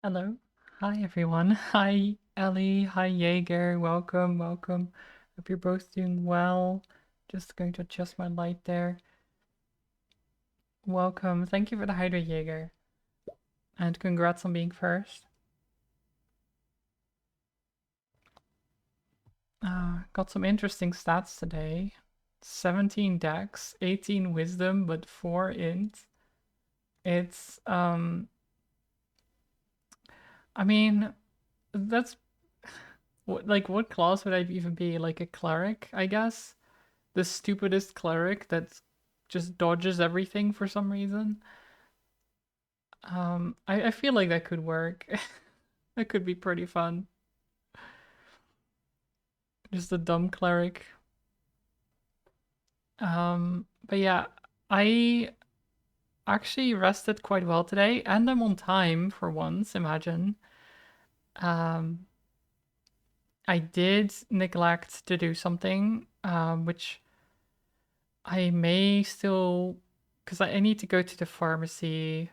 Hello. Hi, everyone. Hi, Ellie. Hi, Jaeger. Welcome, welcome. Hope you're both doing well. Just going to adjust my light there. Welcome. Thank you for the hydrate, Jaeger. And congrats on being first. Got some interesting stats today. 17 dex, 18 wisdom, but 4 int. It's, I mean, that's, what class would I even be? Like a cleric, I guess? The stupidest cleric that just dodges everything for some reason. I feel like that could work. That could be pretty fun. Just a dumb cleric. But yeah, I actually rested quite well today, and I'm on time for once. Imagine. Um, I did neglect to do something, which I may still, because I need to go to the pharmacy,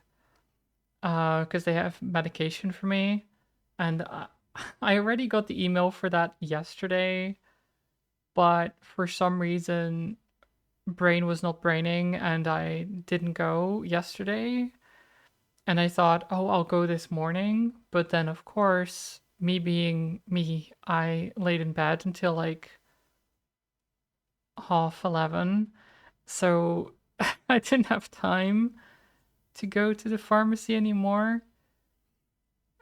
because they have medication for me, and I already got the email for that yesterday, but for some reason brain was not braining and I didn't go yesterday. And I thought, oh, I'll go this morning. But then, of course, me being me, I laid in bed until like 11:30. So I didn't have time to go to the pharmacy anymore.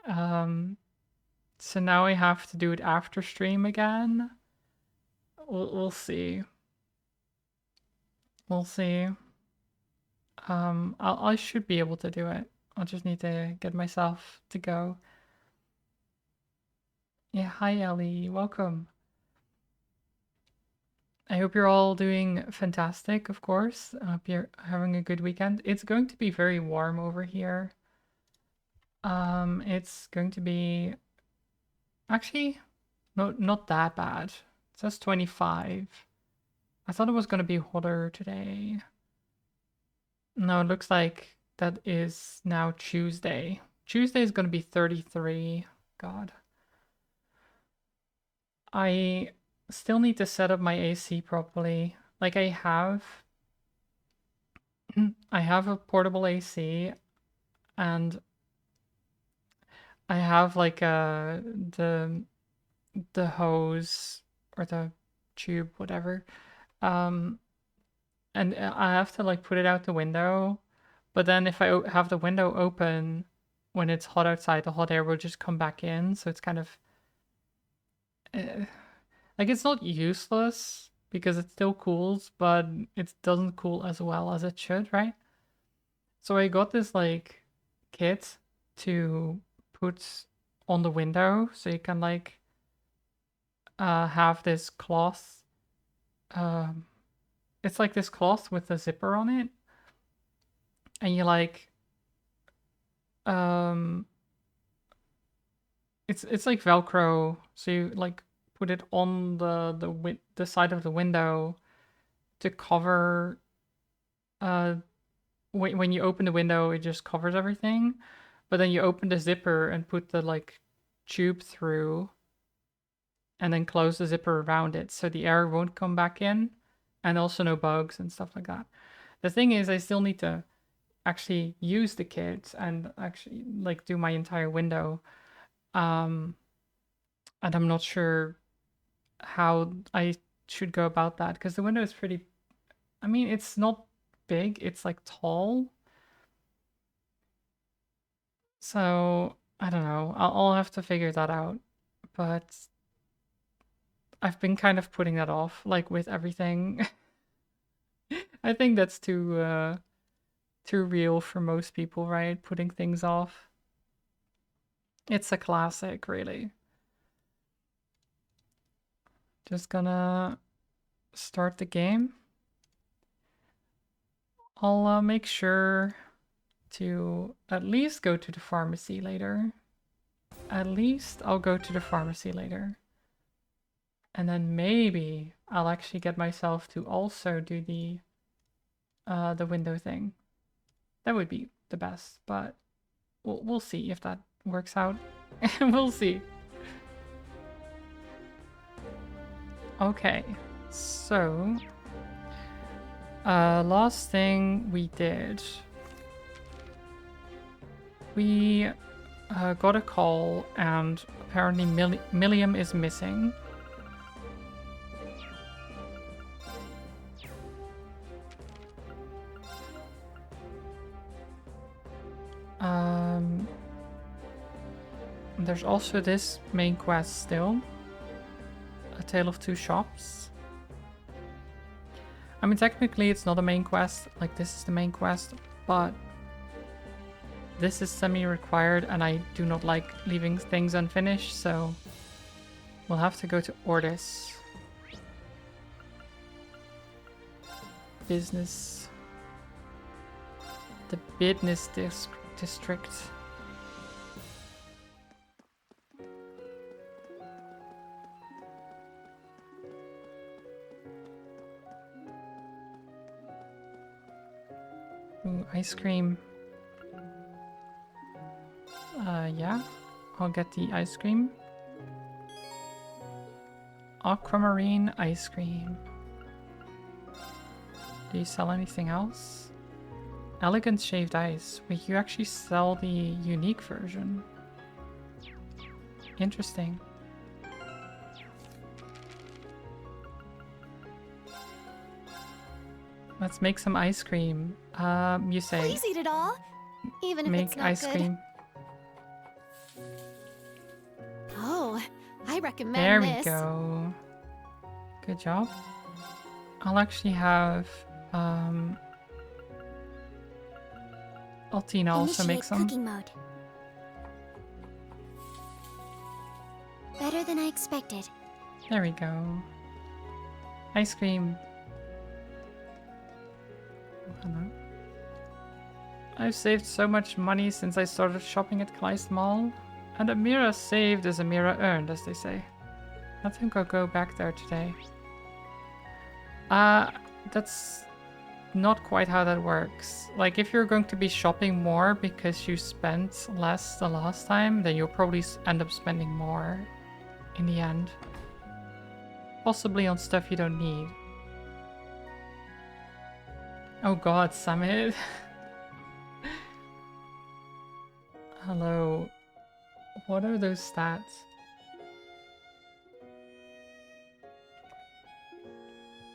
Um, so now I have to do it after stream again. We'll see. We'll see. I should be able to do it. I'll just need to get myself to go. Yeah, hi Ellie, welcome. I hope you're all doing fantastic, of course. I hope you're having a good weekend. It's going to be very warm over here. It's going to be actually not that bad. It says 25. I thought it was gonna be hotter today. No, it looks like that is now Tuesday. Tuesday is gonna be 33. God. I still need to set up my AC properly. Like I have a portable AC and I have like the hose or the tube, whatever. Um, and I have to like put it out the window. But then if I have the window open when it's hot outside, the hot air will just come back in. So it's kind of uh, like it's not useless because it still cools, but it doesn't cool as well as it should, right? So I got this like kit to put on the window so you can like have this cloth. Um, it's like this cloth with a zipper on it, and you like um, it's like Velcro. So you like put it on the side of the window to cover. Uh, when you open the window, it just covers everything. But then you open the zipper and put the like tube through, and then close the zipper around it so the air won't come back in, and also no bugs and stuff like that. The thing is, I still need to actually use the kit and actually like do my entire window. Um, and I'm not sure how I should go about that because the window is pretty. I mean, it's not big; it's like tall. So I don't know. I'll have to figure that out. But I've been kind of putting that off, like with everything. I think that's too real for most people, right? Putting things off. It's a classic, really. Just gonna start the game. I'll make sure to at least go to the pharmacy later. At least I'll go to the pharmacy later. And then maybe I'll actually get myself to also do the window thing. That would be the best, but we'll see if that works out. We'll see. Okay, so last thing we did, we got a call, and apparently Milliam is missing. There's also this main quest still. A Tale of Two Shops. I mean, technically it's not a main quest, like this is the main quest, but this is semi-required and I do not like leaving things unfinished, so we'll have to go to Ordis. Business. The business district. Ooh, ice cream. Yeah, I'll get the ice cream. Aquamarine ice cream. Do you sell anything else? Elegant shaved ice. Wait, you actually sell the unique version. Interesting. Let's make some ice cream. You say. Please eat it all, even if make it's not ice good. cream. Oh, I recommend There this. we go. Good job. I'll actually have Altina also make Initiate some. cooking mode. Better than I expected. There we go. Ice cream. Hello. I've saved so much money since I started shopping at Kleist Mall. And a Mira saved is a Mira earned, as they say. I think I'll go back there today. That's not quite how that works. Like, if you're going to be shopping more because you spent less the last time, then you'll probably end up spending more in the end. Possibly on stuff you don't need. Oh god, Summit. Hello. What are those stats?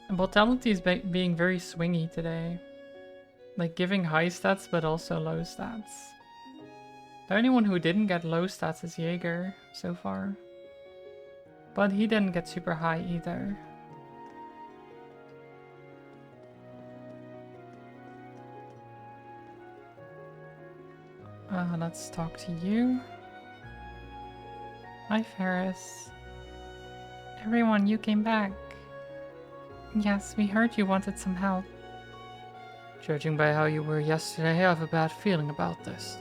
Madelity is being very swingy today. Like giving high stats but also low stats. The only one who didn't get low stats is Jaeger so far. But he didn't get super high either. Let's talk to you. Hi Ferris. Everyone, you came back. Yes, we heard you wanted some help. Judging by how you were yesterday, I have a bad feeling about this.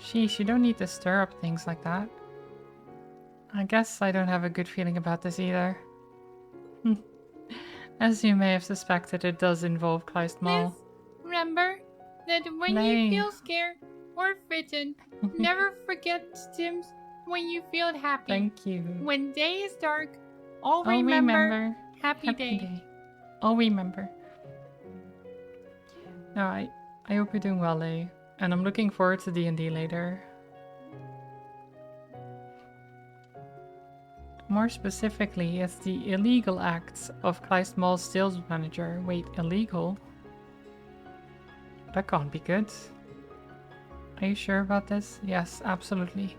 Sheesh, you don't need to stir up things like that. I guess I don't have a good feeling about this either. As you may have suspected, it does involve Kleist Mall. Remember that when you feel scared or frightened, never forget Sims when you feel happy. Thank you. When day is dark, I'll remember happy day. I'll remember. No, I hope you're doing well, Lei. And I'm looking forward to D&D later. More specifically, it's the illegal acts of Kleist Mall's sales manager. Wait, illegal? That can't be good. Are you sure about this? Yes, absolutely.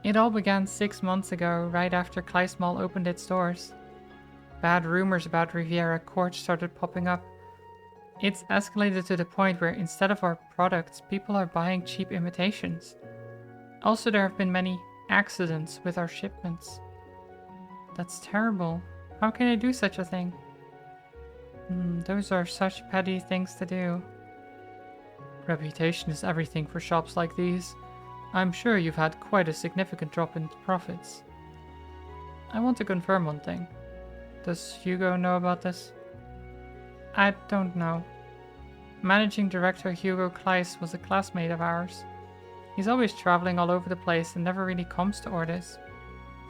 It all began 6 months ago, right after Kleist Mall opened its doors. Bad rumors about Riviera Court started popping up. It's escalated to the point where instead of our products, people are buying cheap imitations. Also, there have been many accidents with our shipments. That's terrible. How can I do such a thing? Those are such petty things to do. Reputation is everything for shops like these. I'm sure you've had quite a significant drop in profits. I want to confirm one thing. Does Hugo know about this? I don't know. Managing Director Hugo Kleist was a classmate of ours. He's always traveling all over the place and never really comes to orders.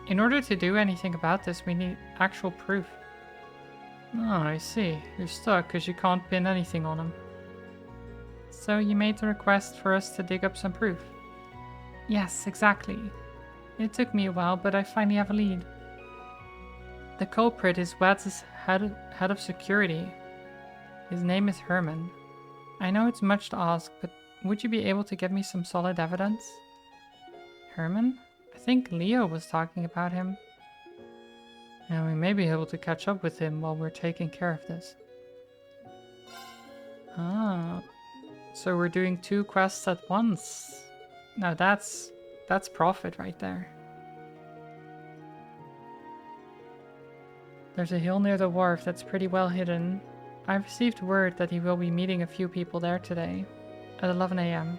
In order to do anything about this, we need actual proof. Oh, I see. You're stuck because you can't pin anything on him. So you made the request for us to dig up some proof? Yes, exactly. It took me a while, but I finally have a lead. The culprit is Wad's head of security. His name is Herman. I know it's much to ask, but would you be able to give me some solid evidence? Herman? I think Leo was talking about him. And we may be able to catch up with him while we're taking care of this. Ah, so we're doing 2 quests at once. Now that's profit right there. There's a hill near the wharf that's pretty well hidden. I've received word that he will be meeting a few people there today, at 11 AM.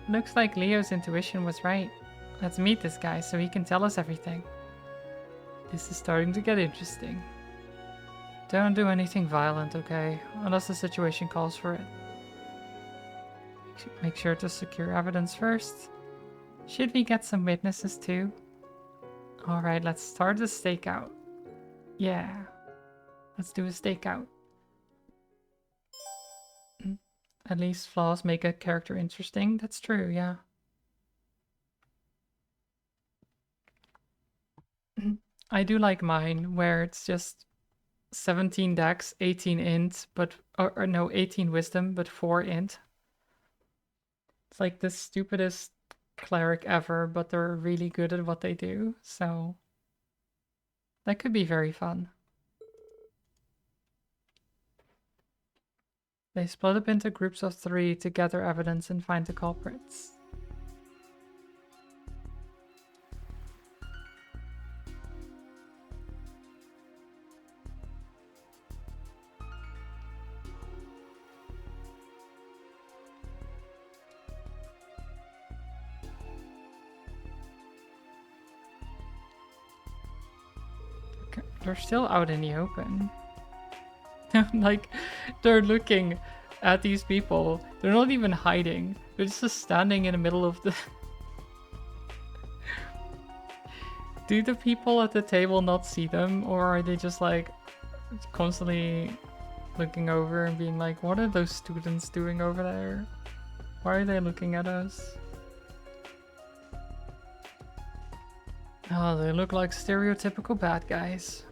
Looks like Leo's intuition was right. Let's meet this guy so he can tell us everything. This is starting to get interesting. Don't do anything violent, okay? Unless the situation calls for it. Make sure to secure evidence first. Should we get some witnesses too? Alright, let's start the stakeout. Yeah. Let's do a stakeout. At least flaws make a character interesting. That's true, yeah. I do like mine, where it's just 17 dex, 18 int, but or no, 18 wisdom, but 4 int. It's like the stupidest cleric ever, but they're really good at what they do, so that could be very fun. They split up into groups of 3 to gather evidence and find the culprits. They're still out in the open. Like, they're looking at these people. They're not even hiding. They're just standing in the middle of the... Do the people at the table not see them? Or are they just like constantly looking over and being like, what are those students doing over there? Why are they looking at us? Oh, they look like stereotypical bad guys.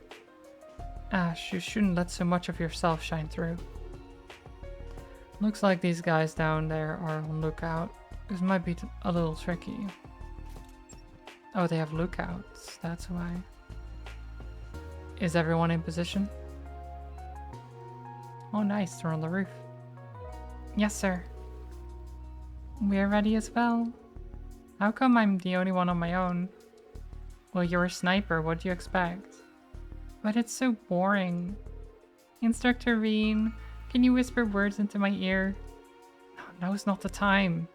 Ash, you shouldn't let so much of yourself shine through. Looks like these guys down there are on lookout. This might be a little tricky. Oh, they have lookouts. That's why. Is everyone in position? Oh, nice. They're on the roof. Yes, sir. We're ready as well. How come I'm the only one on my own? Well, you're a sniper. What do you expect? But it's so boring. Instructor Reen, can you whisper words into my ear? No, now's not the time.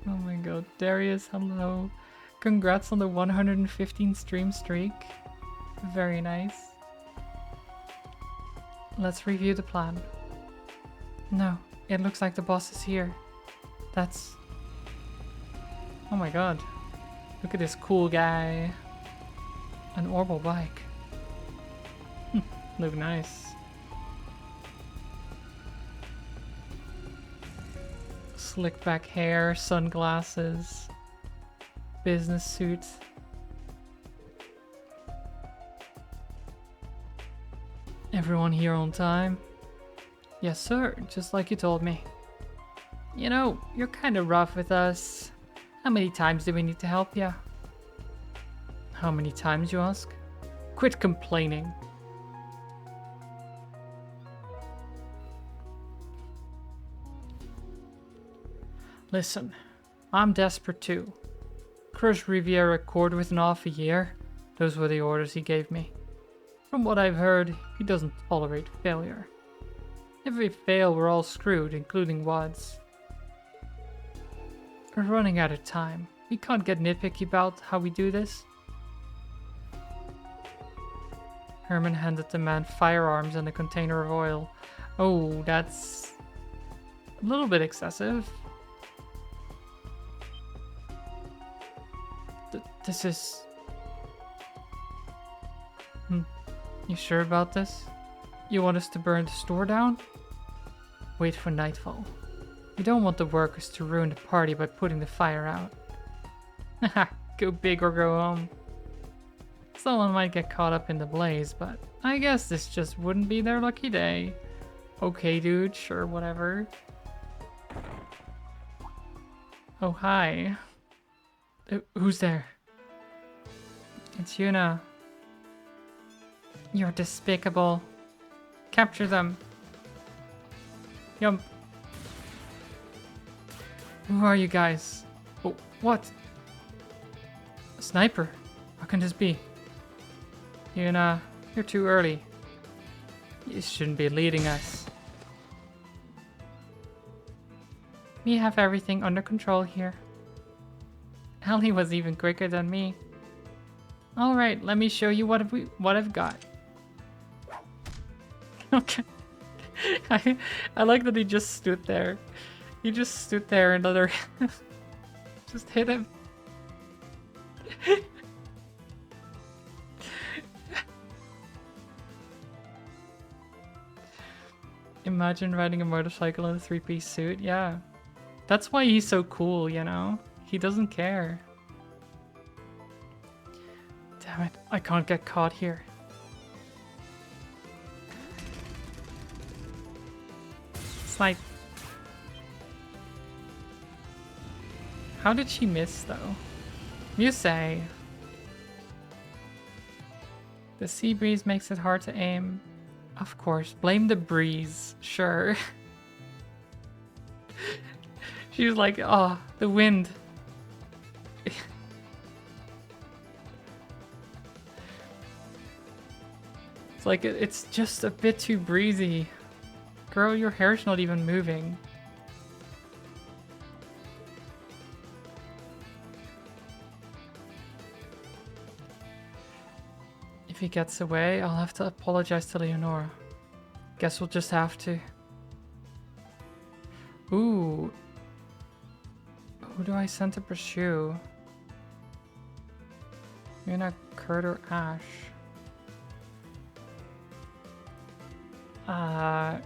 Oh my god. Darius, hello. Congrats on the 115 stream streak. Very nice. Let's review the plan. No, it looks like the boss is here. That's... Oh my god. Look at this cool guy. An orbital bike. Look nice. Slick back hair, sunglasses, business suit. Everyone here on time? Yes, sir, just like you told me. You know, you're kind of rough with us. How many times do we need to help you? How many times, you ask? Quit complaining. Listen, I'm desperate too. Crush Riviera Accord within half a year. Those were the orders he gave me. From what I've heard, he doesn't tolerate failure. If we fail, we're all screwed, including Wads. We're running out of time. We can't get nitpicky about how we do this. Herman handed the man firearms and a container of oil. Oh, that's a little bit excessive. This is... You sure about this? You want us to burn the store down? Wait for nightfall. We don't want the workers to ruin the party by putting the fire out. Haha, go big or go home. Someone might get caught up in the blaze, but I guess this just wouldn't be their lucky day. Okay, dude, sure, whatever. Oh, hi. Who's there? It's Yuna. You're despicable. Capture them. Yum. Who are you guys? Oh, what? A sniper? How can this be? Yuna, you're too early. You shouldn't be leading us. We have everything under control here. Ellie was even quicker than me. Alright, let me show you what I've got. Okay. I like that he just stood there. He just stood there and just hit him. Imagine riding a motorcycle in a three-piece suit. Yeah. That's why he's so cool, you know? He doesn't care. Damn it, I can't get caught here. Snipe. How did she miss, though? You say. The sea breeze makes it hard to aim. Of course, blame the breeze. Sure. She was like, oh, the wind. It's like, it's just a bit too breezy. Girl, your hair's not even moving. If he gets away, I'll have to apologize to Leonora. Guess we'll just have to. Ooh. Who do I send to pursue? Yuna, Kurt, or Ash? I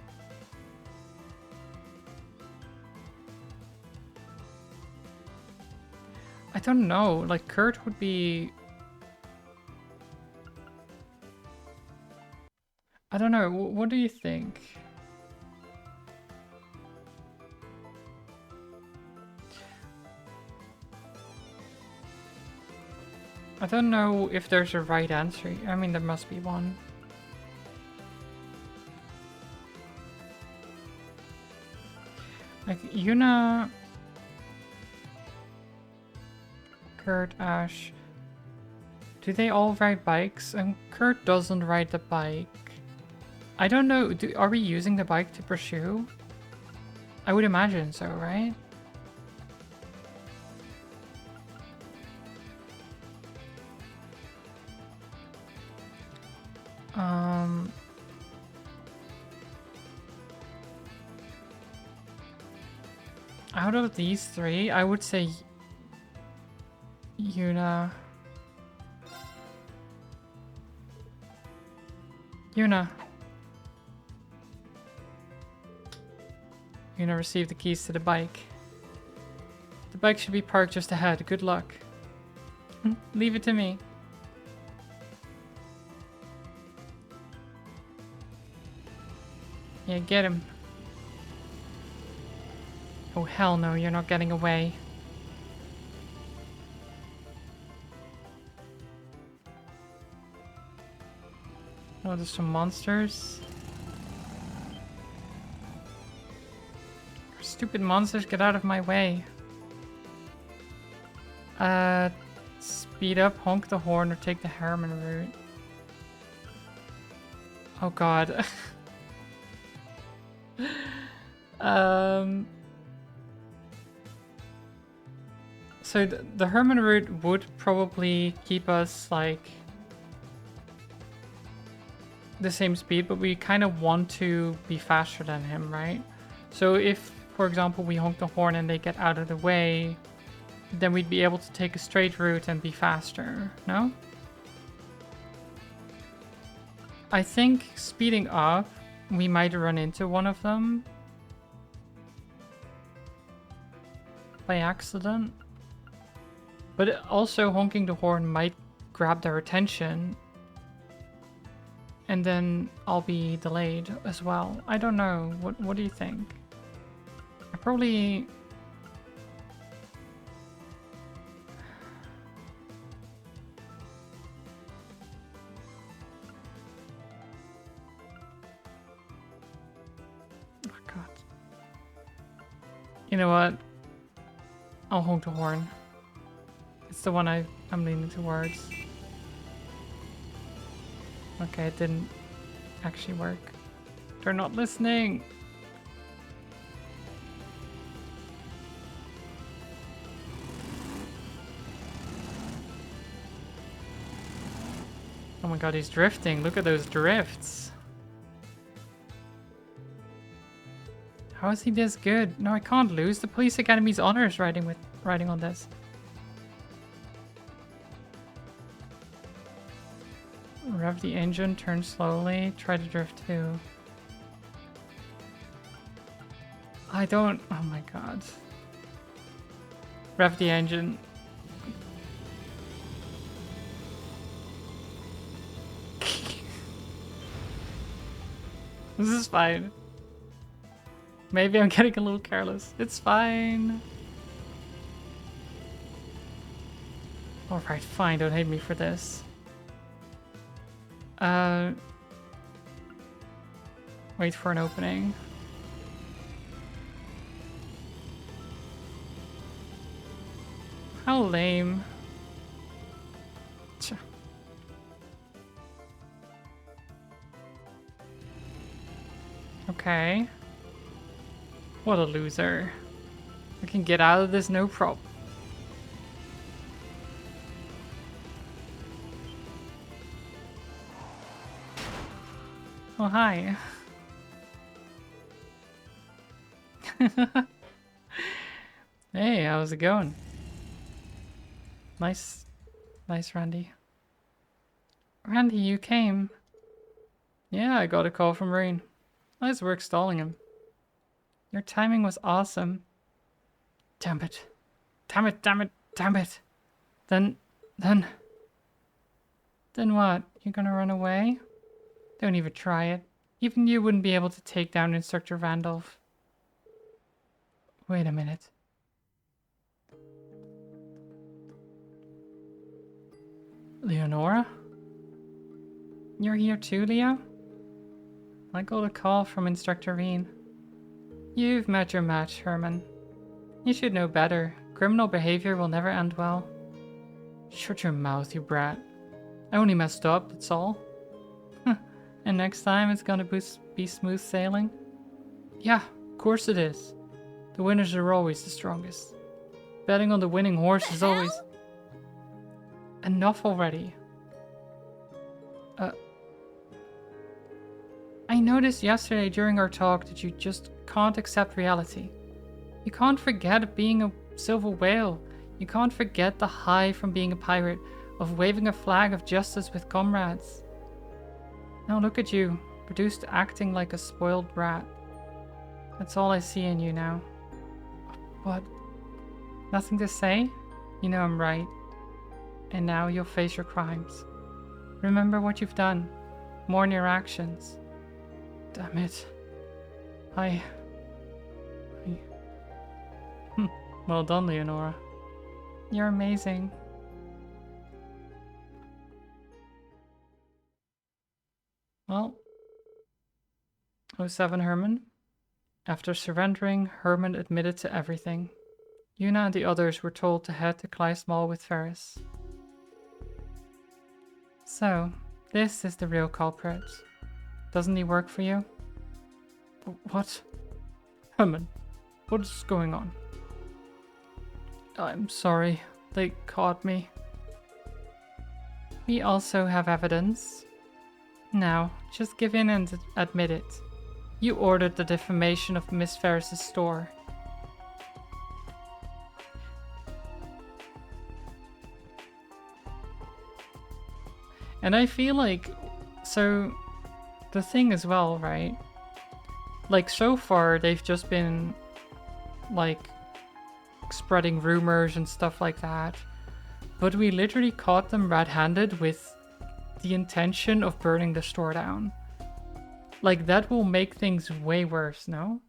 don't know. Like, Kurt would be... I don't know. What do you think? I don't know if there's a right answer. I mean, there must be one. Like, Yuna... Kurt, Ash... Do they all ride bikes? And Kurt doesn't ride the bike. I don't know, are we using the bike to pursue? I would imagine so, right? Out of these three, I would say Yuna. Yuna received the keys to the bike. The bike should be parked just ahead. Good luck. Leave it to me. Yeah, get him. Oh, hell no, you're not getting away. Oh, there's some monsters. Stupid monsters, get out of my way. Speed up, honk the horn, or take the Harriman route. Oh god. So the Herman route would probably keep us like the same speed, but we kind of want to be faster than him, right? So if for example, we honk the horn and they get out of the way, then we'd be able to take a straight route and be faster, no? I think speeding up, we might run into one of them by accident. But also honking the horn might grab their attention and then I'll be delayed as well. I don't know. What do you think? I probably... Oh god. You know what? I'll honk the horn. It's the one I'm leaning towards. Okay, it didn't actually work. They're not listening. Oh my god, he's drifting. Look at those drifts. How is he this good? No, I can't lose. The Police Academy's honors riding on this. Rev the engine, turn slowly, try to drift too. I don't... Oh my god. Rev the engine. This is fine. Maybe I'm getting a little careless. It's fine. Alright, fine. Don't hate me for this. Wait for an opening. How lame. Tch. Okay. What a loser. I can get out of this no problem. Oh, hi. Hey, how's it going? Nice, Randy. Randy, you came. Yeah, I got a call from Rain. Nice work stalling him. Your timing was awesome. Damn it. Damn it, damn it, damn it. Then what? You're gonna run away? Don't even try it. Even you wouldn't be able to take down Instructor Randolph. Wait a minute. Leonora? You're here too, Leo? I got a call from Instructor Reen. You've met your match, Herman. You should know better. Criminal behavior will never end well. Shut your mouth, you brat. I only messed up, that's all. And next time it's gonna be smooth sailing? Yeah, of course it is. The winners are always the strongest. Betting on the winning horse is always... Enough already. I noticed yesterday during our talk that you just can't accept reality. You can't forget being a silver whale. You can't forget the high from being a pirate, of waving a flag of justice with comrades. Now look at you, reduced to acting like a spoiled brat. That's all I see in you now. What? Nothing to say? You know I'm right. And now you'll face your crimes. Remember what you've done. Mourn your actions. Damn it. Well done, Leonora. You're amazing. Well, 07 Herman. After surrendering, Herman admitted to everything. Yuna and the others were told to head to Kleist Mall with Ferris. So, this is the real culprit. Doesn't he work for you? What? Herman, what is going on? I'm sorry, they caught me. We also have evidence. Now, just give in and admit it. You ordered the defamation of Miss Ferris's store. And I feel like, so the thing as well, right? Like so far they've just been like spreading rumors and stuff like that. But we literally caught them red-handed with the intention of burning the store down. Like that will make things way worse, no?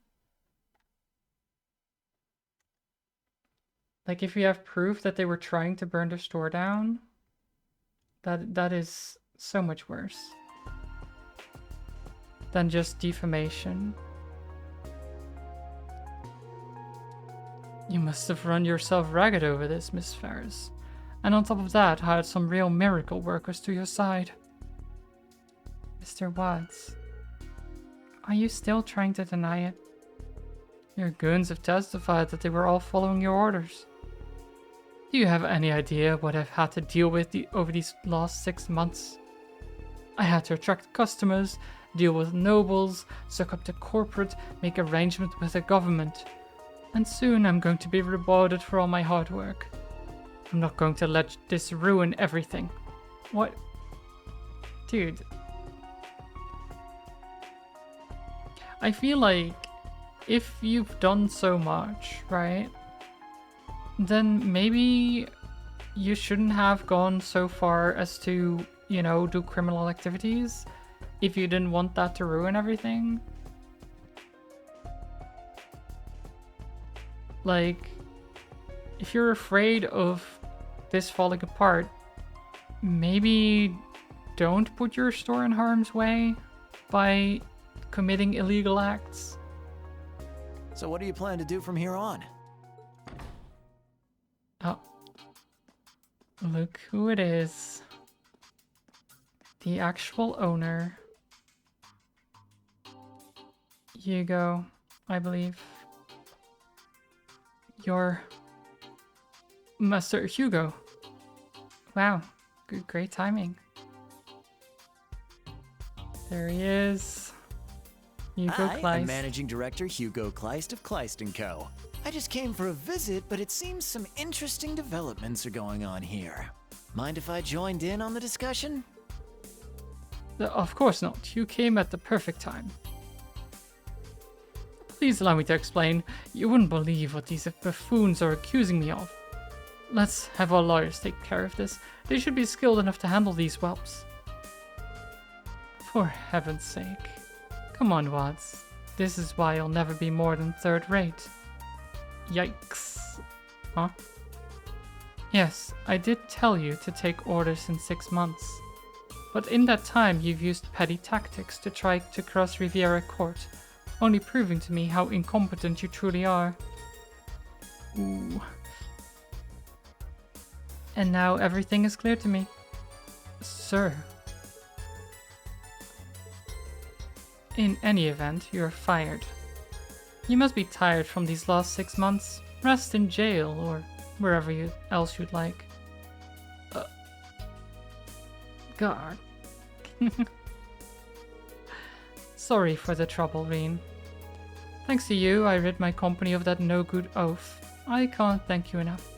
Like if we have proof that they were trying to burn the store down, that is so much worse than just defamation. You must have run yourself ragged over this, Miss Ferris. And on top of that, hired some real miracle workers to your side. Mr. Watts, are you still trying to deny it? Your goons have testified that they were all following your orders. Do you have any idea what I've had to deal with over these last 6 months? I had to attract customers, deal with nobles, suck up to corporate, make arrangements with the government. And soon I'm going to be rewarded for all my hard work. I'm not going to let this ruin everything. What? Dude. I feel like if you've done so much, right? Then maybe you shouldn't have gone so far as to, you know, do criminal activities if you didn't want that to ruin everything. Like, if you're afraid of this falling apart, maybe don't put your store in harm's way by committing illegal acts. So what do you plan to do from here on? Oh. Look who it is. The actual owner. Hugo, I believe. Your Master Hugo. Wow, good, great timing. There he is. Hugo I Kleist. am Managing Director Hugo Kleist of Kleist & Co. I just came for a visit, but it seems some interesting developments are going on here. Mind if I joined in on the discussion? Of course not. You came at the perfect time. Please allow me to explain. You wouldn't believe what these buffoons are accusing me of. Let's have our lawyers take care of this. They should be skilled enough to handle these whelps. For heaven's sake. Come on, Watts. This is why you'll never be more than third rate. Yikes. Huh? Yes, I did tell you to take orders in 6 months. But in that time you've used petty tactics to try to cross Riviera Court, only proving to me how incompetent you truly are. Ooh. And now everything is clear to me. Sir. In any event, you're fired. You must be tired from these last 6 months. Rest in jail or wherever else you'd like. God. Sorry for the trouble, Reen. Thanks to you, I rid my company of that no-good oaf. I can't thank you enough.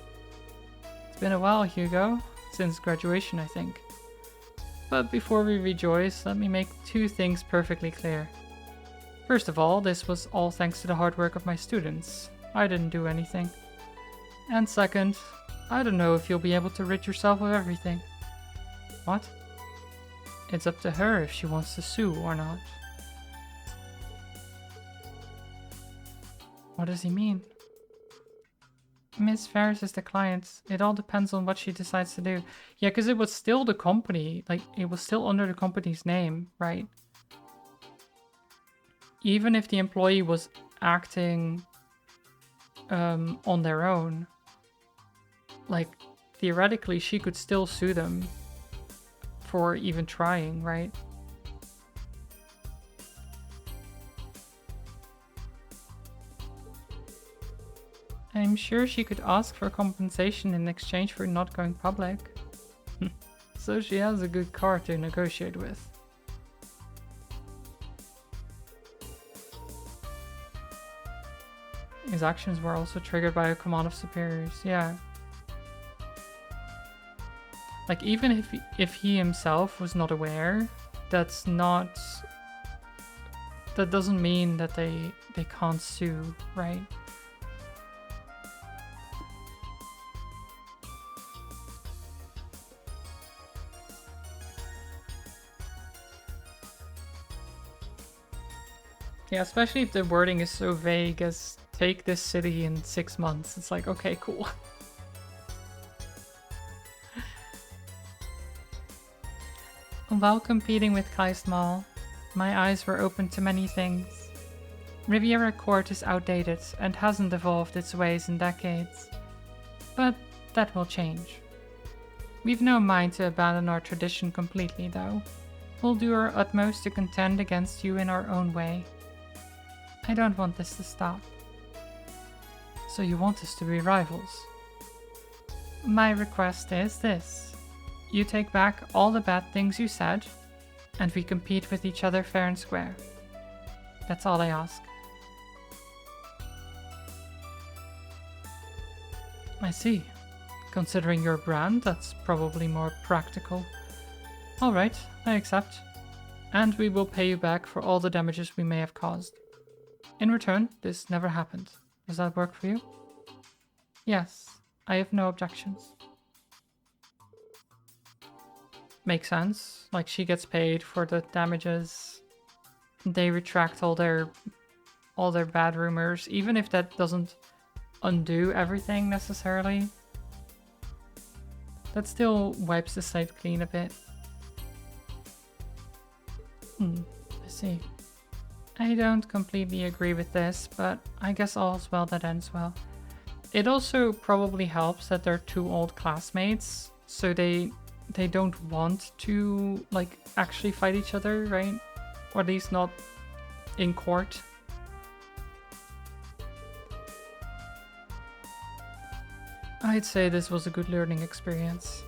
It's been a while, Hugo. Since graduation, I think. But before we rejoice, let me make 2 things perfectly clear. First of all, this was all thanks to the hard work of my students. I didn't do anything. And second, I don't know if you'll be able to rid yourself of everything. What? It's up to her if she wants to sue or not. What does he mean? Miss Ferris is the client. It all depends on what she decides to do. Yeah, because it was still the company. Like, it was still under the company's name, right? Even if the employee was acting on their own, like, theoretically, she could still sue them for even trying, right? I'm sure she could ask for compensation in exchange for not going public. So she has a good card to negotiate with. His actions were also triggered by a command of superiors, yeah. Like, even if he himself was not aware, that's not... That doesn't mean that they can't sue, right? Yeah, especially if the wording is so vague as take this city in 6 months. It's like, okay, cool. While competing with Kleist Mall, my eyes were open to many things. Riviera Court is outdated and hasn't evolved its ways in decades. But that will change. We've no mind to abandon our tradition completely, though. We'll do our utmost to contend against you in our own way. I don't want this to stop. So you want us to be rivals? My request is this. You take back all the bad things you said, and we compete with each other fair and square. That's all I ask. I see. Considering your brand, that's probably more practical. Alright, I accept. And we will pay you back for all the damages we may have caused. In return, this never happened. Does that work for you? Yes, I have no objections. Makes sense. Like, she gets paid for the damages. They retract all their bad rumors, even if that doesn't undo everything necessarily. That still wipes the slate clean a bit. I see. I don't completely agree with this, but I guess all's well that ends well. It also probably helps that they're two old classmates, so they don't want to, like, actually fight each other, right? Or at least not in court. I'd say this was a good learning experience.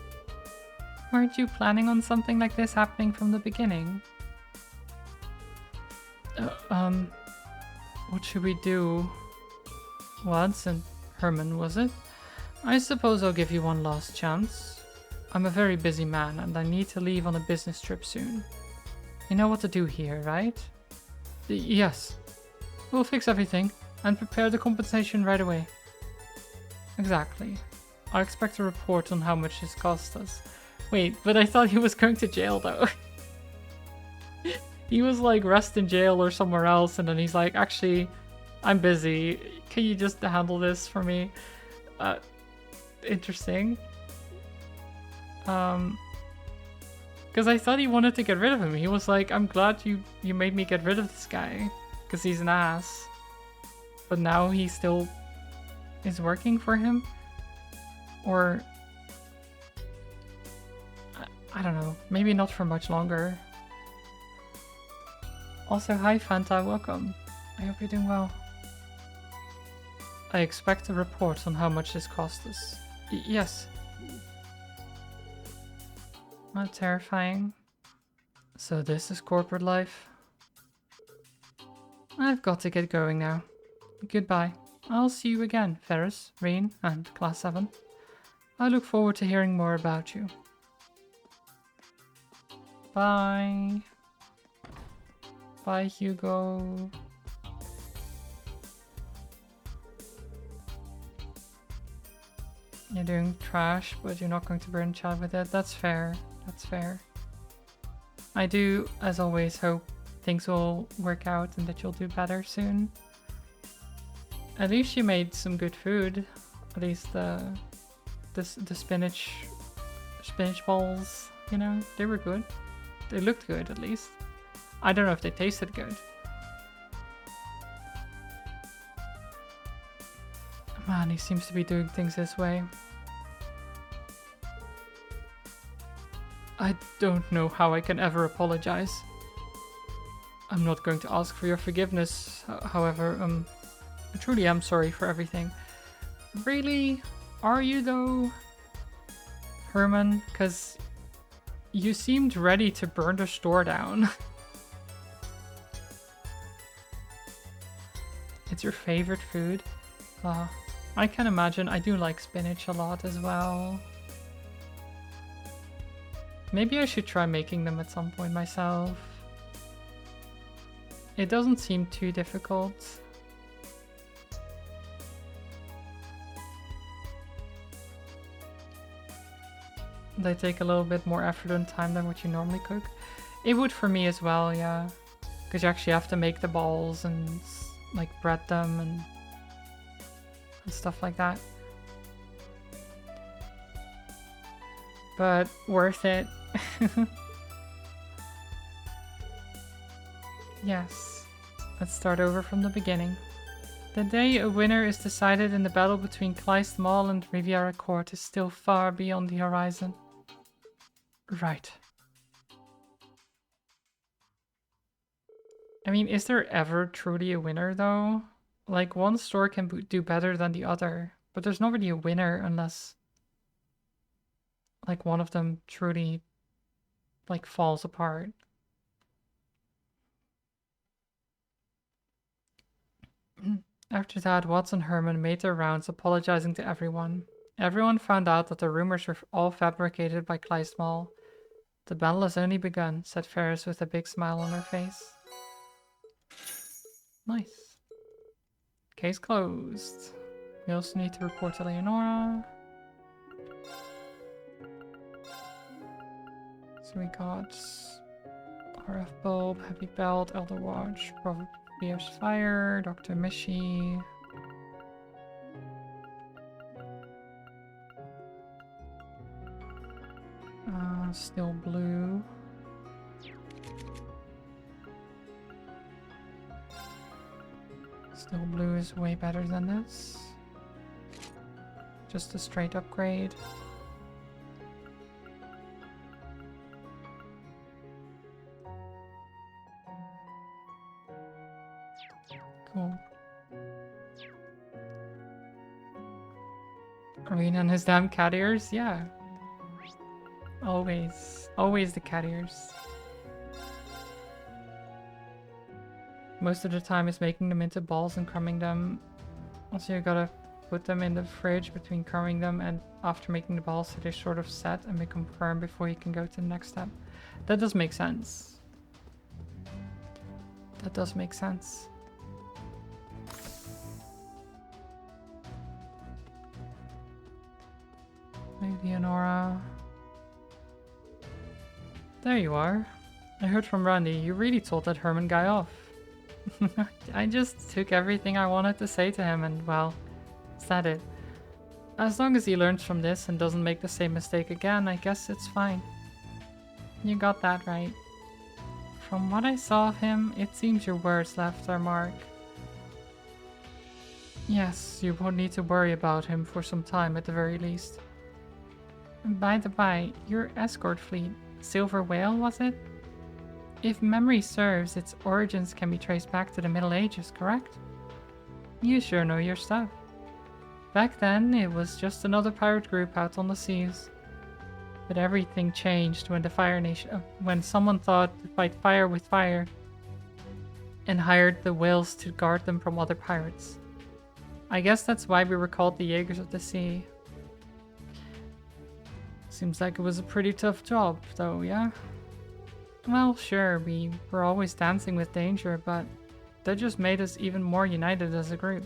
Weren't you planning on something like this happening from the beginning? What should we do? Watson, Herman, was it? I suppose I'll give you one last chance. I'm a very busy man and I need to leave on a business trip soon. You know what to do here, right? Yes. We'll fix everything and prepare the compensation right away. Exactly. I expect a report on how much this cost us. Wait, but I thought he was going to jail though. He was like rest in jail or somewhere else, and then he's like, actually, I'm busy. Can you just handle this for me? Interesting. Because I thought he wanted to get rid of him. He was like, I'm glad you made me get rid of this guy, because he's an ass. But now he still is working for him? Or... I don't know. Maybe not for much longer. Also, hi Fanta, welcome. I hope you're doing well. I expect a report on how much this cost us. Yes. Not terrifying. So this is corporate life. I've got to get going now. Goodbye. I'll see you again, Ferris, Reen, and Class 7. I look forward to hearing more about you. Bye. Bye, Hugo. You're doing trash, but you're not going to burn chat with it. That's fair. That's fair. I do, as always, hope things will work out and that you'll do better soon. At least you made some good food. At least the spinach balls, you know, they were good. They looked good, at least. I don't know if they tasted good. Man, he seems to be doing things his way. I don't know how I can ever apologize. I'm not going to ask for your forgiveness, however, I truly am sorry for everything. Really? Are you though? Herman? 'Cause you seemed ready to burn the store down. It's your favorite food? I can imagine. I do like spinach a lot as well. Maybe I should try making them at some point myself. It doesn't seem too difficult. They take a little bit more effort and time than what you normally cook. It would for me as well, yeah. Because you actually have to make the balls and like bread them and stuff like that. But worth it. Yes. Let's start over from the beginning. The day a winner is decided in the battle between Kleist Mall and Riviera Court is still far beyond the horizon. Right. I mean, is there ever truly a winner though? Like, one store can do better than the other, but there's not really a winner unless like one of them truly like falls apart. After that, Watts and Herman made their rounds apologizing to everyone. Everyone found out that the rumors were all fabricated by Kleist Mall. The battle has only begun, said Ferris with a big smile on her face. Nice. Case closed. We also need to report to Leonora. So we got RF bulb, heavy belt, Elder Watch, Fierce Fire, Dr. Mishi. Still blue. Still blue is way better than this. Just a straight upgrade. Cool. Arena and his damn cat ears? Yeah. Always. Always the cat ears. Most of the time is making them into balls and crumbing them. Also, you gotta put them in the fridge between crumbing them and after making the balls so they're sort of set and become firm before you can go to the next step. That does make sense. That does make sense. Hey, Leonora. There you are. I heard from Randy, you really told that Herman guy off. I just took everything I wanted to say to him and, well, is that it? As long as he learns from this and doesn't make the same mistake again, I guess it's fine. You got that right. From what I saw of him, it seems your words left their mark. Yes, you won't need to worry about him for some time at the very least. And by the by, your escort fleet, Silver Whale, was it? If memory serves, its origins can be traced back to the Middle Ages, correct? You sure know your stuff. Back then, it was just another pirate group out on the seas. But everything changed when the Fire Nation, when someone thought to fight fire with fire, and hired the whales to guard them from other pirates. I guess that's why we were called the Jaegers of the Sea. Seems like it was a pretty tough job, though, yeah? Well, sure, we were always dancing with danger, but that just made us even more united as a group.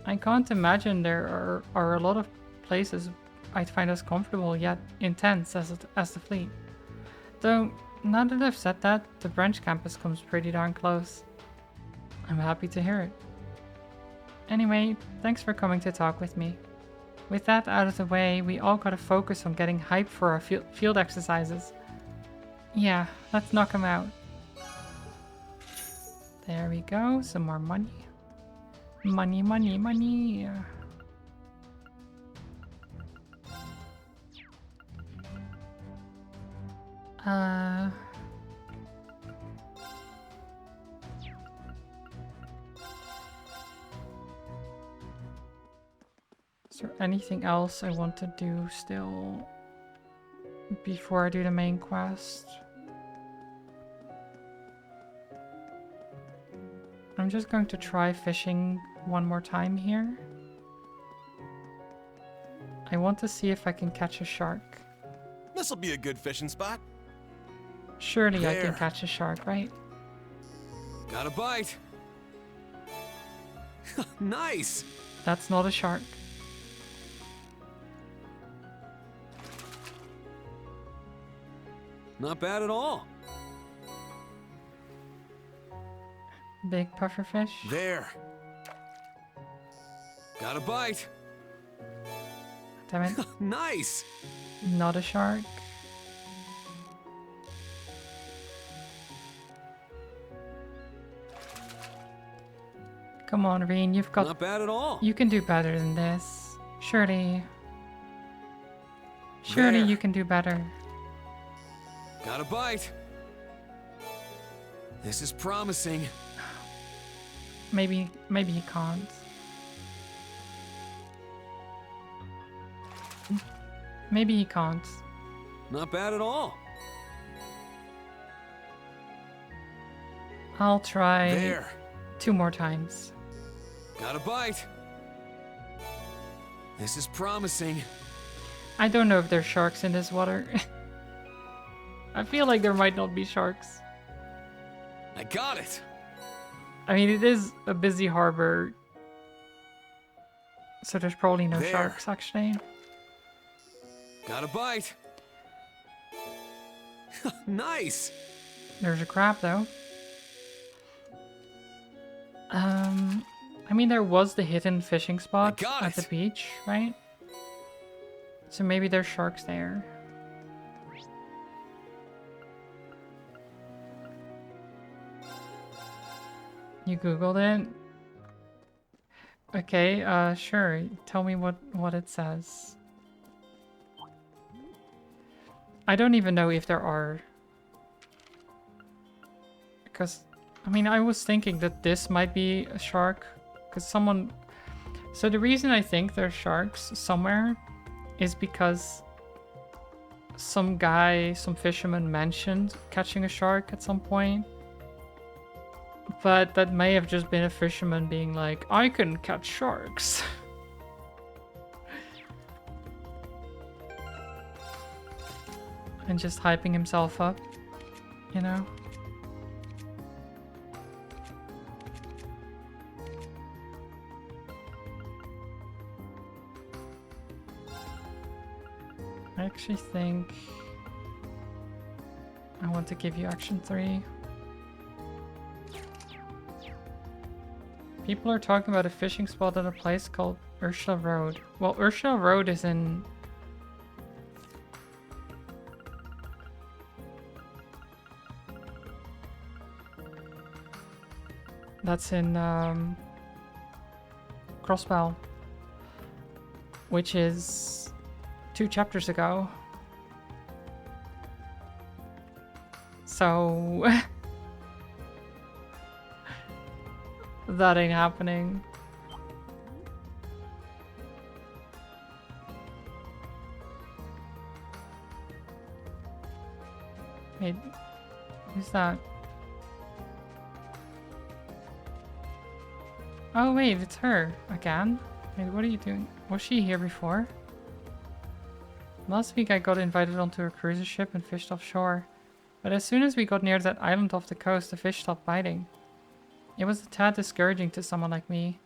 I can't imagine there are a lot of places I'd find as comfortable yet intense as the fleet. Though, now that I've said that, the branch campus comes pretty darn close. I'm happy to hear it. Anyway, thanks for coming to talk with me. With that out of the way, we all gotta focus on getting hyped for our field exercises. Yeah, let's knock them out. There we go, some more money. Money, money, money. Is there anything else I want to do still before I do the main quest? I'm just going to try fishing one more time here. I want to see if I can catch a shark. This'll be a good fishing spot. Surely I can There. catch a shark, right? Got a bite. Nice. That's not a shark. Not bad at all. Big puffer fish. There. Got a bite. Damn it. Nice. Not a shark. Come on, Reen, you've got... Not bad at all. You can do better than this. Surely. Surely There. you can do better. Got a bite. This is promising. Maybe he can't. Maybe he can't. Not bad at all. I'll try There. 2 more times. Got a bite. This is promising. I don't know if there's sharks in this water. I feel like there might not be sharks. I got it. I mean, it is a busy harbor, so there's probably no There. sharks, actually. Got a bite. Nice. There's a crab, though. I mean, there was the hidden fishing spot got at the it. beach, right? So maybe there's sharks there. You googled it? Okay, sure. Tell me what it says. I don't even know if there are. Because, I mean, I was thinking that this might be a shark. Because someone... So the reason I think there's sharks somewhere is because some guy, some fisherman mentioned catching a shark at some point. But that may have just been a fisherman being like, I can catch sharks. And just hyping himself up, you know? I actually think I want to give you action 3. People are talking about a fishing spot at a place called Ursula Road. Well, Ursula Road is in... That's in Crossbell, which is 2 chapters ago. So that ain't happening. Wait, who's that? Oh wait, it's her again. Wait, what are you doing? Was she here before? Last week I got invited onto a cruiser ship and fished offshore. But as soon as we got near that island off the coast, the fish stopped biting. It was a tad discouraging to someone like me.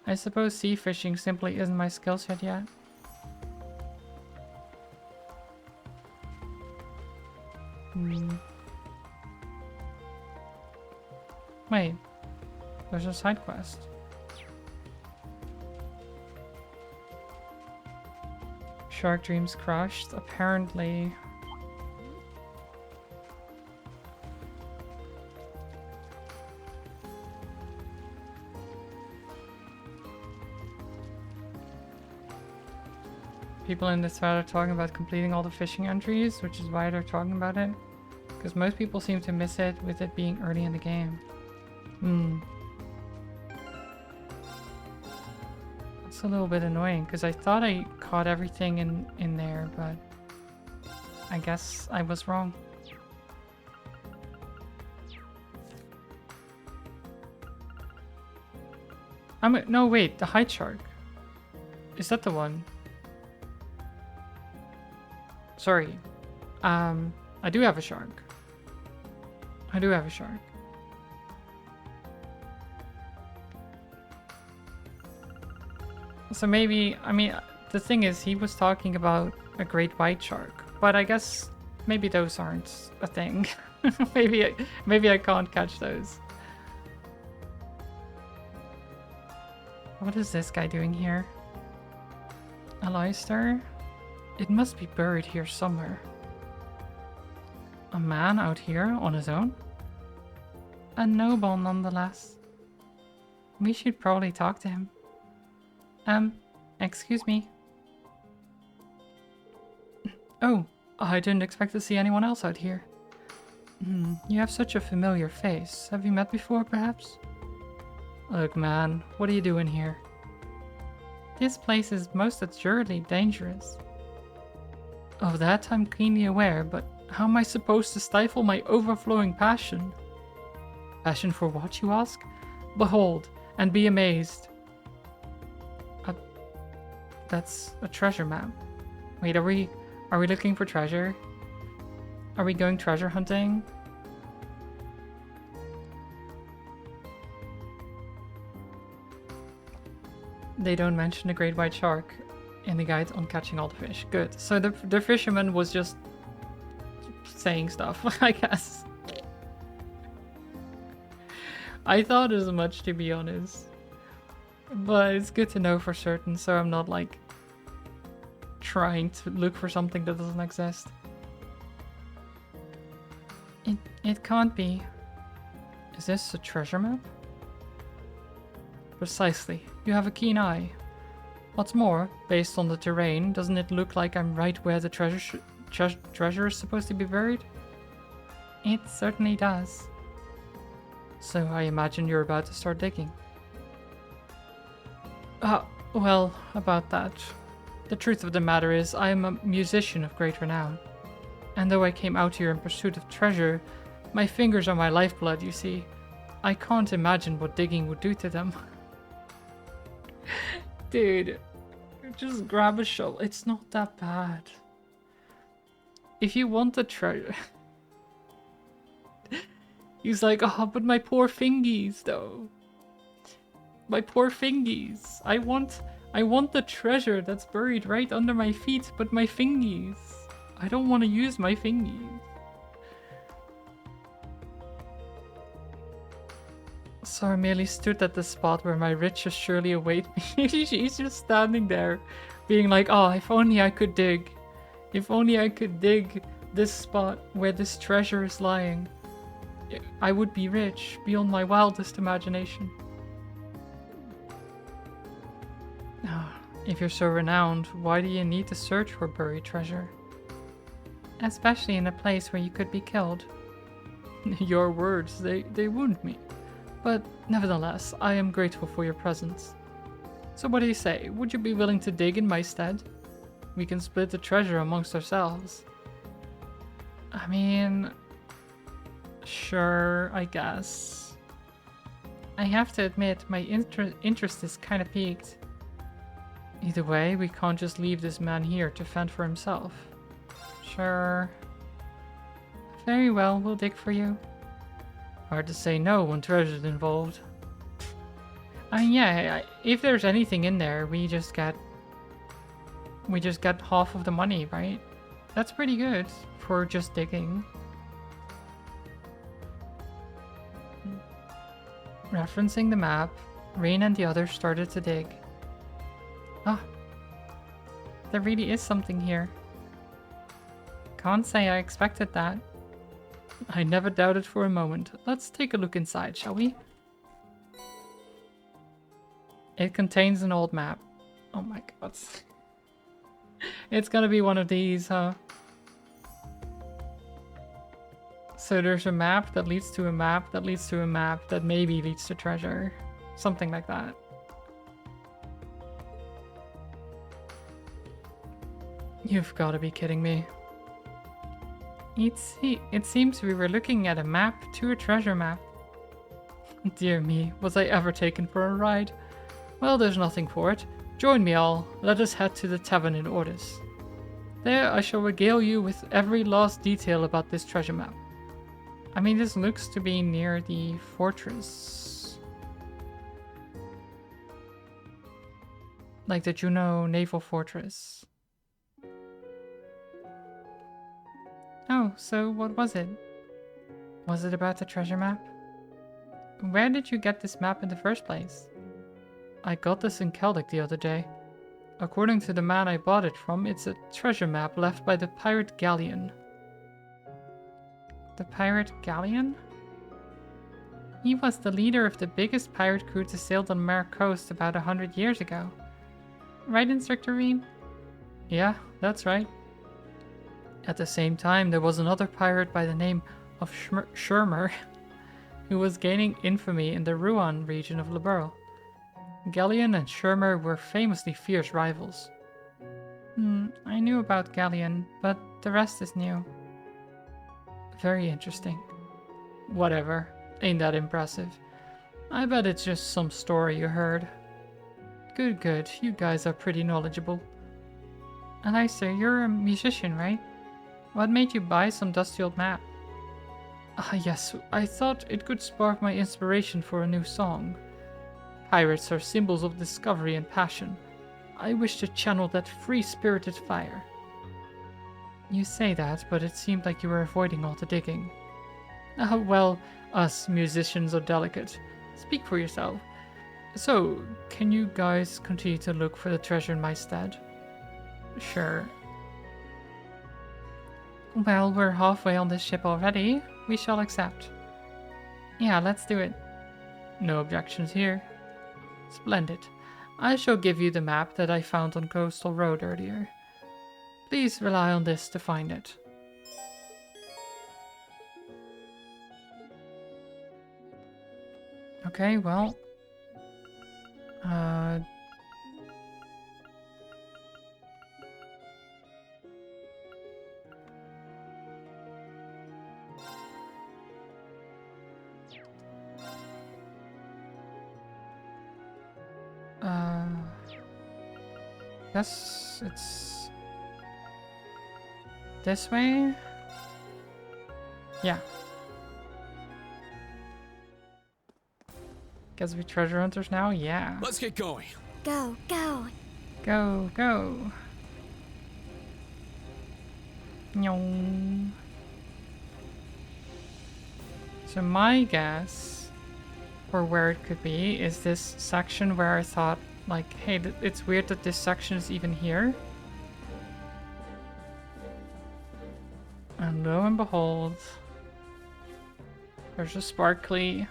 I suppose sea fishing simply isn't my skill set yet. Wait, there's a side quest. Shark dreams crushed, apparently. People in this thread are talking about completing all the fishing entries, which is why they're talking about it. Because most people seem to miss it with it being early in the game. It's a little bit annoying, because I thought I caught everything in there, but I guess I was wrong. No, wait, the height shark. Is that the one? sorry. I do have a shark. I do have a shark. So maybe, I mean, the thing is, he was talking about a great white shark, but I guess maybe those aren't a thing. maybe I can't catch those. What is this guy doing here? A oyster? It must be buried here somewhere. A man out here on his own? A noble nonetheless. We should probably talk to him. Excuse me. Oh, I didn't expect to see anyone else out here. You have such a familiar face. Have you met before, perhaps? Look, man, what are you doing here? This place is most assuredly dangerous. Of that I'm keenly aware, but how am I supposed to stifle my overflowing passion? Passion for what, you ask? Behold, and be amazed. That's a treasure map. Wait, are we looking for treasure? Are we going treasure hunting? They don't mention the great white shark in the guide on catching all the fish. Good. So the fisherman was just saying stuff, I guess. I thought as much, to be honest. But it's good to know for certain, so I'm not like trying to look for something that doesn't exist. It can't be. Is this a treasure map? Precisely. You have a keen eye. What's more, based on the terrain, doesn't it look like I'm right where the treasure is supposed to be buried? It certainly does. So I imagine you're about to start digging. Well, about that. The truth of the matter is, I am a musician of great renown. And though I came out here in pursuit of treasure, my fingers are my lifeblood, you see. I can't imagine what digging would do to them. Dude, just grab a shovel. It's not that bad. If you want the treasure... He's like, oh, but my poor fingies, though. My poor fingies. I want the treasure that's buried right under my feet, but my fingies. I don't want to use my fingies. So I merely stood at the spot where my riches surely await me. She's just standing there, being like, oh, if only I could dig. If only I could dig this spot where this treasure is lying. I would be rich beyond my wildest imagination. If you're so renowned, why do you need to search for buried treasure? Especially in a place where you could be killed. Your words, they wound me. But nevertheless, I am grateful for your presence. So what do you say? Would you be willing to dig in my stead? We can split the treasure amongst ourselves. I mean... Sure, I guess. I have to admit, my interest is kind of piqued. Either way, we can't just leave this man here to fend for himself. Sure. Very well, we'll dig for you. Hard to say no when treasure's involved. I mean, yeah, if there's anything in there, we just get half of the money, right? That's pretty good for just digging. Referencing the map, Rain and the others started to dig. Ah, there really is something here. Can't say I expected that. I never doubted for a moment. Let's take a look inside, shall we? It contains an old map. Oh my god. It's gonna be one of these, huh? So there's a map that leads to a map that leads to a map that maybe leads to treasure. Something like that. You've got to be kidding me. It seems we were looking at a map to a treasure map. Dear me, was I ever taken for a ride? Well, there's nothing for it. Join me all. Let us head to the tavern in Ordis. There I shall regale you with every last detail about this treasure map. I mean, this looks to be near the fortress. Like the Juno Naval Fortress. Oh, so what was it? Was it about the treasure map? Where did you get this map in the first place? I got this in Celtic the other day. According to the man I bought it from, it's a treasure map left by the pirate galleon. The pirate galleon? He was the leader of the biggest pirate crew to sail the American coast about 100 years ago. Right, Instructor Reem? Yeah, that's right. At the same time, there was another pirate by the name of Schirmer who was gaining infamy in the Rouen region of Liberl. Galleon and Schirmer were famously fierce rivals. I knew about Galleon, but the rest is new. Very interesting. Whatever, ain't that impressive. I bet it's just some story you heard. Good, you guys are pretty knowledgeable. And I say, you're a musician, right? What made you buy some dusty old map? Ah yes, I thought it could spark my inspiration for a new song. Pirates are symbols of discovery and passion. I wish to channel that free-spirited fire. You say that, but it seemed like you were avoiding all the digging. Well, us musicians are delicate. Speak for yourself. So, can you guys continue to look for the treasure in my stead? Sure. Well, we're halfway on this ship already. We shall accept. Yeah, let's do it. No objections here. Splendid. I shall give you the map that I found on Coastal Road earlier. Please rely on this to find it. Okay, well... Guess it's this way? Yeah. Guess we treasure hunters now? Yeah. Let's get going. Go, go. Go. Nyong. So my guess for where it could be is this section where I thought, like, hey, it's weird that this section is even here. And lo and behold, there's a sparkly.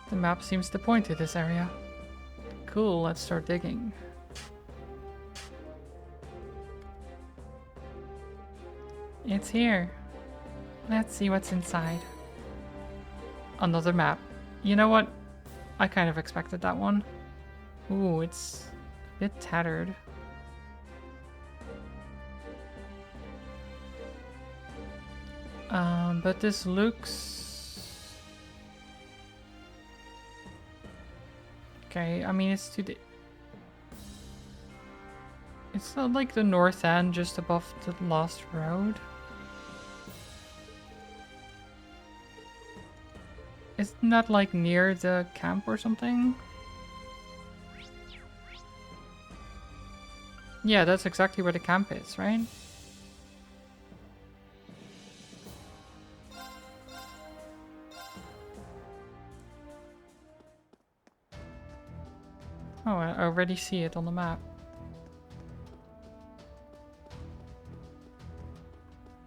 The map seems to point to this area. Cool, let's start digging. It's here. Let's see what's inside. Another map. You know what? I kind of expected that one. Ooh, it's a bit tattered. But this looks... Okay, I mean, it's to the... It's not like the north end, just above the Lost Road. Isn't that like near the camp or something? Yeah, that's exactly where the camp is, right? Oh, I already see it on the map.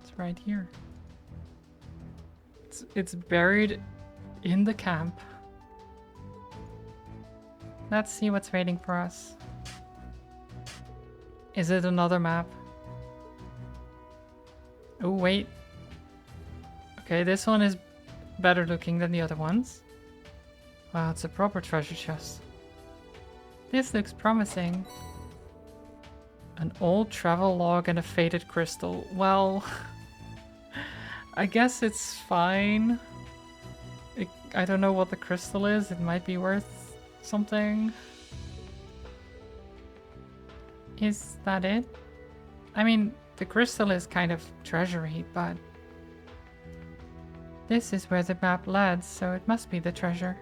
It's right here. It's buried in the camp. Let's see what's waiting for us. Is it another map? Oh, wait. Okay, this one is better looking than the other ones. Wow, it's a proper treasure chest. This looks promising. An old travel log and a faded crystal. Well, I guess it's fine. I don't know what the crystal is. It might be worth something. Is that it? I mean, the crystal is kind of treasury, but this is where the map led, so it must be the treasure.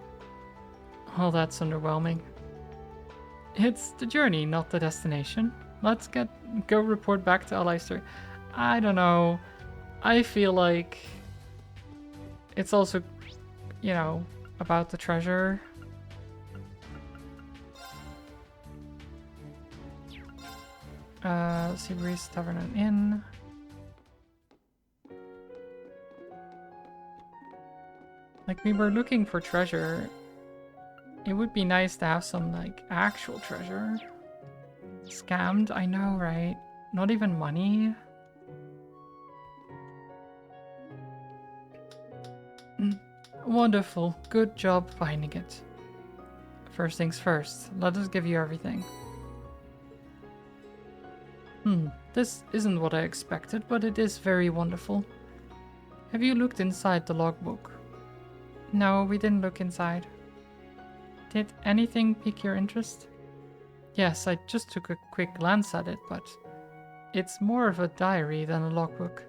Oh, that's underwhelming. It's the journey, not the destination. Let's go report back to Aleister. I don't know. I feel like it's also, you know, about the treasure. Seabreeze Tavern and Inn. Like, we were looking for treasure. It would be nice to have some, like, actual treasure. Scammed, I know, right? Not even money. Wonderful. Good job finding it. First things first. Let us give you everything. This isn't what I expected, but it is very wonderful. Have you looked inside the logbook? No, we didn't look inside. Did anything pique your interest? Yes, I just took a quick glance at it, but it's more of a diary than a logbook.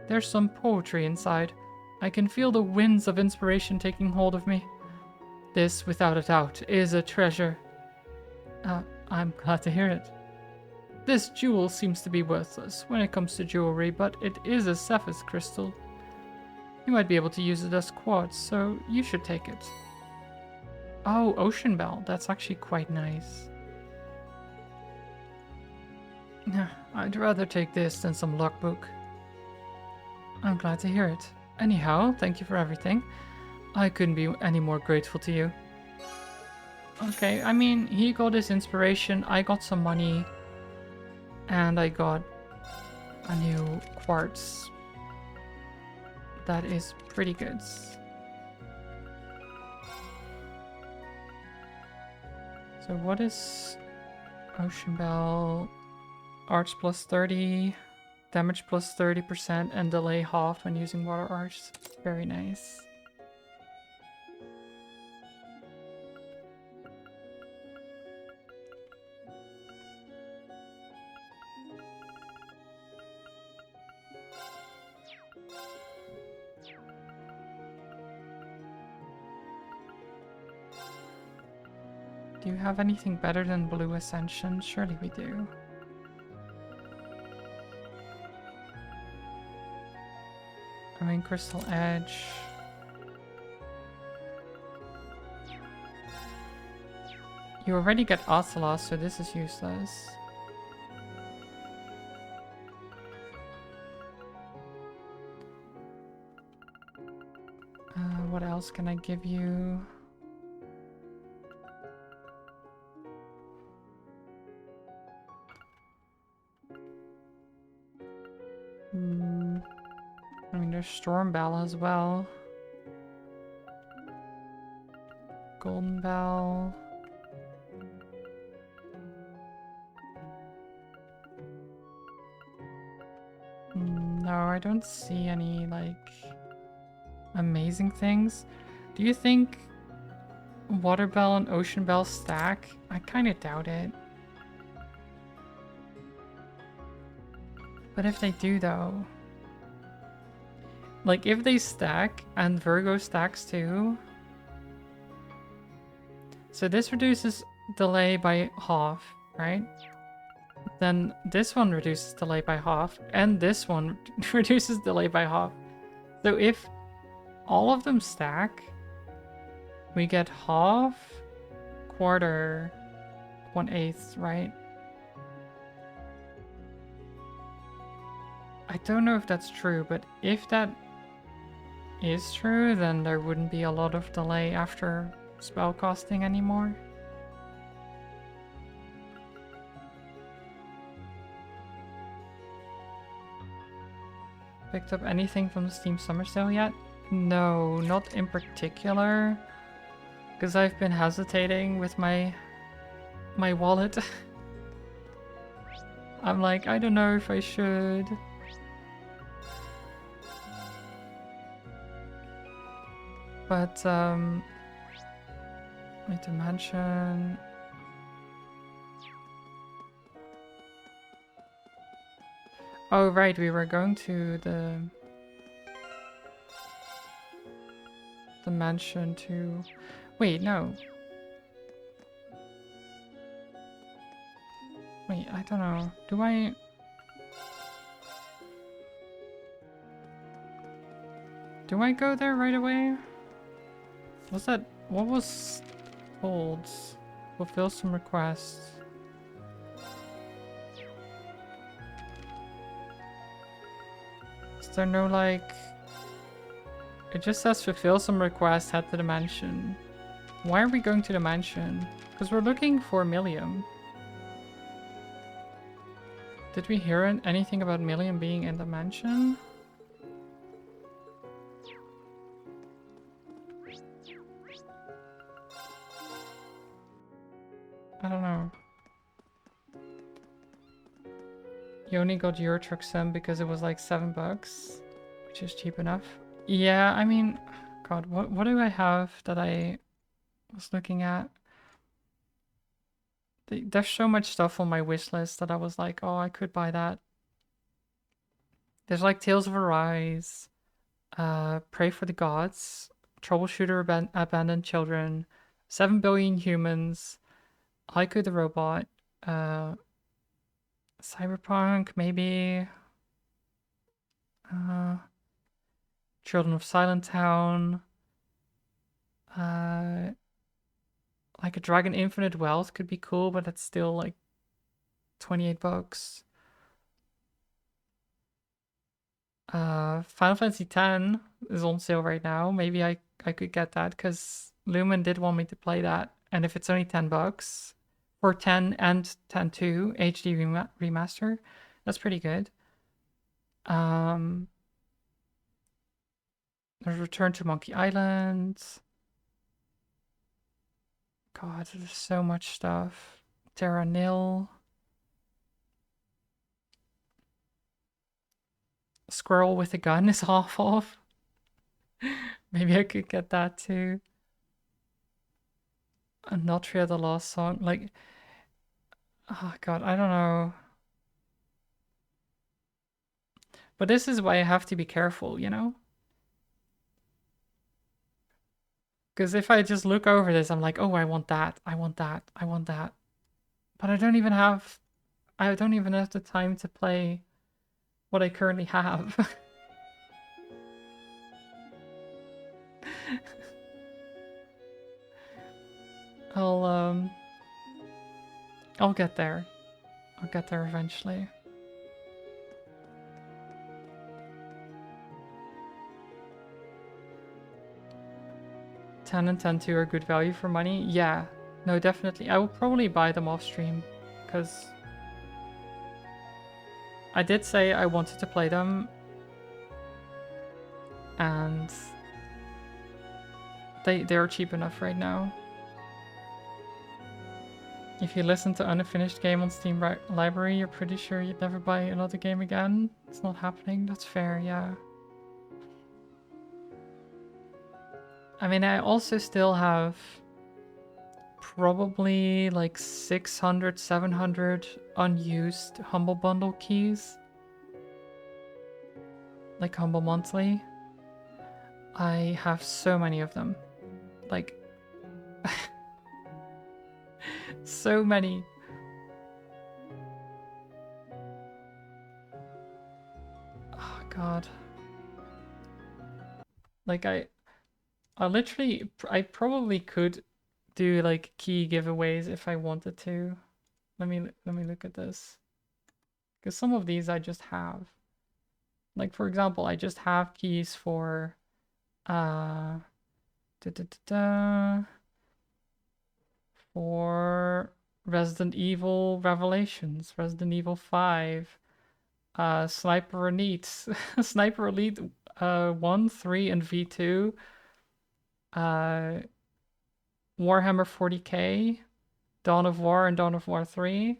There's some poetry inside. I can feel the winds of inspiration taking hold of me. This, without a doubt, is a treasure. I'm glad to hear it. This jewel seems to be worthless when it comes to jewelry, but it is a Cephas crystal. You might be able to use it as quartz, so you should take it. Oh, Ocean Bell. That's actually quite nice. I'd rather take this than some logbook. I'm glad to hear it. Anyhow, thank you for everything. I couldn't be any more grateful to you. Okay, I mean, he got his inspiration, I got some money, and I got a new quartz. That is pretty good. So what is Ocean Bell? Arch plus 30, damage plus 30%, and delay half when using water arch. Very nice. Do you have anything better than Blue Ascension? Surely we do. I mean, Crystal Edge. You already get Ocelot, so this is useless. What else can I give you? I mean, there's Storm Bell as well. Golden Bell. No, I don't see any, like, amazing things. Do you think Water Bell and Ocean Bell stack? I kind of doubt it. But if they do, though... Like, if they stack, and Virgo stacks too... So this reduces delay by half, right? Then this one reduces delay by half, and this one reduces delay by half. So if all of them stack, we get half, quarter, 1/8, right? I don't know if that's true, but if that is true, then there wouldn't be a lot of delay after spell casting anymore. Picked up anything from the Steam Summer Sale yet? No, not in particular. Because I've been hesitating with my wallet. I'm like, I don't know if I should. But, need to mention... Oh, right, we were going to the mansion to... Wait, no. Wait, I don't know. Do I... Do I go there right away? Was that... What was told? Fulfill some requests. Is there no, like... It just says fulfill some requests, head to the mansion. Why are we going to the mansion? Because we're looking for Millium. Did we hear anything about Millium being in the mansion? I don't know. You only got your truck sim because it was like $7, which is cheap enough. Yeah, I mean, God, what do I have that I was looking at? There's so much stuff on my wish list that I was like, oh, I could buy that. There's like Tales of Arise, Pray for the Gods, Troubleshooter Abandoned Children, 7 Billion Humans, Haiku the Robot, Cyberpunk, maybe, Children of Silent Town, like a Dragon Infinite Wealth could be cool, but it's still like $28. Final Fantasy X is on sale right now. Maybe I could get that because Lumen did want me to play that, and if it's only $10 for 10 and 10.2 HD remaster, that's pretty good. There's Return to Monkey Island. God, there's so much stuff. Terra Nil. Squirrel with a gun is half off. Maybe I could get that too. Notria the Lost Song. Like, oh God, I don't know. But this is why I have to be careful, you know? Because if I just look over this, I'm like, oh, I want that, I want that, I want that. But I don't even have the time to play what I currently have. I'll get there. I'll get there eventually. $10 and $10.2 are good value for money. Yeah, no, definitely. I will probably buy them off stream because I did say I wanted to play them, and they're cheap enough right now. If you listen to Unfinished Game on Steam Library, you're pretty sure you'd never buy another game again. It's not happening. That's fair, yeah. I mean, I also still have probably like 600, 700 unused Humble Bundle keys. Like Humble Monthly. I have so many of them. Like, so many. Oh God. Like I probably could do like key giveaways if I wanted to. Let me look at this. Because some of these I just have. Like for example, I just have keys for for Resident Evil Revelations, Resident Evil 5, Sniper Elite, Sniper Elite 1, 3, and V2, Warhammer 40k, Dawn of War and Dawn of War 3,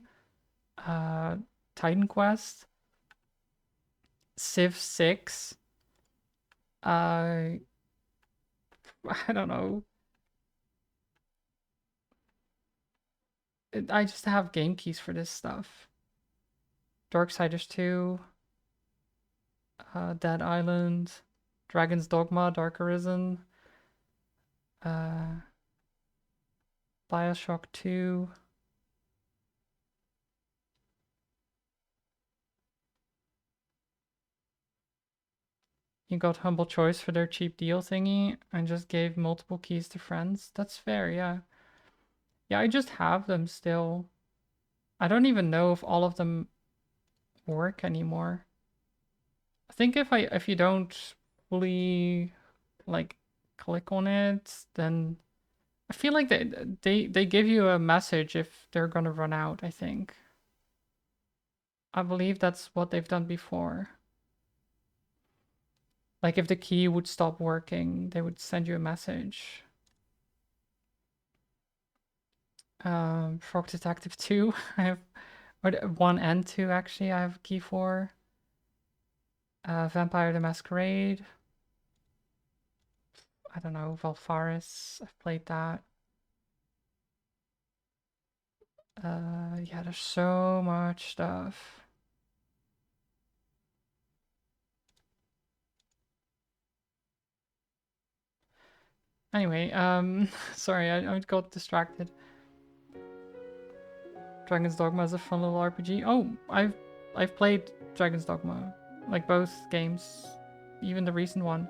Titan Quest, Civ 6, I don't know. I just have game keys for this stuff. Darksiders 2, Dead Island, Dragon's Dogma, Dark Arisen, Bioshock 2. You got Humble Choice for their cheap deal thingy and just gave multiple keys to friends. That's fair, yeah. Yeah, I just have them still. I don't even know if all of them work anymore. I think if you don't fully like click on it, then I feel like they give you a message if they're gonna run out, I think. I believe that's what they've done before. Like if the key would stop working, they would send you a message. Frog Detective 2, I have, or 1 and 2 actually, I have a key for. Vampire the Masquerade. I don't know, Valfaris, I've played that. Yeah, there's so much stuff. Anyway, sorry, I got distracted. Dragon's Dogma is a fun little RPG. Oh, I've played Dragon's Dogma, like both games, even the recent one.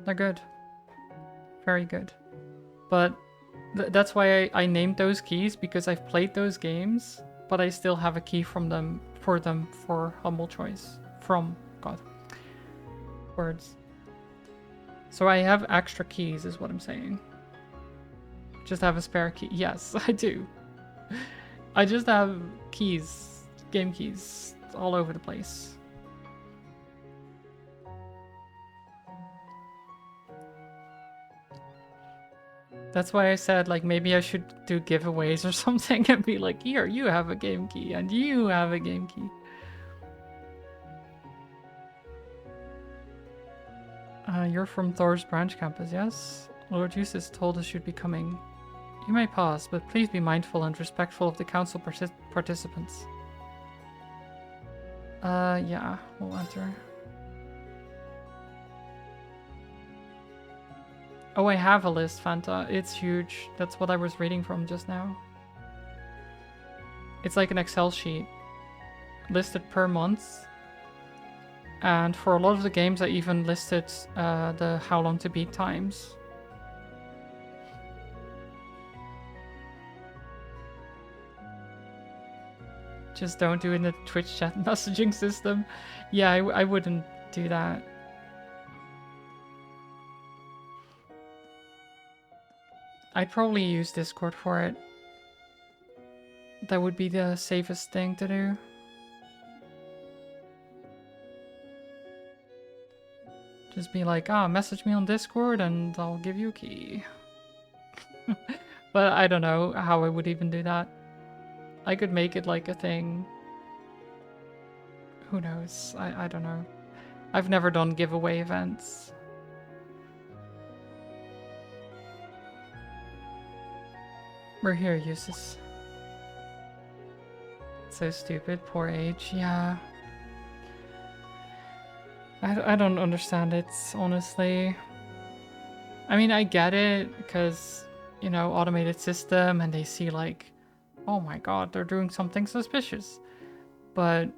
They're good, very good. But that's why I named those keys, because I've played those games, but I still have a key from them for Humble Choice. From God, words. So I have extra keys, is what I'm saying. Just have a spare key. Yes, I do. I just have keys, game keys, all over the place. That's why I said, like, maybe I should do giveaways or something and be like, here, you have a game key, and you have a game key. You're from Thor's branch campus, yes? Lord Eustace told us you'd be coming. You may pause, but please be mindful and respectful of the council participants. Yeah, we'll enter. Oh, I have a list, Fanta. It's huge. That's what I was reading from just now. It's like an Excel sheet. Listed per month. And for a lot of the games, I even listed the how long to beat times. Just don't do it in the Twitch chat messaging system. Yeah, I wouldn't do that. I'd probably use Discord for it. That would be the safest thing to do. Just be like, message me on Discord and I'll give you a key. But I don't know how I would even do that. I could make it like a thing. Who knows? I don't know. I've never done giveaway events. We're here, Eustace. So stupid, poor age, yeah. I don't understand it, honestly. I mean, I get it, because, you know, automated system, and they see like, oh my god, they're doing something suspicious. But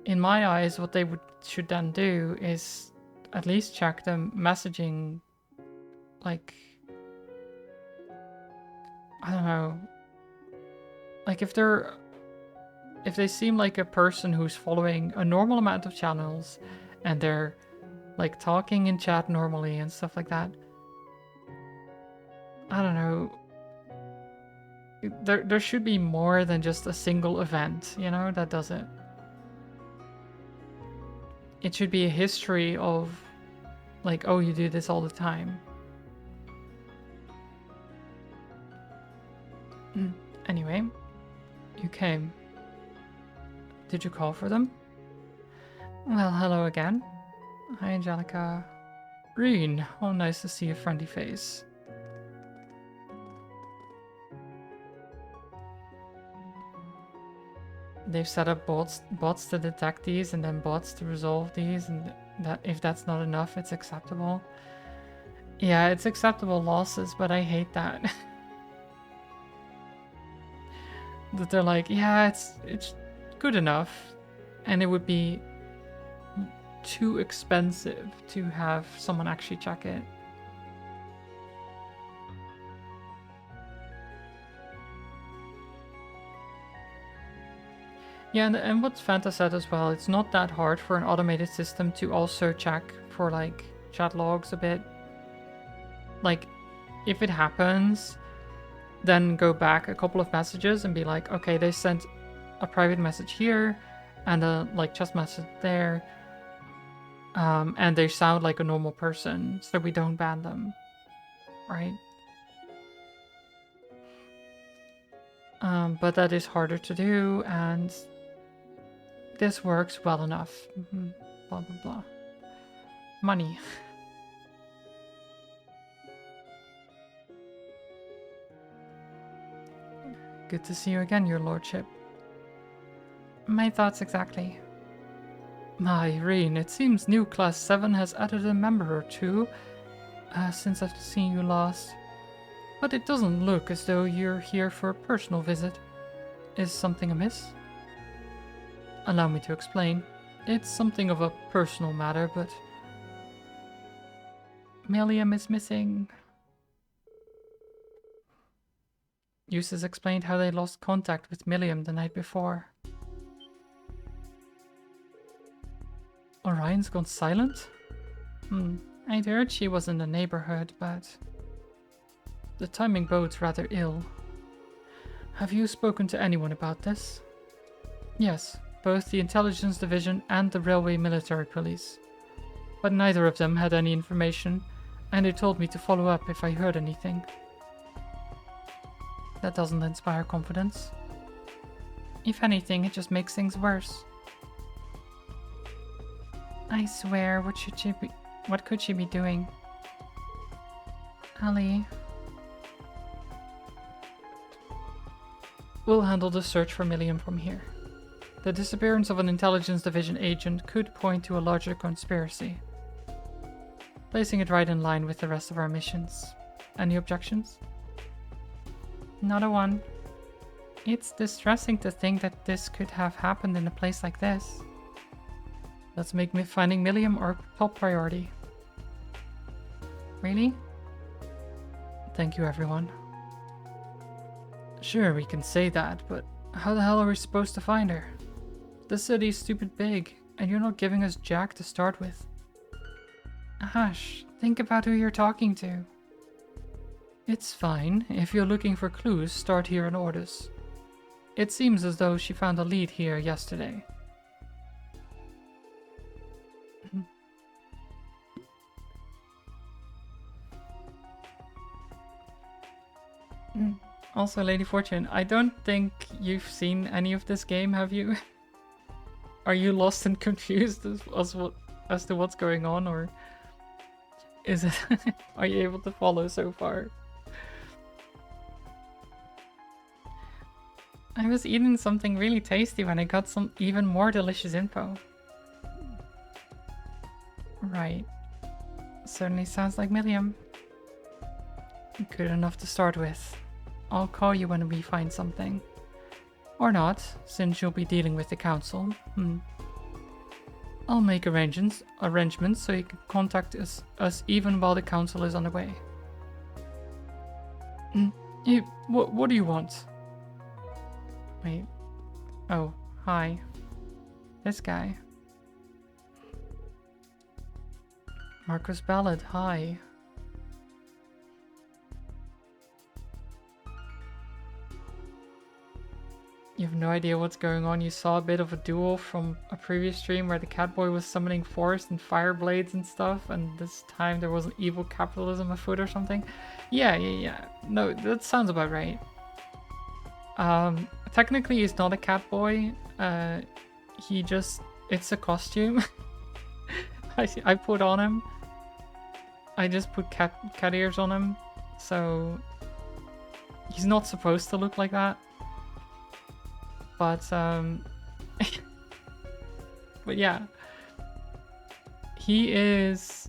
in my eyes, what they should then do is at least check the messaging, like, I don't know. Like if they seem like a person who's following a normal amount of channels and they're like talking in chat normally and stuff like that. I don't know. There should be more than just a single event, you know, that does it. It should be a history of like, oh, you do this all the time. Anyway, you came. Did you call for them? Well, hello again. Hi, Angelica. Reen, oh, nice to see a friendly face. they've set up bots to detect these and then bots to resolve these, and that if that's not enough, it's acceptable. Yeah, it's acceptable losses, but I hate that. That they're like, yeah, it's good enough, and it would be too expensive to have someone actually check it. Yeah, and what Fanta said as well, it's not that hard for an automated system to also check for like chat logs a bit. Like, if it happens, then go back a couple of messages and be like, okay, they sent a private message here and a like just message there, and they sound like a normal person, so we don't ban them, right? But that is harder to do, and this works well enough. Blah blah blah. Money. Good to see you again, your lordship. My thoughts exactly. My Irene, it seems new class 7 has added a member or two since I've seen you last. But it doesn't look as though you're here for a personal visit. Is something amiss? Allow me to explain. It's something of a personal matter, but Milliam is missing. Eustace explained how they lost contact with Milliam the night before. Orion's gone silent? I'd heard she was in the neighborhood, but the timing bodes rather ill. Have you spoken to anyone about this? Yes, both the Intelligence Division and the Railway Military Police. But neither of them had any information, and they told me to follow up if I heard anything. That doesn't inspire confidence. If anything, it just makes things worse. I swear, what could she be doing? Ali. We'll handle the search for Milliam from here. The disappearance of an Intelligence Division agent could point to a larger conspiracy. Placing it right in line with the rest of our missions. Any objections? Not a one. It's distressing to think that this could have happened in a place like this. Let's make finding Milliam our top priority. Really? Thank you, everyone. Sure, we can say that, but how the hell are we supposed to find her? The city's stupid big, and you're not giving us jack to start with. Hush, think about who you're talking to. It's fine. If you're looking for clues, start here in Ordus. It seems as though she found a lead here yesterday. Also, Lady Fortune, I don't think you've seen any of this game, have you? Are you lost and confused as to what's going on, or is it? Are you able to follow so far? I was eating something really tasty when I got some even more delicious info. Right. Certainly sounds like Milliam. Good enough to start with. I'll call you when we find something. Or not, since you'll be dealing with the council. I'll make arrangements so you can contact us even while the council is on the way. What do you want? Wait. Oh, hi. This guy. Marcus Ballard, hi. You have no idea what's going on. You saw a bit of a duel from a previous stream where the Catboy was summoning forest and fire blades and stuff, and this time there was an evil capitalism afoot or something. Yeah. No, that sounds about right. Technically he's not a Catboy. It's a costume. I put on him. I just put cat ears on him, so he's not supposed to look like that. But But yeah, he is,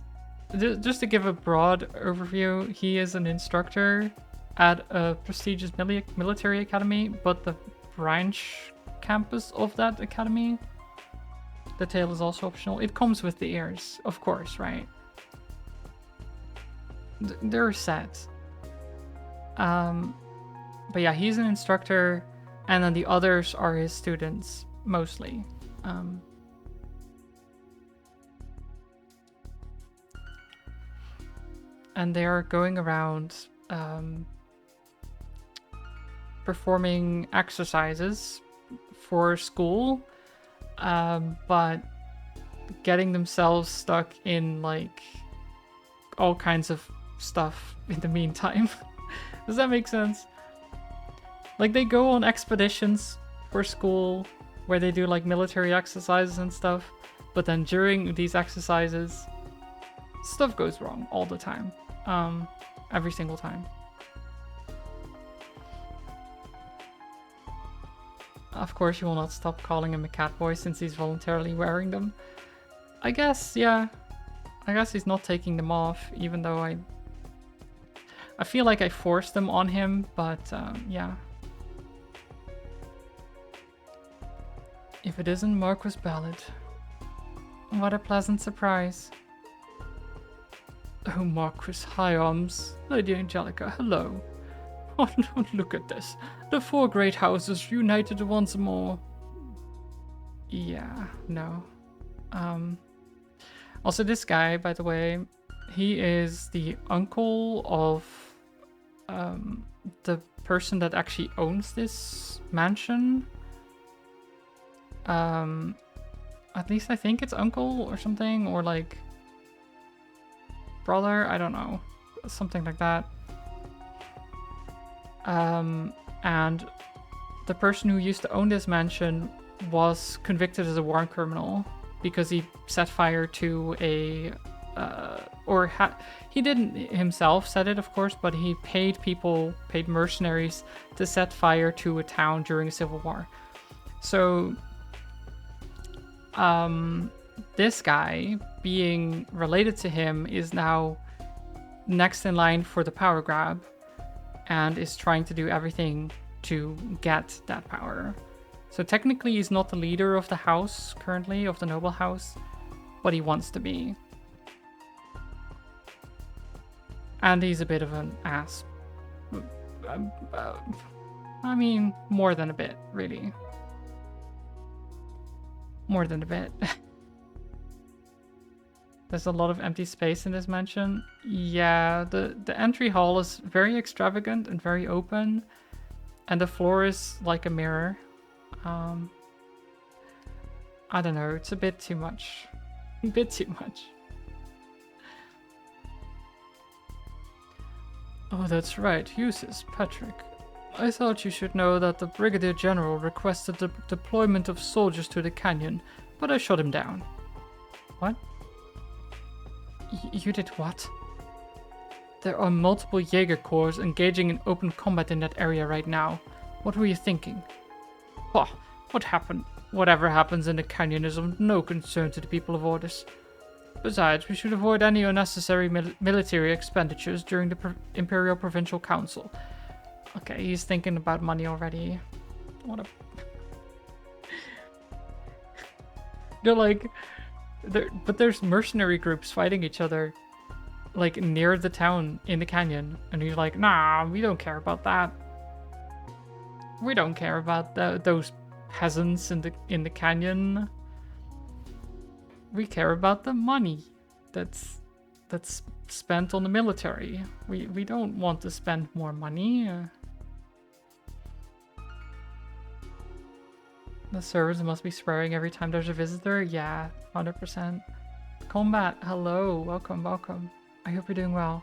just to give a broad overview, he is an instructor at a prestigious military academy, but the branch campus of that academy, the tail is also optional. It comes with the ears, of course, right? They're set. But yeah, he's an instructor, and then the others are his students, mostly. And they are going around performing exercises for school, but getting themselves stuck in like all kinds of stuff in the meantime. Does that make sense? Like they go on expeditions for school where they do like military exercises and stuff, but then during these exercises, stuff goes wrong all the time. Every single time. Of course, you will not stop calling him a catboy since he's voluntarily wearing them. I guess, yeah. I guess he's not taking them off, even though I feel like I forced them on him, but yeah. If it isn't Marquis Ballad. What a pleasant surprise. Oh, Marquis, hi arms. Lady Angelica, hello. Oh, look at this. The four great houses united once more. Yeah, no. Also, this guy, by the way, he is the uncle of the person that actually owns this mansion. At least I think it's uncle or something, or like brother, I don't know. Something like that. And the person who used to own this mansion was convicted as a war criminal because he set fire to a he didn't himself set it, of course, but he paid mercenaries to set fire to a town during a civil war. So this guy, being related to him, is now next in line for the power grab and is trying to do everything to get that power. So technically he's not the leader of the house currently, of the noble house, but he wants to be. And he's a bit of an ass. I mean, more than a bit, really. More than a bit. There's a lot of empty space in this mansion. Yeah, the entry hall is very extravagant and very open. And the floor is like a mirror. I don't know, it's a bit too much. A bit too much. Oh, that's right, Eustace, Patrick. I thought you should know that the Brigadier General requested the deployment of soldiers to the canyon, but I shut him down. What? You did what? There are multiple Jaeger corps engaging in open combat in that area right now. What were you thinking? Oh, what happened? Whatever happens in the canyon is of no concern to the people of Ordis. Besides, we should avoid any unnecessary military expenditures during the Imperial Provincial Council. Okay, he's thinking about money already. What a... They're like... But there's mercenary groups fighting each other, like, near the town in the canyon. And he's like, nah, we don't care about that. We don't care about those peasants in the canyon. We care about the money that's spent on the military. We don't want to spend more money. The servers must be swearing every time there's a visitor. Yeah, 100%. Combat, hello, welcome. I hope you're doing well.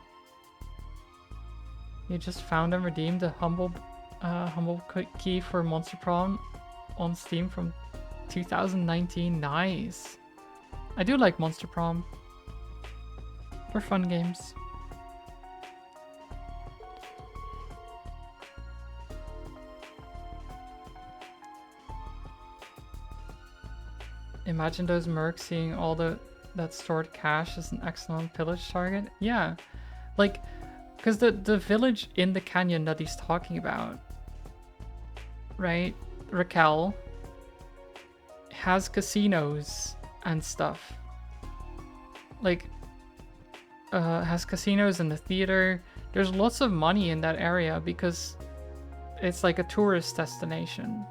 You just found and redeemed a humble key for Monster Prom on Steam from 2019. Nice. I do like Monster Prom. They're fun games. Imagine those mercs seeing all that stored cash as an excellent pillage target. Yeah, like, because the village in the canyon that he's talking about, right? Raquel has casinos and stuff. Like, has casinos and a theater. There's lots of money in that area because it's like a tourist destination.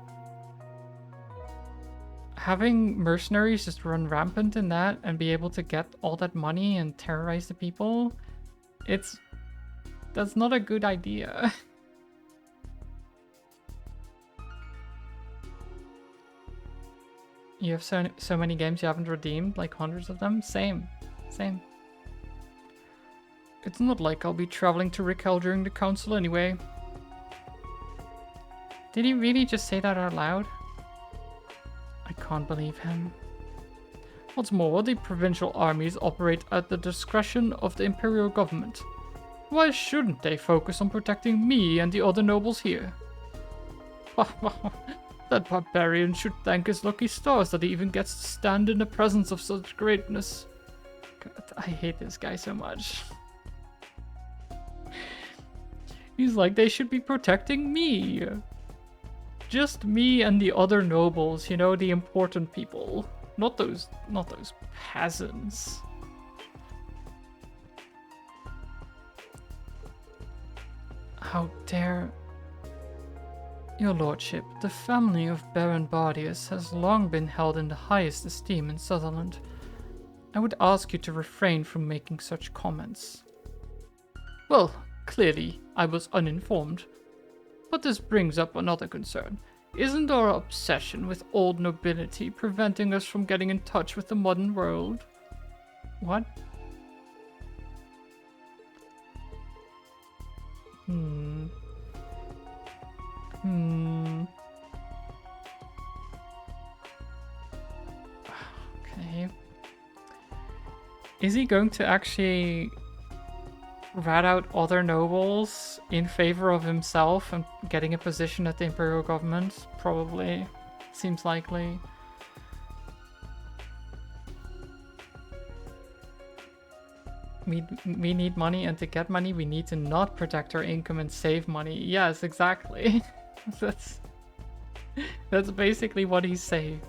Having mercenaries just run rampant in that and be able to get all that money and terrorize the people, that's not a good idea. You have so many games you haven't redeemed, like hundreds of them? Same. It's not like I'll be traveling to Raquel during the council anyway. Did he really just say that out loud? I can't believe him. What's more, the provincial armies operate at the discretion of the imperial government. Why shouldn't they focus on protecting me and the other nobles here? That barbarian should thank his lucky stars that he even gets to stand in the presence of such greatness. God, I hate this guy so much. He's like, they should be protecting me. Just me and the other nobles, you know, the important people. Not those peasants. How dare... Your lordship, the family of Baron Bardius has long been held in the highest esteem in Sutherland. I would ask you to refrain from making such comments. Well, clearly, I was uninformed. But this brings up another concern. Isn't our obsession with old nobility preventing us from getting in touch with the modern world? What? Okay. Is he going to actually rat out other nobles in favor of himself and getting a position at the imperial government? Probably. Seems likely. We need money, and to get money we need to not protect our income and save money. Yes, exactly. That's basically what he's saying.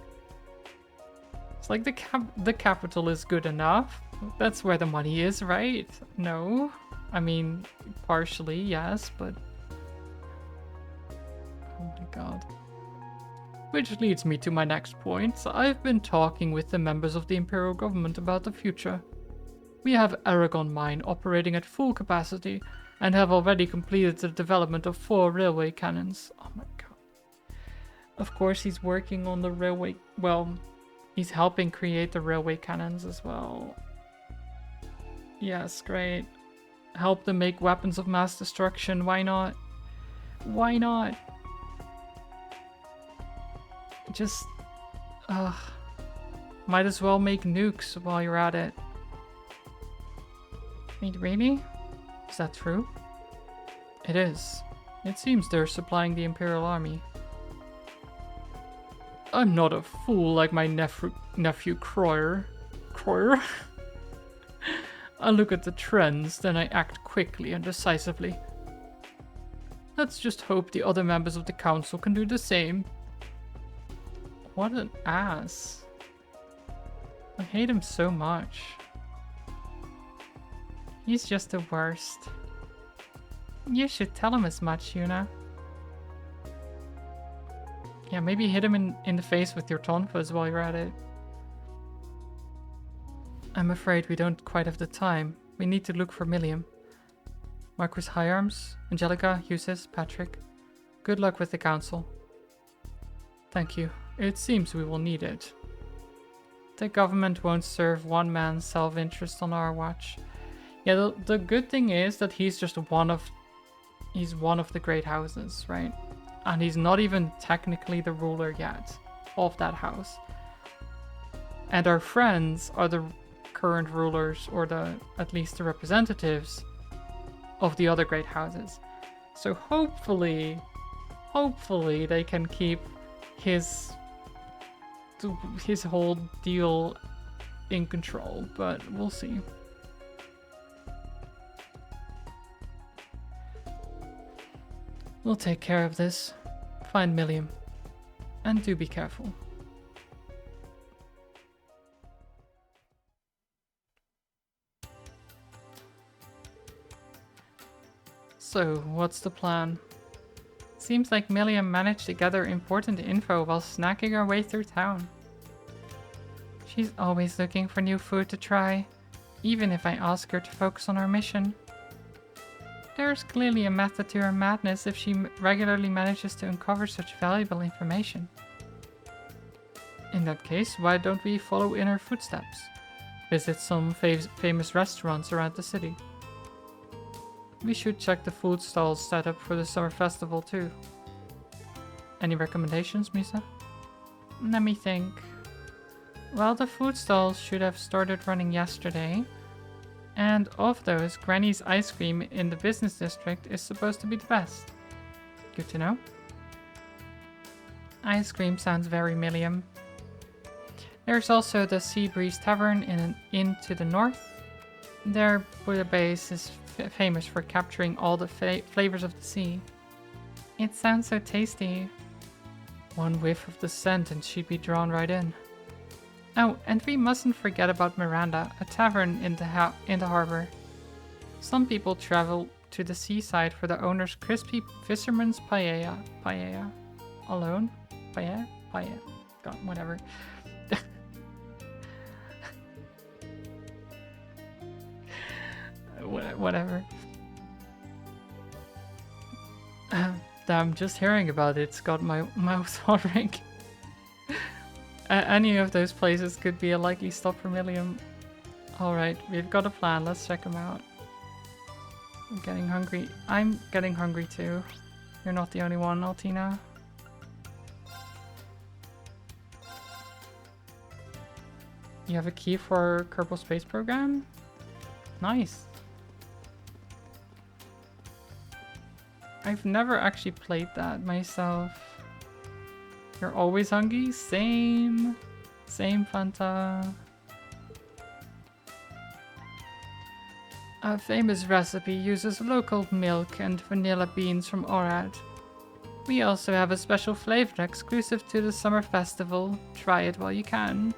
It's like the capital is good enough. That's where the money is, right? No. I mean, partially, yes, but... Oh my god. Which leads me to my next point. I've been talking with the members of the Imperial Government about the future. We have Aragon Mine operating at full capacity and have already completed the development of 4 railway cannons. Oh my god. Of course he's working on the railway... Well, he's helping create the railway cannons as well. Yes, great. Help them make weapons of mass destruction. Why not? Why not? Just... might as well make nukes while you're at it. Wait, really? Is that true? It is. It seems they're supplying the Imperial Army. I'm not a fool like my nephew Croyer. Croyer? I look at the trends, then I act quickly and decisively. Let's just hope the other members of the council can do the same. What an ass. I hate him so much. He's just the worst. You should tell him as much, Yuna. Yeah, maybe hit him in the face with your tonfas while you're at it. I'm afraid we don't quite have the time. We need to look for Milliam. Marquis Higharms, Angelica, Eustace, Patrick. Good luck with the council. Thank you. It seems we will need it. The government won't serve one man's self-interest on our watch. Yeah, the good thing is that he's just one of the great houses, right? And he's not even technically the ruler yet of that house. And our friends are the current rulers, or at least the representatives of the other great houses. So hopefully they can keep his his whole deal in control, but we'll see. We'll take care of this. Find Milliam. And do be careful. So, what's the plan? Seems like Milliam managed to gather important info while snacking her way through town. She's always looking for new food to try, even if I ask her to focus on our mission. There's clearly a method to her madness if she regularly manages to uncover such valuable information. In that case, why don't we follow in her footsteps? Visit some famous restaurants around the city. We should check the food stalls set up for the summer festival too. Any recommendations, Misa? Let me think. Well, the food stalls should have started running yesterday. And of those, Granny's ice cream in the business district is supposed to be the best. Good to know. Ice cream sounds very Milliam. There's also the Sea Breeze Tavern in an inn to the north. Their bouillabaisse is famous for capturing all the flavors of the sea. It sounds so tasty. One whiff of the scent and she'd be drawn right in. Oh, and we mustn't forget about Miranda, a tavern in the harbor. Some people travel to the seaside for the owner's crispy fisherman's paella. Paella? Alone? Paella? Paella. God, whatever. Whatever. Damn, just hearing about it's got my mouth watering. Any of those places could be a likely stop for Milliam. Alright, we've got a plan. Let's check them out. I'm getting hungry. I'm getting hungry too. You're not the only one, Altina. You have a key for Kerbal Space Program? Nice. I've never actually played that myself. You're always hungry? Same. Same, Fanta. A famous recipe uses local milk and vanilla beans from Orad. We also have a special flavor exclusive to the summer festival. Try it while you can.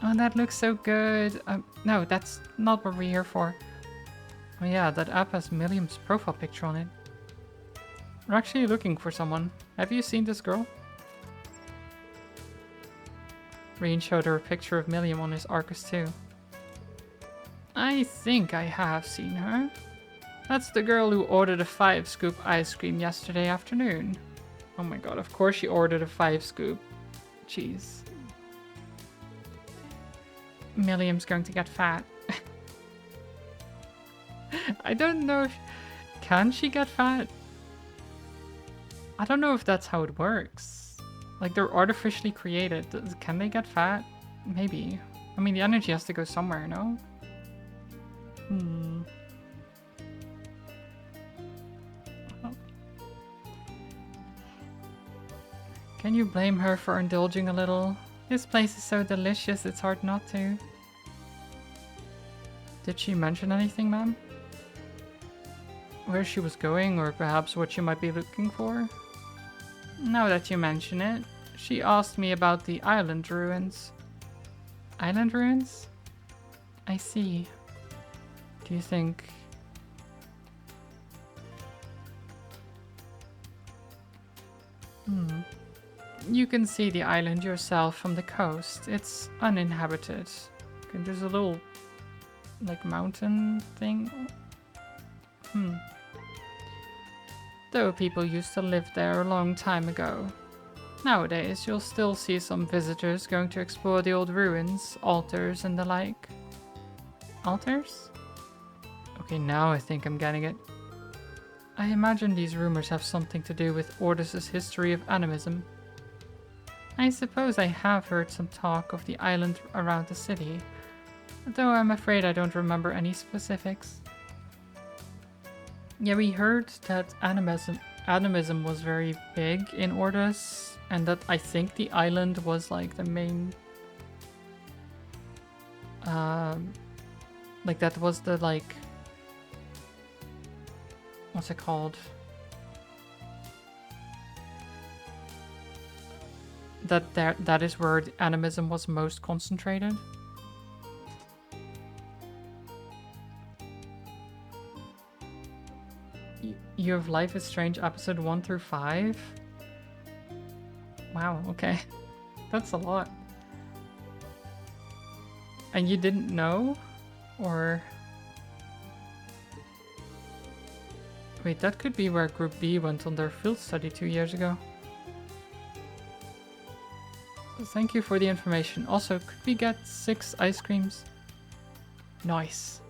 Oh, that looks so good. No, that's not what we're here for. Oh yeah, that app has Milliam's profile picture on it. We're actually looking for someone. Have you seen this girl? Reen showed her a picture of Milliam on his Arcus too. I think I have seen her. That's the girl who ordered a 5-scoop ice cream yesterday afternoon. Oh my god, of course she ordered a 5-scoop. Jeez. Milliam's going to get fat. I don't know if... Can she get fat? I don't know if that's how it works. Like, they're artificially created. Can they get fat? Maybe. I mean, the energy has to go somewhere, no? Can you blame her for indulging a little? This place is so delicious, it's hard not to. Did she mention anything, ma'am? Where she was going, or perhaps what she might be looking for? Now that you mention it, she asked me about the island ruins. Island ruins? I see. Do you think... You can see the island yourself from the coast. It's uninhabited. Okay, there's a little, like, mountain thing. Though people used to live there a long time ago. Nowadays, you'll still see some visitors going to explore the old ruins, altars, and the like. Altars? Okay, now I think I'm getting it. I imagine these rumors have something to do with Ordis' history of animism. I suppose I have heard some talk of the island around the city, though I'm afraid I don't remember any specifics. Yeah, we heard that animism was very big in Ordus, and that I think the island was like the main, like that was the like, what's it called? That is where the animism was most concentrated. You have Life is Strange episode 1 through 5? Wow, okay. That's a lot. And you didn't know? Or... Wait, that could be where Group B went on their field study 2 years ago. Thank you for the information. Also, could we get 6 ice creams? Nice.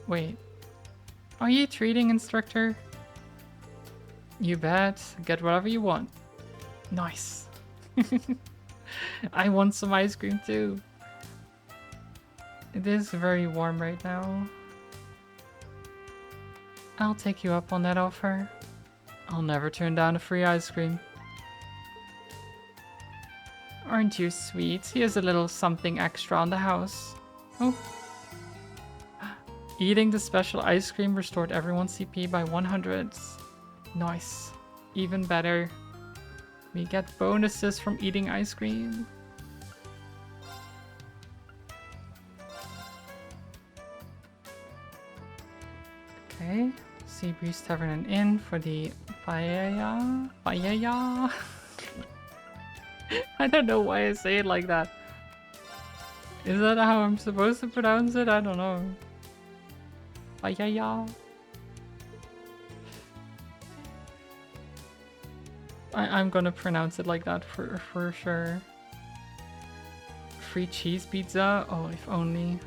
Wait. Are you treating instructor? You bet. Get whatever you want. Nice. I want some ice cream too. It is very warm right now. I'll take you up on that offer. I'll never turn down a free ice cream. Aren't you sweet? Here's a little something extra on the house. Oh. Eating the special ice cream restored everyone's CP by 100. Nice. Even better. We get bonuses from eating ice cream. Okay. Sea Breeze Tavern and Inn for the paella. Paella. I don't know why I say it like that. Is that how I'm supposed to pronounce it? I don't know. Paella. I'm gonna pronounce it like that for sure. Free cheese pizza? Oh, if only.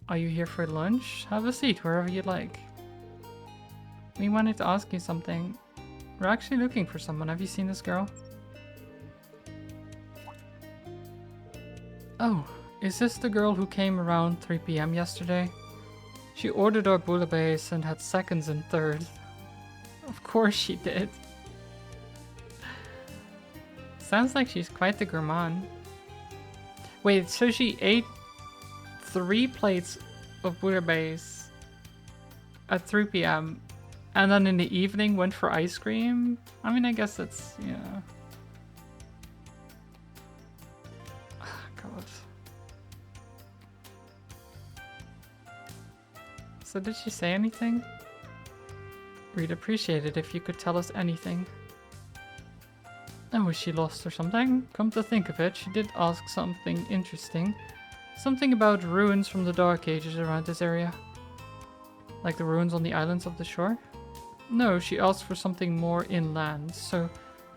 Are you here for lunch? Have a seat wherever you'd like. We wanted to ask you something. We're actually looking for someone. Have you seen this girl? Oh, is this the girl who came around 3 PM yesterday? She ordered our bouillabaisse and had seconds and third. Of course she did. Sounds like she's quite the gourmand. Wait, so she ate 3 plates of bouillabaisse at 3 PM and then in the evening went for ice cream? I mean, I guess that's, yeah. God. So did she say anything? We'd appreciate it if you could tell us anything. Oh, was she lost or something? Come to think of it, she did ask something interesting. Something about ruins from the Dark Ages around this area. Like the ruins on the islands of the shore? No, she asked for something more inland, so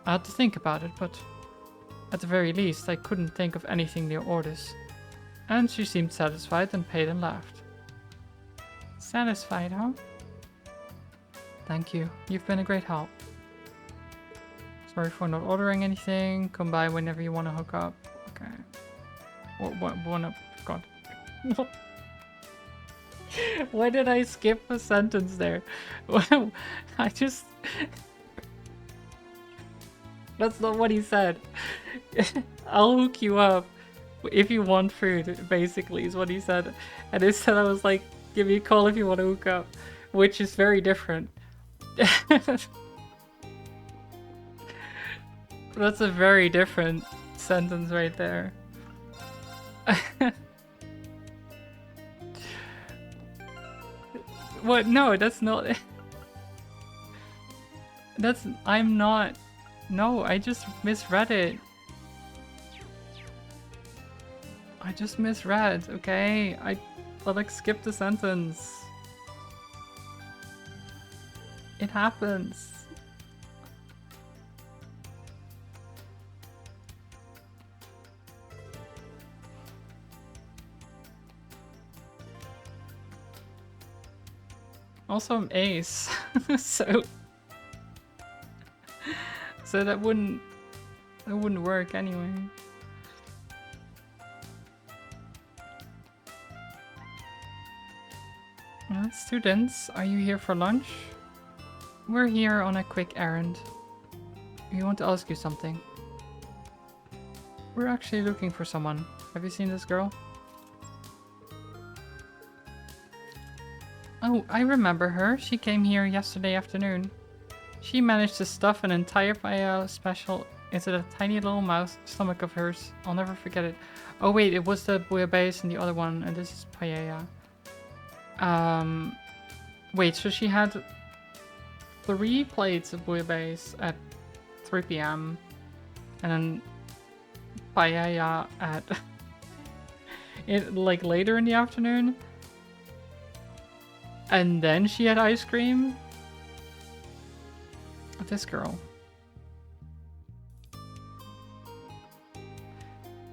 I had to think about it, but at the very least I couldn't think of anything near Ordis. And she seemed satisfied and paid and laughed. Satisfied, huh? Thank you. You've been a great help. Sorry for not ordering anything. Come by whenever you want to hook up. Okay. What wanna... God. Why did I skip a sentence there? I just... That's not what he said. I'll hook you up if you want food, basically, is what he said. And instead I was like, give me a call if you want to hook up. Which is very different. That's a very different sentence right there. What? No, that's not... That's... I'm not... No, I just misread it. I just misread, okay? I like skipped the sentence. It happens. Also, I'm ace, so that wouldn't work anyway. Students, are you here for lunch? we're here on a quick errand. We want to ask you something. We're actually looking for someone. Have you seen this girl? Oh, I remember her. She came here yesterday afternoon. She managed to stuff an entire paella special into that tiny little mouse stomach of hers. I'll never forget it. Oh wait, it was the bouillabaisse and the other one, and this is paella. Wait, so she had 3 plates of bouillabaisse at 3 p.m. and then paella at like later in the afternoon, and then she had ice cream. This girl,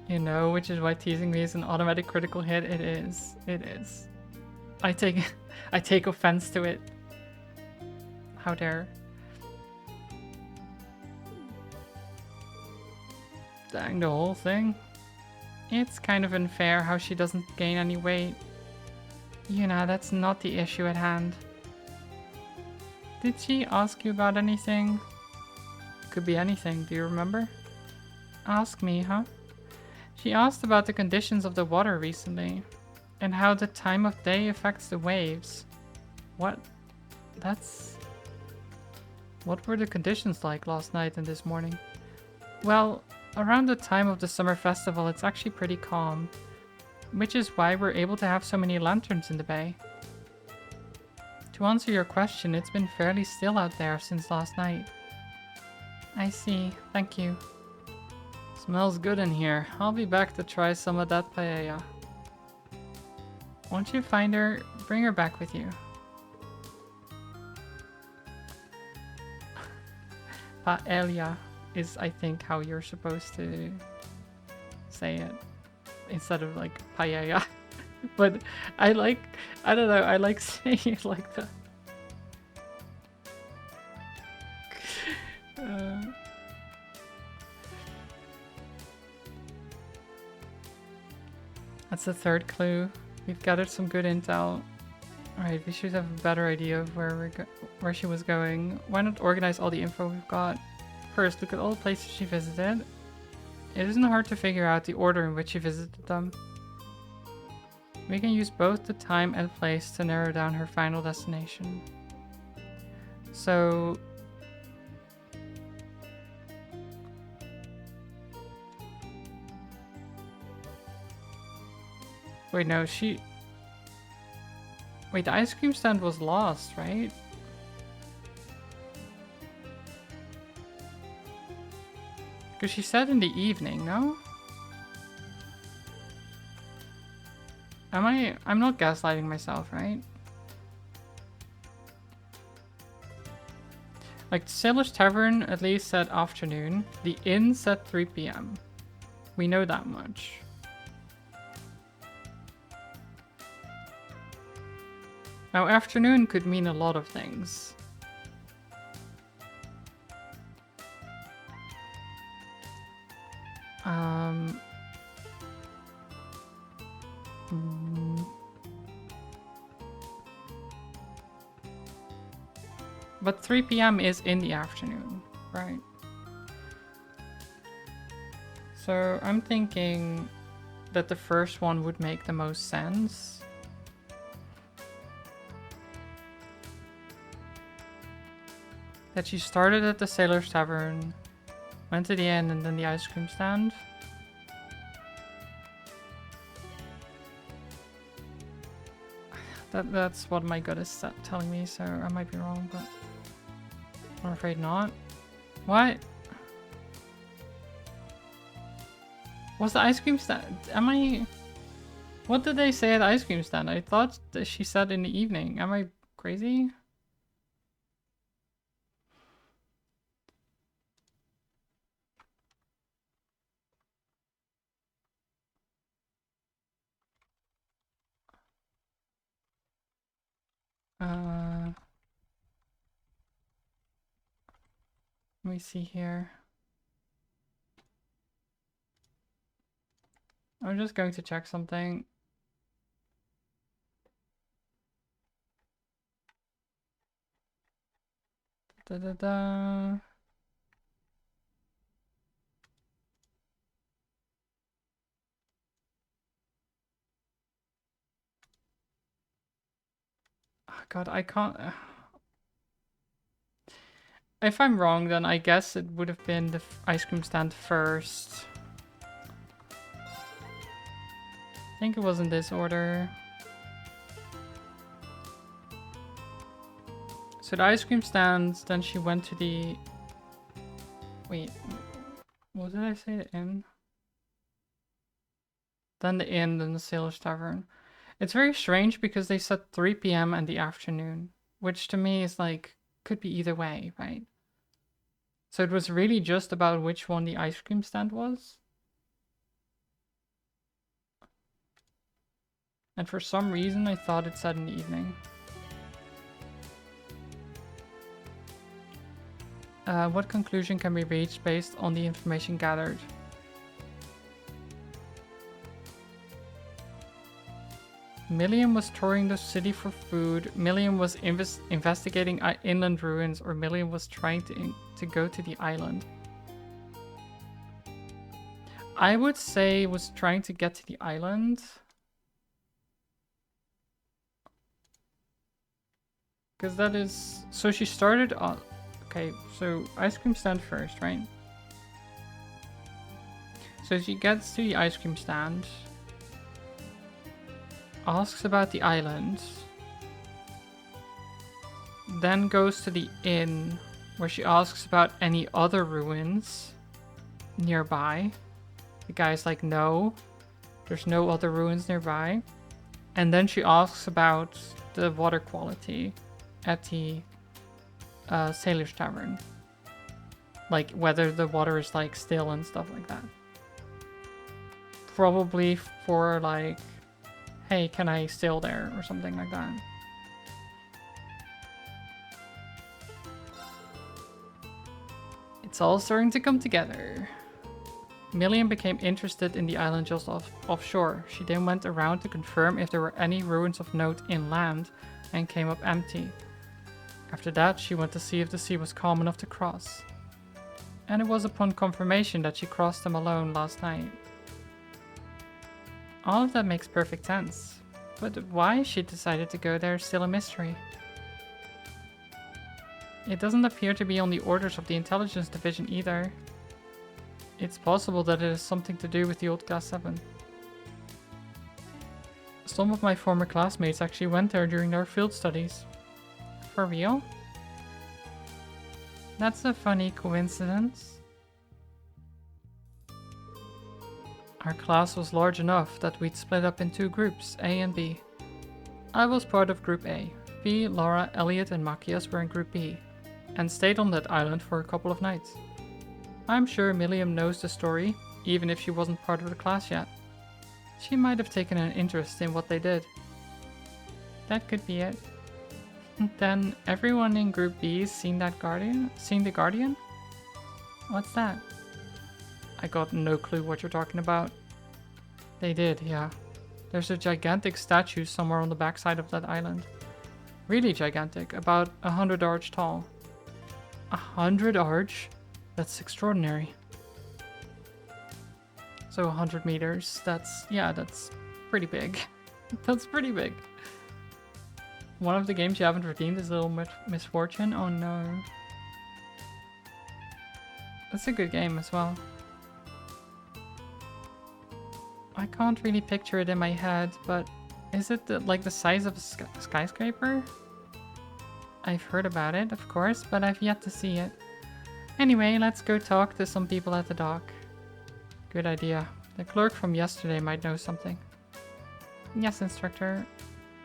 you know, which is why teasing me is an automatic critical hit. It is. It is. I take offense to it. How dare. Dang, the whole thing. It's kind of unfair how she doesn't gain any weight. You know, that's not the issue at hand. Did she ask you about anything? Could be anything, do you remember? Ask me, huh? She asked about the conditions of the water recently, and how the time of day affects the waves. What? What were the conditions like last night and this morning? Well, around the time of the summer festival it's actually pretty calm, which is why we're able to have so many lanterns in the bay. To answer your question, it's been fairly still out there since last night. I see, thank you. Smells good in here. I'll be back to try some of that paella. Once you find her, bring her back with you. Paella is, I think, how you're supposed to say it. Instead of like paella. But I don't know, I like saying it like that. That's the third clue. We've gathered some good intel. Alright, we should have a better idea of where she was going. Why not organize all the info we've got? First, look at all the places she visited. It isn't hard to figure out the order in which she visited them. We can use both the time and place to narrow down her final destination. So... Wait, no, Wait, the ice cream stand was lost, right? Because she said in the evening, no? I'm not gaslighting myself, right? Like, Sailor's Tavern at least said afternoon. The inn said 3 p.m. We know that much. Now, afternoon could mean a lot of things. But 3 p.m. is in the afternoon, right? So I'm thinking that the first one would make the most sense. That she started at the Sailor's Tavern, went to the inn, and then the ice cream stand. That's what my gut is telling me, so I might be wrong, but I'm afraid not. What? Was the ice cream stand? What did they say at the ice cream stand? I thought that she said in the evening. Am I crazy? Let me see here. I'm just going to check something. Da da da. Oh, God, I can't. If I'm wrong, then I guess it would have been the ice cream stand first. I think it was in this order. So the ice cream stand, then she went to the... Wait, what did I say? The inn? Then the inn, then the Sailor's Tavern. It's very strange because they said 3 p.m. and the afternoon, which to me is like, could be either way, right? So it was really just about which one the ice cream stand was. And for some reason I thought it said in the evening. What conclusion can be reached based on the information gathered? Milliam was touring the city for food, Milliam was investigating inland ruins, or Milliam was trying to go to the island. I would say was trying to get to the island. Because that is... So she started on... Okay, so ice cream stand first, right? So she gets to the ice cream stand. Asks about the island. Then goes to the inn, where she asks about any other ruins nearby. The guy's like, no, there's no other ruins nearby. And then she asks about the water quality at the Sailor's Tavern. Like, whether the water is, like, still and stuff like that. Probably for, like, hey, can I sail there? Or something like that. It's all starting to come together. Milliam became interested in the island just offshore. She then went around to confirm if there were any ruins of note inland and came up empty. After that, she went to see if the sea was calm enough to cross. And it was upon confirmation that she crossed them alone last night. All of that makes perfect sense. But why she decided to go there is still a mystery. It doesn't appear to be on the orders of the intelligence division either. It's possible that it has something to do with the old Class 7. Some of my former classmates actually went there during their field studies. For real? That's a funny coincidence. Our class was large enough that we'd split up in 2 groups, A and B. I was part of Group A. V, Laura, Elliot and Machias were in Group B, and stayed on that island for a couple of nights. I'm sure Milliam knows the story, even if she wasn't part of the class yet. She might have taken an interest in what they did. That could be it. Then everyone in Group B seen the Guardian? What's that? I got no clue what you're talking about. They did, yeah. There's a gigantic statue somewhere on the backside of that island. Really gigantic, about 100 arch tall. 100 arch? That's extraordinary. So 100 meters, that's pretty big. That's pretty big. One of the games you haven't redeemed is Little Misfortune. Oh no. That's a good game as well. I can't really picture it in my head, but is it like the size of a skyscraper? I've heard about it, of course, but I've yet to see it. Anyway, let's go talk to some people at the dock. Good idea. The clerk from yesterday might know something. Yes, instructor.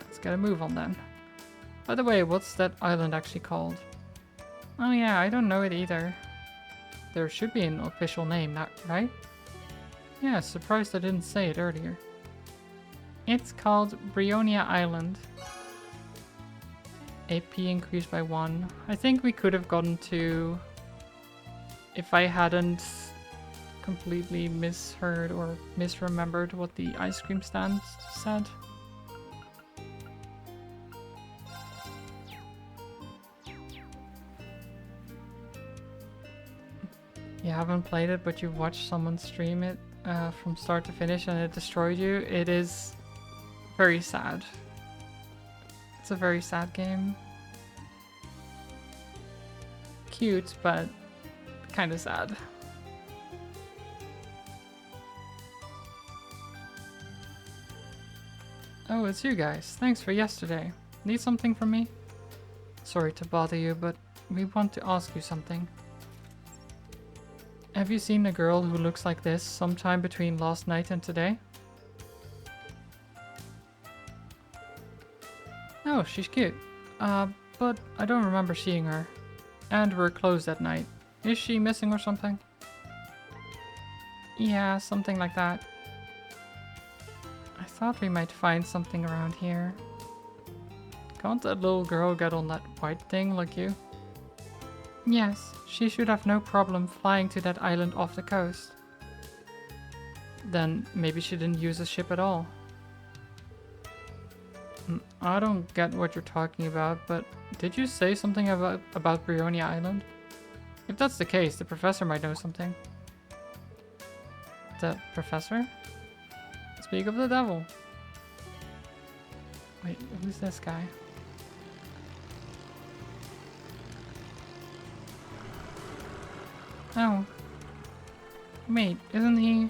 Let's get a move on then. By the way, what's that island actually called? Oh yeah, I don't know it either. There should be an official name, right? Yeah, surprised I didn't say it earlier. It's called Brionia Island. AP increased by 1. I think we could have gotten 2 if I hadn't completely misheard or misremembered what the ice cream stand said. you haven't played it, but you've watched someone stream it from start to finish and it destroyed you, it is very sad. It's a very sad game. Cute, but kind of sad. Oh, it's you guys. Thanks for yesterday. Need something from me? Sorry to bother you, but we want to ask you something. Have you seen a girl who looks like this sometime between last night and today? Oh, she's cute. But I don't remember seeing her. And we're closed at night. Is she missing or something? Yeah, something like that. I thought we might find something around here. Can't that little girl get on that white thing like you? Yes, she should have no problem flying to that island off the coast. Then maybe she didn't use a ship at all. I don't get what you're talking about, but did you say something about Brionia Island? If that's the case, the professor might know something. The professor? Speak of the devil. Wait, who's this guy? Oh. Wait, isn't he...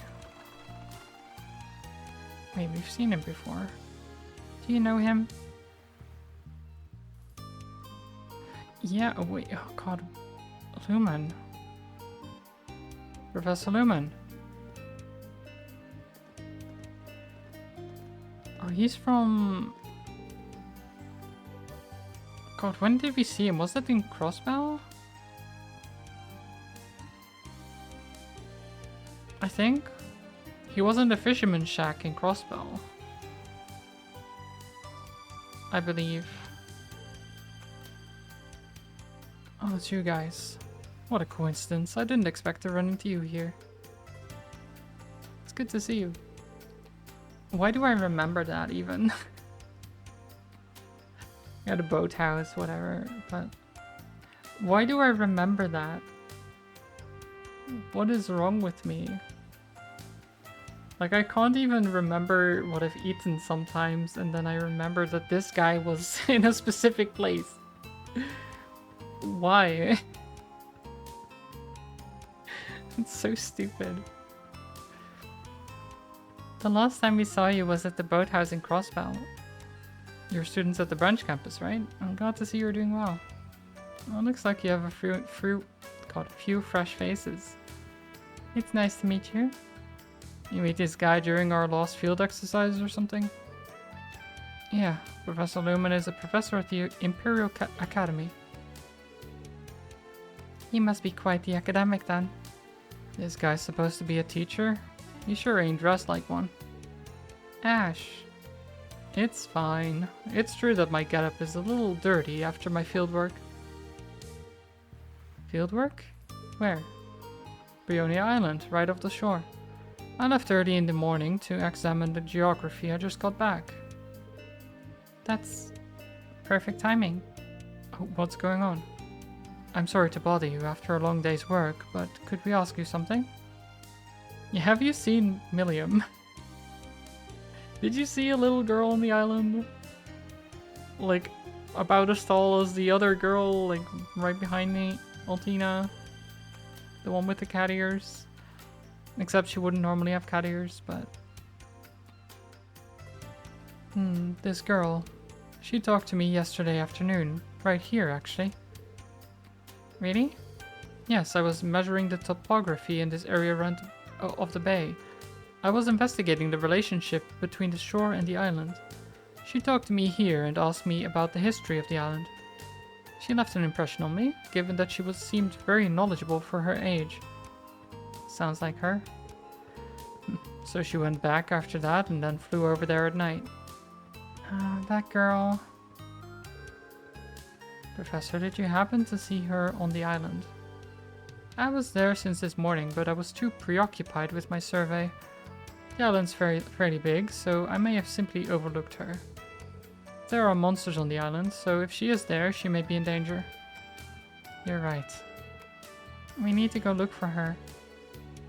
Wait, we've seen him before. Do you know him? Yeah, oh wait, oh god. Lumen. Professor Lumen. Oh, he's from... God, when did we see him? Was that in Crossbell? I think. He was in the Fisherman's Shack in Crossbell. I believe. Oh, it's you guys. What a coincidence. I didn't expect to run into you here. It's good to see you. Why do I remember that even? At a boathouse, whatever, but... Why do I remember that? What is wrong with me? Like, I can't even remember what I've eaten sometimes, and then I remember that this guy was in a specific place. Why? It's so stupid. The last time we saw you was at the boathouse in Crossbell. You're students at the branch campus, right? I'm glad to see you're doing well. Well, looks like you have a few fresh faces. It's nice to meet you. You meet this guy during our last field exercises or something? Yeah, Professor Lumen is a professor at the Imperial Academy. He must be quite the academic then. This guy's supposed to be a teacher? He sure ain't dressed like one. Ash. It's fine. It's true that my getup is a little dirty after my fieldwork. Fieldwork? Where? Brionia Island, right off the shore. I left early in the morning to examine the geography. I just got back. That's perfect timing. Oh, what's going on? I'm sorry to bother you after a long day's work, but could we ask you something? Yeah, have you seen Milliam? Did you see a little girl on the island? Like, about as tall as the other girl, like, right behind me? Altina? The one with the cat ears? Except she wouldn't normally have cat ears, but... this girl. She talked to me yesterday afternoon. Right here, actually. Really? Yes, I was measuring the topography in this area around of the bay. I was investigating the relationship between the shore and the island. She talked to me here and asked me about the history of the island. She left an impression on me, given that she seemed very knowledgeable for her age. Sounds like her. So she went back after that and then flew over there at night. That girl... Professor, did you happen to see her on the island? I was there since this morning, but I was too preoccupied with my survey. The island's fairly big, so I may have simply overlooked her. There are monsters on the island, so if she is there, she may be in danger. You're right. We need to go look for her.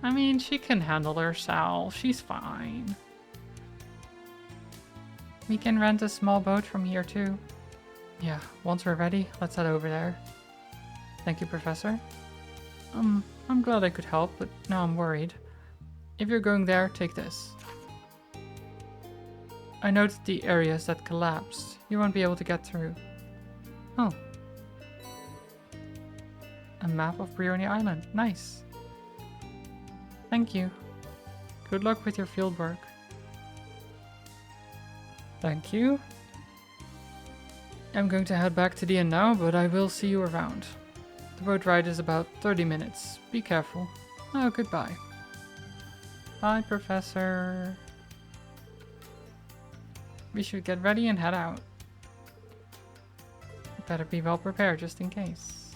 I mean, she can handle herself. She's fine. We can rent a small boat from here too. Yeah, once we're ready, let's head over there. Thank you, Professor. I'm glad I could help, but now I'm worried. If you're going there, take this. I noted the areas that collapsed. You won't be able to get through. Oh. A map of Brionia Island. Nice. Thank you. Good luck with your fieldwork. Thank you. I'm going to head back to the inn now, but I will see you around. The boat ride is about 30 minutes. Be careful. Oh, goodbye. Bye, Professor. We should get ready and head out. Better be well prepared just in case.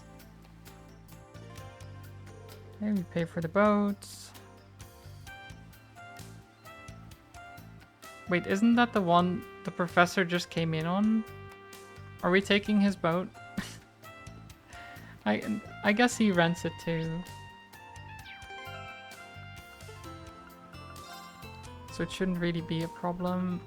Okay, we pay for the boats. Wait, isn't that the one the professor just came in on? Are we taking his boat? I guess he rents it too. So it shouldn't really be a problem.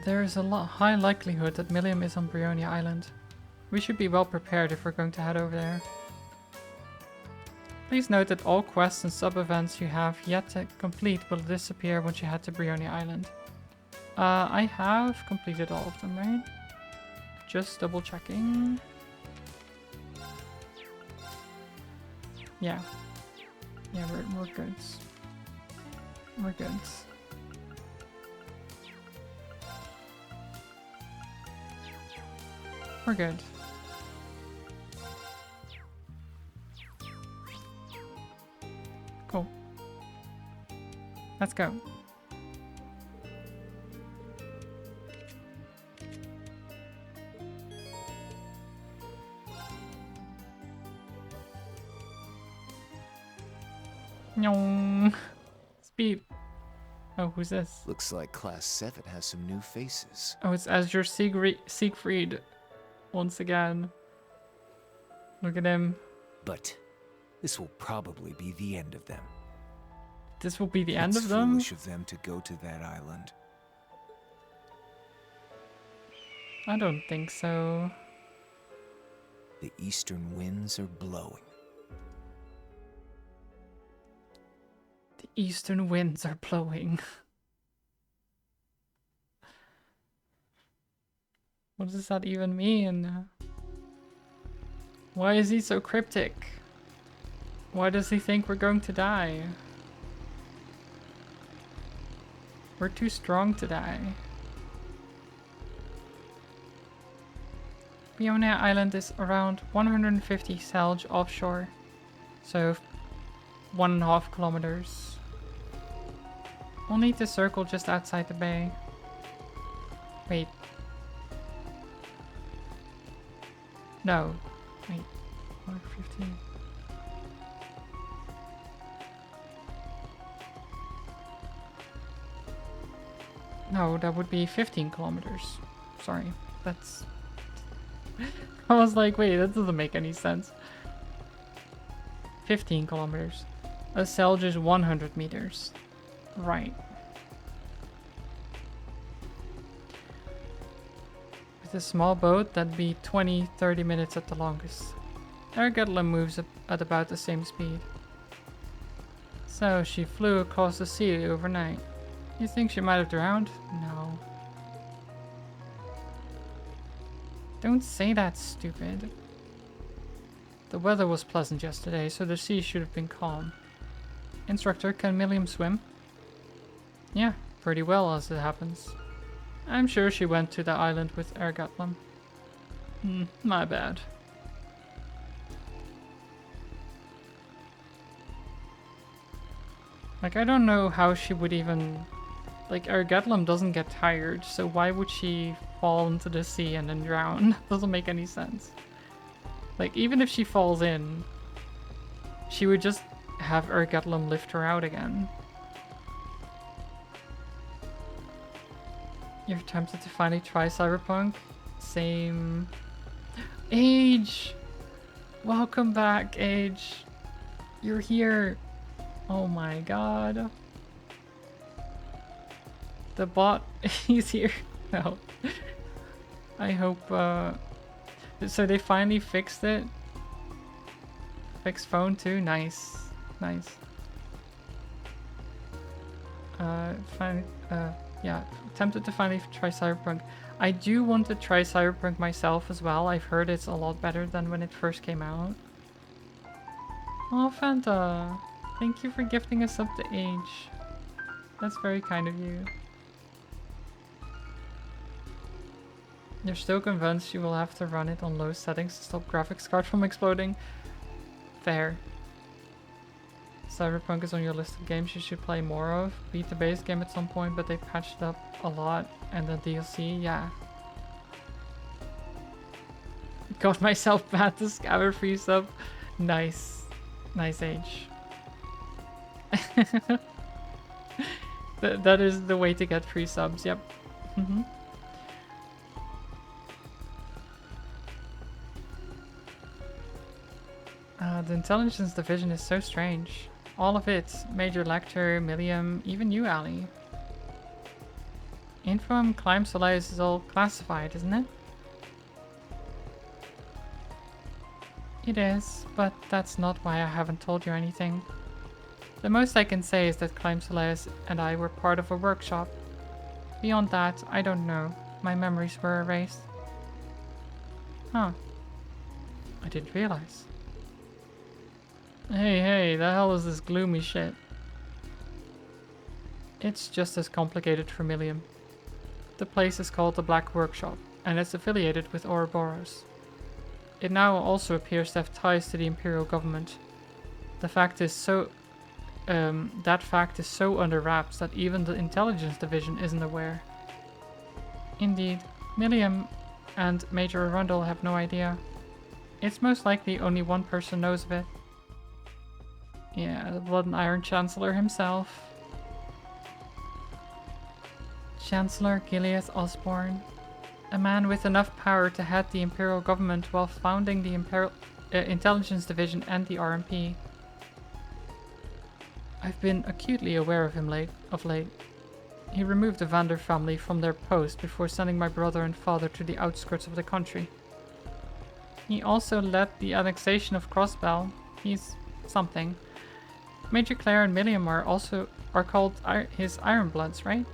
There is a high likelihood that Milliam is on Brionia Island. We should be well prepared if we're going to head over there. Please note that all quests and sub-events you have yet to complete will disappear once you head to Brionia Island. I have completed all of them, right? Just double checking. Yeah. Yeah, we're good. We're good. We're good. Cool. Let's go. Nyong. Speed. Oh, who's this? Looks like Class 7 has some new faces. Oh, it's Azure Siegfried. Once again. Look at him. But this will probably be the end of them. This will be the end It's of them? foolish of them to go to that island. I don't think so. The eastern winds are blowing. The eastern winds are blowing. What does that even mean? Why is he so cryptic? Why does he think we're going to die? We're too strong to die. Brionia Island is around 150 Selge offshore, so 1.5 kilometers. We'll need to circle just outside the bay. Wait. No. Wait. 150. No, that would be 15 kilometers. Sorry. That's... I was like, wait, that doesn't make any sense. 15 kilometers. A Selge is 100 meters. Right. With a small boat, that'd be 20-30 minutes at the longest. Ergetla moves at about the same speed. So she flew across the sea overnight. You think she might have drowned? No. Don't say that, stupid. The weather was pleasant yesterday, so the sea should have been calm. Instructor, can Milliam swim? Yeah, pretty well as it happens. I'm sure she went to the island with Ergatlam. My bad. Like, I don't know how she would even... Like, Ergatlam doesn't get tired, so why would she fall into the sea and then drown? Doesn't make any sense. Like, even if she falls in, she would just have Ergatlam lift her out again. You're tempted to finally try Cyberpunk? Same. Age! Welcome back, Age. You're here. Oh my god. The bot, he's here. No. I hope, so they finally fixed it? Fixed phone too? Nice. Nice. Yeah, tempted to finally try Cyberpunk. I do want to try Cyberpunk myself as well. I've heard it's a lot better than when it first came out. Oh, Fanta. Thank you for gifting us up to Age. That's very kind of you. You're still convinced you will have to run it on low settings to stop graphics card from exploding? Fair. Cyberpunk is on your list of games you should play more of. Beat the base game at some point, but they patched it up a lot. And the DLC, yeah. Got myself bad to scatter free sub. Nice. Nice, Age. That is the way to get free subs, yep. The intelligence division is so strange. All of it. Major Lecter, Milliam, even you, Ali. Info on Climb Soleus is all classified, isn't it? It is, but that's not why I haven't told you anything. The most I can say is that Climb Soleus and I were part of a workshop. Beyond that, I don't know. My memories were erased. Huh. I didn't realize. Hey, the hell is this gloomy shit? It's just as complicated for Milliam. The place is called the Black Workshop, and it's affiliated with Ouroboros. It now also appears to have ties to the Imperial government. That fact is so under wraps that even the intelligence division isn't aware. Indeed, Milliam and Major Arundel have no idea. It's most likely only one person knows of it. Yeah, the Blood and Iron Chancellor himself. Chancellor Gilead Osborne. A man with enough power to head the Imperial government while founding the Intelligence Division and the RMP. I've been acutely aware of him of late. He removed the Vander family from their post before sending my brother and father to the outskirts of the country. He also led the annexation of Crossbell. He's something. Major Claire and Milliam are called his Ironbloods, right?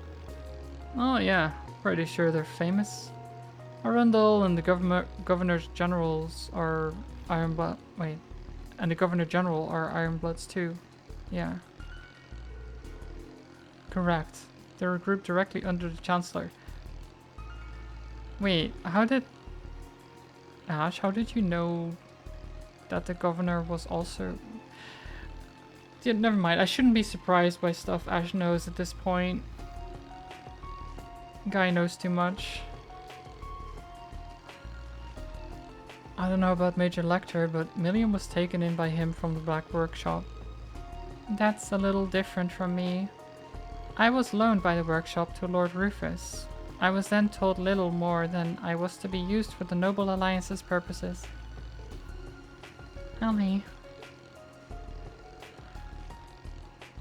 Oh yeah, pretty sure they're famous. Arundel and the Governors Generals are Ironblood. Wait, and the Governor General are Ironbloods too. Yeah. Correct. They're grouped directly under the Chancellor. Wait, Ash, how did you know that the Governor was also... Yeah, never mind. I shouldn't be surprised by stuff Ash knows at this point. Guy knows too much. I don't know about Major Lecter, but Milliam was taken in by him from the Black Workshop. That's a little different from me. I was loaned by the workshop to Lord Rufus. I was then told little more than I was to be used for the Noble Alliance's purposes. Ellie.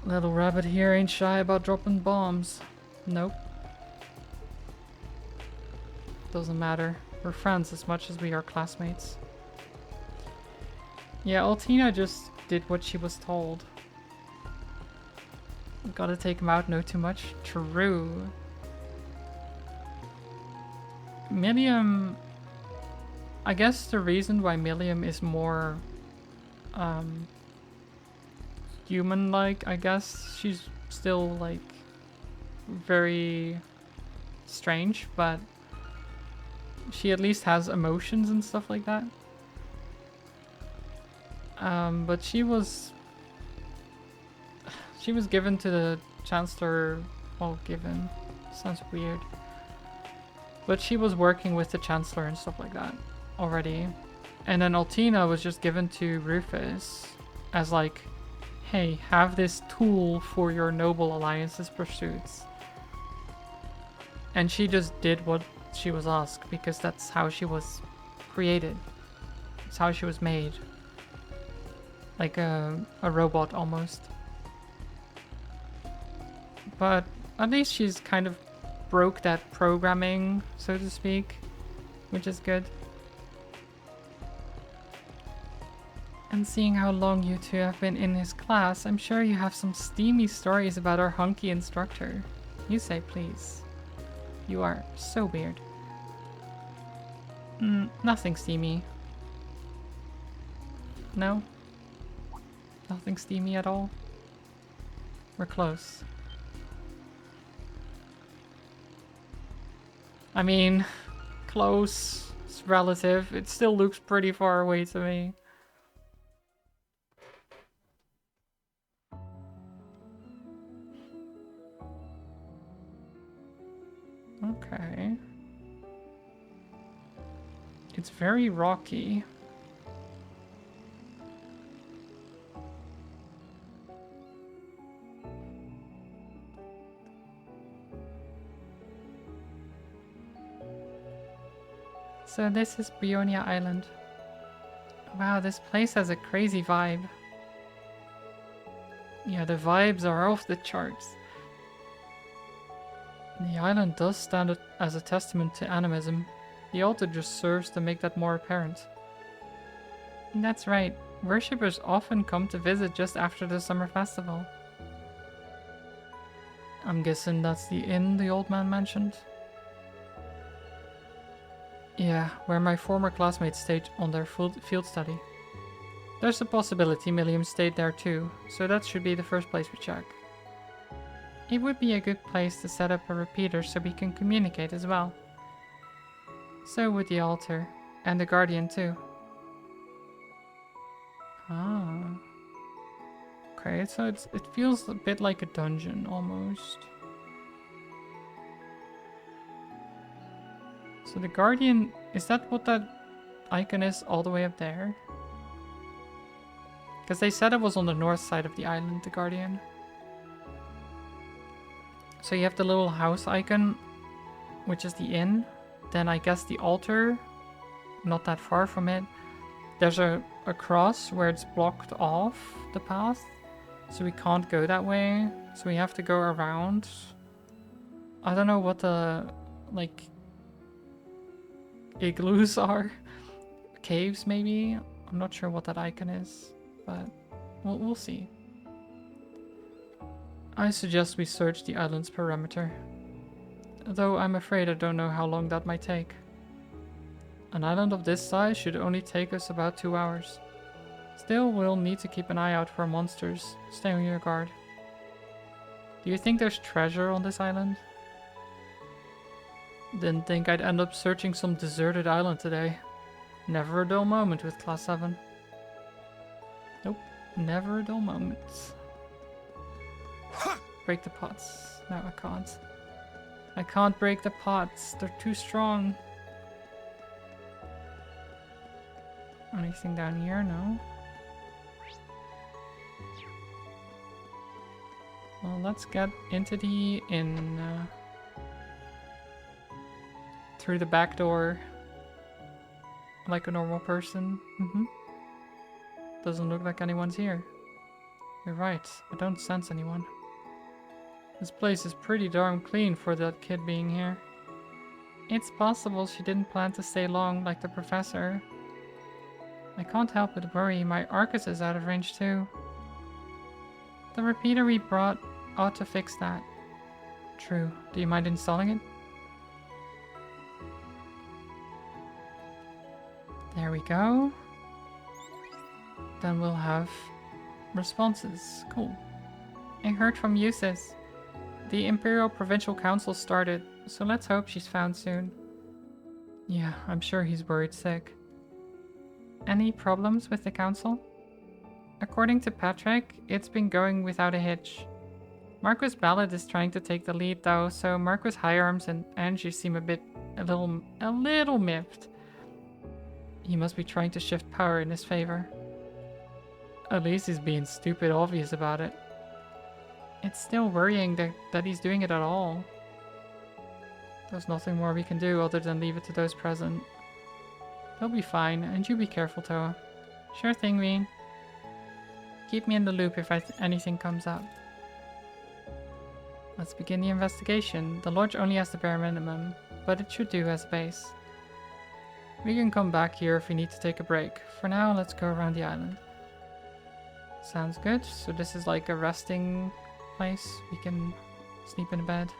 Little rabbit here ain't shy about dropping bombs. Nope. Doesn't matter. We're friends as much as we are classmates. Yeah, Altina just did what she was told. Gotta take him out, know too much. True. Milliam... I guess the reason why Milliam is more... human-like, I guess. She's still, like, very strange, but she at least has emotions and stuff like that. But she was given to the Chancellor, well, given, sounds weird. But she was working with the Chancellor and stuff like that already. And then Altina was just given to Rufus as like, hey, have this tool for your Noble Alliance's pursuits. And she just did what she was asked because that's how she was created. It's how she was made. Like a robot almost. But at least she's kind of broke that programming, so to speak, which is good. And seeing how long you two have been in his class, I'm sure you have some steamy stories about our hunky instructor. You say please. You are so weird. Nothing steamy. No? Nothing steamy at all? We're close. I mean, close. It's relative. It still looks pretty far away to me. Okay. It's very rocky. So this is Brionia Island. Wow, this place has a crazy vibe. Yeah, the vibes are off the charts. The island does stand as a testament to animism. The altar just serves to make that more apparent. That's right. Worshippers often come to visit just after the summer festival. I'm guessing that's the inn the old man mentioned. Yeah, where my former classmates stayed on their field study. There's a possibility Milliam stayed there too, so that should be the first place we check. It would be a good place to set up a repeater so we can communicate as well. So would the altar, and the guardian too. Ah. Okay, so it feels a bit like a dungeon almost. So the guardian, is that what that icon is all the way up there? Because they said it was on the north side of the island, the guardian. So you have the little house icon, which is the inn. Then I guess the altar, not that far from it. There's a cross where it's blocked off the path. So we can't go that way. So we have to go around. I don't know what the, like, igloos are. Caves, maybe? I'm not sure what that icon is. But we'll see. I suggest we search the island's perimeter. Though I'm afraid I don't know how long that might take. An island of this size should only take us about 2 hours. Still, we'll need to keep an eye out for monsters. Stay on your guard. Do you think there's treasure on this island? Didn't think I'd end up searching some deserted island today. Never a dull moment with Class 7. Nope, never a dull moment. Break the pots. No, I can't. I can't break the pots. They're too strong. Anything down here? No. Well, let's get into the inn. Through the back door. Like a normal person. Doesn't look like anyone's here. You're right. I don't sense anyone. This place is pretty darn clean for that kid being here. It's possible she didn't plan to stay long like the professor. I can't help but worry my Arcus is out of range too. The repeater we brought ought to fix that. True. Do you mind installing it? There we go. Then we'll have responses. Cool. I heard from Eustace. The Imperial Provincial Council started, so let's hope she's found soon. Yeah, I'm sure he's worried sick. Any problems with the council? According to Patrick, it's been going without a hitch. Marquis Ballard is trying to take the lead though, so Marquis Higharms and Angie seem a little miffed. He must be trying to shift power in his favor. At least he's being stupid obvious about it. It's still worrying that he's doing it at all. There's nothing more we can do other than leave it to those present. They'll be fine, and you be careful, Toa. Sure thing, Reen. Keep me in the loop if anything comes up. Let's begin the investigation. The lodge only has the bare minimum, but it should do as a base. We can come back here if we need to take a break. For now, let's go around the island. Sounds good. So this is like a resting place. We can sleep in a bed.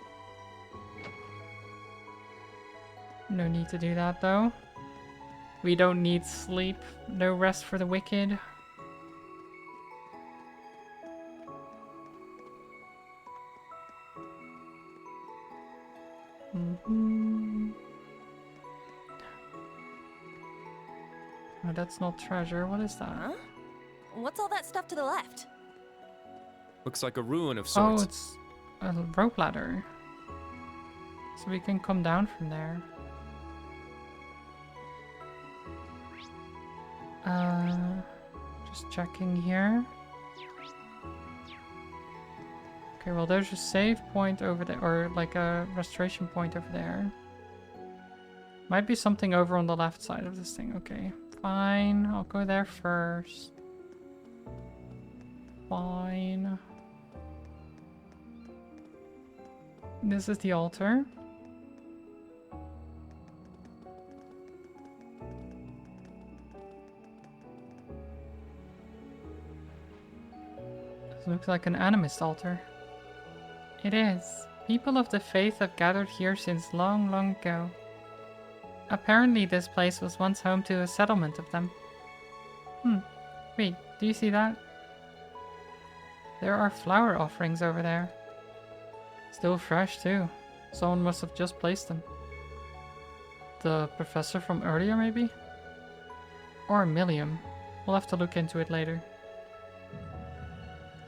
No need to do that though. We don't need sleep. No rest for the wicked. Oh, that's not treasure. What is that? Huh? What's all that stuff to the left? Looks like a ruin of Oh, sorts. it's a rope ladder. So we can come down from there. Just checking here. Okay, well there's a save point over there, or like a restoration point over there. Might be something over on the left side of this thing. Okay, fine. I'll go there first. Fine. This is the altar. This looks like an animist altar. It is. People of the faith have gathered here since long, long ago. Apparently this place was once home to a settlement of them. Wait, do you see that? There are flower offerings over there. Still fresh too. Someone must have just placed them. The professor from earlier maybe? Or Millium. We'll have to look into it later.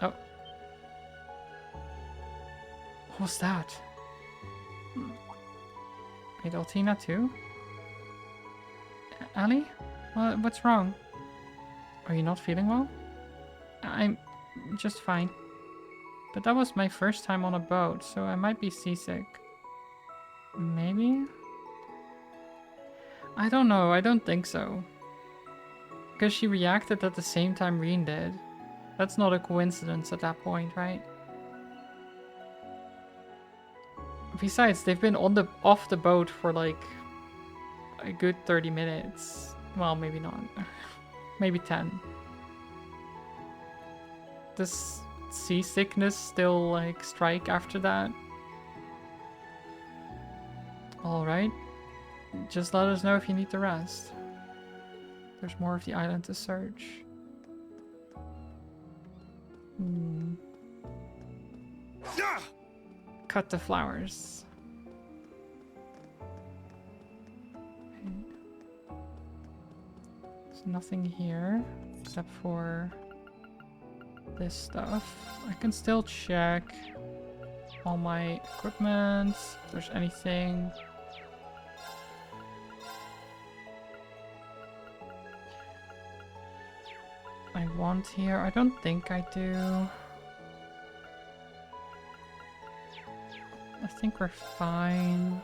Oh. What was that? Wait, Altina too? Ali? What's wrong? Are you not feeling well? I'm just fine. But that was my first time on a boat, so I might be seasick. Maybe? I don't know, I don't think so. Because she reacted at the same time Reen did. That's not a coincidence at that point, right? Besides, they've been off the boat for like a good 30 minutes. Well, maybe not. Maybe 10. Does seasickness still like strike after that? Alright. Just let us know if you need to rest. There's more of the island to search. Cut the flowers. There's nothing here except for this stuff. I can still check all my equipment, if there's anything. I want here. I don't think I do. I think we're fine.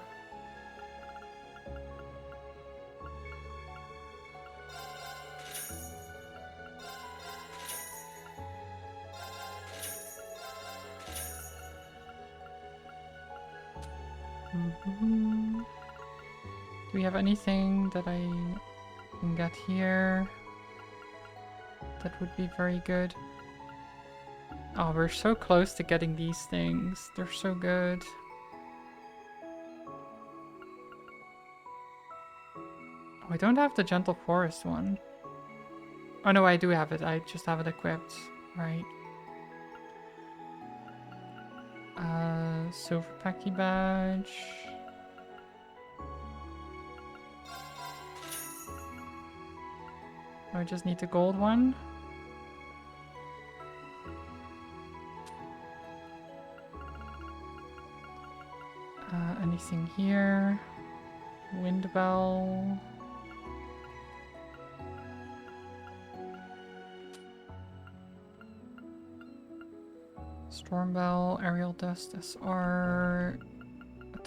Do we have anything that I can get here? That would be very good. Oh, we're so close to getting these things. They're so good. Oh, I don't have the Gentle Forest one. Oh no, I do have it. I just have it equipped. Right. Silver Packy Badge. I just need the gold one. Anything here? Wind bell. Storm bell, aerial dust, SR,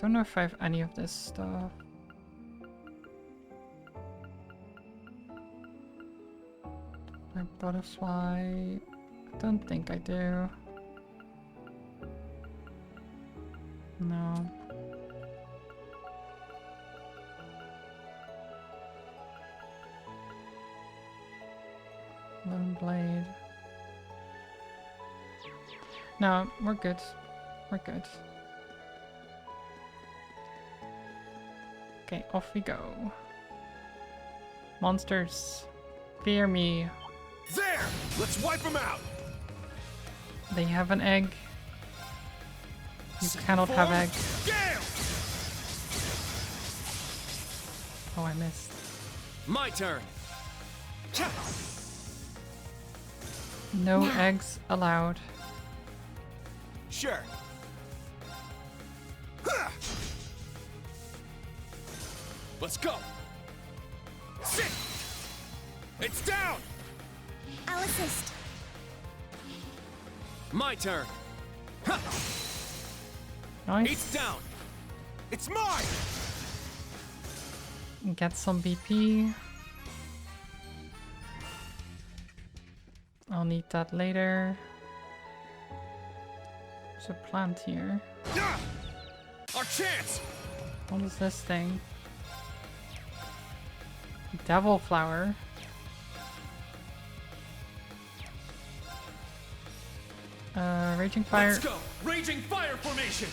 don't know if I have any of this stuff. Like butterfly. I don't think I do. No. Lone blade. No, we're good. We're good. Okay, off we go. Monsters, fear me. There! Let's wipe them out! They have an egg. You cannot have egg. Gale! Oh, I missed. My turn. No eggs allowed. Sure. Let's go. Sit. It's down. I'll assist. My turn. Nice. It's down. It's mine. Get some BP. I'll need that later. There's a plant here. Our chance. What is this thing? Devil flower. Raging fire Let's go. Raging fire formation.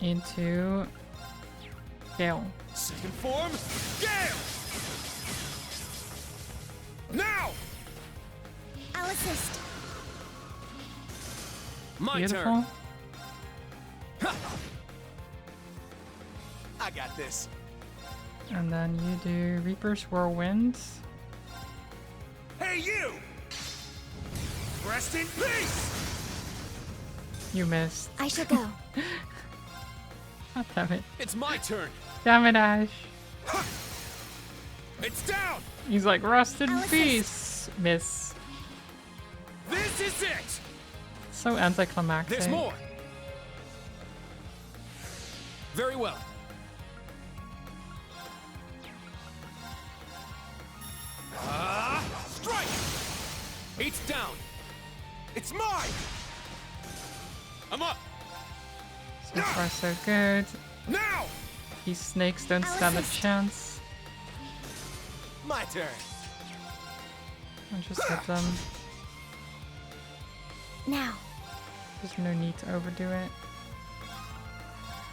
into Gale. Second form. Gale. Now. I'll assist. My Beautiful. turn. I got this. And then you do Reaper's Whirlwind. Hey, you! Rest in peace! You missed. I shall go. God damn it. It's my turn. Damn it, Ash. It's down! He's like, rest in I'll assist. peace. Miss. This is it! So anticlimactic. There's more! Very well. Strike! It's down! It's mine! I'm up! So far, so good. Now! These snakes don't I'll stand a assist. chance. My turn. I'll just hit them. Now. There's no need to overdo it.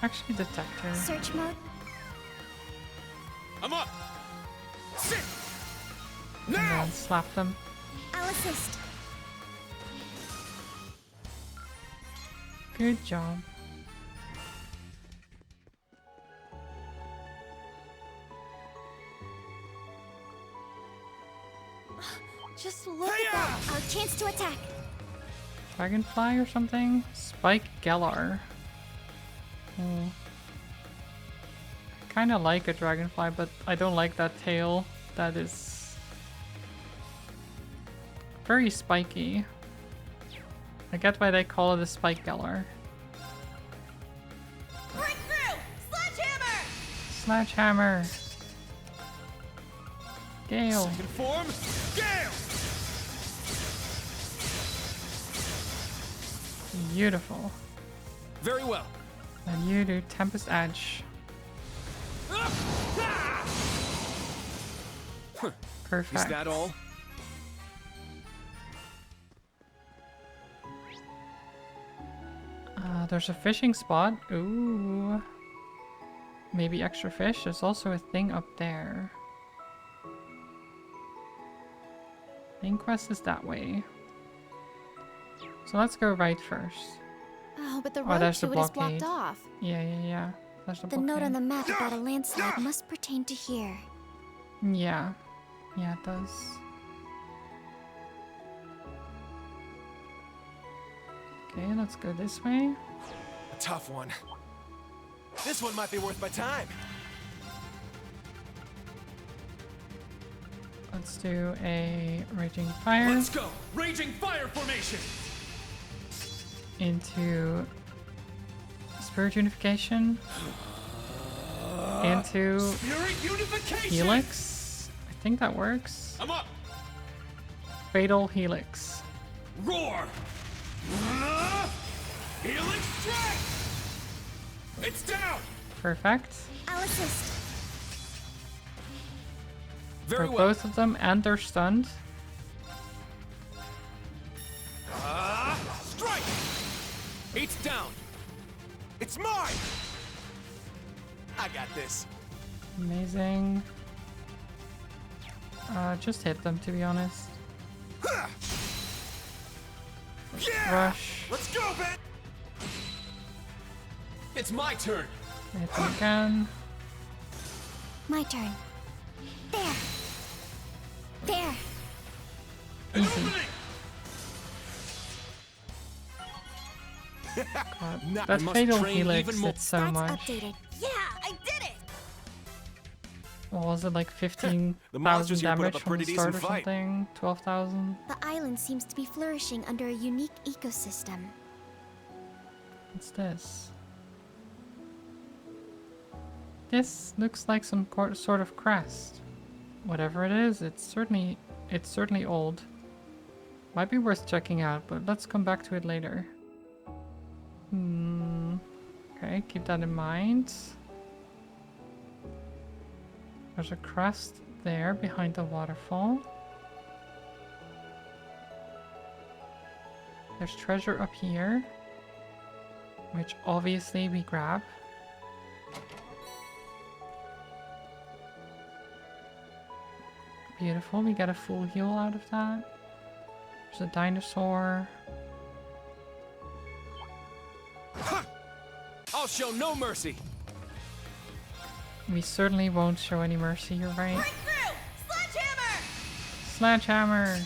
Actually, detector. Search mode. I'm up! Sit! And Now! then slap them. I'll assist. Good job. Just look at Hiya! that. Our chance to attack. Dragonfly or something? Spike Galar. Hmm. Kind of like a dragonfly, but I don't like that tail. That is very spiky. I get why they call it a Spike Galar. Breakthrough! Sledgehammer! Sledgehammer! Gale! Second form. Gale! Beautiful. Very well. And you do Tempest Edge. Perfect. Is that all? There's a fishing spot. Ooh. Maybe extra fish. There's also a thing up there. Main quest is that way. So let's go right first. Oh, but the Oh, road there's the to it is blockade. blocked off. Yeah. There's the The note on the blockade. map about a landslide must pertain to here. Yeah. Yeah, it does. Okay, let's go this way. A tough one. This one might be worth my time. Let's do a Raging Fire Let's go! Raging fire formation! into Spirit Unification into Spirit unification! Helix. I think that works. I'm up! Fatal Helix. Roar! Helix strike! It's down! Perfect. I'll assist. Very For well. both of them, and they're stunned. Strike! It's down! It's mine! I got this. Amazing. Just hit them, to be honest. Yeah! Rush. Let's go, Ben! It's my turn! Hit them again. My turn. There. There. An Easy. opening! God, Now I that must Fatal train Helix even more. did so That's much. updated. Yeah, I did it. What was it, like 15,000 The monsters here put up damage a from the pretty start or decent fight. something? 12,000? The island seems to be flourishing under a unique ecosystem. What's this? This looks like some sort of crest. Whatever it is, it's certainly old. Might be worth checking out, but let's come back to it later. Okay, keep that in mind. There's a crest there behind the waterfall. There's treasure up here, which obviously we grab. Beautiful, we get a full heal out of that. There's a dinosaur. I'll show no mercy! We certainly won't show any mercy, you're right. Breakthrough! Sledgehammer! Sledgehammer!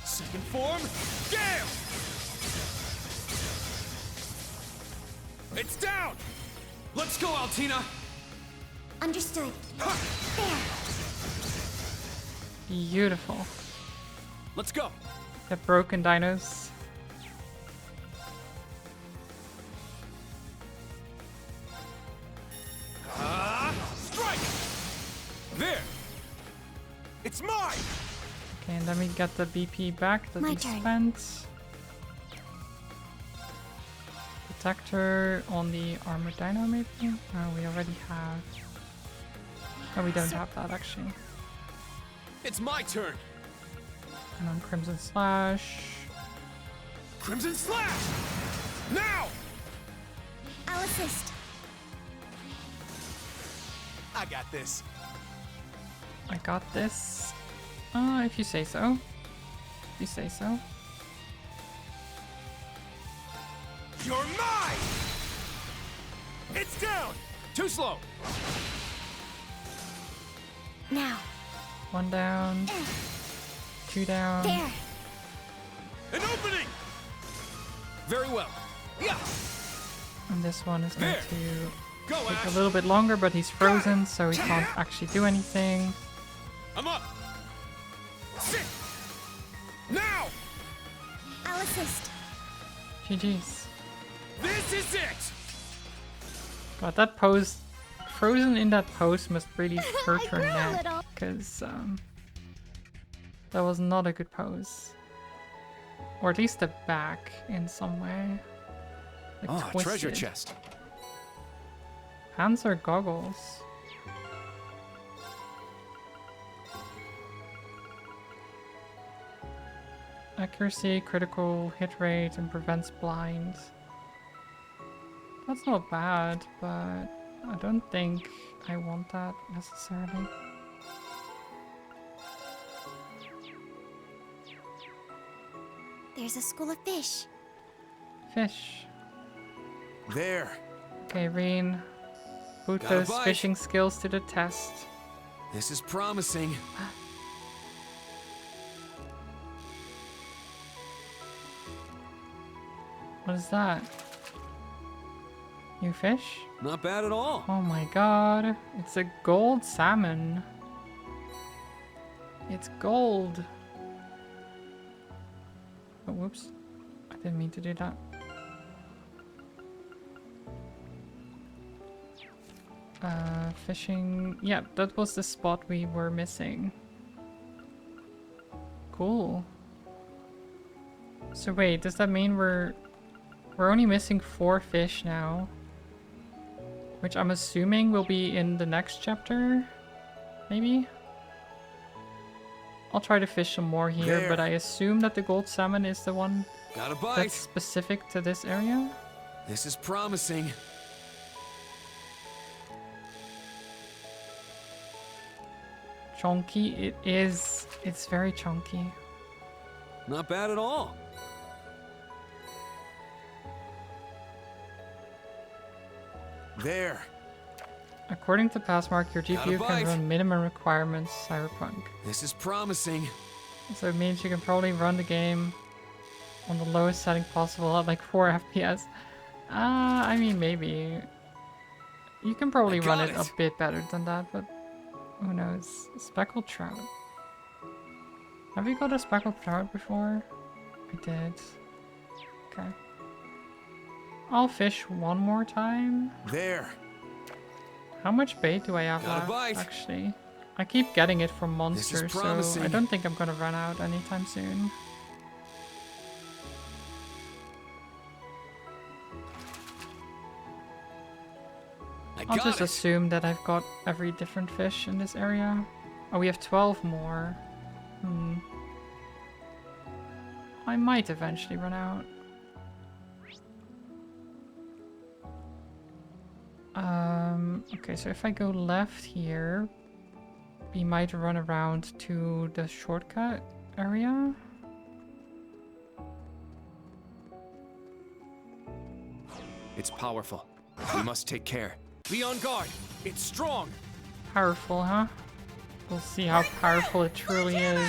Second form, gale! It's down! Let's go, Altina! Understood. Ha! There. Beautiful. Let's go! The broken dinos. Strike! There! It's mine! Okay, and then we get the BP back that My we turn. spent. Protector on the armored dino, maybe? Oh, we already have. Oh, we don't have that actually. It's my turn! And on Crimson Slash. Crimson Slash! Now! I'll assist. I got this. I got this. If you say so. If you say so. You're mine! It's down! Too slow! Now. One down. Two down. There. An opening! Very well. Yeah! And this one is going There. to Go, take Ash! a little bit longer, but he's frozen, so he can't actually do anything. I'm up! Sit! Now! I'll assist. GG's. This is it! God, that pose, frozen in that pose must really hurt her grew a neck, little. because that was not a good pose. Or at least the back in some way. Like Oh, treasure twisted. chest. Hands or goggles? Accuracy, critical hit rate, and prevents blind. That's not bad, but I don't think I want that necessarily. There's a school of fish. Fish. There. Okay, Reen. Put Got a those bite. fishing skills to the test. This is promising. What is that? New fish? Not bad at all. Oh my god. It's a gold salmon. It's gold. Oh, whoops. I Didn't mean to do that. Fishing. Yeah, that was the spot we were missing. Cool. So wait, does that mean we're only missing 4 fish now? Which I'm assuming will be in the next chapter? Maybe? I'll try to fish some more here, There. but I assume that the gold salmon is the one Got a bite. that's specific to this area? This is promising. Chunky, it is. It's very chunky. Not bad at all. There. According to Passmark, your Got a GPU can bite. run minimum requirements Cyberpunk. This is promising. So it means you can probably run the game on the lowest setting possible at like 4 FPS. I mean, maybe. You can probably I run got it a it. bit better than that, but who knows? Speckled trout. Have we got a speckled trout before? I did. Okay. I'll fish one more time. There. How much bait do I have Got a left, bite. actually? I keep getting it from This monsters, is so promising. I don't think I'm gonna run out anytime soon. I'll got just it. assume that I've got every different fish in this area. Oh, we have 12 more. I might eventually run out. Okay, so if I go left here, we might run around to the shortcut area. It's powerful. We must take care. Be on guard. It's strong. Powerful, huh? We'll see how powerful it truly is.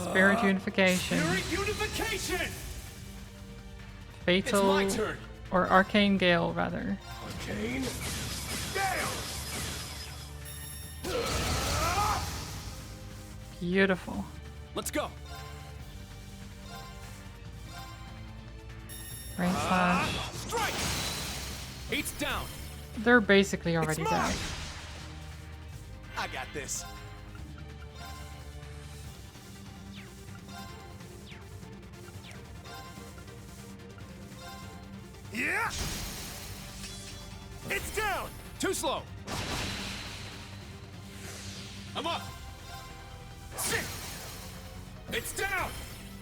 Spirit unification. Spirit unification. Fatal It's my turn. or arcane gale, rather. Arcane. Gale. Beautiful. Let's go. Rain slash. Strike. Eight's down. They're basically already It's dead. mine. I got this. Yeah. It's down. Too slow. I'm up. Sit. It's down.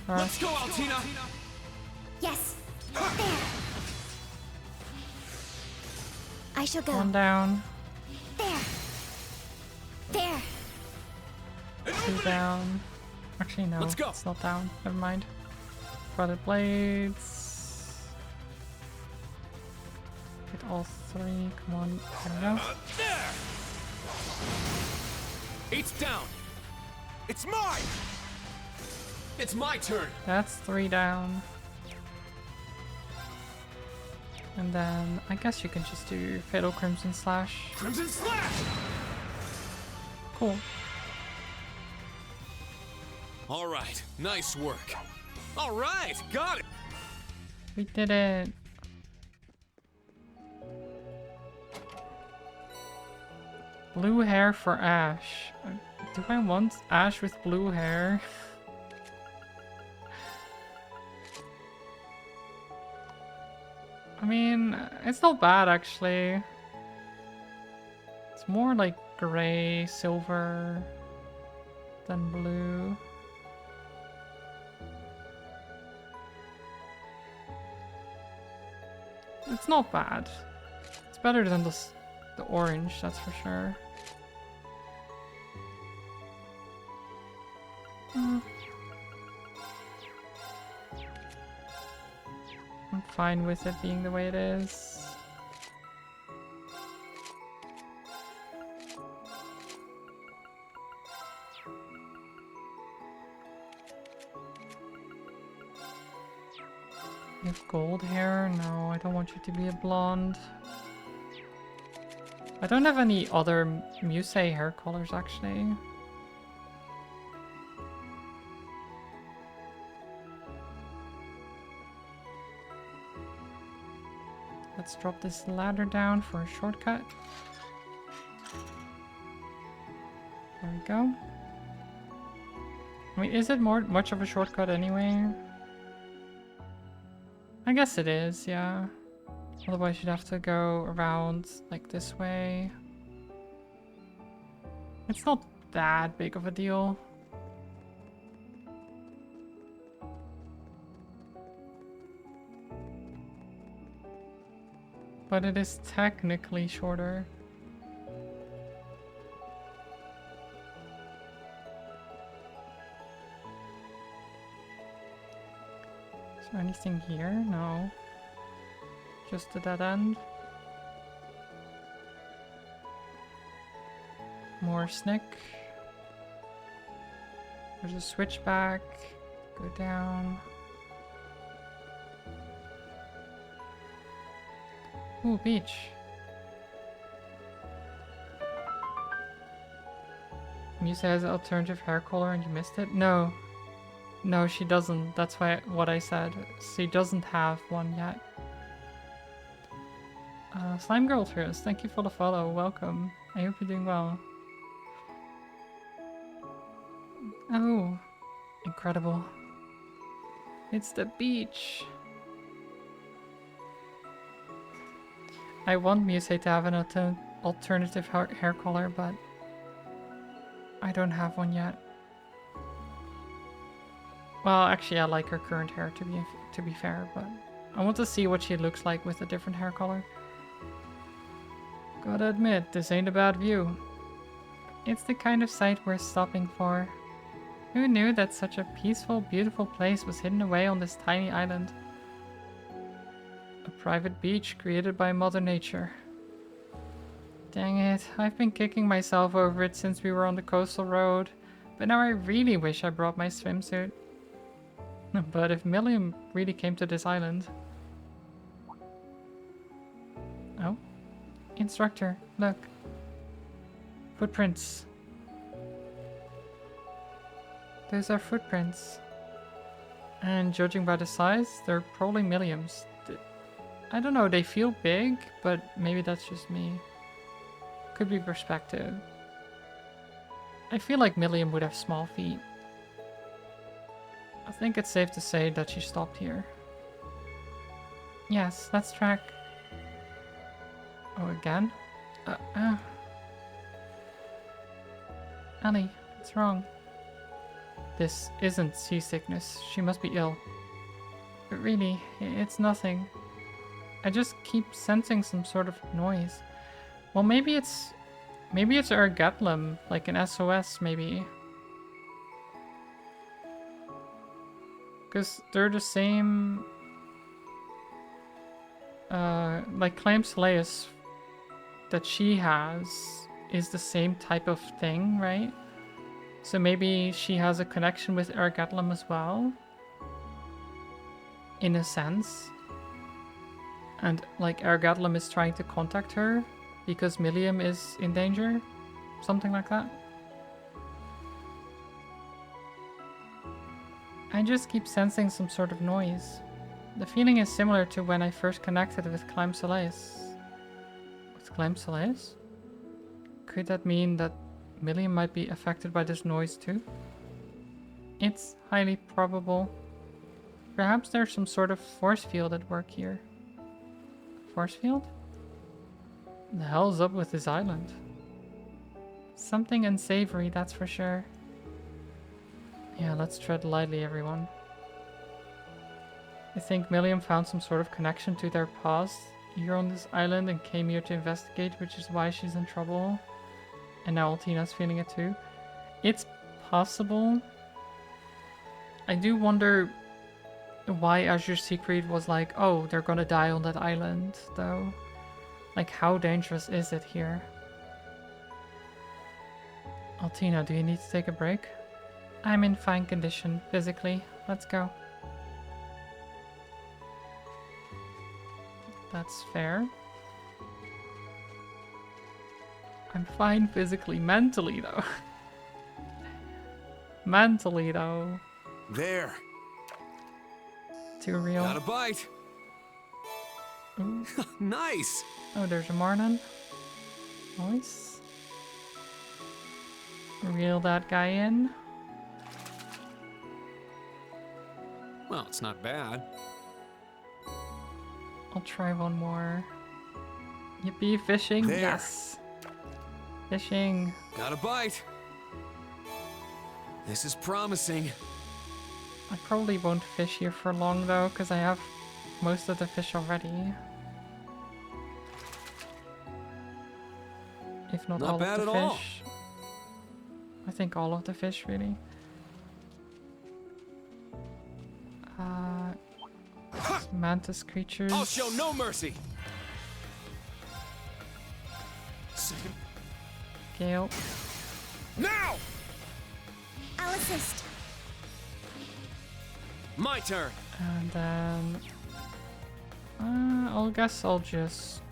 Alright. Let's go, Altina. Yes. There. I shall go. One down, There. There. two down. Actually, no, Let's go. it's not down. Never mind. Brother blades. Hit all 3. Come on. There we go. There. Eight's down. It's mine. It's my turn. That's 3 down. And then I guess you can just do Fatal Crimson Slash. Crimson Slash. Cool. All right. Nice work. All right. Got it. We did it. Blue hair for Ash. Do I want Ash with blue hair? I mean, it's not bad actually. It's more like gray, silver than blue. It's not bad. It's better than the orange, that's for sure. I'm fine with it being the way it is. You have gold hair? No, I don't want you to be a blonde. I don't have any other Musei hair colors actually. Let's drop this ladder down for a shortcut. There we go. I mean, is it much of a shortcut anyway? I guess it is, yeah. Otherwise you'd have to go around like this way. It's not that big of a deal. But it is technically shorter. Is there anything here? No. Just a dead end. More snick. There's a switchback. Go down. Ooh, beach. Muse has an alternative hair color and you missed it? No. No, she doesn't. That's what I said. She doesn't have one yet. Slime Girl Trios, thank you for the follow. Welcome. I hope you're doing well. Oh, incredible. It's the beach. I want Muse to have an alternative hair color, but I don't have one yet. Well, actually, I like her current hair to be fair, but I want to see what she looks like with a different hair color. Gotta admit, this ain't a bad view. It's the kind of sight worth stopping for. Who knew that such a peaceful, beautiful place was hidden away on this tiny island? A private beach created by Mother Nature. Dang it, I've been kicking myself over it since we were on the coastal road, but now I really wish I brought my swimsuit. But if Milliam really came to this island... Oh? Instructor, look. Footprints. Those are footprints. And judging by the size, they're probably Milliam's. I don't know, they feel big, but maybe that's just me. Could be perspective. I feel like Milliam would have small feet. I think it's safe to say that she stopped here. Yes, let's track. Oh, again? Ellie, what's wrong? This isn't seasickness. She must be ill. But really, it's nothing. I just keep sensing some sort of noise. Well, maybe it's Ergatlum, like an SOS, maybe. Because they're the same... like Clam Slayus that she has is the same type of thing, right? So maybe she has a connection with Ergatlum as well. In a sense. And like Ergatlum is trying to contact her because Milliam is in danger. Something like that. I just keep sensing some sort of noise. The feeling is similar to when I first connected with Clam Slayus. With Clam Slayus? Could that mean that Milliam might be affected by this noise too? It's highly probable. Perhaps there's some sort of force field at work here. Force field? The hell's up with this island? Something unsavory, that's for sure. Yeah, let's tread lightly, everyone. I think Milliam found some sort of connection to their past here on this island and came here to investigate, which is why she's in trouble. And now Altina's feeling it too. It's possible. I do wonder why Azure Secret was like, oh, they're gonna die on that island, though. Like, how dangerous is it here? Altina, do you need to take a break? I'm in fine condition, physically. Let's go. That's fair. I'm fine physically. Mentally, though. Mentally, though. There. Too real. Got a bite. Ooh. Nice! Oh, there's a Marlin. Nice. Reel that guy in. Well, it's not bad. I'll try one more. Yippee, fishing. There. Yes. Fishing. Got a bite. This is promising. I probably won't fish here for long though, because I have most of the fish already. If not Not all bad of the at all. fish. I think all of the fish, really. Mantis creatures. I'll show no mercy. Second. Gale. Now! I'll assist. My turn. And then... I'll guess I'll just...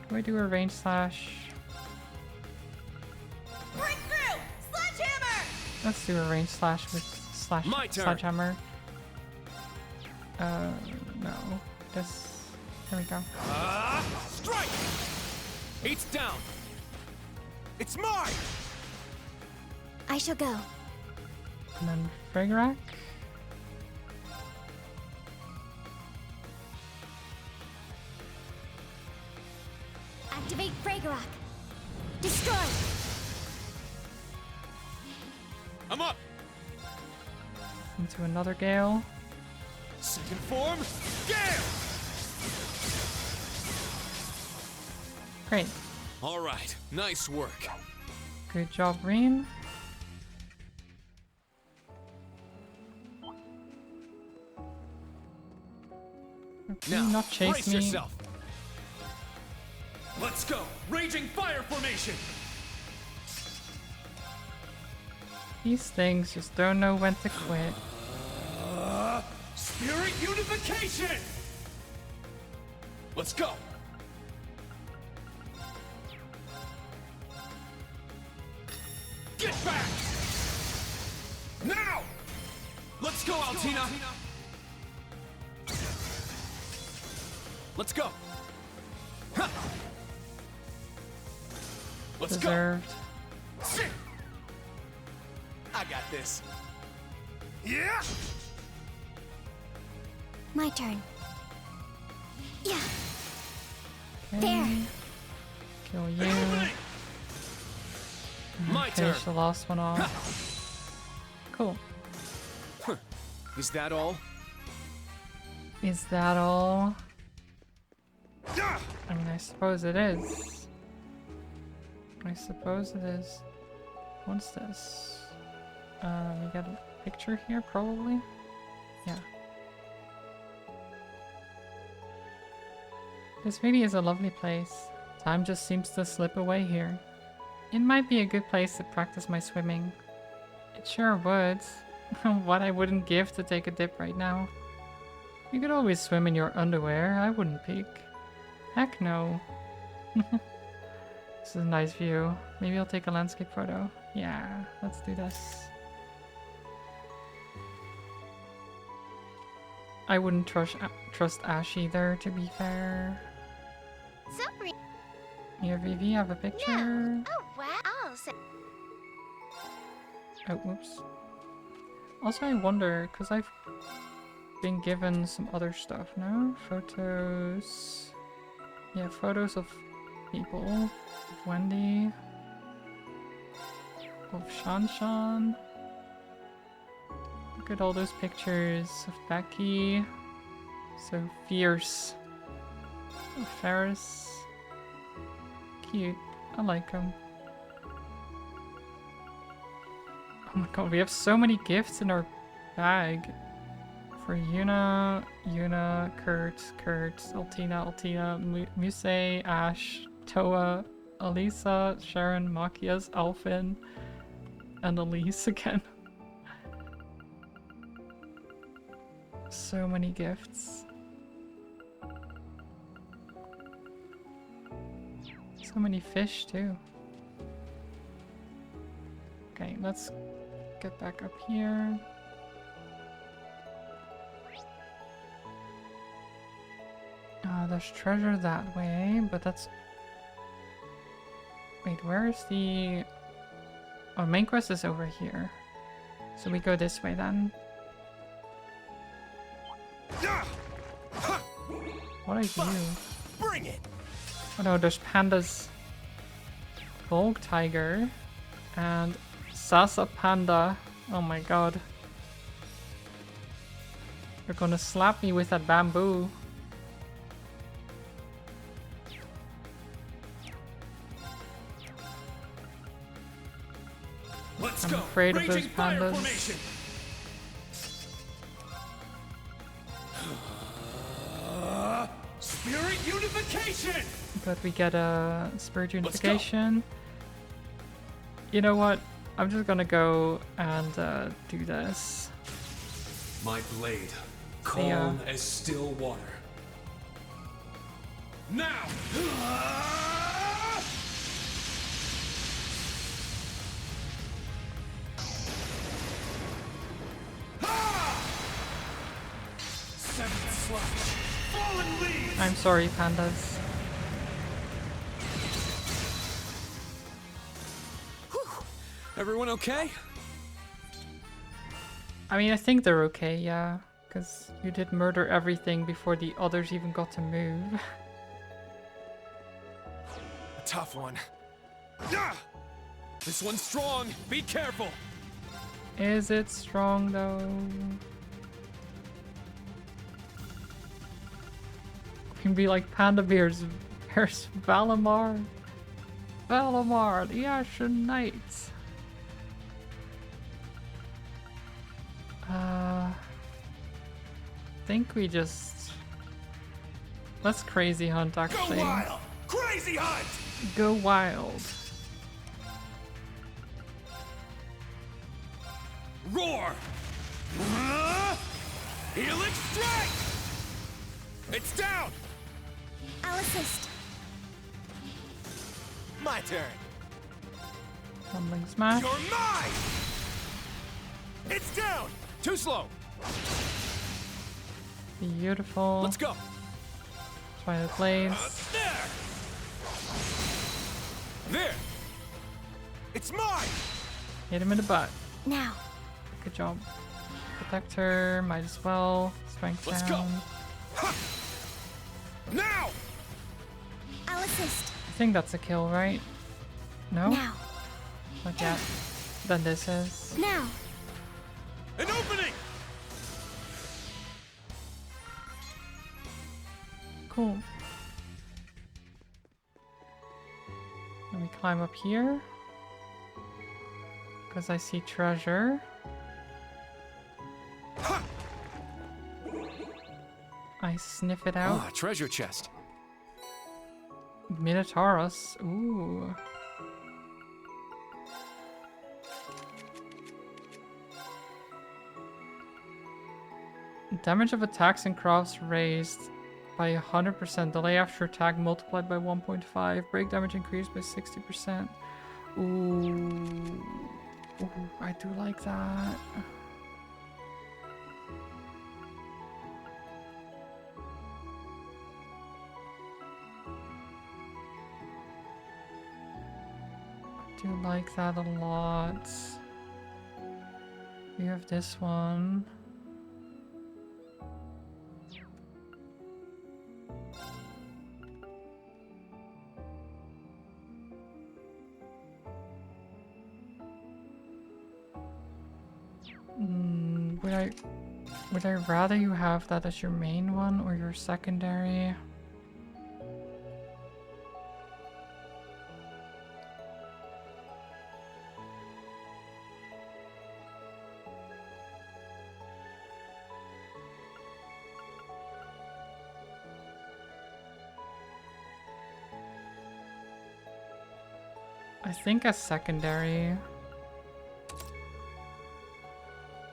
Do I do a range slash? Break through! Sledgehammer! Let's do a range slash with My turn. sledgehammer. No. This... There we go. Strike! It's down. It's mine! I shall go. And then Frigrak. Activate Fragorock. Destroy. I'm up. Into another Gale. Second form. Gale! Great. All right. Nice work. Good job, Reem. Okay, Now, not chase brace me. yourself. Let's go. Raging fire formation. These things just don't know when to quit. Spirit unification. Let's go. Get back. Now. Let's go, Altina. Let's go. Huh. Let's Deserved. go. Sit. I got this. Yeah. My turn. Yeah. Okay. There. Kill you. Everything. My turn. Finish the last one off. Cool. Is that all? Is that all? Yeah. I mean, I suppose it is. I suppose it is. What's this? We got a picture here, probably? Yeah. This really is a lovely place. Time just seems to slip away here. It might be a good place to practice my swimming. It sure would. What I wouldn't give to take a dip right now. You could always swim in your underwear, I wouldn't peek. Heck no. This is a nice view. Maybe I'll take a landscape photo. Yeah, let's do this. I wouldn't trust Ash either, to be fair. Sorry. Here, Vivi, have a picture. No. Oh, wow. I'll say. Oh, whoops. Also, I wonder, because I've been given some other stuff now. Photos. Yeah, photos of people. Of Wendy. Of Shan. Look at all those pictures of Becky. So fierce. Of Ferris. Cute. I like him. Oh my god, we have so many gifts in our bag. For Yuna, Kurt, Altina, Muse, Ash, Toa, Elisa, Sharon, Makias, Alfin, and Elise again. So many gifts. So many fish too. Okay, let's get back up here. There's treasure that way, but that's... Wait, where is the... Oh, main quest is over here. So we go this way then. What I do? Bring it! Oh no, there's Panda's Bulk Tiger and Sasa Panda. Oh my god. You're gonna slap me with that bamboo. Let's I'm go. afraid of those Raging fire pandas. formation. Spirit unification. But we get a Spirit Unification. You know what? I'm just gonna go and do this. My blade, See ya. calm as still water. Now! Seventh slash! Fallen leaves! I'm sorry, pandas. Everyone okay? I mean, I think they're okay, yeah. Because you did murder everything before the others even got to move. A tough one. Yeah! This one's strong. Be careful. Is it strong though? We can be like Panda Bears versus Valimar. Valimar, the Ashen Knights. Think we just... Let's crazy hunt actually. Go wild! Crazy hunt! Go wild. Roar! Helix strike! It's down! I'll assist. My turn. Tumbling Smash. You're mine! It's down! Too slow! Beautiful. Let's go! Twilight Blades. There! It's mine! Hit him in the butt. Now. Good job. Protector, might as well. Strength Let's go. down. Ha! Now! I'll assist. I think that's a kill, right? No? Now. Not yet. Then this is. Now. An opening! Cool. Let me climb up here. Because I see treasure. Ha! I sniff it out. Ah, treasure chest. Minotaurus. Ooh. Damage of attacks and crafts raised by 100%. Delay after attack multiplied by 1.5. Break damage increased by 60%. Ooh. Ooh, I do like that. I do like that a lot. We have this one. Would I rather you have that as your main one or your secondary? I think as secondary.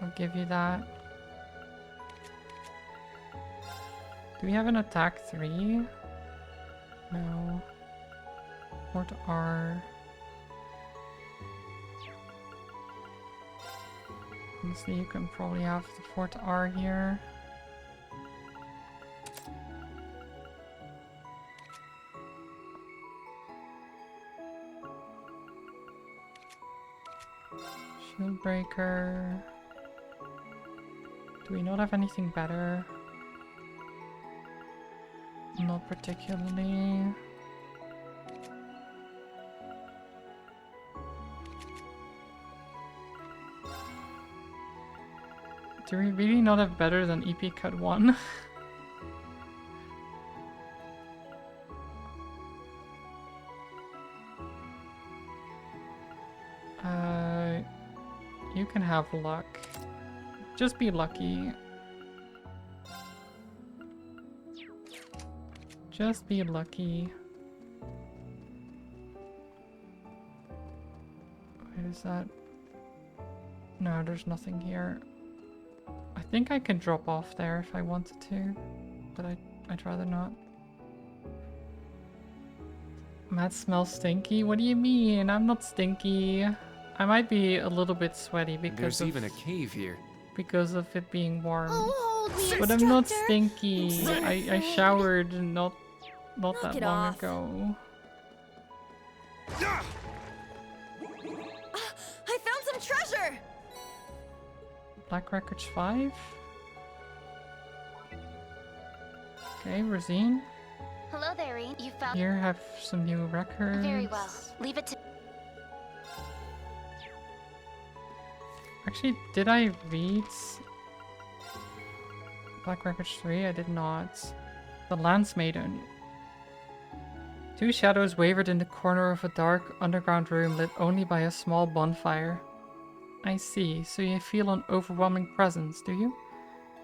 I'll give you that. Do we have an attack 3? No. Fort R. Honestly, you can probably have the Fort R here. Windbreaker. Do we not have anything better? Not particularly. Do we really not have better than EP Cut 1? You can have luck. Just be lucky. Just be lucky. Wait, is that? No, there's nothing here. I think I can drop off there if I wanted to, but I'd rather not. Matt smells stinky? What do you mean? I'm not stinky. I might be a little bit sweaty because There's even a cave here. because of it being warm. Oh, hold me, But I'm not instructor. stinky. I showered not Knock that it long off. ago. I found some treasure! Black Records 5? Okay, Rosine. Hello there, Ian. You found Here have some new records. very well. Leave it to Actually, did I read Black Records 3? I did not. The Lance Maiden. Two shadows wavered in the corner of a dark underground room lit only by a small bonfire. I see, so you feel an overwhelming presence, do you?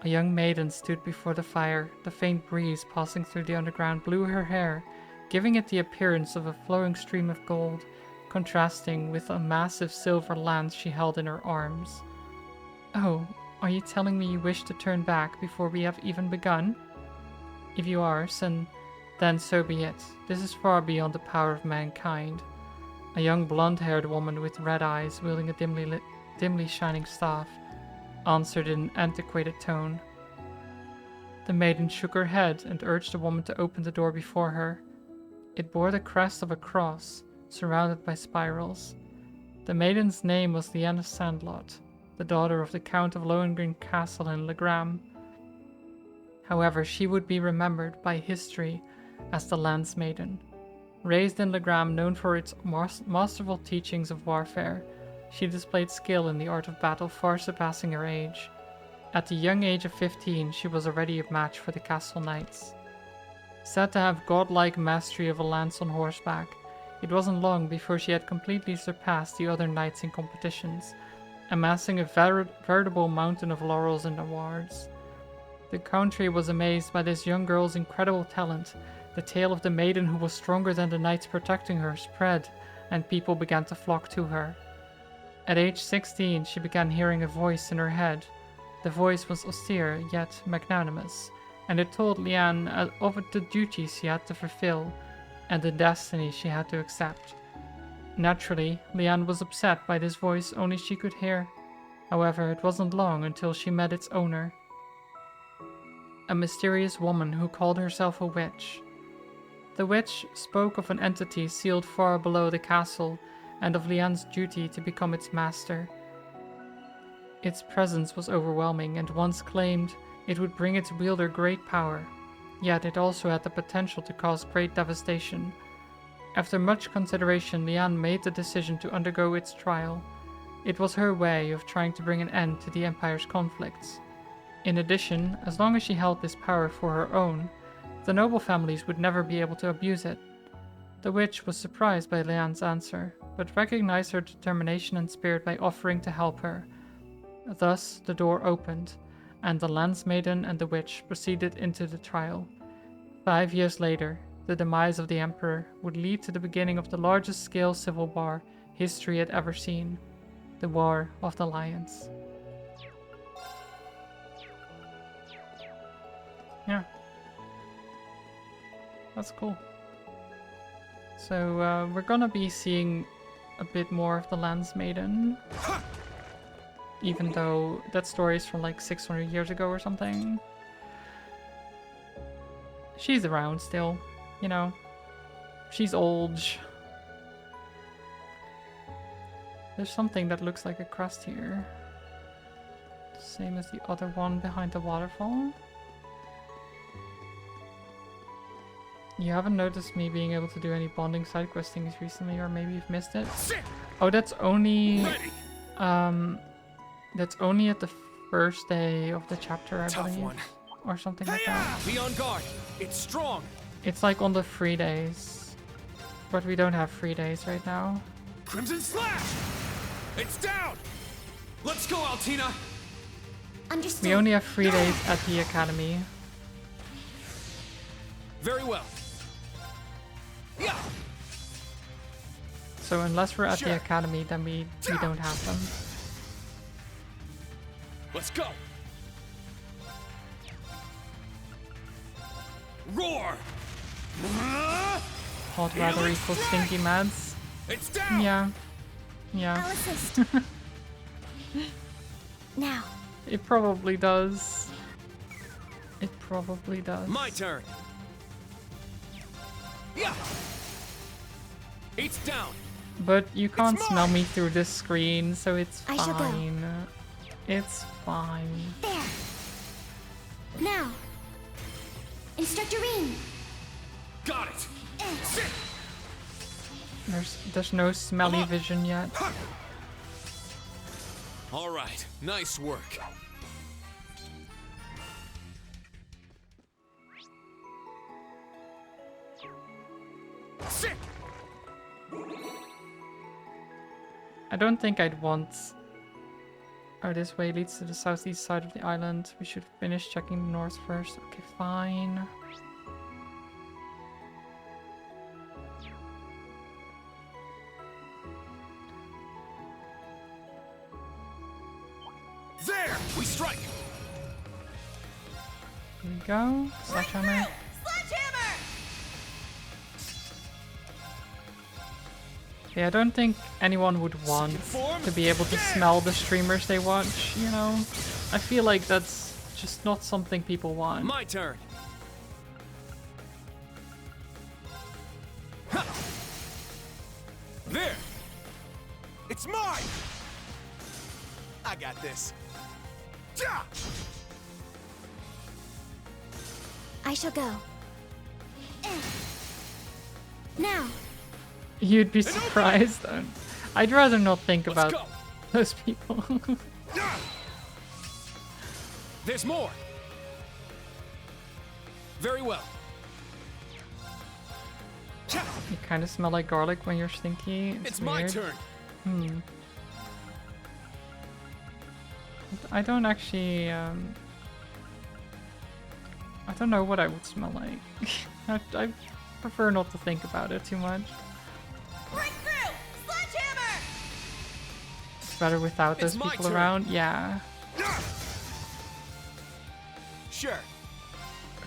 A young maiden stood before the fire. The faint breeze passing through the underground blew her hair, giving it the appearance of a flowing stream of gold, contrasting with a massive silver lance she held in her arms. Oh, are you telling me you wish to turn back before we have even begun? If you are, then so be it. This is far beyond the power of mankind. A young blonde-haired woman with red eyes, wielding a dimly shining staff, answered in an antiquated tone. The maiden shook her head and urged the woman to open the door before her. It bore the crest of a cross, surrounded by spirals. The maiden's name was Lyanna Sandlot, the daughter of the Count of Lohengrin Castle in Legram. However, she would be remembered by history as the Lance Maiden. Raised in Legram, known for its masterful teachings of warfare, she displayed skill in the art of battle far surpassing her age. At the young age of 15, she was already a match for the castle knights. Said to have godlike mastery of a lance on horseback, it wasn't long before she had completely surpassed the other knights in competitions, amassing a veritable mountain of laurels and awards. The country was amazed by this young girl's incredible talent. The tale of the maiden who was stronger than the knights protecting her spread, and people began to flock to her. At age 16, she began hearing a voice in her head. The voice was austere, yet magnanimous, and it told Lyanne of the duties she had to fulfill, and the destiny she had to accept. Naturally, Lyanne was upset by this voice only she could hear. However, it wasn't long until she met its owner. A mysterious woman who called herself a witch. The witch spoke of an entity sealed far below the castle, and of Lyanne's duty to become its master. Its presence was overwhelming, and once claimed it would bring its wielder great power, yet it also had the potential to cause great devastation. After much consideration, Lyanne made the decision to undergo its trial. It was her way of trying to bring an end to the Empire's conflicts. In addition, as long as she held this power for her own, the noble families would never be able to abuse it. The witch was surprised by Lyanne's answer, but recognized her determination and spirit by offering to help her. Thus, the door opened, and the Lance Maiden and the witch proceeded into the trial. 5 years later, the demise of the Emperor would lead to the beginning of the largest scale civil war history had ever seen, the War of the Lions. Yeah. That's cool. So, we're gonna be seeing a bit more of the Lance Maiden. Even though that story is from like 600 years ago or something. She's around still, you know. She's old. There's something that looks like a crest here. Same as the other one behind the waterfall. You haven't noticed me being able to do any bonding side questings recently, or maybe you've missed it. Oh, that's only at the first day of the chapter, I believe. one. Or something like that. Be on guard. It's strong. It's like on the free days. But we don't have free days right now. Crimson Slash! It's down! Let's go, Altina! Understood. We only have free days at the academy. Very well. Yeah! So unless we're at the Sure. academy, then we don't have them. Let's go! Roar! Hot weather equals stinky mads. It's down! Yeah. Yeah. I'll assist. Now. It probably does. It probably does. My turn! Yeah! It's down! But you can't smell me through this screen, so it's I shall go. fine. It's fine. There. Now. Instructor Ring. Got it! Sit! There's no smelly vision yet. All right, nice work. Sit! I don't think I'd want... Oh, this way leads to the southeast side of the island. We should finish checking the north first. Okay, fine. There! We strike! Here we go. Sledgehammer. Sledgehammer! Yeah, I don't think anyone would want to be able to smell the streamers they watch, you know? I feel like that's just not something people want. My turn! Ha! There! It's mine! I got this. Ja! I shall go. Now. You'd be surprised. I'd rather not think Let's about go. those people. Ja! There's more! Very well. Ja! You kind of smell like garlic when you're stinky. It's weird. my turn! Hmm. I don't actually, I don't know what I would smell like. I prefer not to think about it too much. Breakthrough! Sledgehammer! It's better without It's those my people turn. around. Yeah. Ja! Sure.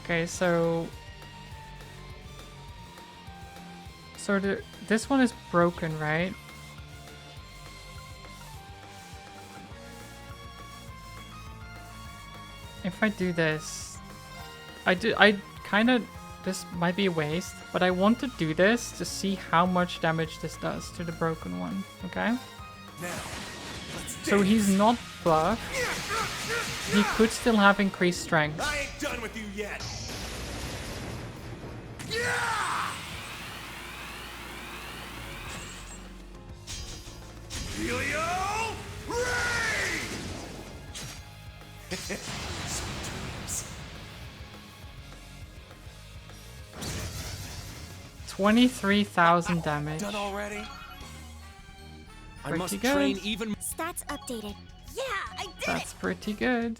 Okay, so... this one is broken, right? If I do this... I kind of... This might be a waste, but I want to do this to see how much damage this does to the broken one, okay? So he's not buff. He could still have increased strength. I ain't done with you yet. Helio Ray! 23,000 damage. Done already? I Pretty must good. train even. Stats updated. Yeah, I did That's pretty good.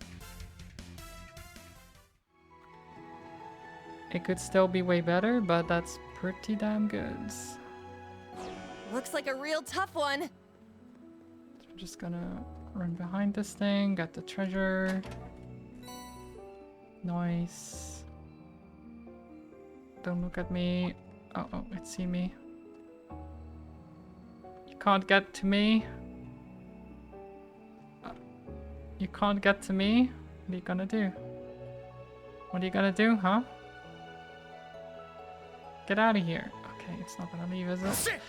It could still be way better, but that's pretty damn good. So it! Looks like a real tough one. I'm just gonna run behind this thing, get the treasure. Nice. Don't look at me. Oh, it see me. You can't get to me. You can't get to me? What are you gonna do? What are you gonna do, huh? Get out of here. Okay, it's not gonna leave, is it? Sit!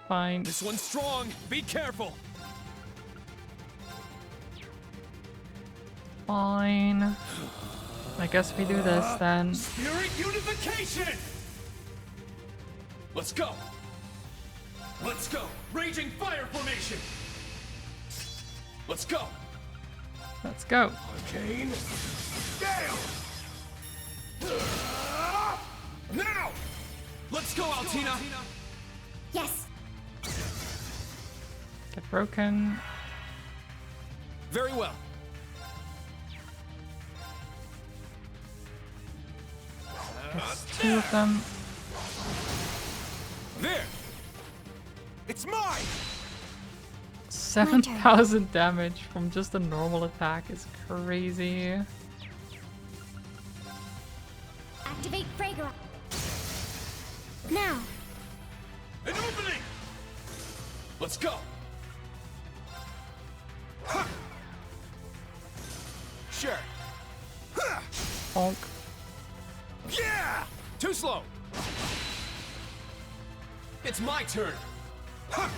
Fine. This one's strong. Be careful. Fine. I guess we do this then. Spirit unification! Let's go! Let's go! Raging fire formation! Let's go! Let's go. Arcane Gale! Now! Let's go, Altina! Yes! Get broken. Very well. There's 2 of them. There! It's mine! 7,000 damage from just a normal attack is crazy. Activate Fragor. Now! An opening! Let's go! Ha! Sure. Ha! Bonk. Yeah! Too slow! It's my turn! Ha!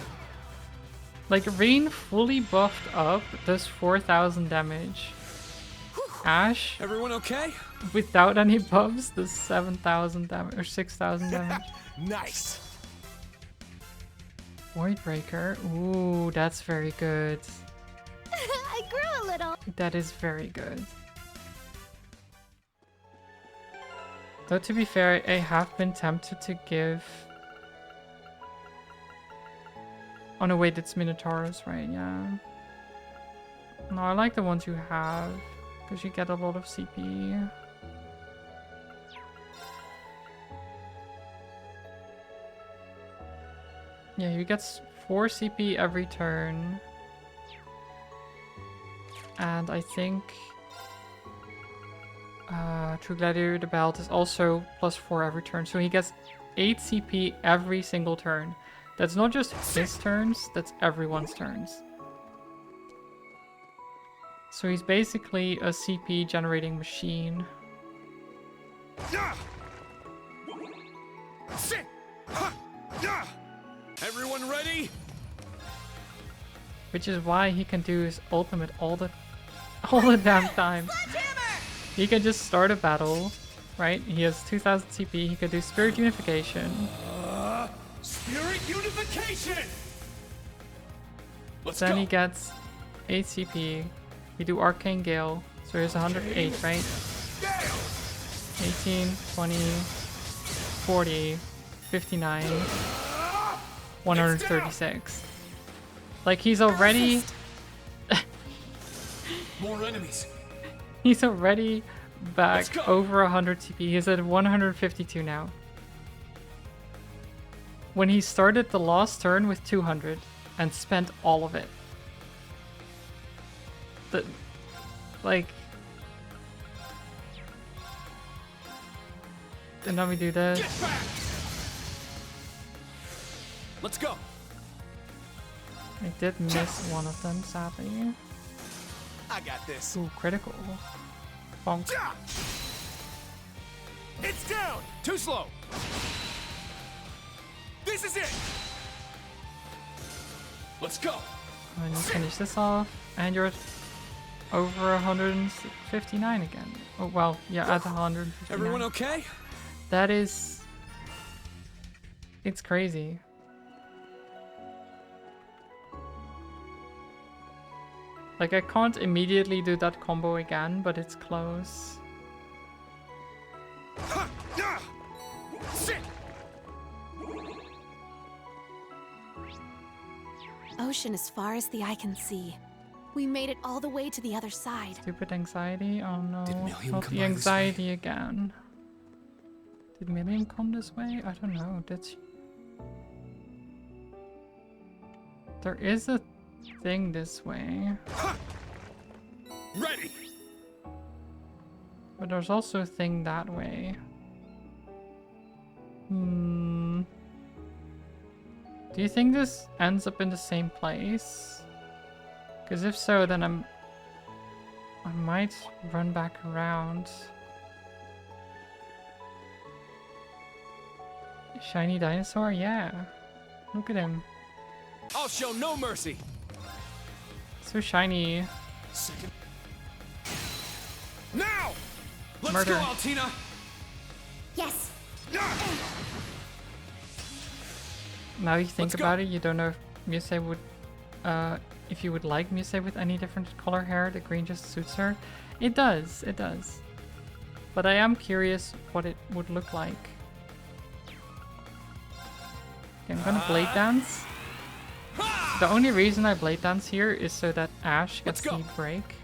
Like, Rain fully buffed up does 4,000 damage. Ash, Everyone okay? without any buffs, does 7,000 damage, or 6,000 damage. Nice! Voidbreaker, ooh, that's very good. I grew a little. That is very good. Though to be fair, I have been tempted to give... Oh no, wait, it's Minotaurus, right? Yeah. No, I like the ones you have, because you get a lot of CP. Yeah, you get 4 CP every turn. And I think True Gladiator the belt is also +4 every turn. So he gets 8 CP every single turn. That's not just his turns, that's everyone's turns. So he's basically a CP generating machine. Everyone ready? Which is why he can do his ultimate all the damn time. He can just start a battle, right? He has 2,000 CP, he can do Spirit Unification. Spirit unification! Let's Then go! he gets 8 CP. We do Arcane Gale, so here's 108, right? 18, 20, 40, 59, 136. Like, he's already... More enemies! He's already Let's back go. over 100 CP. He's at 152 now. When he started the last turn with 200 and spent all of it. Like... And then we do this. Get back! Let's go! I did miss one of them, sadly. I got this. Ooh, critical. Bonk. Ja! It's down! Too slow! This is it! Let's go! And you finish this off, and you're over 159 again. Oh, well, yeah, at 159. Everyone okay? That is... It's crazy. Like, I can't immediately do that combo again, but it's close. Ha! Ja! Sit! Ocean as far as the eye can see. We made it all the way to the other side. Stupid anxiety? Oh no, Did Milliam not come the by this anxiety again. Did Milliam come this way? I don't know, did she? There is a thing this way. Ha! Ready! But there's also a thing that way. Hmm. Do you think this ends up in the same place? Because if so, then I might run back around. Shiny dinosaur? Yeah. Look at him. I'll show no mercy! So shiny. Second. Now! Let's Murder. go, Altina! Yes. Now you think Let's go. about it, you don't know if Muse would, if you would like Muse with any different color hair. The green just suits her. It does, it does. But I am curious what it would look like. Okay, I'm gonna blade dance. The only reason I blade dance here is so that Ash gets Let's the go. break.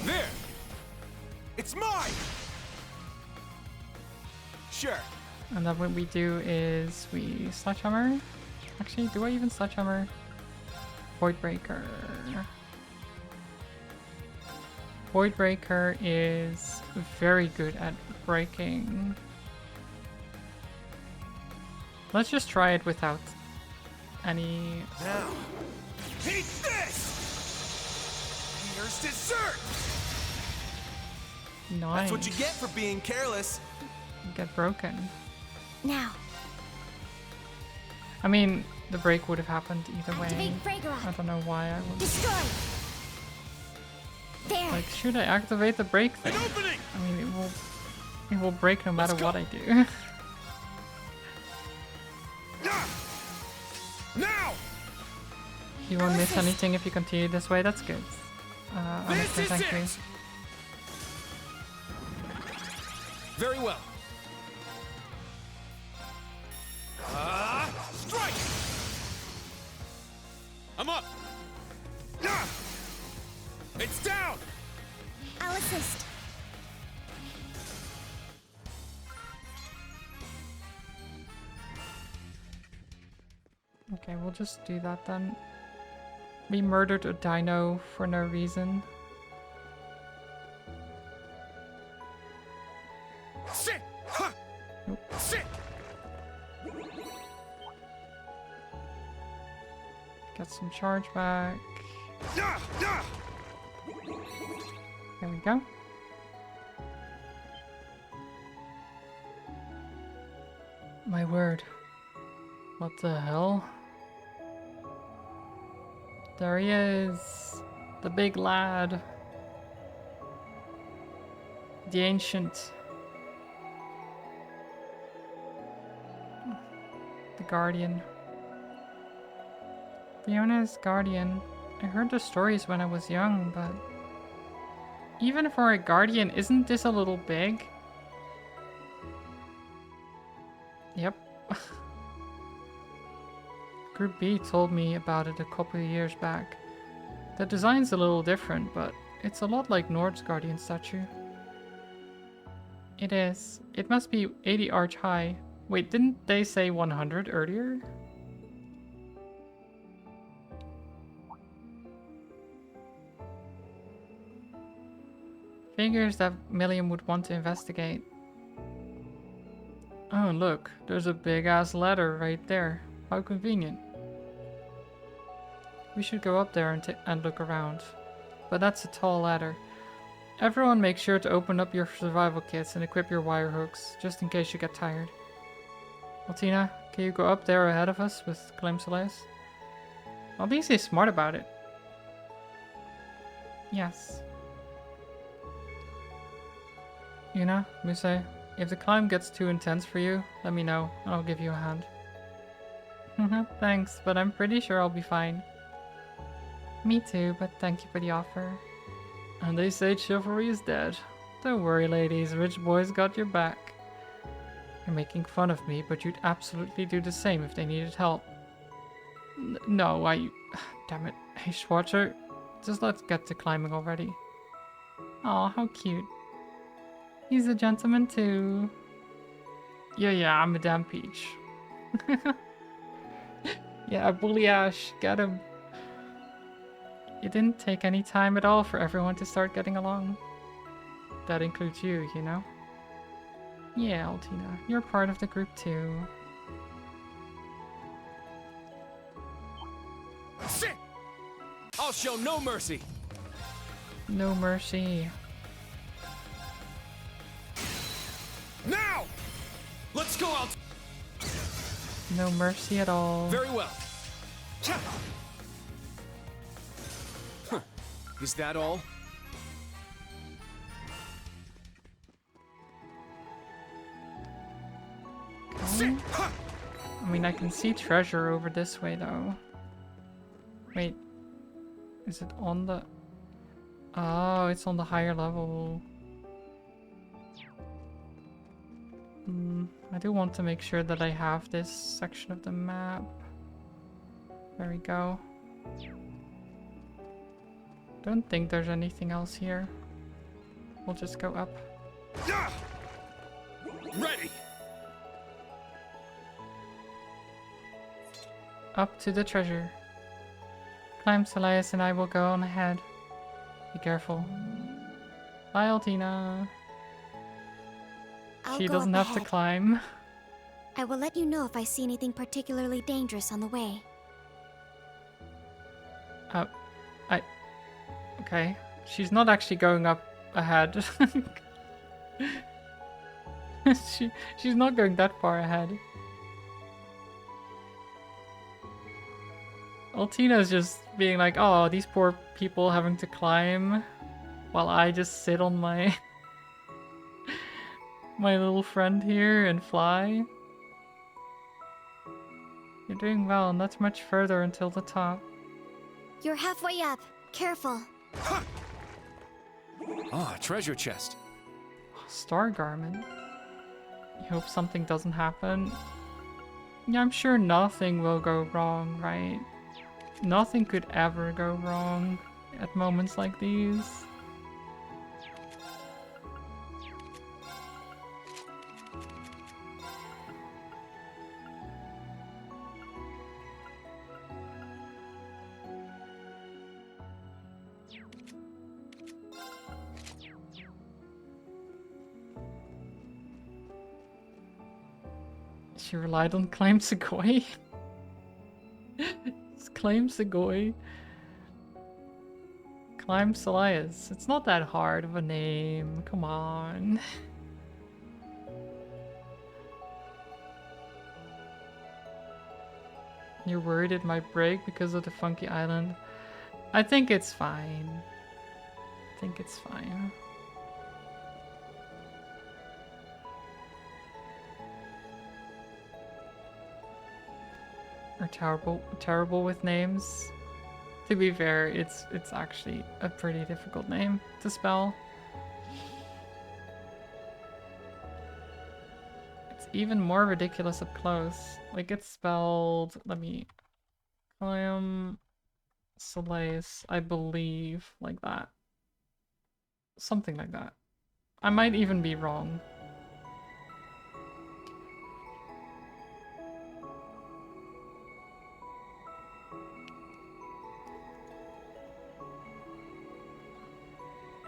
There! It's mine! Sure. And then what we do is we sledgehammer. Actually, do I even sledgehammer? Void Breaker. Void Breaker is very good at breaking. Let's just try it without any. Now, eat this! Here's dessert! Nice. That's what you get for being careless. Get broken. Now, I mean, the break would have happened either way. activate I Fragor. don't know why I would. Destroy. There. Like, should I activate the break thing? An opening! I mean, it will break no matter Let's go. what I do. Now! You won't miss anything if you continue this way. That's good. This Honestly, is thank you. it! Very well. Strike! I'm up! It's down! I'll assist. Okay, we'll just do that then. We murdered a dino for no reason. Sit! Ha! Nope. Sit! Get some charge back. Yeah! Yeah! There we go. My word. What the hell? There he is. The big lad. The ancient. The guardian. Fiona's guardian. I heard the stories when I was young, but even for a guardian, isn't this a little big? Yep. Group B told me about it a couple of years back. The design's a little different, but it's a lot like Nord's guardian statue. It is. It must be 80 arch high. Wait, didn't they say 100 earlier? Figures that Milliam would want to investigate. Oh, look, there's a big ass ladder right there. How convenient. We should go up there and look around. But that's a tall ladder. Everyone make sure to open up your survival kits and equip your wire hooks, just in case you get tired. Altina, can you go up there ahead of us with Clem Solis? At least he's smart about it. Yes. Yuna, Muse, if the climb gets too intense for you, let me know, and I'll give you a hand. Thanks, but I'm pretty sure I'll be fine. Me too, but thank you for the offer. And they say chivalry is dead. Don't worry, ladies, rich boys got your back. You're making fun of me, but you'd absolutely do the same if they needed help. No, damn it. Hey, Schwarzer, just let's get to climbing already. Aw, how cute. He's a gentleman too. Yeah, I'm a damn peach. Yeah, bully Ash, get him. It didn't take any time at all for everyone to start getting along. That includes you, you know? Yeah, Altina, you're part of the group too. Sit! I'll show no mercy! No mercy. Now! Let's go out! No mercy at all. Very well. Huh. Is that all? Okay. I mean, I can see treasure over this way, though. Wait. Is it on the... Oh, it's on the higher level. I do want to make sure that I have this section of the map. There we go. Don't think there's anything else here. We'll just go up. Ready! Up to the treasure. Climb, Elias, and I will go on ahead. Be careful. Bye, Altina. I'll She go doesn't up have to ahead. climb. I will let you know if I see anything particularly dangerous on the way. Okay. She's not actually going up ahead. She's not going that far ahead. Altina's just being like, oh, these poor people having to climb while I just sit on my my little friend here and fly. You're doing well, not much further until the top. You're halfway up. Careful. Ah, treasure chest. Star garment. You hope something doesn't happen. Yeah, I'm sure nothing will go wrong, right? Nothing could ever go wrong at moments like these. She relied on Claim Segoy. Claim Segoy. Climb Elias. It's not that hard of a name. Come on. You're worried it might break because of the funky island. I think it's fine. I think it's fine. Are terrible with names. To be fair, it's actually a pretty difficult name to spell. It's even more ridiculous up close. Like it's spelled, let me Soleis, I believe, like that. Something like that. I might even be wrong.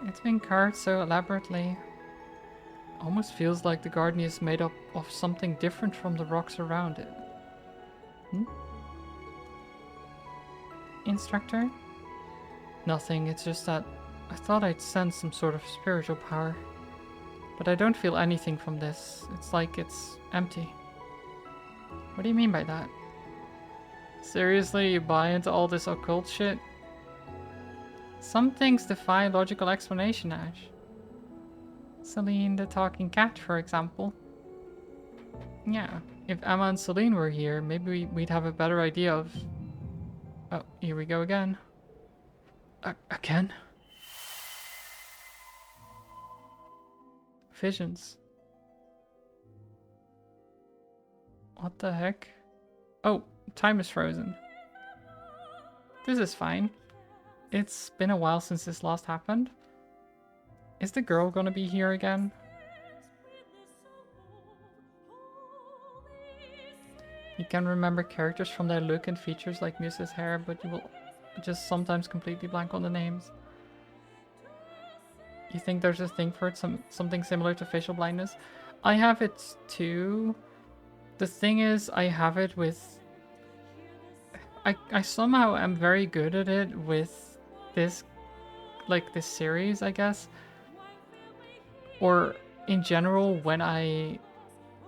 It's been carved so elaborately. Almost feels like the garden is made up of something different from the rocks around it. Instructor? Nothing, it's just that I thought I'd sense some sort of spiritual power. But I don't feel anything from this. It's like it's empty. What do you mean by that? Seriously, you buy into all this occult shit? Some things defy logical explanation, Ash. Celine the talking cat, for example. Yeah, if Emma and Celine were here, maybe we'd have a better idea of... Oh, here we go again. Again? Visions. What the heck? Oh, time is frozen. This is fine. It's been a while since this last happened. Is the girl gonna be here again? You can remember characters from their look and features like Muse's hair, but you will just sometimes completely blank on the names. You think there's a thing for it, something similar to facial blindness? I have it too. The thing is, I have it with... I somehow am very good at it with this, like this series, I guess. Or in general, when I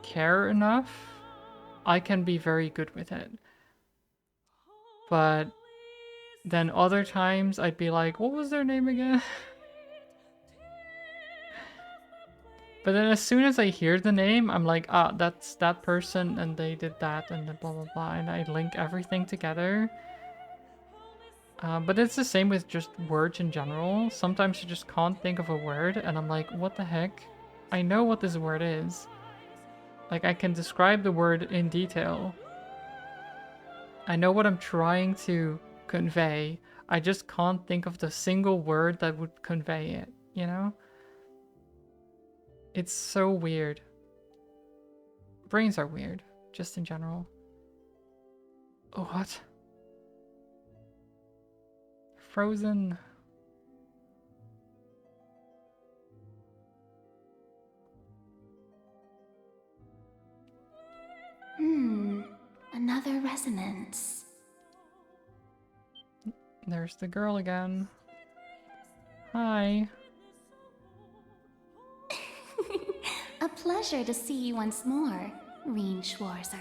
care enough, I can be very good with it. But then other times I'd be like, what was their name again? But then as soon as I hear the name, I'm like, ah, that's that person and they did that and then blah blah blah, and I link everything together. But it's the same with just words in general. Sometimes you just can't think of a word and I'm like, what the heck? I know what this word is. Like, I can describe the word in detail. I know what I'm trying to convey. I just can't think of the single word that would convey it, you know? It's so weird. Brains are weird, just in general. Oh, what? Frozen. Another resonance. There's the girl again. Hi. A pleasure to see you once more, Reen Schwarzer.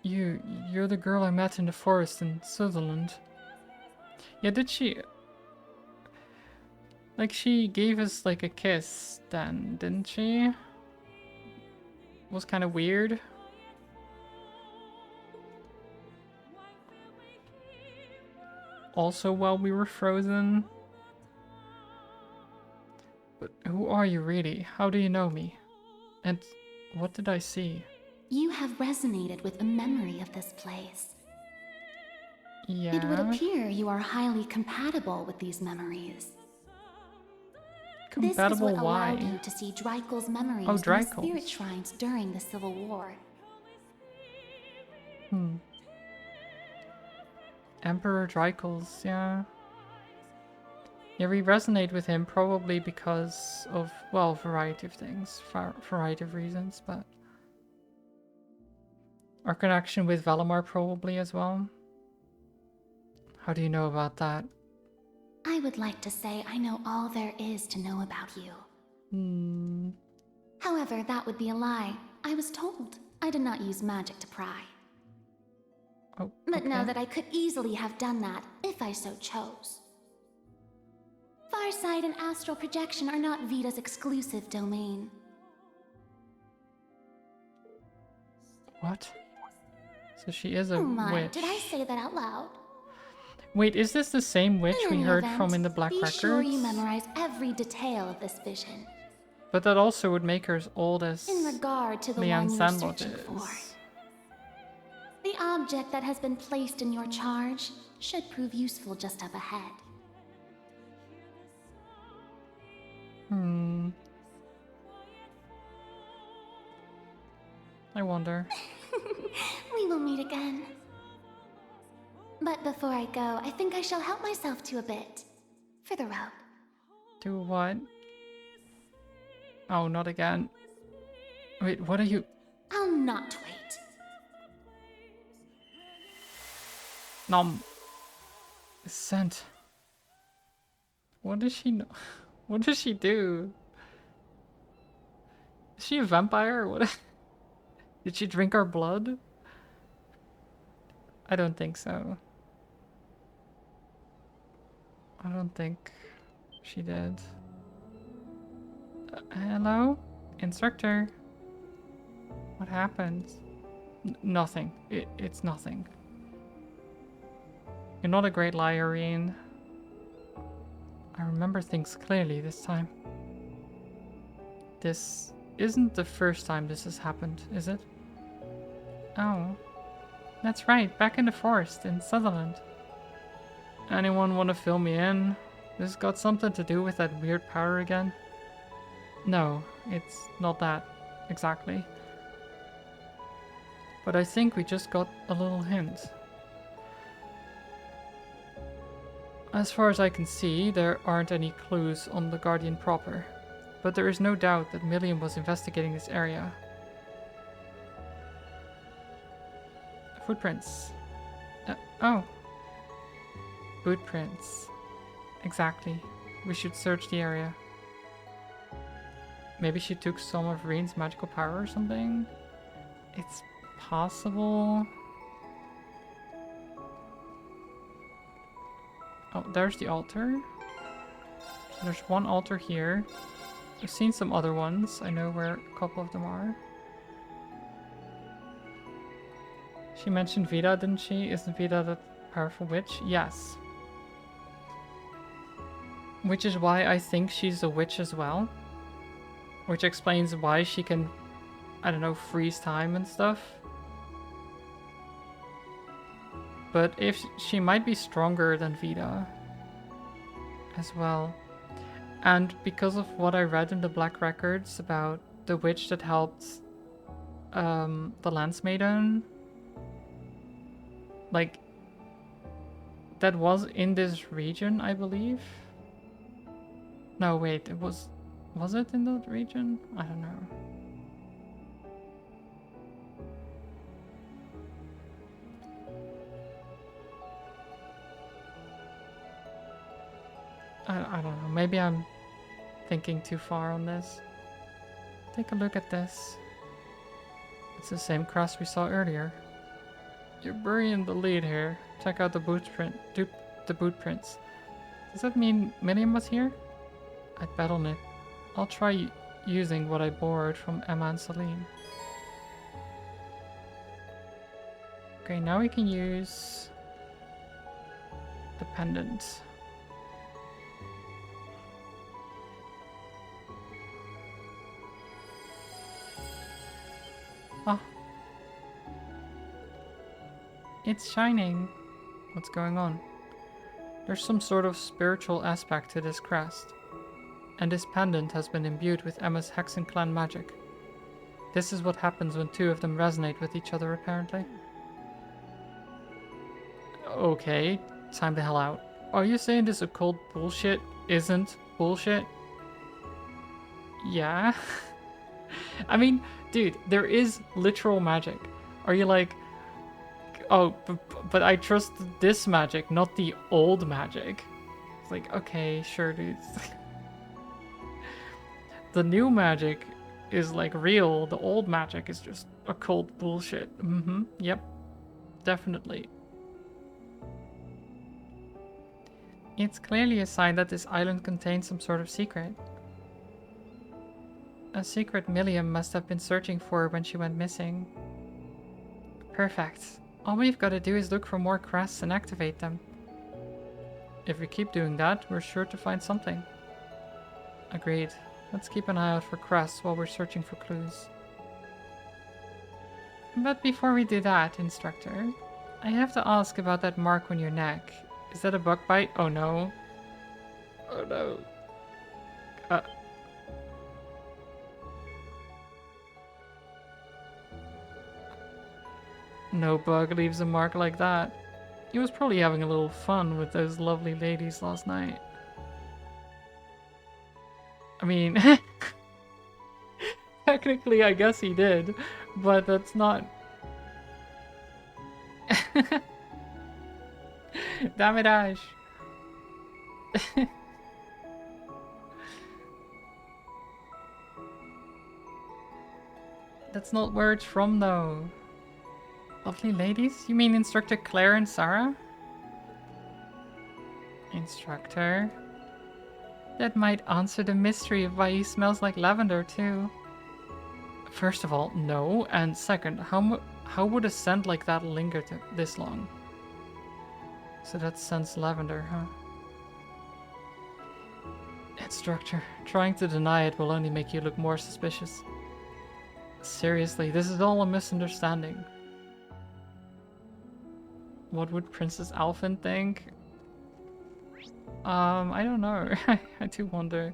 You're the girl I met in the forest in Sutherland. Yeah, did she... Like, she gave us, like, a kiss then, didn't she? Was kind of weird. Also while we were frozen. But who are you really? How do you know me? And what did I see? You have resonated with a memory of this place. Yeah. It would appear you are highly compatible with these memories. Compatible, this is what why? allowed you to see Dreikel's memories Oh, in the Dreikel's. spirit shrines during the Civil War. Emperor Dreikel's, yeah. Yeah, we resonate with him probably because of, well, a variety of things, variety of reasons, but our connection with Valimar probably as well. How do you know about that? I would like to say I know all there is to know about you. However, that would be a lie. I was told. I did not use magic to pry. Oh, But know okay. that I could easily have done that if I so chose. Farsight and astral projection are not Vita's exclusive domain. What? So she is a Oh my, witch. did I say that out loud? Wait, is this the same witch In we any heard event, from in the Black be Records? sure you memorize every detail of this vision. But that also would make her as old as In regard to the Leanne one you're Sandlot searching is. for. The object that has been placed in your charge should prove useful just up ahead. I wonder. We will meet again. But before I go, I think I shall help myself to a bit. For the road. Do what? Oh, not again. Wait, what are you... I'll not wait. Nom. Scent. What does she know? What does she do? Is she a vampire or what? Did she drink our blood? I don't think so. I don't think she did. Hello? Instructor? What happened? Nothing. It's nothing. You're not a great liar, Ian. I remember things clearly this time. This isn't the first time this has happened, is it? Oh. That's right, back in the forest in Sutherland. Anyone want to fill me in? This got something to do with that weird power again? No, it's not that, exactly. But I think we just got a little hint. As far as I can see, there aren't any clues on the Guardian proper. But there is no doubt that Milliam was investigating this area. Footprints. Oh. Footprints. Exactly. We should search the area. Maybe she took some of Reen's magical power or something? It's possible. Oh, there's the altar. So there's one altar here. I've seen some other ones. I know where a couple of them are. She mentioned Vida, didn't she? Isn't Vida the powerful witch? Yes. Which is why I think she's a witch as well. Which explains why she can, I don't know, freeze time and stuff. But if she might be stronger than Vida as well. And because of what I read in the Black Records about the witch that helped the Lance Maiden, like, that was in this region, I believe. No, wait, it was it in that region? I don't know. I don't know, maybe I'm thinking too far on this. Take a look at this. It's the same crest we saw earlier. You're burying the lead here. Check out the boot prints. Does that mean Miriam was here? I'd bet on it. I'll try using what I borrowed from Emma and Celine. Okay, now we can use the pendant. Oh. It's shining. What's going on? There's some sort of spiritual aspect to this crest. And this pendant has been imbued with Emma's Hexen clan magic. This is what happens when two of them resonate with each other, apparently. Okay, time the hell out. Are you saying this occult bullshit isn't bullshit? Yeah. I mean, dude, there is literal magic. Are you like, oh, but I trust this magic, not the old magic? It's like, okay, sure, dude. The new magic is like real, the old magic is just occult bullshit. Yep, definitely. It's clearly a sign that this island contains some sort of secret. A secret Milliam must have been searching for when she went missing. Perfect. All we've got to do is look for more crests and activate them. If we keep doing that, we're sure to find something. Agreed. Let's keep an eye out for crests while we're searching for clues. But before we do that, Instructor, I have to ask about that mark on your neck. Is that a bug bite? Oh no. Oh no. No bug leaves a mark like that. He was probably having a little fun with those lovely ladies last night. I mean, technically I guess he did, but that's not... Damn it, Ash. That's not where it's from though. Lovely ladies? You mean Instructor Claire and Sarah? Instructor? That might answer the mystery of why he smells like lavender too. First of all, no. And second, how would a scent like that linger this long? So that scents lavender, huh? Instructor, trying to deny it will only make you look more suspicious. Seriously, this is all a misunderstanding. What would Princess Alphen think? I don't know. I do wonder.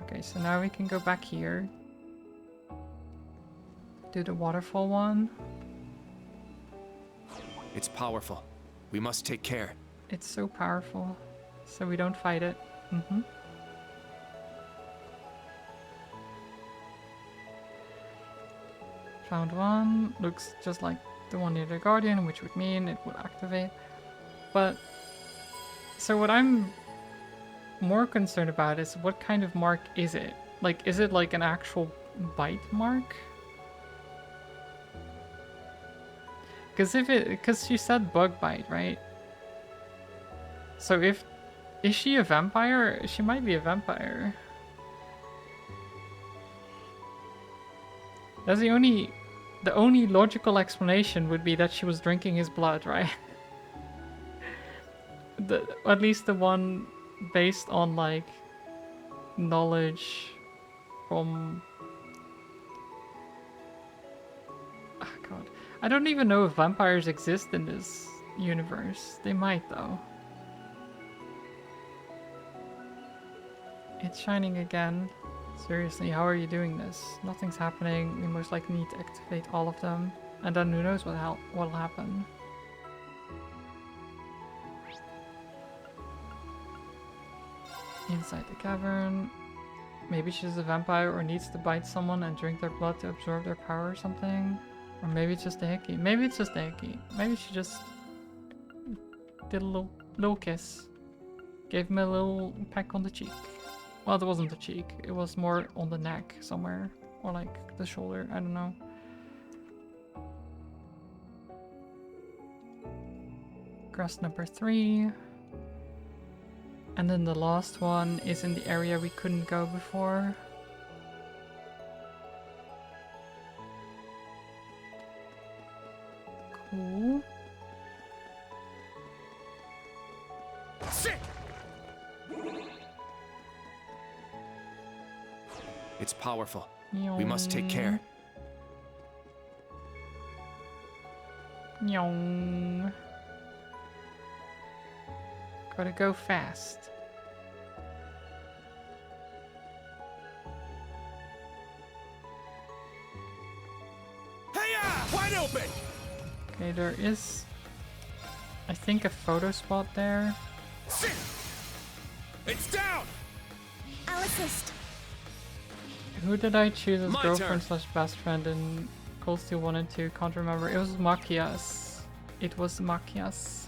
Okay, so now we can go back here. Do the waterfall one. It's powerful. We must take care. It's so powerful. So we don't fight it. Found one. Looks just like the one near the Guardian, which would mean it would activate. But, so what I'm more concerned about is what kind of mark is it? Like, is it like an actual bite mark? Because she said bug bite, right? So is she a vampire? She might be a vampire. That's the only logical explanation would be that she was drinking his blood, right? At least the one based on like knowledge from. Oh god, I don't even know if vampires exist in this universe. They might though. It's shining again. Seriously, how are you doing this? Nothing's happening. We most likely need to activate all of them. And then who knows what'll happen. Inside the cavern. Maybe she's a vampire or needs to bite someone and drink their blood to absorb their power or something. Or maybe it's just a hickey. Maybe it's just a hickey. Maybe she just did a little kiss. Gave him a little peck on the cheek. Well, it wasn't the cheek. It was more on the neck somewhere. Or like the shoulder. I don't know. Grass number 3. And then the last one is in the area we couldn't go before. Cool. Sit! It's powerful. We must take care. Nyong. Gotta go fast. Hey-ya! Wide open! Okay, there is, I think, a photo spot there. Sit! It's down! I'll assist. Who did I choose as My girlfriend slash best friend in Cold Steel 1 and 2? Can't remember. It was Machias. It was Machias.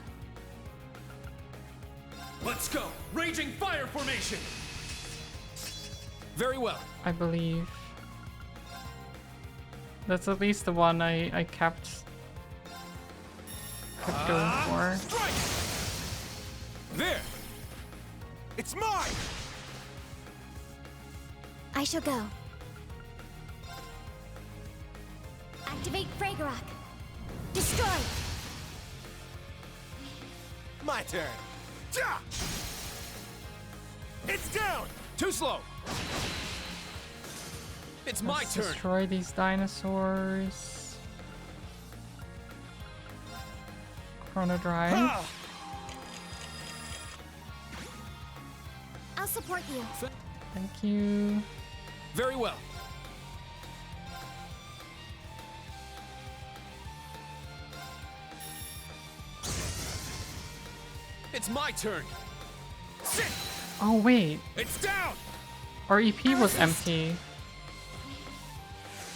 Let's go! Raging fire formation! Very well. I believe. That's at least the one I kept going for. Strike! There! It's mine! I shall go. Activate Fragorock. Destroy! My turn! Ja! It's down! Too slow! It's my Let's turn! destroy these dinosaurs. Chrono Drive. Ah! I'll support you. Thank you. Very well. It's my turn. Sit! Oh wait, It's down! our EP was empty.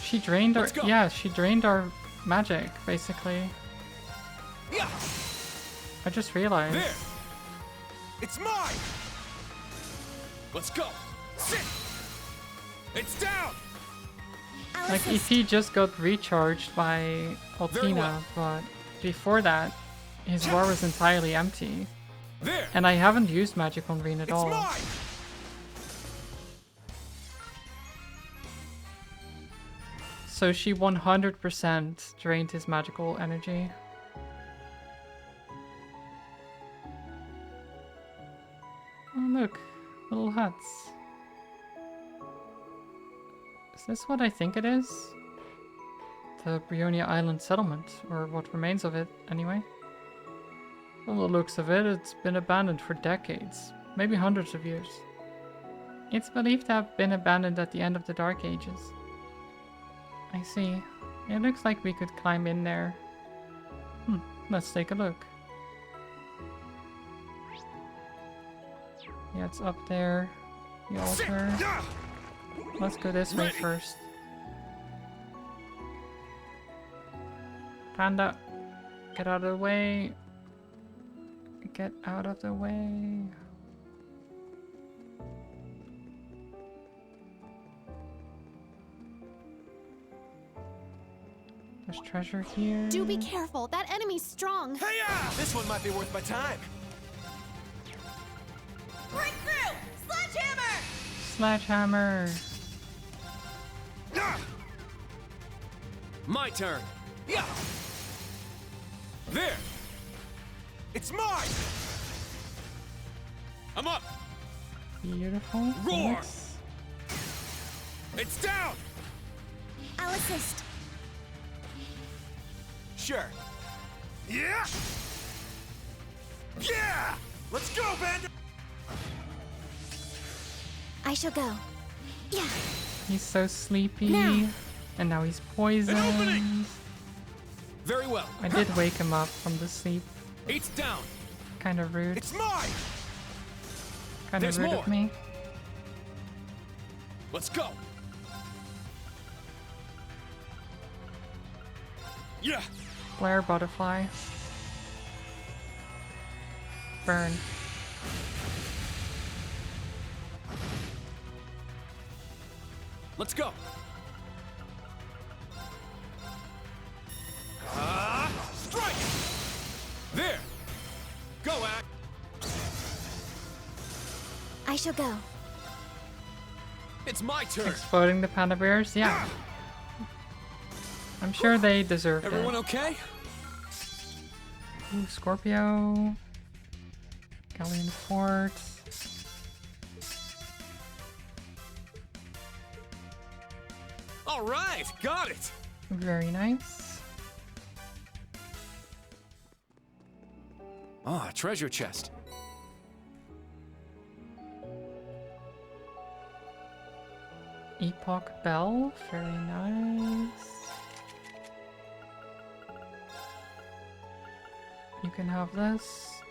She drained our, Let's go. yeah, she drained our magic, basically. Yeah! I just realized. There! It's mine! Let's go! Sit! It's down! I'll Like, assist. EP just got recharged by Very Altina, well. but before that, his bar was entirely empty. There! And I haven't used magic on Reen at It's all. mine! So she 100% drained his magical energy. Oh look, little huts. Is this what I think it is? The Brionia Island settlement, or what remains of it, anyway. From the looks of it, it's been abandoned for decades, maybe hundreds of years. It's believed to have been abandoned at the end of the Dark Ages. I see. It looks like we could climb in there. Let's take a look. Yeah, it's up there. The altar. Yeah! Let's go this way Ready. first. Panda, get out of the way. Get out of the way. There's treasure here. Do be careful. That enemy's strong. Hey-ya! This one might be worth my time. Breakthrough! Sledgehammer! Sledgehammer. My turn. Yeah. There. It's mine! I'm up. Beautiful. Roar! Nice. It's down. I'll assist. Sure. Yeah! Yeah! Let's go, Bandit! I shall go. Yeah. He's so sleepy. Now. And now he's poisoned. Very well. I did wake him up from the sleep. It's down. Kind of rude. It's mine! Kind of there's rude more. of me. Let's go. Yeah. Flare butterfly. Burn. Let's go. Strike! There. Go, Act. I shall go. It's my turn. Exploding the panda bears? Yeah. I'm sure they deserve Everyone it. okay? Ooh, Scorpio. Galleon Fort. All right, got it. Very nice. Ah, treasure chest. Epoch Bell. Very nice. You can have this.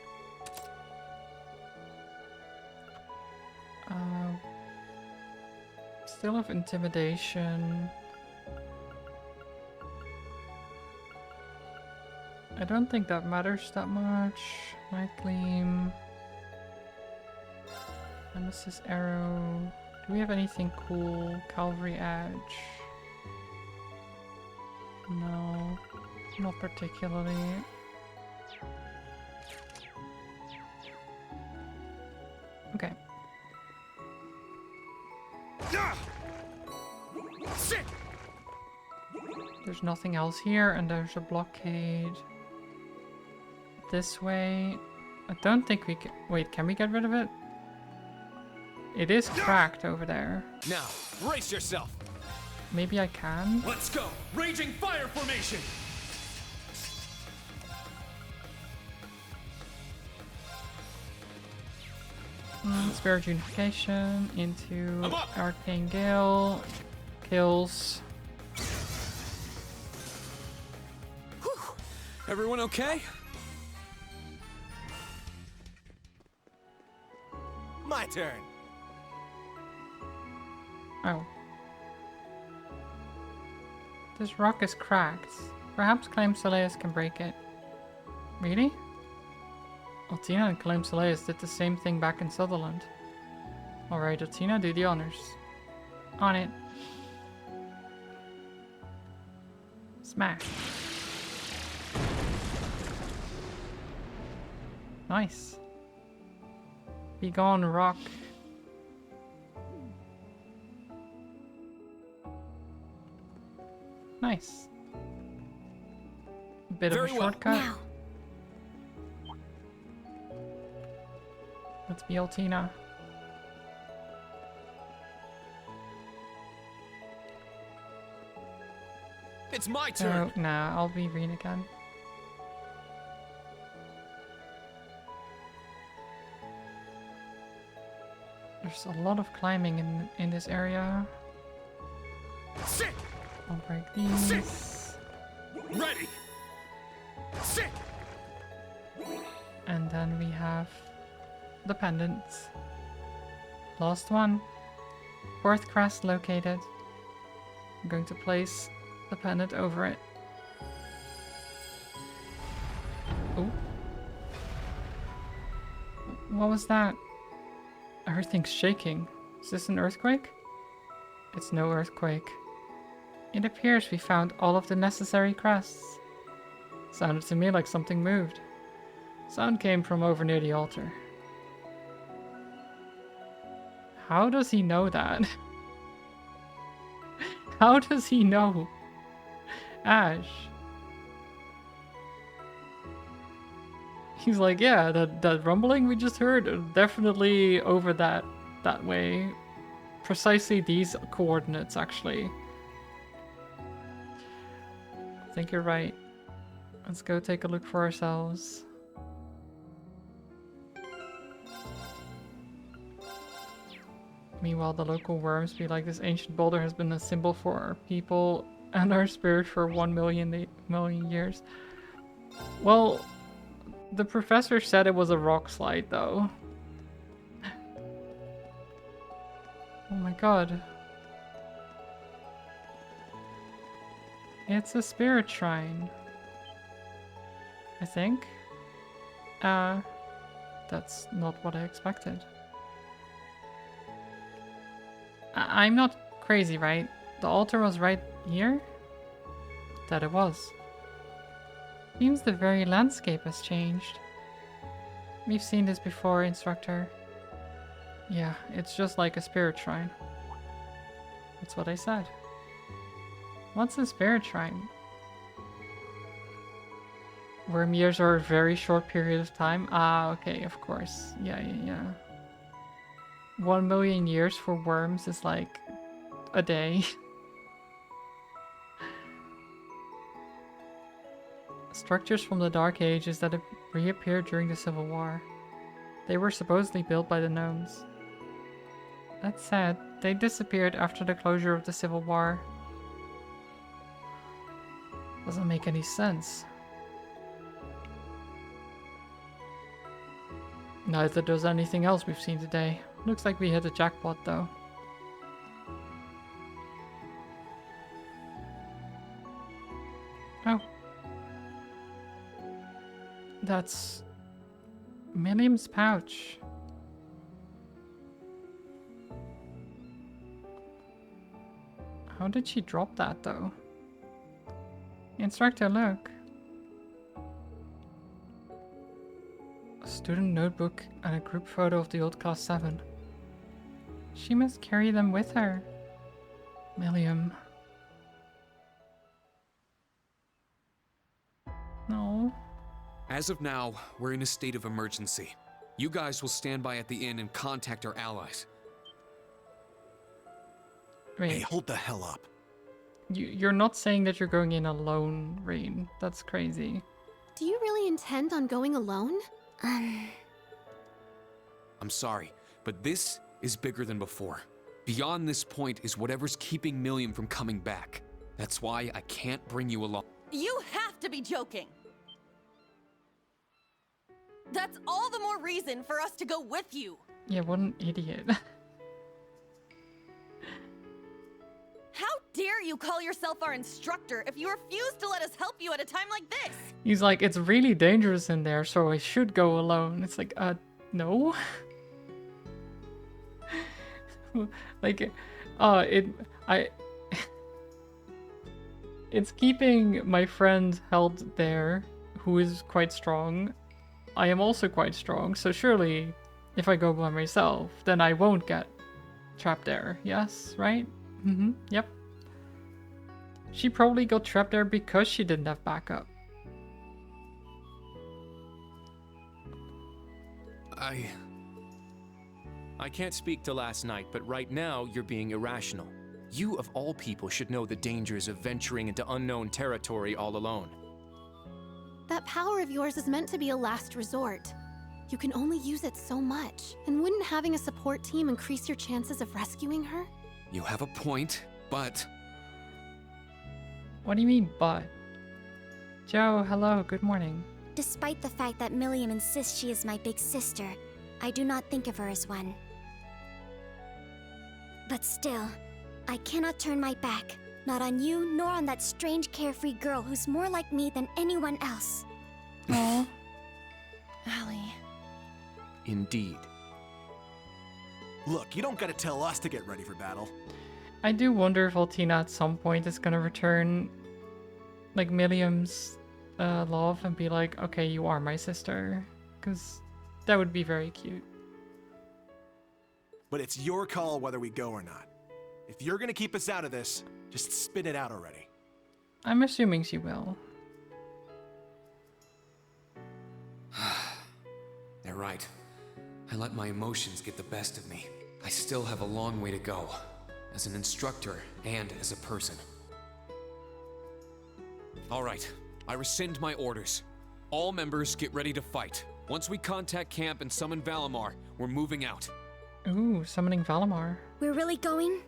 Still have intimidation. I don't think that matters that much. Night Gleam. Nemesis Arrow. Do we have anything cool? Cavalry Edge. No, not particularly. Okay. Sit. There's nothing else here, and there's a blockade this way. I don't think we can. Wait, can we get rid of it? It is cracked over there. Now, brace yourself. Maybe I can. Let's go. Raging fire formation. Spirit Unification into I'm up. Arcane Gale. Kills. Everyone okay? My turn. Oh. This rock is cracked. Perhaps Claim Soleus can break it. Really? Altina and Claim Soleus did the same thing back in Sutherland. Alright, Altina, do the honors. On it. Smash. Nice. Be gone, rock. Nice. Bit of a Very well. shortcut. Now. Let's be Altina. It's my turn. Oh, nah, I'll be Reen again. There's a lot of climbing in this area. Sit. I'll break these. Ready. Sit. And then we have the pendants. Last one. Fourth crest located. I'm going to place the pendant over it. Oh. What was that? Everything's shaking. Is this an earthquake? It's no earthquake. It appears we found all of the necessary crests. Sounded to me like something moved. Sound came from over near the altar. How does he know that? How does he know? Ash. He's like, yeah, that rumbling we just heard, definitely over that way. Precisely these coordinates, actually. I think you're right. Let's go take a look for ourselves. Meanwhile, the local worms be like, this ancient boulder has been a symbol for our people and our spirit for 1 million years. Well, the professor said it was a rock slide, though. Oh my god. It's a spirit shrine. I think. That's not what I expected. I'm not crazy, right? The altar was right here? That it was. Seems the very landscape has changed. We've seen this before, instructor. Yeah, it's just like a spirit shrine. That's what I said. What's a spirit shrine? Worm years are a very short period of time. Ah, okay, of course. Yeah. 1 million years for worms is like a day. Structures from the Dark Ages that have reappeared during the Civil War. They were supposedly built by the gnomes. That's sad. They disappeared after the closure of the Civil War. Doesn't make any sense. Neither does anything else we've seen today. Looks like we hit a jackpot though. Oh. That's Miriam's pouch. How did she drop that though? Instructor, look. A student notebook and a group photo of the old class 7. She must carry them with her. Miriam. No. As of now, we're in a state of emergency. You guys will stand by at the inn and contact our allies. Wait. Hey, hold the hell up. You're not saying that you're going in alone, Rain. That's crazy. Do you really intend on going alone? I'm sorry, but this is bigger than before. Beyond this point is whatever's keeping Milliam from coming back. That's why I can't bring you along. You have to be joking! That's all the more reason for us to go with you! Yeah, what an idiot. How dare you call yourself our instructor if you refuse to let us help you at a time like this? He's like, it's really dangerous in there, so I should go alone. It's like, no. Like, it's keeping my friend held there, who is quite strong. I am also quite strong, so surely if I go by myself, then I won't get trapped there. Yes, right? Yep. She probably got trapped there because she didn't have backup. I can't speak to last night, but right now you're being irrational. You of all people should know the dangers of venturing into unknown territory all alone. That power of yours is meant to be a last resort. You can only use it so much. And wouldn't having a support team increase your chances of rescuing her? You have a point, but... What do you mean, but? Joe, hello, good morning. Despite the fact that Milliam insists she is my big sister, I do not think of her as one. But still, I cannot turn my back, not on you nor on that strange carefree girl who's more like me than anyone else. Oh, Allie. Indeed. Look, you don't gotta tell us to get ready for battle. I do wonder if Altina at some point is gonna return like Milliam's love and be like, okay, you are my sister. Because that would be very cute. But it's your call whether we go or not. If you're gonna keep us out of this, just spit it out already. I'm assuming she will. They're right. I let my emotions get the best of me. I still have a long way to go, as an instructor and as a person. All right, I rescind my orders. All members get ready to fight. Once we contact camp and summon Valimar, we're moving out. Ooh, summoning Valimar. We're really going?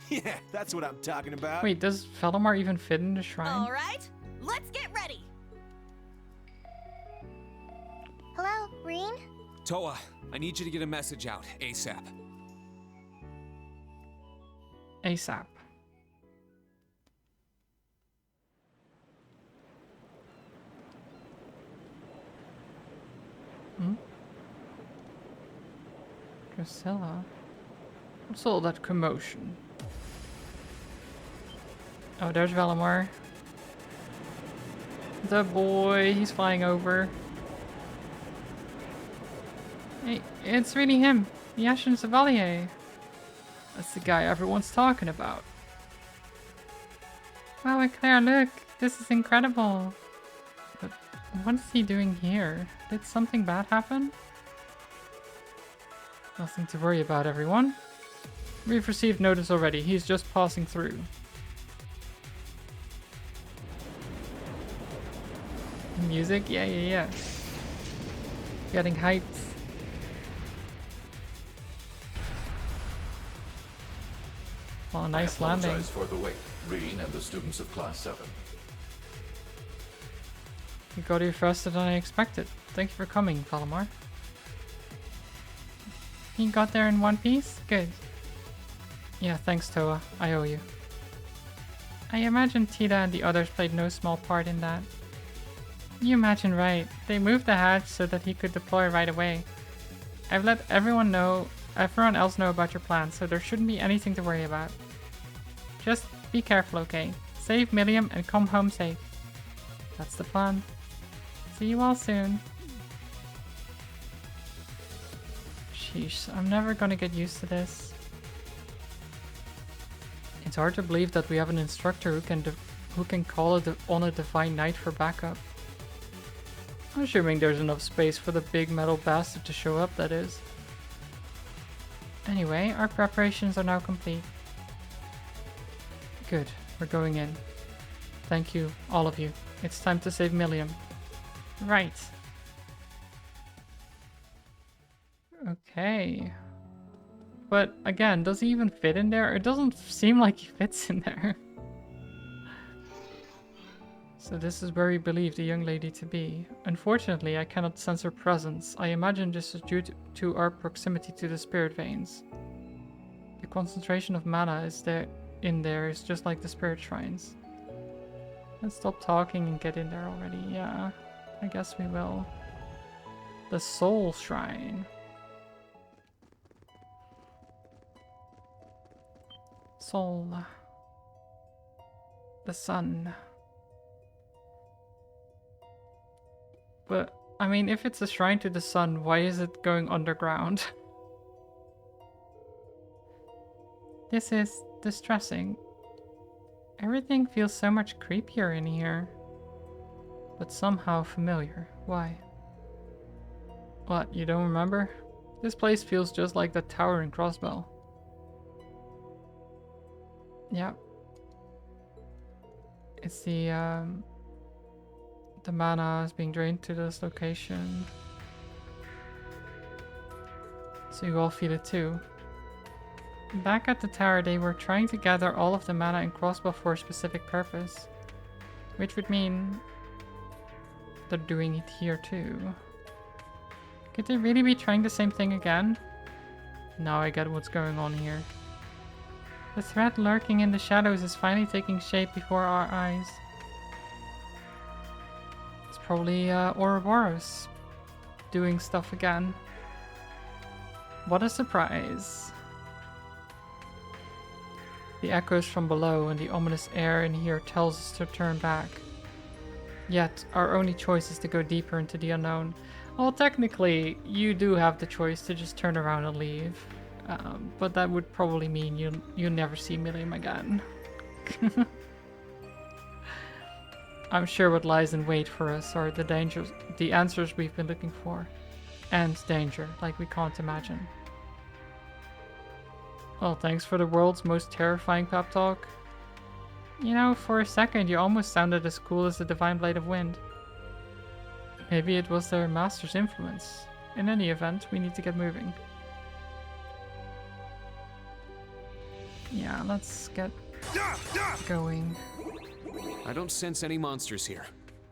Yeah, that's what I'm talking about. Wait, does Valimar even fit in the shrine? All right, let's get ready. Hello, Reen? Toa, I need you to get a message out, ASAP. ASAP. Hmm? Drusilla? What's all that commotion? Oh, there's Valimar. The boy, he's flying over. Hey, it's really him, the Ashen Chevalier. That's the guy everyone's talking about. Wow, Claire, look, this is incredible. But what is he doing here? Did something bad happen? Nothing to worry about, everyone. We've received notice already. He's just passing through. Music? Yeah. Getting hyped. Well, nice landing. I apologize for the wait, Reen and the students of Class 7. You got here faster than I expected. Thank you for coming, Valimar. You got there in one piece? Good. Yeah, thanks, Toa. I owe you. I imagine Tita and the others played no small part in that. You imagine right. They moved the hatch so that he could deploy right away. I've let everyone else know about your plan, so there shouldn't be anything to worry about. Just be careful, okay? Save Milliam and come home safe. That's the plan. See you all soon. Sheesh, I'm never gonna get used to this. It's hard to believe that we have an instructor who can call on a divine knight for backup. I'm assuming there's enough space for the big metal bastard to show up, that is. Anyway, our preparations are now complete. Good, we're going in. Thank you, all of you. It's time to save Milliam. Right. Okay. But again, does he even fit in there? It doesn't seem like he fits in there. So this is where we believe the young lady to be. Unfortunately, I cannot sense her presence. I imagine this is due to our proximity to the spirit veins. The concentration of mana is in there is just like the spirit shrines. Let's stop talking and get in there already. Yeah, I guess we will. The soul shrine. Soul. The sun. But, I mean, if it's a shrine to the sun, why is it going underground? This is distressing. Everything feels so much creepier in here. But somehow familiar. Why? What, you don't remember? This place feels just like the tower in Crossbell. Yeah. It's the mana is being drained to this location. So you all feel it too. Back at the tower, they were trying to gather all of the mana in Crossbow for a specific purpose. Which would mean they're doing it here too. Could they really be trying the same thing again? Now I get what's going on here. The threat lurking in the shadows is finally taking shape before our eyes. It's probably Ouroboros doing stuff again. What a surprise. The echoes from below and the ominous air in here tells us to turn back. Yet, our only choice is to go deeper into the unknown. Well, technically, you do have the choice to just turn around and leave. But that would probably mean you never see Milliam again. I'm sure what lies in wait for us are the answers we've been looking for. And danger, like we can't imagine. Well, thanks for the world's most terrifying pep talk. You know, for a second you almost sounded as cool as the Divine Blade of Wind. Maybe it was their master's influence. In any event, we need to get moving. Yeah, let's get going. I don't sense any monsters here.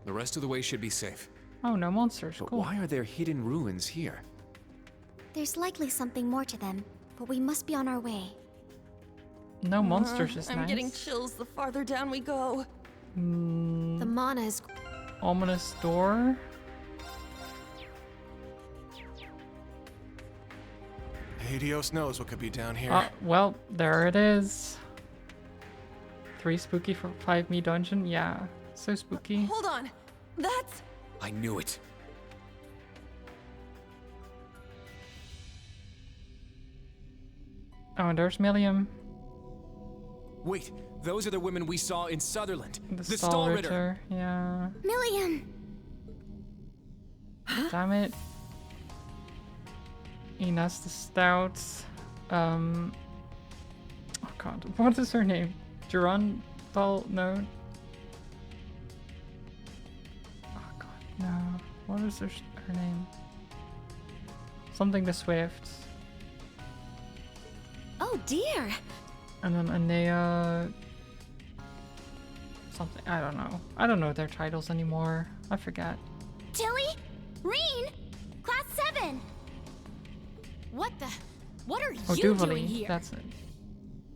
The rest of the way should be safe. Oh, no monsters. But Cool. why are there hidden ruins here? There's likely something more to them, but we must be on our way. No monsters is I'm nice. getting chills the farther down we go. The mana is... Ominous door. Hades knows what could be down here. Well, there it is. 3 spooky for 5 me dungeon. Yeah, so spooky. Hold on. That's... I knew it. Oh, and there's Milliam. Wait, those are the women we saw in Sutherland. The Stall Stall Ritter. Ritter. Yeah. Milliam! Damn it. Ines the Stout. Oh god, what is her name? Durandal? No. Oh god, no. What is her name? Something the Swift. Oh dear! And then Anea... Something, I don't know. I don't know their titles anymore. I forget. Tilly? Reen? Class 7! What the... What are Oh, you doing Duvalie, here? that's it.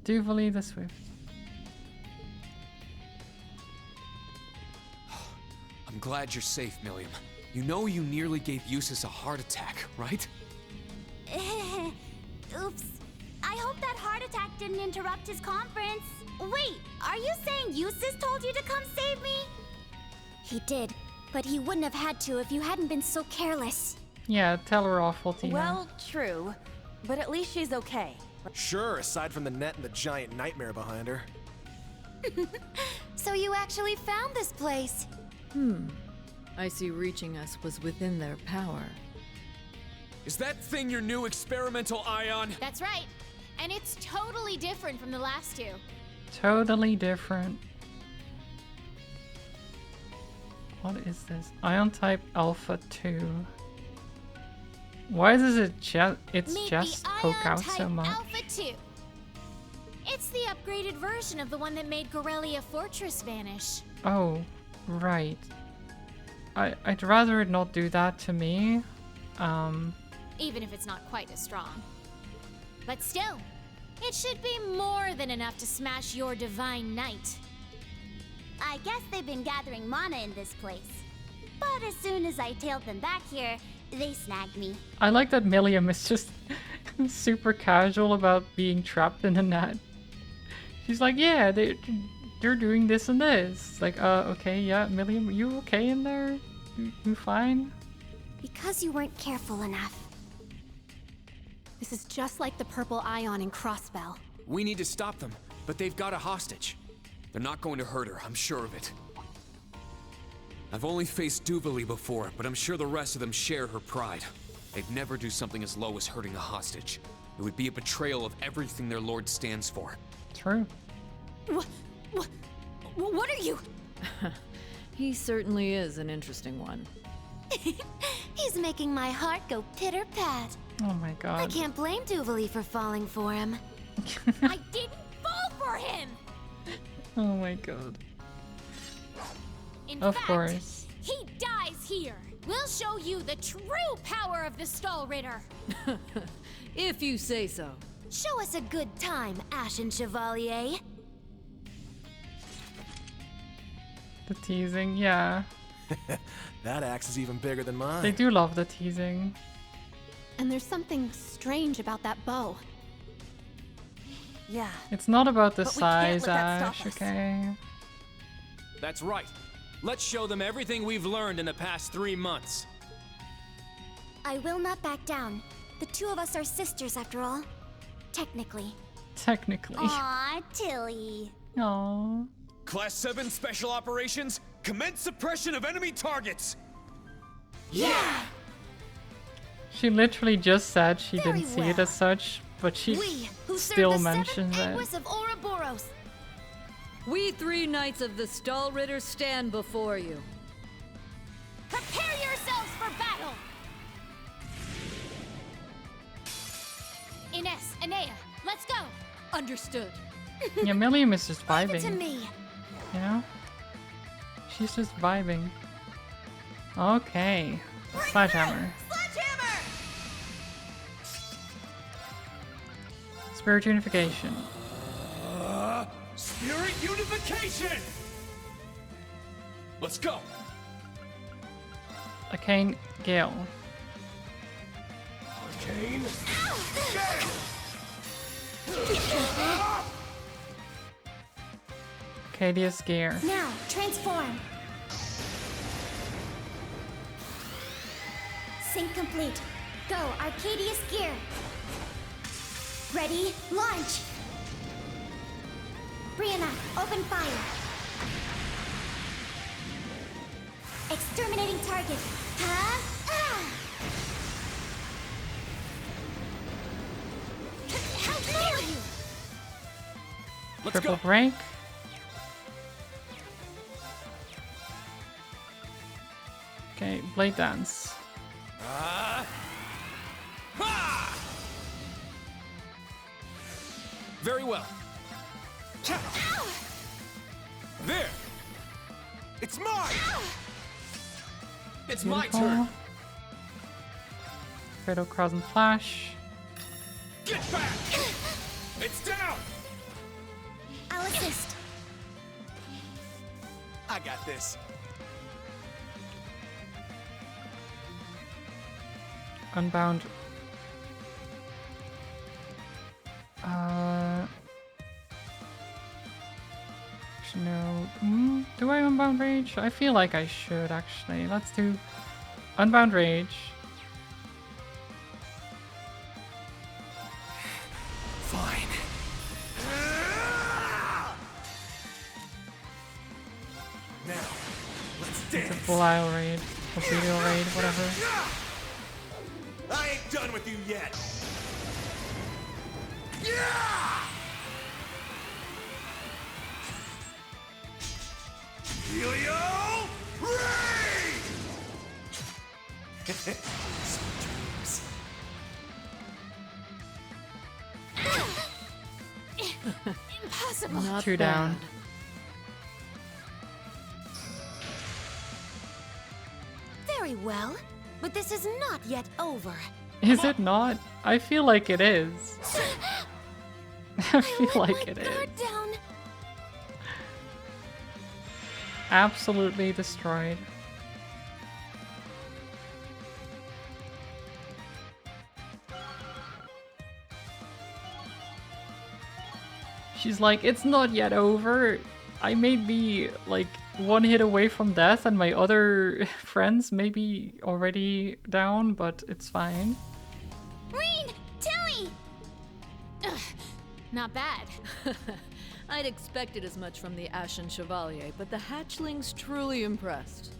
Duvalie the Swift. I'm glad you're safe, Milliam. You know you nearly gave Eustace a heart attack, right? Oops. I hope that heart attack didn't interrupt his conference. Wait, are you saying Eustace told you to come save me? He did, but he wouldn't have had to if you hadn't been so careless. Yeah, tell her off, Tina. Well, true. But at least she's okay. Sure, aside from the net and the giant nightmare behind her. So you actually found this place? I see reaching us was within their power. Is that thing your new experimental ion? That's right. And it's totally different from the last two. Totally different. What is this? Ion type Alpha 2. Why does it just Meet just the poke Ion out so Type much? Alpha 2. It's the upgraded version of the one that made Gorelia Fortress vanish. Oh, right. I'd rather it not do that to me. Even if it's not quite as strong. But still, it should be more than enough to smash your Divine Knight. I guess they've been gathering mana in this place. But as soon as I tailed them back here, they snagged me. I like that Milliam is just super casual about being trapped in a net. She's like, yeah, they're doing this and this. It's like, okay, yeah, Milliam, you okay in there? You fine? Because you weren't careful enough. This is just like the purple ion in Crossbell. We need to stop them, but they've got a hostage. They're not going to hurt her, I'm sure of it. I've only faced Duvalie before, but I'm sure the rest of them share her pride. They'd never do something as low as hurting a hostage. It would be a betrayal of everything their lord stands for. True. What are you? He certainly is an interesting one. He's making my heart go pitter-pat. Oh my I god. can't blame Duvalie for falling for him. I didn't fall for him! Oh my god. In Of fact, course. he dies here. We'll show you the true power of the Stall Ritter. If you say so. Show us a good time, Ashen Chevalier. The teasing, yeah. That axe is even bigger than mine. They do love the teasing. And there's something strange about that bow. Yeah. It's not about the But we can't size, let that Ash, stop us. okay? That's right. Let's show them everything we've learned in the past 3 months. I will not back down. The two of us are sisters after all. Technically. Technically. Aw, Tilly. Aww. Class 7 Special Operations, commence suppression of enemy targets! Yeah! She literally just said she Very didn't see it well. as such, but she We, who still serve the mentions seven it. Penguins of Ouroboros. We 3 Knights of the Stall Ritter stand before you. Prepare yourselves for battle! Ines, Anea, let's go! Understood. Yeah, Millium is just Leave it to vibing. me. You know? She's just vibing. Okay. Sledgehammer. Sledgehammer! Spirit Unification. Spirit unification! Let's go! Arcane Gale. Arcane. Arcadius Gear. Now, transform. Sync complete. Go, Arcadius Gear. Ready, launch. Brianna, open fire. Exterminating target. Huh? Ah! How dare you! Let's Triple go. break. Okay, Blade Dance. Very well. There! It's mine! It's my Beautiful. turn! Fatal Cross and Flash. Get back! It's down! I'll assist. I got this. Unbound. Actually, no. Do I Unbound Rage? I feel like I should, actually. Let's do Unbound Rage. Fine. Now, let's It's a dance. Belial Raid. A Belial Raid, whatever. I ain't done with you yet. Yeah! Helio Ray! Impossible. Not Two bad. down. Very well, but this is not yet over. Is it not? I feel like it is. I feel like it is. Guard down. Absolutely destroyed. She's like, it's not yet over. I may be like one hit away from death and my other friends may be already down, but it's fine. Reen! Tilly! Not bad. I'd expected as much from the Ashen Chevalier, but the hatchlings truly impressed.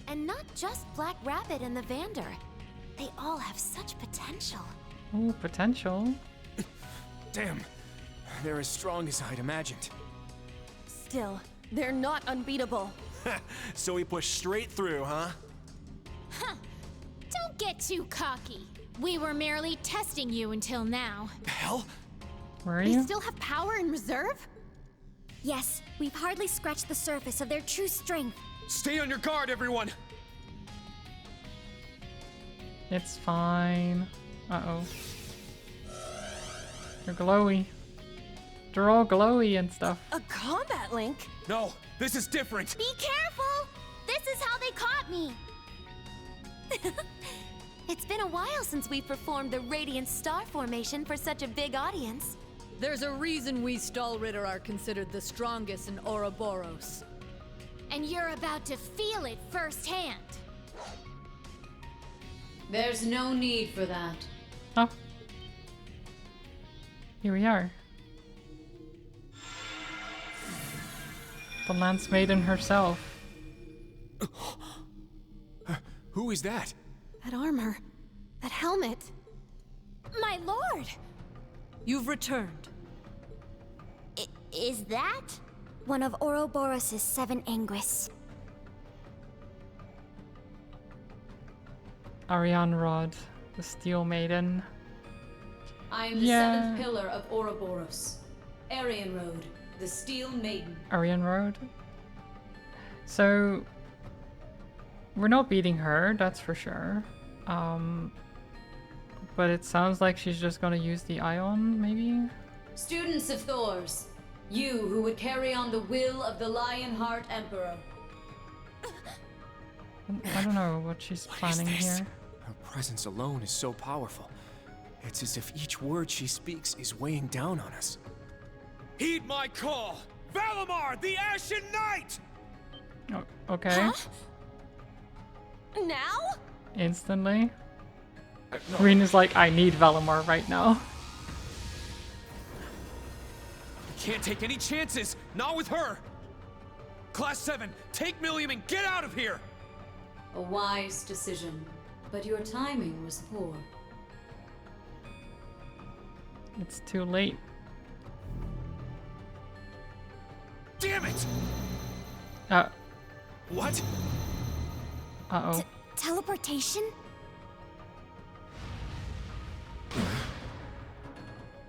And not just Black Rabbit and the Vander. They all have such potential. Ooh, potential. Damn. They're as strong as I'd imagined. Still, they're not unbeatable. So we push straight through, huh? Don't get too cocky. We were merely testing you until now. Hell? Where are They you? still have power in reserve? Yes, we've hardly scratched the surface of their true strength. Stay on your guard, everyone! It's fine. Uh-oh. They're glowy. They're all glowy and stuff. A combat link? No, this is different! Be careful! This is how they caught me! It's been a while since we performed the Radiant Star Formation for such a big audience. There's a reason we Stalritter are considered the strongest in Ouroboros. And you're about to feel it firsthand. There's no need for that. Oh. Here we are. The Lance Maiden herself. Who is that? That armor. That helmet. My lord! You've returned. Is that? One of Ouroboros' 7 Anguis. Ariane Rod, the Steel Maiden. I am the 7th pillar of Ouroboros. Arian Road, the Steel Maiden. Ariane Road. So we're not beating her, that's for sure. But it sounds like she's just gonna use the Ion, maybe? Students of Thors, you who would carry on the will of the Lionheart Emperor. I don't know what she's planning here. Her presence alone is so powerful. It's as if each word she speaks is weighing down on us. Heed my call! Valimar, the Ashen Knight! Oh, okay. Huh? Now? Instantly. Green is like, I need Valimar right now. Can't take any chances! Not with her! Class 7, take Millium and get out of here! A wise decision, but your timing was poor. It's too late. Damn it! What? Uh-oh. Teleportation?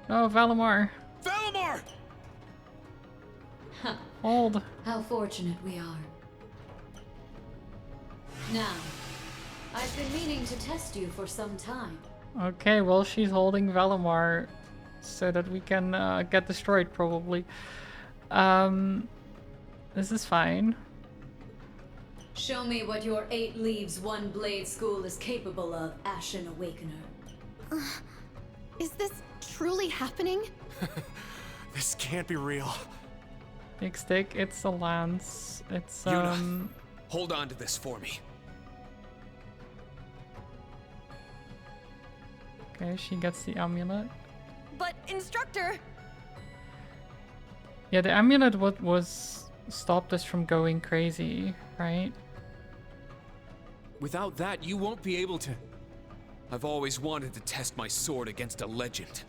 Oh, Valimar. Valimar! Huh. Hold. How fortunate we are. Now, I've been meaning to test you for some time. Okay, well, she's holding Valimar so that we can get destroyed, probably. This is fine. Show me what your 8 Leaves, 1 Blade school is capable of, Ashen Awakener. Is this truly happening? This can't be real. Big stick, it's a lance. It's, Yuna, hold on to this for me. Okay, she gets the amulet. But, Instructor! Yeah, the amulet was stopped us from going crazy, right? Without that, you won't be able to... I've always wanted to test my sword against a legend.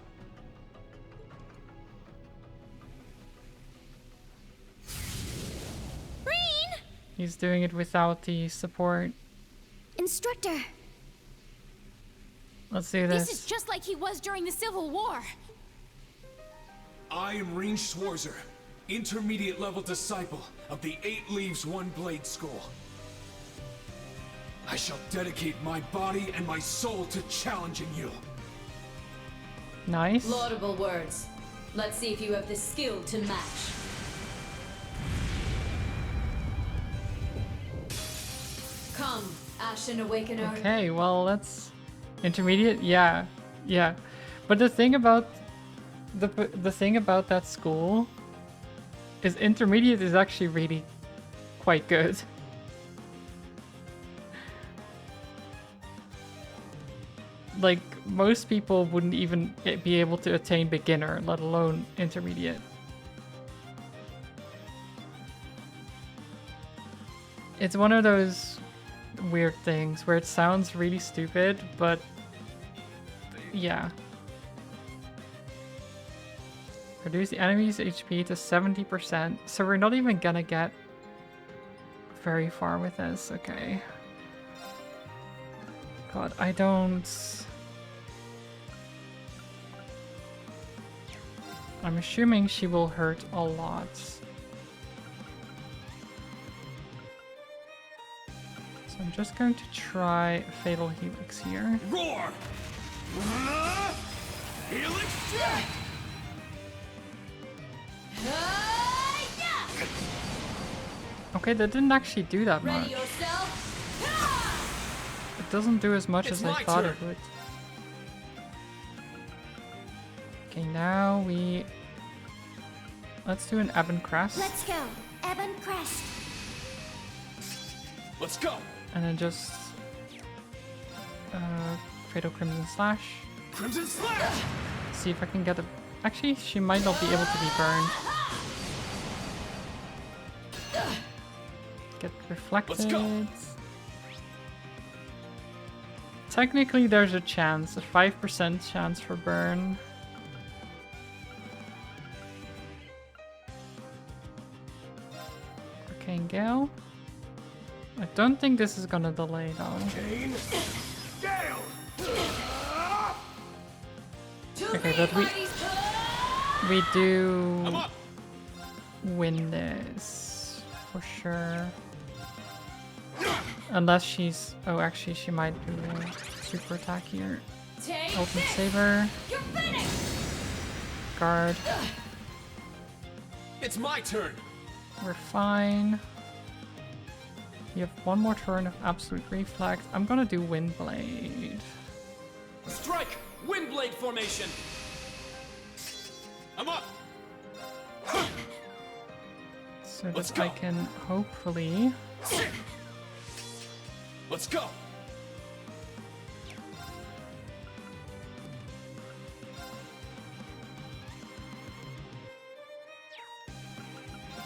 Green! He's doing it without the support. Instructor! Let's do this. This is just like he was during the Civil War. I am Reen Schwarzer, intermediate level disciple of the 8 Leaves, 1 Blade School. I shall dedicate my body and my soul to challenging you. Nice. Laudable words. Let's see if you have the skill to match. Come, Ashen Awakener. Okay, well, that's intermediate. Yeah, yeah. But the thing about the thing about that school is intermediate is actually really quite good. Like, most people wouldn't even be able to attain beginner, let alone intermediate. It's one of those weird things where it sounds really stupid, but yeah. Reduce the enemy's HP to 70%, so we're not even gonna get very far with this, okay. God, I don't... I'm assuming she will hurt a lot. So I'm just going to try Fatal Helix here. Roar! Helix Jet! Okay, that didn't actually do that much. Ready yourself. It doesn't do as much It's as I my thought turn. it would. Okay, now let's do an Ebon Crest. Let's go. Ebon Crest. Let's go. And then just Fatal Crimson Slash. Crimson Slash. See if I can get a. Actually, she might not be able to be burned. Get reflected. Let's go. Technically, there's a chance, a 5% chance for burn. Arcane Gale. I don't think this is gonna delay though. Arcane Gale. Okay, but we do win this for sure. Unless she's... Oh, actually, she might do a super attack here. Ultimate Saber. Guard. It's my turn. We're fine. You have one more turn of Absolute Reflex. I'm gonna do Windblade. Strike! Windblade formation! I'm up! So that I can hopefully... Let's go!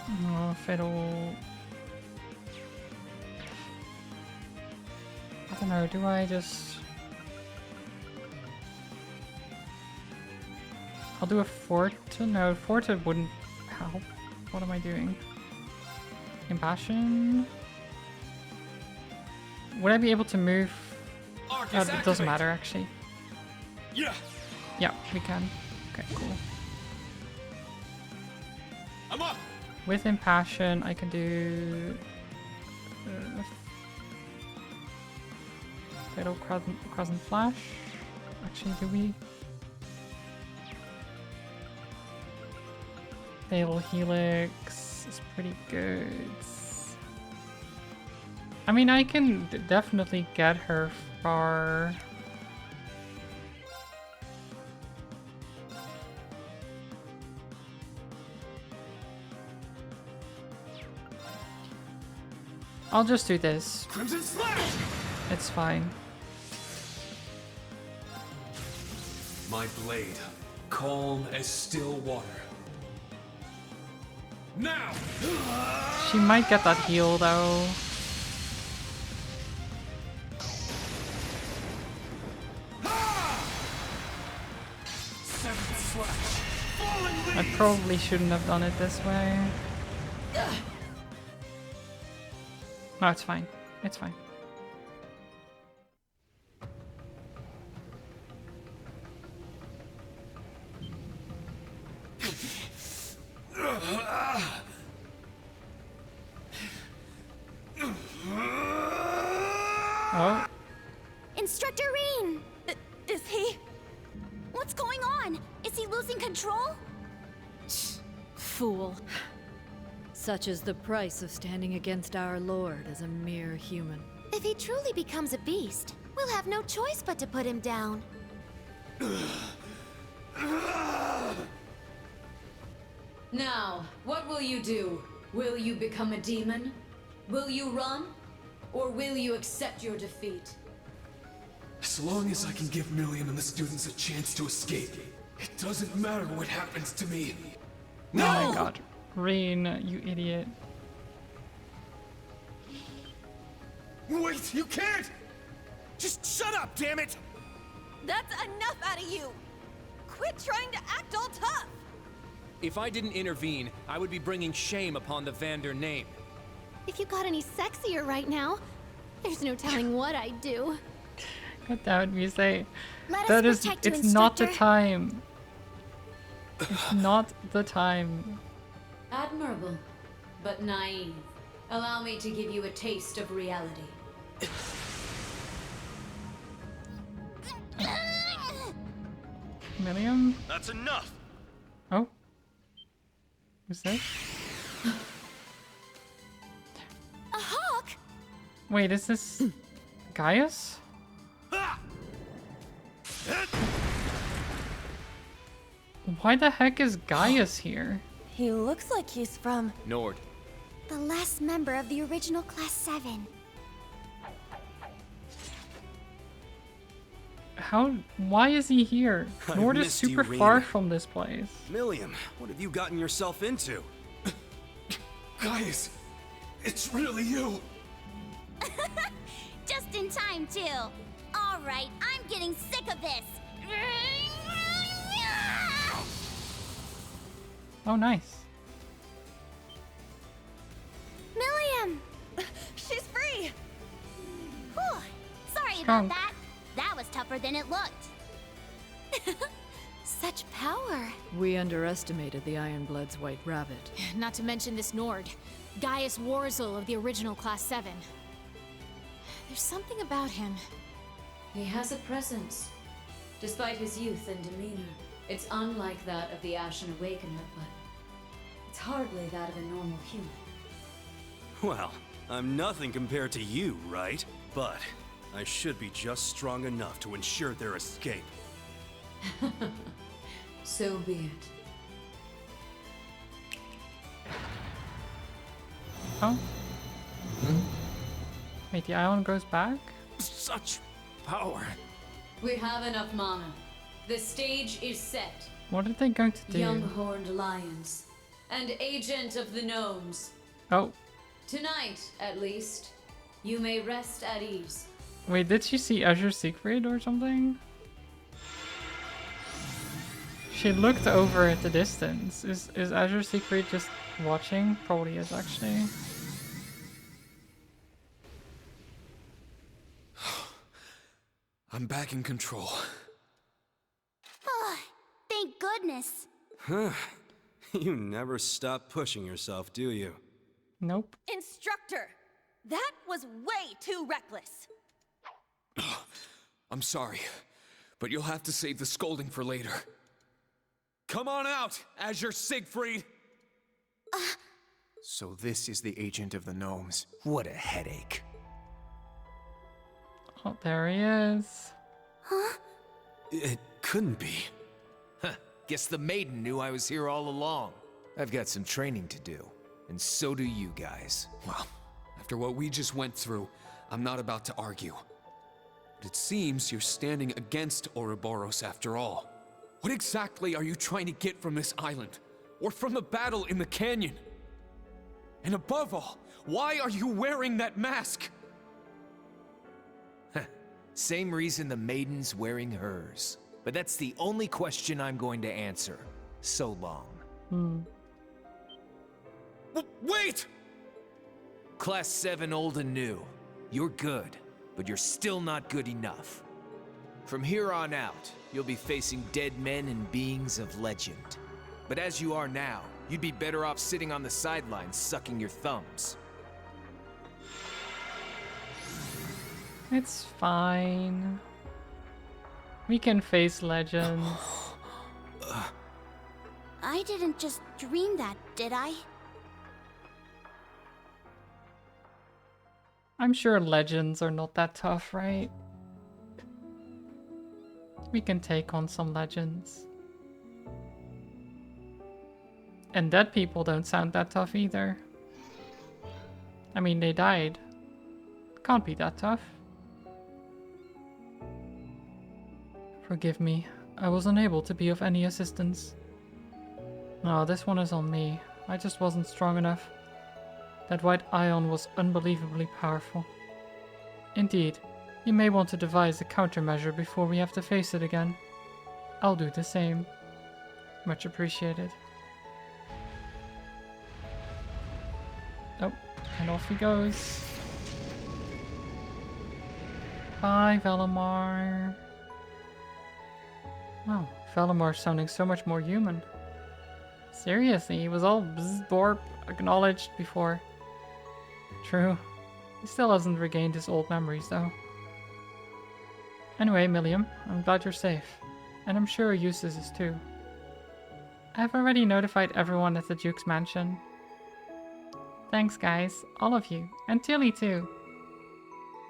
Oh, Fatal... I don't know, do I just... I'll do a Forte? No, Forte wouldn't help. What am I doing? Impassion? Would I be able to move? It doesn't matter actually. Yeah. Yeah, we can. Okay, cool. I'm up. With Impassion, I can do Fatal Crescent Flash. Actually, do we? Fatal Helix is pretty good. I mean, I can definitely get her far. I'll just do this. Crimson Slash! It's fine. My blade, calm as still water. Now! She might get that heal though. I probably shouldn't have done it this way. No, it's fine. It's fine. Oh. Instructor Reen! Is he? What's going on? Is he losing control? Fool. Such is the price of standing against our lord as a mere human. If he truly becomes a beast, we'll have no choice but to put him down. Now, what will you do? Will you become a demon? Will you run? Or will you accept your defeat? As long as I can give Milliam and the students a chance to escape, it doesn't matter what happens to me. No! Oh my god. Reen, you idiot. Wait, you can't! Just shut up, damn it! That's enough out of you! Quit trying to act all tough! If I didn't intervene, I would be bringing shame upon the Vander name. If you got any sexier right now, there's no telling what I'd do. God damn it, Muse. Let That us is, protect you, it's not the Instructor. time. It's not the time. Admirable, but naive. Allow me to give you a taste of reality. Milliam? That's enough! Oh. Who's this? A hawk? Wait, is this Gaius? Why the heck is Gaius here? He looks like he's from... Nord. The last member of the original Class 7. Why is he here? I Nord is missed you, super Rean. far from this place. Milliam, what have you gotten yourself into? Guys, it's really you. Just in time, too. All right, I'm getting sick of this. Oh, nice. Milliam! She's free! Whew. Sorry Strong. about that. That was tougher than it looked. Such power. We underestimated the Ironblood's White Rabbit. Not to mention this Nord, Gaius Warzel of the original Class 7. There's something about him. He has a presence. Despite his youth and demeanor, it's unlike that of the Ashen Awakener, but it's hardly that of a normal human. Well, I'm nothing compared to you, right? But I should be just strong enough to ensure their escape. So be it. Oh. Wait, the island goes back? Such power. We have enough mana. The stage is set. What are they going to do? Young Horned Lions. And Agent of the Gnomes. Oh. Tonight, at least, you may rest at ease. Wait, did she see Azure Siegfried or something? She looked over at the distance. Is Azure Siegfried just watching? Probably is, actually. I'm back in control. Oh, thank goodness. Huh. You never stop pushing yourself, do you? Nope. Instructor! That was way too reckless! I'm sorry, but you'll have to save the scolding for later. Come on out, Azure Siegfried! So this is the Agent of the Gnomes. What a headache. Oh, there he is. Huh? It couldn't be. Huh. Guess the maiden knew I was here all along. I've got some training to do, and so do you guys. Well, after what we just went through, I'm not about to argue. But it seems you're standing against Ouroboros after all. What exactly are you trying to get from this island? Or from the battle in the canyon? And above all, why are you wearing that mask? Same reason the maiden's wearing hers. But that's the only question I'm going to answer. So long. Wait! Class 7 old and new. You're good, but you're still not good enough. From here on out, you'll be facing dead men and beings of legend. But as you are now, you'd be better off sitting on the sidelines sucking your thumbs. It's fine. We can face legends. I didn't just dream that, did I? I'm sure legends are not that tough, right? We can take on some legends. And dead people don't sound that tough either. I mean, they died. Can't be that tough. Forgive me. I was unable to be of any assistance. No, this one is on me. I just wasn't strong enough. That white ion was unbelievably powerful. Indeed, you may want to devise a countermeasure before we have to face it again. I'll do the same. Much appreciated. Oh, and off he goes. Bye, Valimar. Wow, Valimar's sounding so much more human. Seriously, he was all bzz-borp acknowledged before. True. He still hasn't regained his old memories, though. Anyway, Milliam, I'm glad you're safe. And I'm sure Eustace is too. I've already notified everyone at the Duke's mansion. Thanks, guys. All of you. And Tilly, too.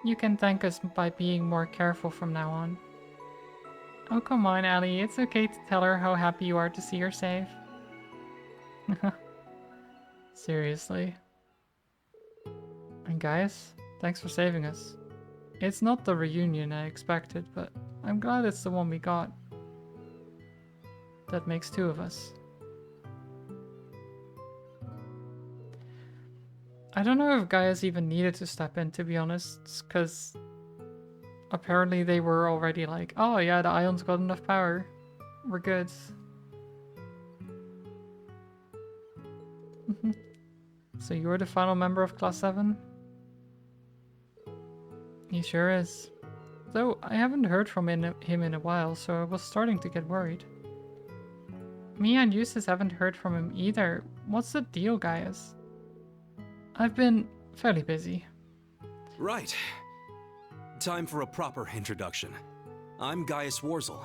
You can thank us by being more careful from now on. Oh, come on, Ellie. It's okay to tell her how happy you are to see her safe. Seriously. And guys, thanks for saving us. It's not the reunion I expected, but I'm glad it's the one we got. That makes 2 of us. I don't know if Gaia's even needed to step in, to be honest, because apparently they were already like, oh yeah, the Ion's got enough power. We're good. So you're the final member of Class 7? He sure is. Though I haven't heard from him in a while, so I was starting to get worried. Me and Eustace haven't heard from him either. What's the deal, Gaius? I've been fairly busy. Right. Time for a proper introduction. I'm Gaius Warzel,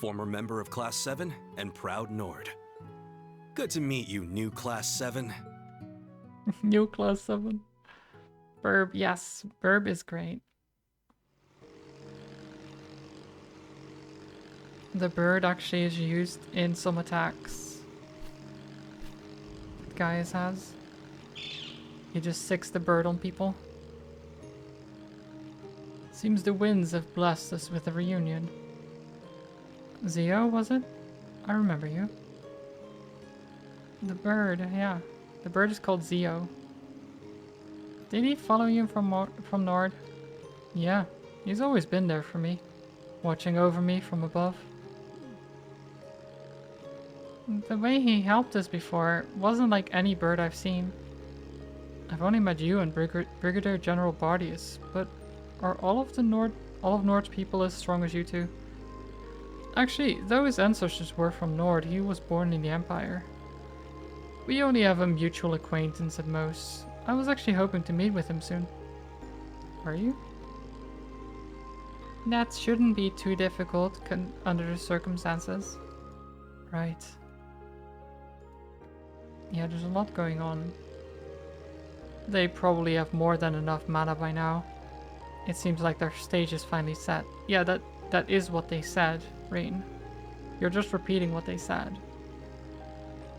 former member of Class 7 and proud Nord. Good to meet you, new Class 7. New Class 7. Burb, yes. Burb is great. The bird actually is used in some attacks. Gaius has. He just sicks the bird on people. Seems the winds have blessed us with a reunion. Zio, was it? I remember you. The bird, yeah. The bird is called Zio. Did he follow you from Nord? Yeah, he's always been there for me. Watching over me from above. The way he helped us before wasn't like any bird I've seen. I've only met you and Brigadier General Bardius, but are all of Nord's people as strong as you two? Actually, though his ancestors were from Nord, he was born in the Empire. We only have a mutual acquaintance at most. I was actually hoping to meet with him soon. Are you? That shouldn't be too difficult under the circumstances. Right. Yeah, there's a lot going on. They probably have more than enough mana by now. It seems like their stage is finally set. Yeah, that is what they said, Rain. You're just repeating what they said.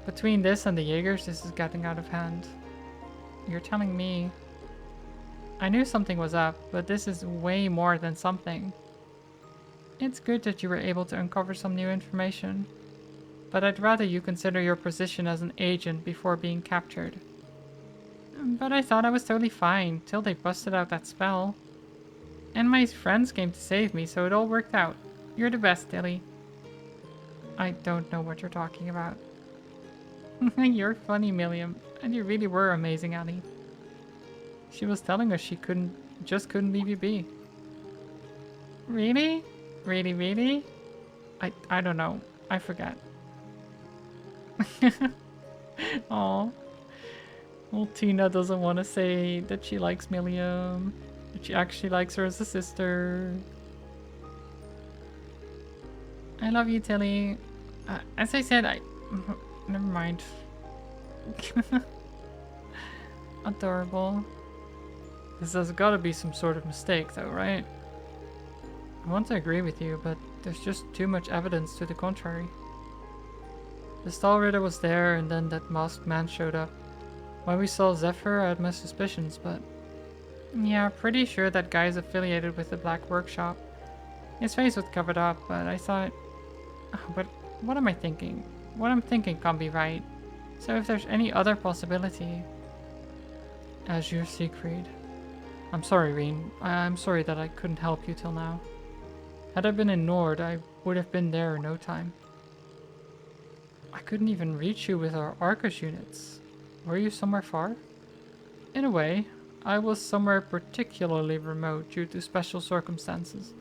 Between this and the Jaegers, this is getting out of hand. You're telling me... I knew something was up, but this is way more than something. It's good that you were able to uncover some new information. But I'd rather you consider your position as an agent before being captured. But I thought I was totally fine, till they busted out that spell. And my friends came to save me, so it all worked out. You're the best, Dilly. I don't know what you're talking about. You're funny, Milliam. And you really were amazing, Ellie. She was telling us she just couldn't leave you be. Really? Really, really? I don't know. I forget. Aww. Well, Tina doesn't want to say that she likes Milliam. That she actually likes her as a sister. I love you, Tilly. As I said, never mind. Adorable. This has gotta be some sort of mistake though, right? I want to agree with you, but there's just too much evidence to the contrary. The Stall Ritter was there, and then that masked man showed up. When we saw Zephyr, I had my suspicions, but... Yeah, pretty sure that guy's affiliated with the Black Workshop. His face was covered up, but I thought... But what am I thinking? What I'm thinking can't be right. So if there's any other possibility... Azure Siegfried. I'm sorry, Reen. I'm sorry that I couldn't help you till now. Had I been in Nord, I would have been there in no time. I couldn't even reach you with our Arcus units. Were you somewhere far? In a way, I was somewhere particularly remote due to special circumstances.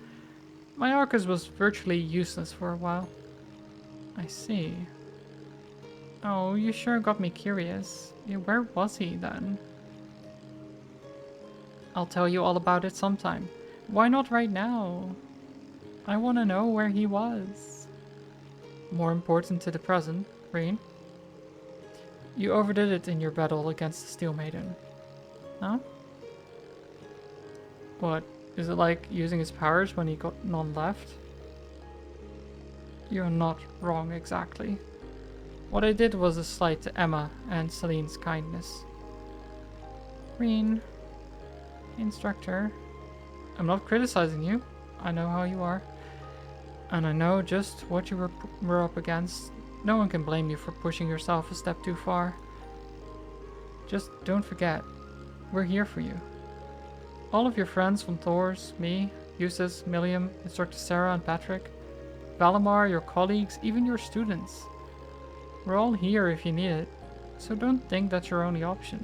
My Arcus was virtually useless for a while. I see. Oh, you sure got me curious. Yeah, where was he then? I'll tell you all about it sometime. Why not right now? I want to know where he was. More important to the present, Rain. You overdid it in your battle against the Steel Maiden. Huh? What? Is it like using his powers when he got none left? You're not wrong exactly. What I did was a slight to Emma and Celine's kindness. Green. Instructor. I'm not criticizing you. I know how you are. And I know just what you were up against. No one can blame you for pushing yourself a step too far. Just don't forget, we're here for you. All of your friends from Thors, me, Eustace, Milliam, Instructor Sarah and Patrick, Valimar, your colleagues, even your students. We're all here if you need it, so don't think that's your only option.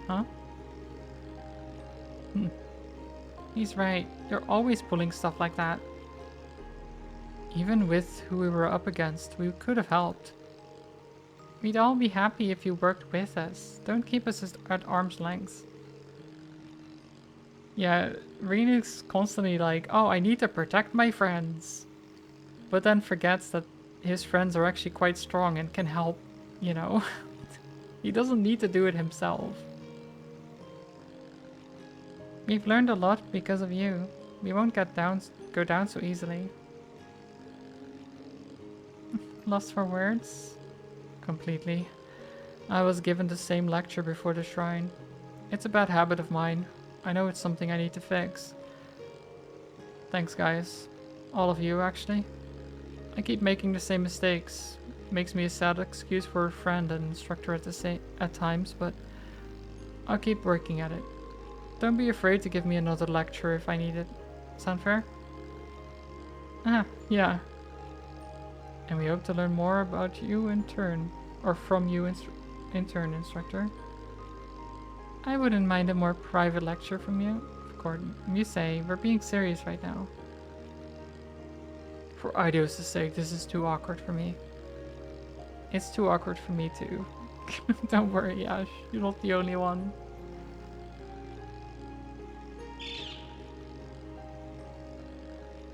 Huh? He's right, you're always pulling stuff like that. Even with who we were up against, we could have helped. We'd all be happy if you worked with us. Don't keep us at arm's length. Yeah, Reen is constantly like, oh, I need to protect my friends. But then forgets that his friends are actually quite strong and can help, you know. He doesn't need to do it himself. We've learned a lot because of you. We won't go down so easily. Lost for words? Completely. I was given the same lecture before the shrine. It's a bad habit of mine. I know it's something I need to fix. Thanks, guys. All of you, actually. I keep making the same mistakes. Makes me a sad excuse for a friend and instructor at times, but I'll keep working at it. Don't be afraid to give me another lecture if I need it. Sound fair? Ah, yeah. And we hope to learn more about you in turn, or from you in turn, instructor. I wouldn't mind a more private lecture from you. Gordon, you say, we're being serious right now. For Idios' sake, this is too awkward for me. It's too awkward for me too. Don't worry, Ash, you're not the only one.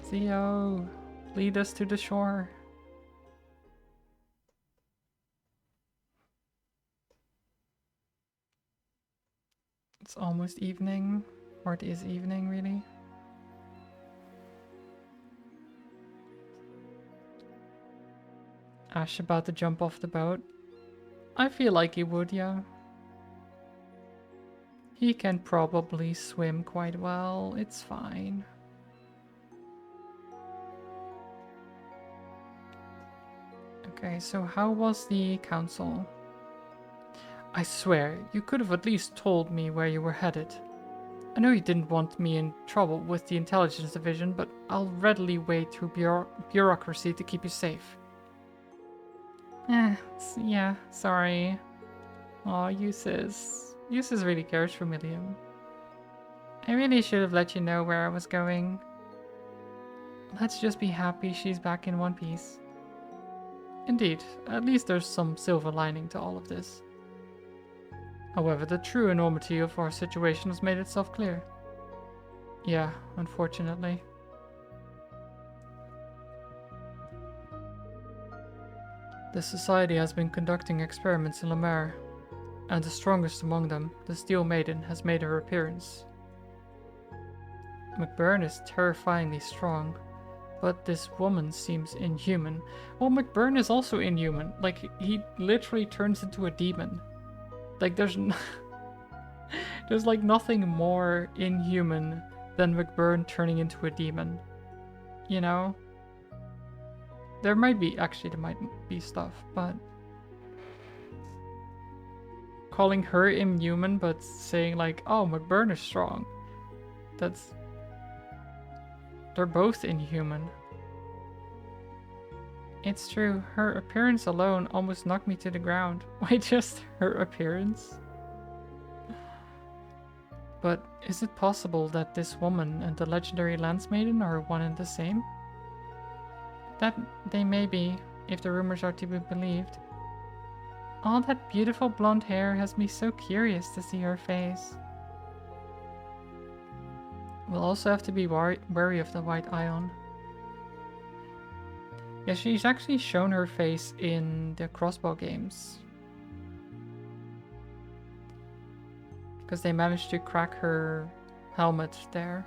Theo, lead us to the shore. It's almost evening, or it is evening, really. Ash about to jump off the boat. I feel like he would, yeah. He can probably swim quite well, it's fine. Okay, so how was the council? I swear, you could have at least told me where you were headed. I know you didn't want me in trouble with the intelligence division, but I'll readily wade through bureaucracy to keep you safe. Yeah, sorry. Aw, Eustace. Eustace really cares for Milliam. I really should have let you know where I was going. Let's just be happy she's back in one piece. Indeed, at least there's some silver lining to all of this. However, the true enormity of our situation has made itself clear. Yeah, unfortunately. The Society has been conducting experiments in La Mer, and the strongest among them, the Steel Maiden, has made her appearance. McBurn is terrifyingly strong, but this woman seems inhuman. Well, McBurn is also inhuman. Like, he literally turns into a demon. Like, there's like nothing more inhuman than McBurn turning into a demon. You know? There might be stuff, but calling her inhuman but saying like, oh, McBurn is strong. They're both inhuman. It's true, her appearance alone almost knocked me to the ground. Why just her appearance? But is it possible that this woman and the legendary Lance Maiden are one and the same? That they may be, if the rumors are to be believed. All that beautiful blonde hair has me so curious to see her face. We'll also have to be wary of the White Ion. Yeah, she's actually shown her face in the crossbow games. Because they managed to crack her helmet there.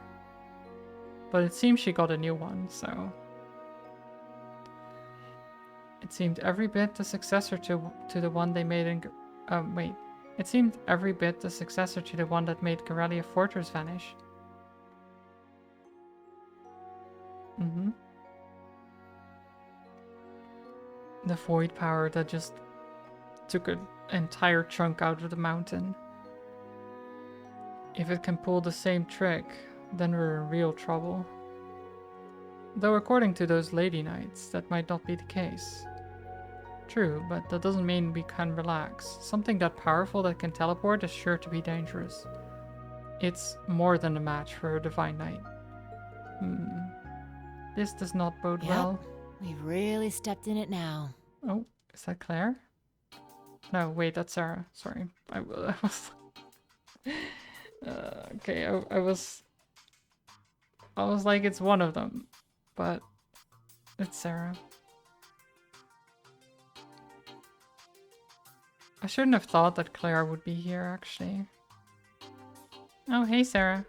But it seems she got a new one, so... It seemed every bit the successor to the one they made in... wait. It seemed every bit the successor to the one that made Corellia Fortress vanish. Mm-hmm. The void power that just took an entire chunk out of the mountain. If it can pull the same trick, then we're in real trouble. Though according to those lady knights, that might not be the case. True, but that doesn't mean we can relax. Something that powerful that can teleport is sure to be dangerous. It's more than a match for a divine knight. This does not bode well. We've really stepped in it now. Oh, is that Claire? No, wait, that's Sarah. Sorry. I was... okay, I was like, it's one of them. But it's Sarah. I shouldn't have thought that Claire would be here, actually. Oh, hey, Sarah.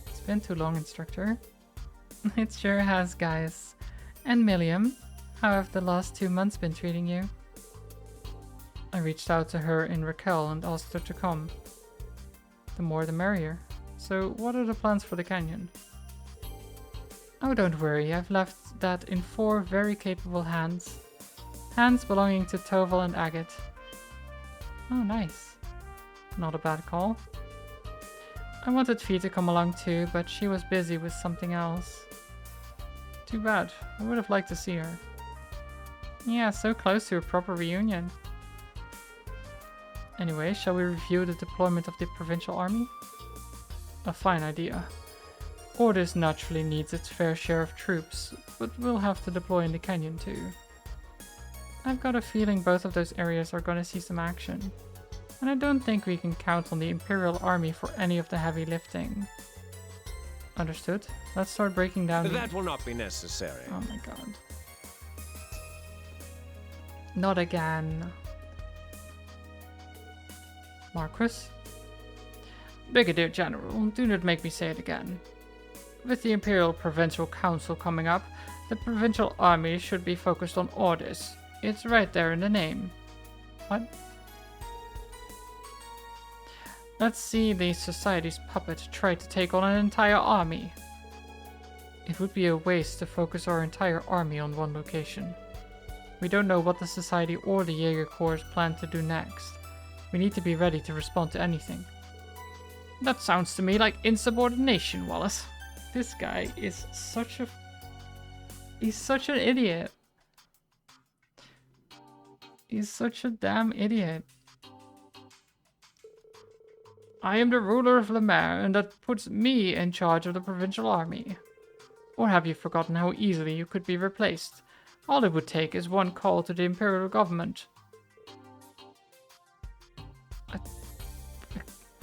It's been too long, instructor. It sure has, guys. And Milliam, how have the last 2 months been treating you? I reached out to her in Raquel and asked her to come. The more the merrier. So, what are the plans for the canyon? Oh, don't worry, I've left that in 4 very capable hands. Hands belonging to Toval and Agate. Oh, nice. Not a bad call. I wanted Fee to come along too, but she was busy with something else. Too bad. I would have liked to see her. Yeah, so close to a proper reunion. Anyway, shall we review the deployment of the provincial army? A fine idea. Ordis naturally needs its fair share of troops, but we'll have to deploy in the canyon too. I've got a feeling both of those areas are going to see some action. And I don't think we can count on the Imperial Army for any of the heavy lifting. Understood. Let's start breaking down... That will not be necessary. Oh my god. Not again. Marquis? Brigadier General, do not make me say it again. With the Imperial Provincial Council coming up, the provincial army should be focused on Ordis. It's right there in the name. What? Let's see the Society's puppet try to take on an entire army. It would be a waste to focus our entire army on one location. We don't know what the Society or the Jaeger Corps plan to do next. We need to be ready to respond to anything. That sounds to me like insubordination, Wallace. This guy is such a... He's such an idiot. He's such a damn idiot. I am the ruler of Le Maire, and that puts me in charge of the provincial army. Or have you forgotten how easily you could be replaced? All it would take is one call to the Imperial government.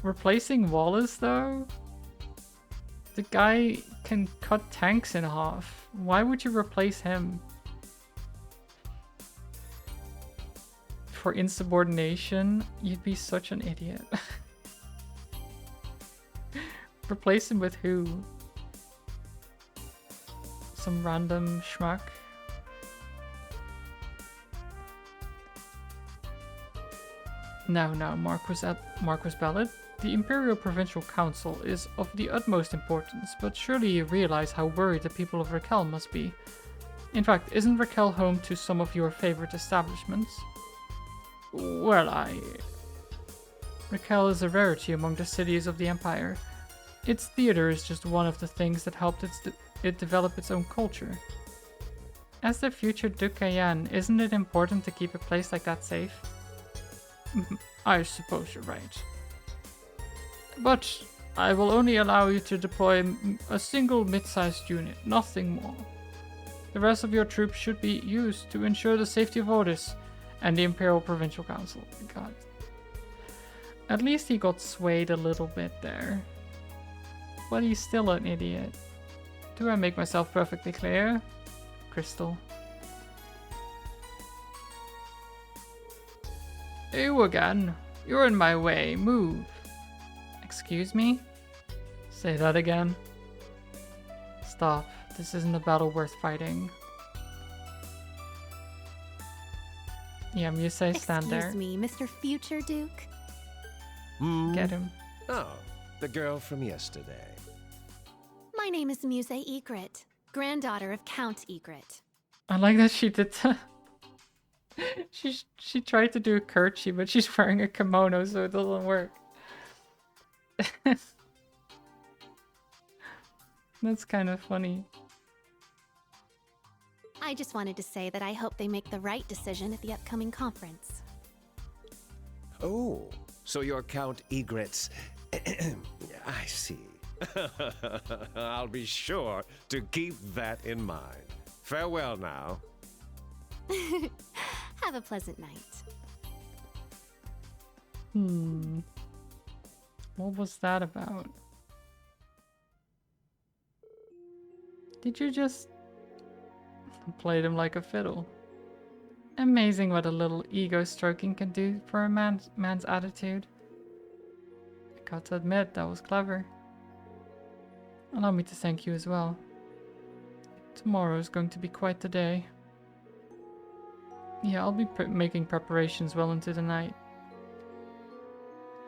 Replacing Wallace, though? The guy can cut tanks in half. Why would you replace him? For insubordination? You'd be such an idiot. Replace him with who? Some random schmuck? No, Marquis Ballard. The Imperial Provincial Council is of the utmost importance, but surely you realize how worried the people of Raquel must be. In fact, isn't Raquel home to some of your favorite establishments? Well, Raquel is a rarity among the cities of the Empire. Its theater is just one of the things that helped it develop its own culture. As the future Duke Cayenne, isn't it important to keep a place like that safe? I suppose you're right. But I will only allow you to deploy a single mid-sized unit, nothing more. The rest of your troops should be used to ensure the safety of Ordis and the Imperial Provincial Council. God. At least he got swayed a little bit there. But he's still an idiot. Do I make myself perfectly clear? Crystal. You again. You're in my way. Move. Excuse me? Say that again. Stop. This isn't a battle worth fighting. Yeah, Muse stand there. Excuse me, Mr. Future Duke. Get him. Oh, the girl from yesterday. My name is Muse Egret, granddaughter of Count Egret. I like that she did that. She tried to do a curtsy, but she's wearing a kimono, so it doesn't work. That's kind of funny. I just wanted to say that I hope they make the right decision at the upcoming conference. Oh, so you're Count Egret's... I see. I'll be sure to keep that in mind. Farewell now. Have a pleasant night. What was that about? Did you just play them like a fiddle? Amazing what a little ego stroking can do for a man's attitude. I got to admit, that was clever. Allow me to thank you as well. Tomorrow is going to be quite the day. Yeah, I'll be making preparations well into the night.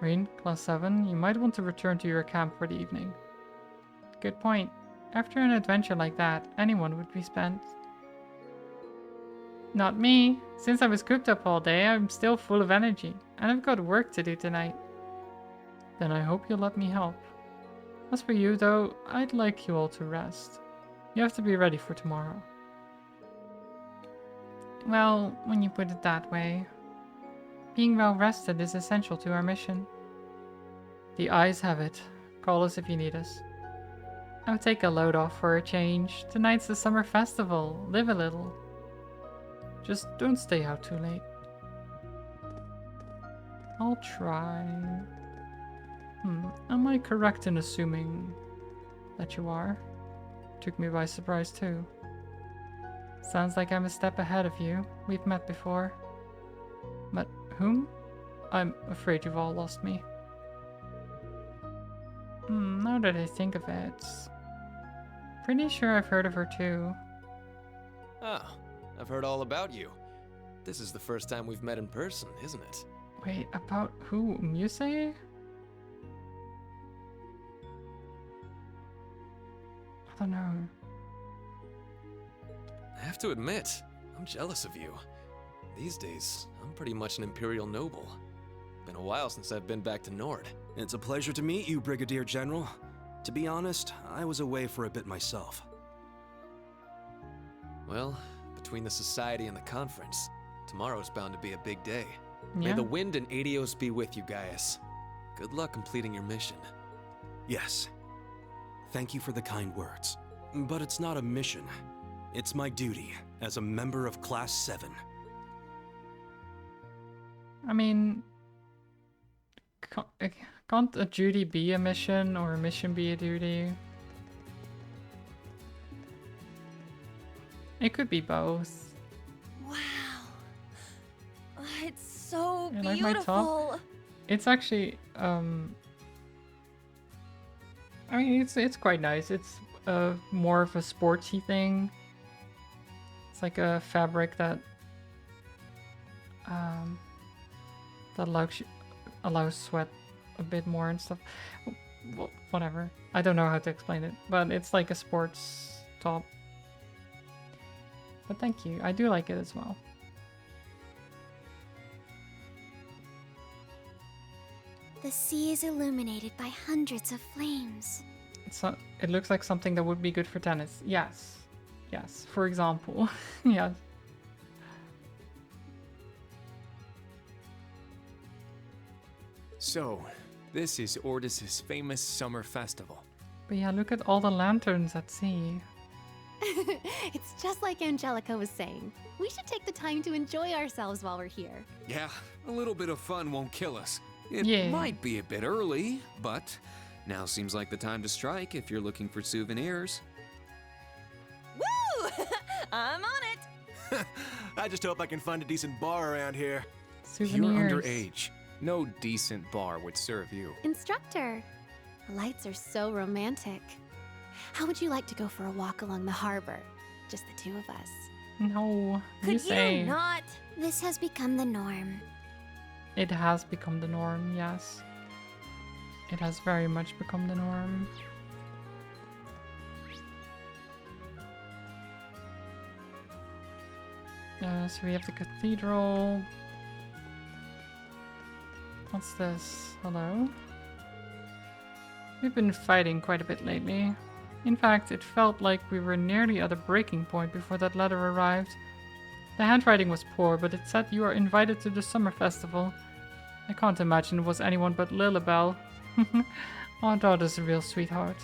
Rain, Class 7, you might want to return to your camp for the evening. Good point. After an adventure like that, anyone would be spent. Not me. Since I was cooped up all day, I'm still full of energy, and I've got work to do tonight. Then I hope you'll let me help. As for you, though, I'd like you all to rest. You have to be ready for tomorrow. Well, when you put it that way, being well rested is essential to our mission. The eyes have it. Call us if you need us. I'll take a load off for a change. Tonight's the summer festival. Live a little. Just don't stay out too late. I'll try. Am I correct in assuming that you are? Took me by surprise too. Sounds like I'm a step ahead of you. We've met before. But whom? I'm afraid you've all lost me. Now that I think of it, pretty sure I've heard of her too. Oh, I've heard all about you. This is the first time we've met in person, isn't it? Wait, about who? Muse? I don't know. I have to admit, I'm jealous of you. These days, I'm pretty much an Imperial noble. Been a while since I've been back to Nord. It's a pleasure to meet you, Brigadier General. To be honest, I was away for a bit myself. Well, between the Society and the conference, tomorrow's bound to be a big day. Yeah. May the wind and Adios be with you, Gaius. Good luck completing your mission. Yes. Thank you for the kind words. But it's not a mission. It's my duty as a member of Class 7. I mean, can't a duty be a mission or a mission be a duty? It could be both. Wow. It's so You beautiful. like my top? It's actually, I mean, it's quite nice. It's more of a sportsy thing. It's like a fabric that that allows sweat a bit more and stuff. Well, whatever. I don't know how to explain it, but it's like a sports top. But thank you. I do like it as well. The sea is illuminated by hundreds of flames. It looks like something that would be good for tennis. Yes. Yes. For example. Yes. So, this is Ordis's famous summer festival. But yeah, look at all the lanterns at sea. It's just like Angelica was saying. We should take the time to enjoy ourselves while we're here. Yeah, a little bit of fun won't kill us. It might be a bit early, but now seems like the time to strike if you're looking for souvenirs. Woo! I'm on it. I just hope I can find a decent bar around here. Souvenirs. You're underage. No decent bar would serve you. Instructor, the lights are so romantic. How would you like to go for a walk along the harbor? Just the two of us. No, Could you say. not? This has become the norm. It has become the norm, yes. It has very much become the norm. So we have the cathedral. What's this? Hello? We've been fighting quite a bit lately. In fact, it felt like we were nearly at a breaking point before that letter arrived. The handwriting was poor, but it said you are invited to the summer festival. I can't imagine it was anyone but Lilibel. Our daughter's a real sweetheart.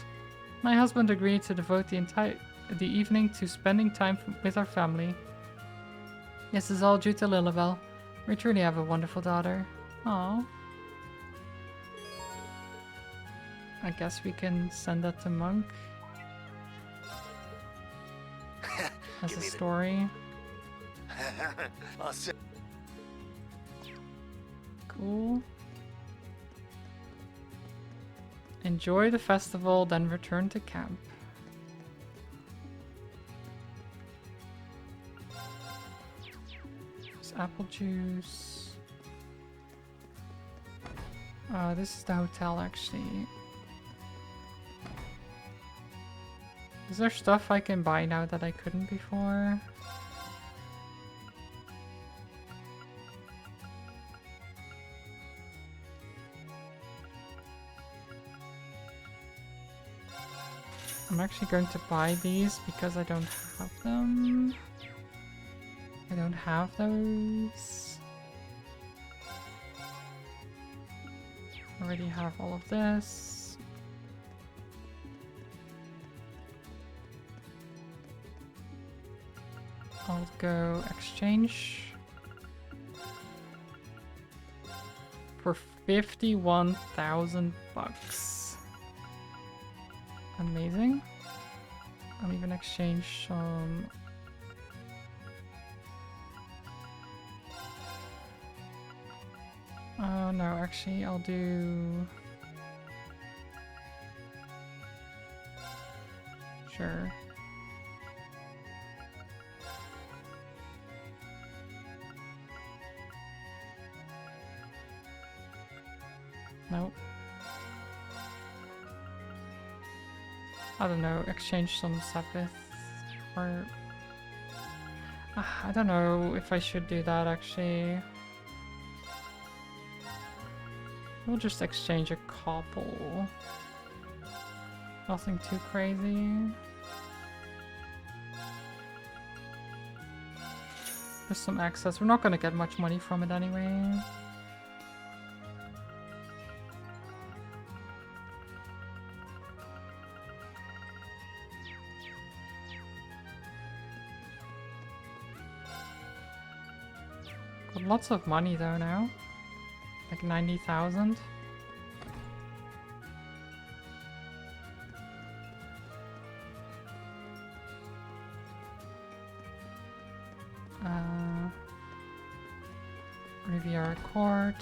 My husband agreed to devote the evening to spending time with our family. This is all due to Lilibel. We truly have a wonderful daughter. Aww. I guess we can send that to Monk as a story. Cool. Enjoy the festival, then return to camp. There's apple juice. This is the hotel, actually. Is there stuff I can buy now that I couldn't before? I'm actually going to buy these because I don't have them. I don't have those. I already have all of this. I'll go exchange for 51,000 bucks. Amazing. I'll even exchange some. Oh no, actually I'll do. Sure. Nope. I don't know, exchange some Sepith or... I don't know if I should do that actually. We'll just exchange a couple. Nothing too crazy. There's some access. We're not gonna get much money from it anyway. Got lots of money though now. Like 90,000. Riviera Court.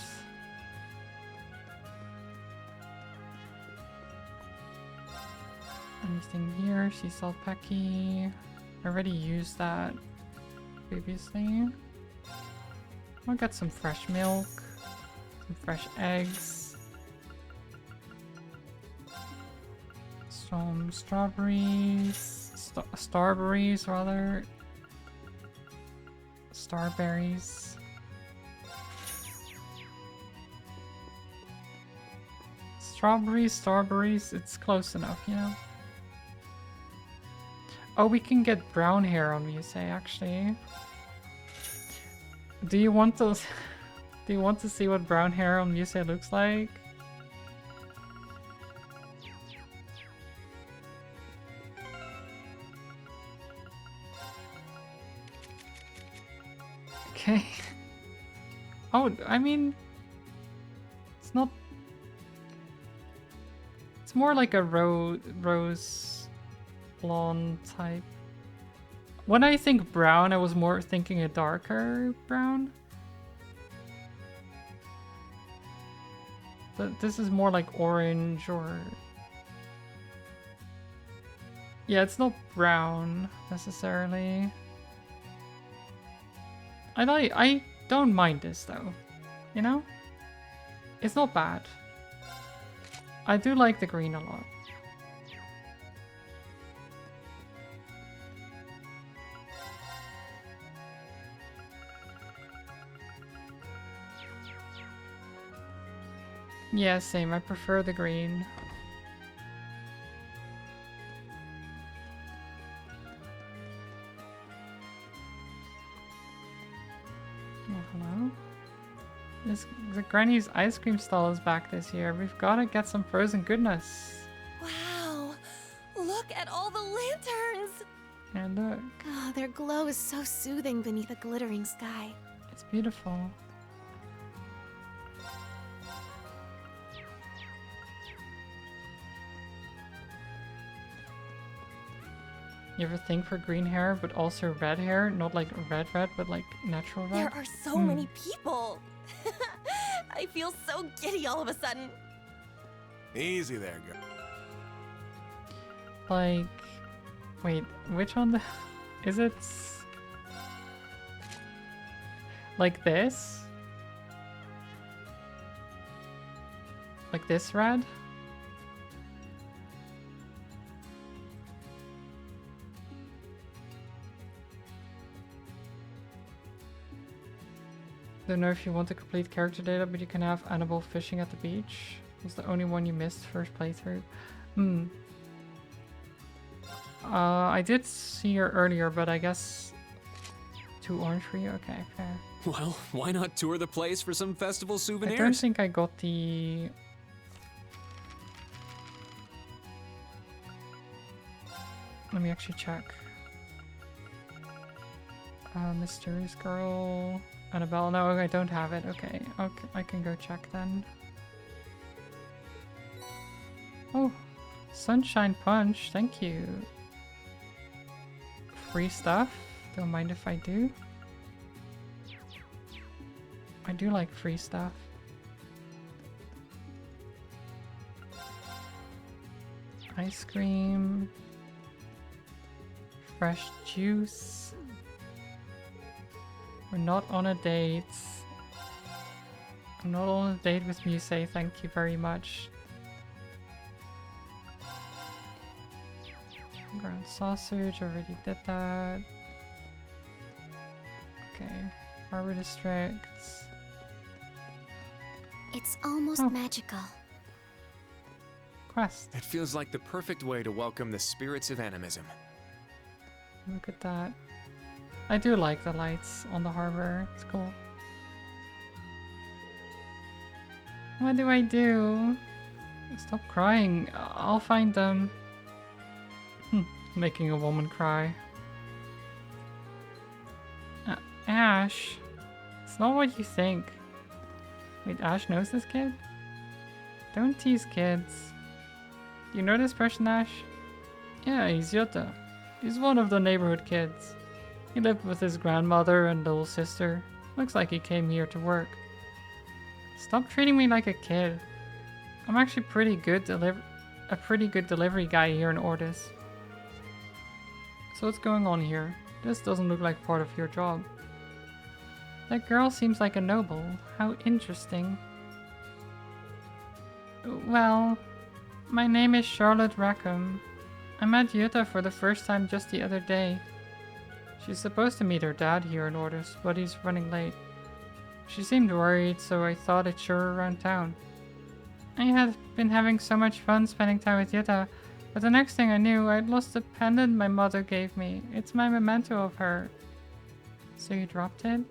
Anything here? Sea salt Pecky. I already used that previously. I'll get some fresh milk, some fresh eggs, some strawberries, starberries rather, starberries. Strawberries, starberries, it's close enough, you know. Oh, we can get brown hair on Muse actually. Do you want to do you want to see what brown hair on Muse looks like? Okay. Oh, I mean, it's not. It's more like a rose blonde type. When I think brown, I was more thinking a darker brown. But this is more like orange or... Yeah, it's not brown necessarily. I don't mind this though. You know? It's not bad. I do like the green a lot. Yeah, same. I prefer the green. Oh, hello? The Granny's ice cream stall is back this year. We've got to get some frozen goodness. Wow! Look at all the lanterns! And look. Oh, their glow is so soothing beneath a glittering sky. It's beautiful. You ever think for green hair, but also red hair? Not like red, but like natural red? There are so many people! I feel so giddy all of a sudden. Easy there, girl. Like, wait, which one is it? Like this? Like this red? Don't know if you want the complete character data, but you can have Annabelle fishing at the beach. Was the only one you missed first playthrough. I did see her earlier, but I guess too orange for you? Okay, fair. Well, why not tour the place for some festival souvenirs? I don't think I got the... Let me actually check. Mysterious Girl... Annabelle, no, I don't have it. Okay, I can go check then. Oh, Sunshine Punch, thank you. Free stuff, don't mind if I do. I do like free stuff. Ice cream. Fresh juice. We're not on a date. I'm not on a date with Muse, thank you very much. Ground sausage, already did that. Okay, Harbor Districts. It's almost magical. Quest. It feels like the perfect way to welcome the spirits of animism. Look at that. I do like the lights on the harbor. It's cool. What do I do? Stop crying. I'll find them. Making a woman cry. Ash. It's not what you think. Wait, Ash knows this kid? Don't tease kids. Do you know this person, Ash? Yeah, he's Jutta. He's one of the neighborhood kids. He lived with his grandmother and little sister. Looks like he came here to work. Stop treating me like a kid. I'm actually a pretty good delivery guy here in Ordis. So what's going on here? This doesn't look like part of your job. That girl seems like a noble. How interesting. Well, my name is Charlotte Rackham. I met Jutta for the first time just the other day. She's supposed to meet her dad here in Ordis, but he's running late. She seemed worried, so I thought I'd show her around town. I had been having so much fun spending time with Jutta, but the next thing I knew, I'd lost the pendant my mother gave me. It's my memento of her. So you dropped it?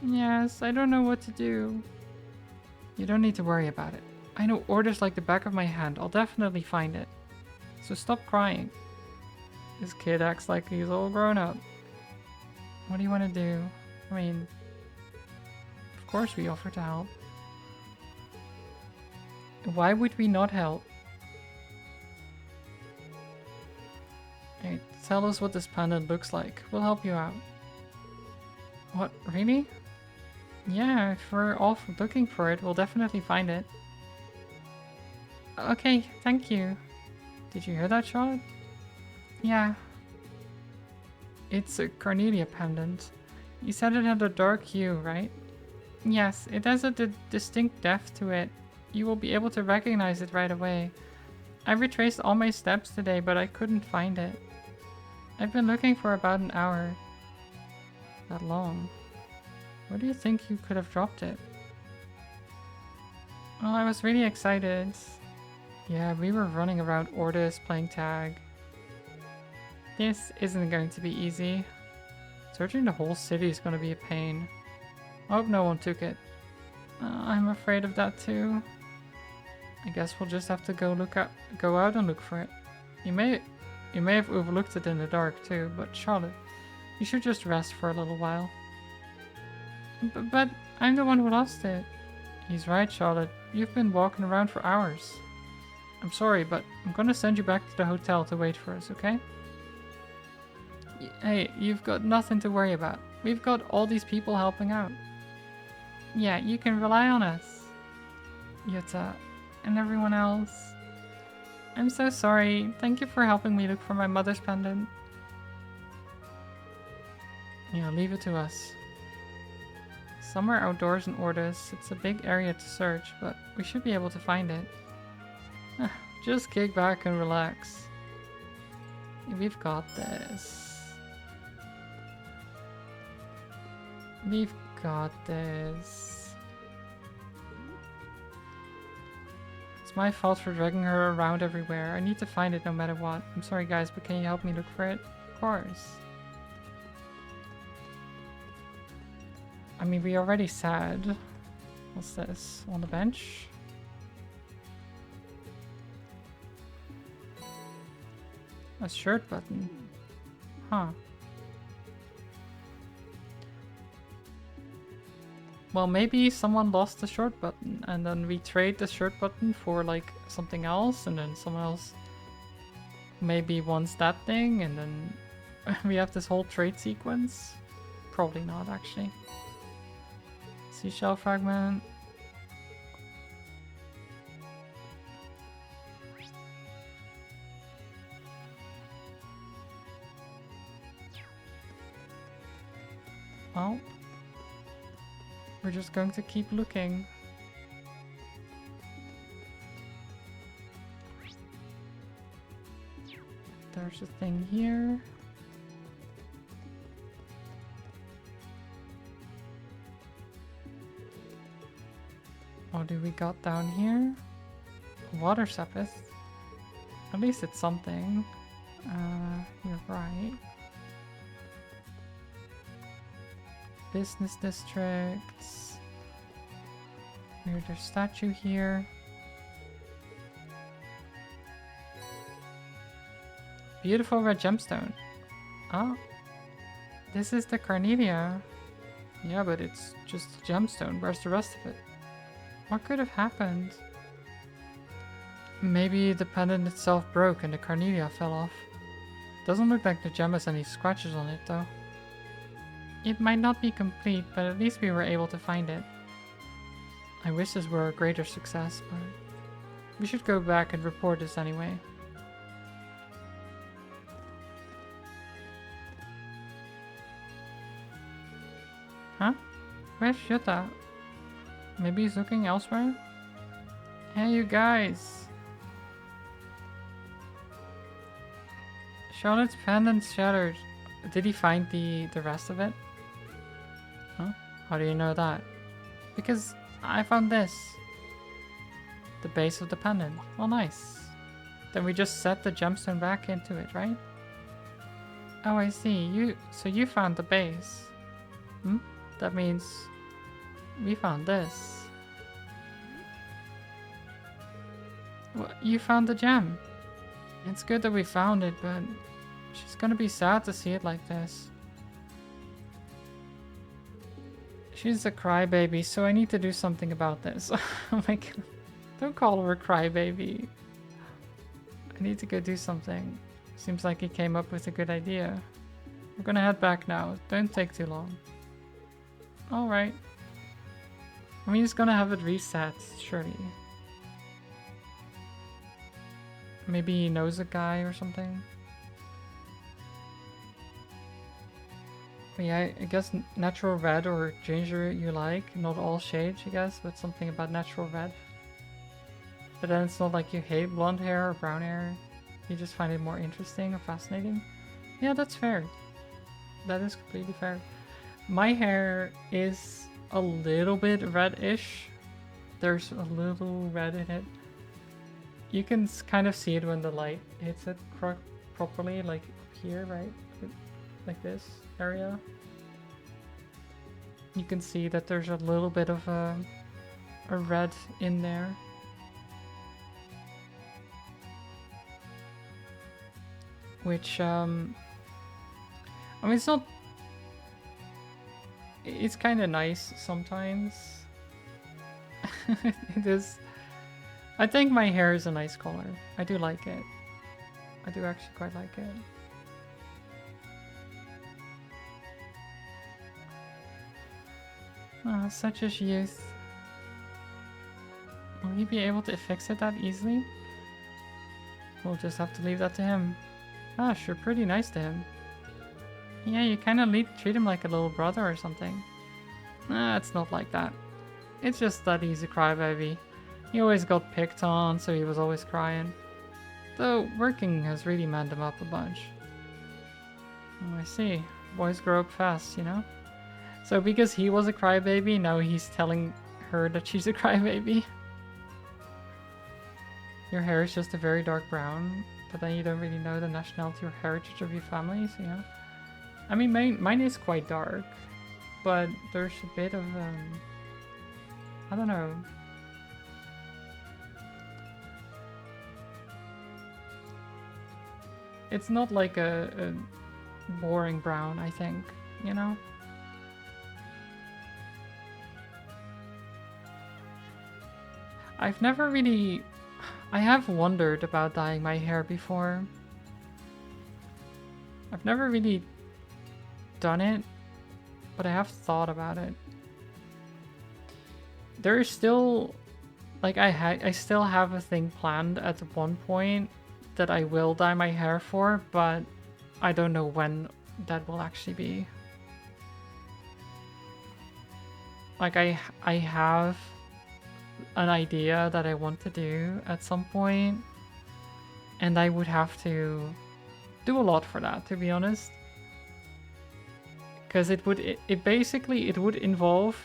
Yes, I don't know what to do. You don't need to worry about it. I know Ordis like the back of my hand. I'll definitely find it. So stop crying. This kid acts like he's all grown up. What do you want to do? I mean, of course we offer to help. Why would we not help? Hey, tell us what this pendant looks like. We'll help you out. What, really? Yeah, if we're off looking for it, we'll definitely find it. Okay, thank you. Did you hear that, Charlotte? Yeah. It's a Cornelia pendant. You said it had a dark hue, right? Yes, it has a distinct depth to it. You will be able to recognize it right away. I retraced all my steps today, but I couldn't find it. I've been looking for about an hour. That long. Where do you think you could have dropped it? Well, I was really excited. Yeah, we were running around Ordis playing tag. This isn't going to be easy. Searching the whole city is going to be a pain. I hope no one took it. I'm afraid of that too. I guess we'll just have to go out and look for it. You may have overlooked it in the dark too, but Charlotte, you should just rest for a little while. But I'm the one who lost it. He's right, Charlotte. You've been walking around for hours. I'm sorry, but I'm gonna send you back to the hotel to wait for us, okay? Hey, you've got nothing to worry about. We've got all these people helping out. Yeah, you can rely on us. Yuta, and everyone else. I'm so sorry. Thank you for helping me look for my mother's pendant. Yeah, leave it to us. Somewhere outdoors in Ordis. It's a big area to search, but we should be able to find it. Just kick back and relax. We've got this. We've got this. It's my fault for dragging her around everywhere. I need to find it no matter what. I'm sorry guys, but can you help me look for it? Of course. I mean, we already said. What's this? On the bench? A shirt button. Huh. Well, maybe someone lost the shirt button and then we trade the shirt button for like something else, and then someone else maybe wants that thing, and then we have this whole trade sequence. Probably not, actually. Seashell fragment. Well, we're just going to keep looking. There's a thing here. What do we got down here? Water sepith. At least it's something. You're right. Business districts. There's a statue here. Beautiful red gemstone. Oh. This is the Carnelia. Yeah, but it's just a gemstone. Where's the rest of it? What could have happened? Maybe the pendant itself broke and the Carnelia fell off. Doesn't look like the gem has any scratches on it though. It might not be complete, but at least we were able to find it. I wish this were a greater success, but we should go back and report this anyway. Huh? Where's Yuta? Maybe he's looking elsewhere? Hey you guys! Charlotte's pendant's shattered. Did he find the rest of it? Huh? How do you know that? Because I found this. The base of the pendant. Oh nice. Then we just set the gemstone back into it, right? Oh I see. So you found the base. Hmm? That means we found this. Well, you found the gem. It's good that we found it, but she's gonna be sad to see it like this. She's a crybaby, so I need to do something about this. Oh my god. Don't call her a crybaby. I need to go do something. Seems like he came up with a good idea. We're gonna head back now. Don't take too long. Alright. I mean, he's gonna have it reset, surely. Maybe he knows a guy or something. But yeah, I guess natural red or ginger you like. Not all shades, I guess, but something about natural red. But then it's not like you hate blonde hair or brown hair. You just find it more interesting or fascinating. Yeah, that's fair. That is completely fair. My hair is a little bit reddish. There's a little red in it. You can kind of see it when the light hits it properly, like here, right? Like this area. You can see that there's a little bit of a red in there. Which, I mean, it's not... It's kind of nice sometimes. It is... I think my hair is a nice color. I do like it. I do actually quite like it. Ah, such as youth. Will he be able to fix it that easily? We'll just have to leave that to him. Gosh, you're pretty nice to him. Yeah, you kind of treat him like a little brother or something. Nah, it's not like that. It's just that he's a crybaby. He always got picked on, so he was always crying. Though, working has really manned him up a bunch. Oh, I see. Boys grow up fast, you know? So because he was a crybaby, now he's telling her that she's a crybaby. Your hair is just a very dark brown, but then you don't really know the nationality or heritage of your family, so yeah. I mean, mine is quite dark, but there's a bit of, I don't know. It's not like a boring brown, I think, you know? I've never really... I have wondered about dyeing my hair before. I've never really done it, but I have thought about it. There is still... Like, I still have a thing planned at one point that I will dye my hair for, but I don't know when that will actually be. Like, I have an idea that I want to do at some point, and I would have to do a lot for that, to be honest. Because it would involve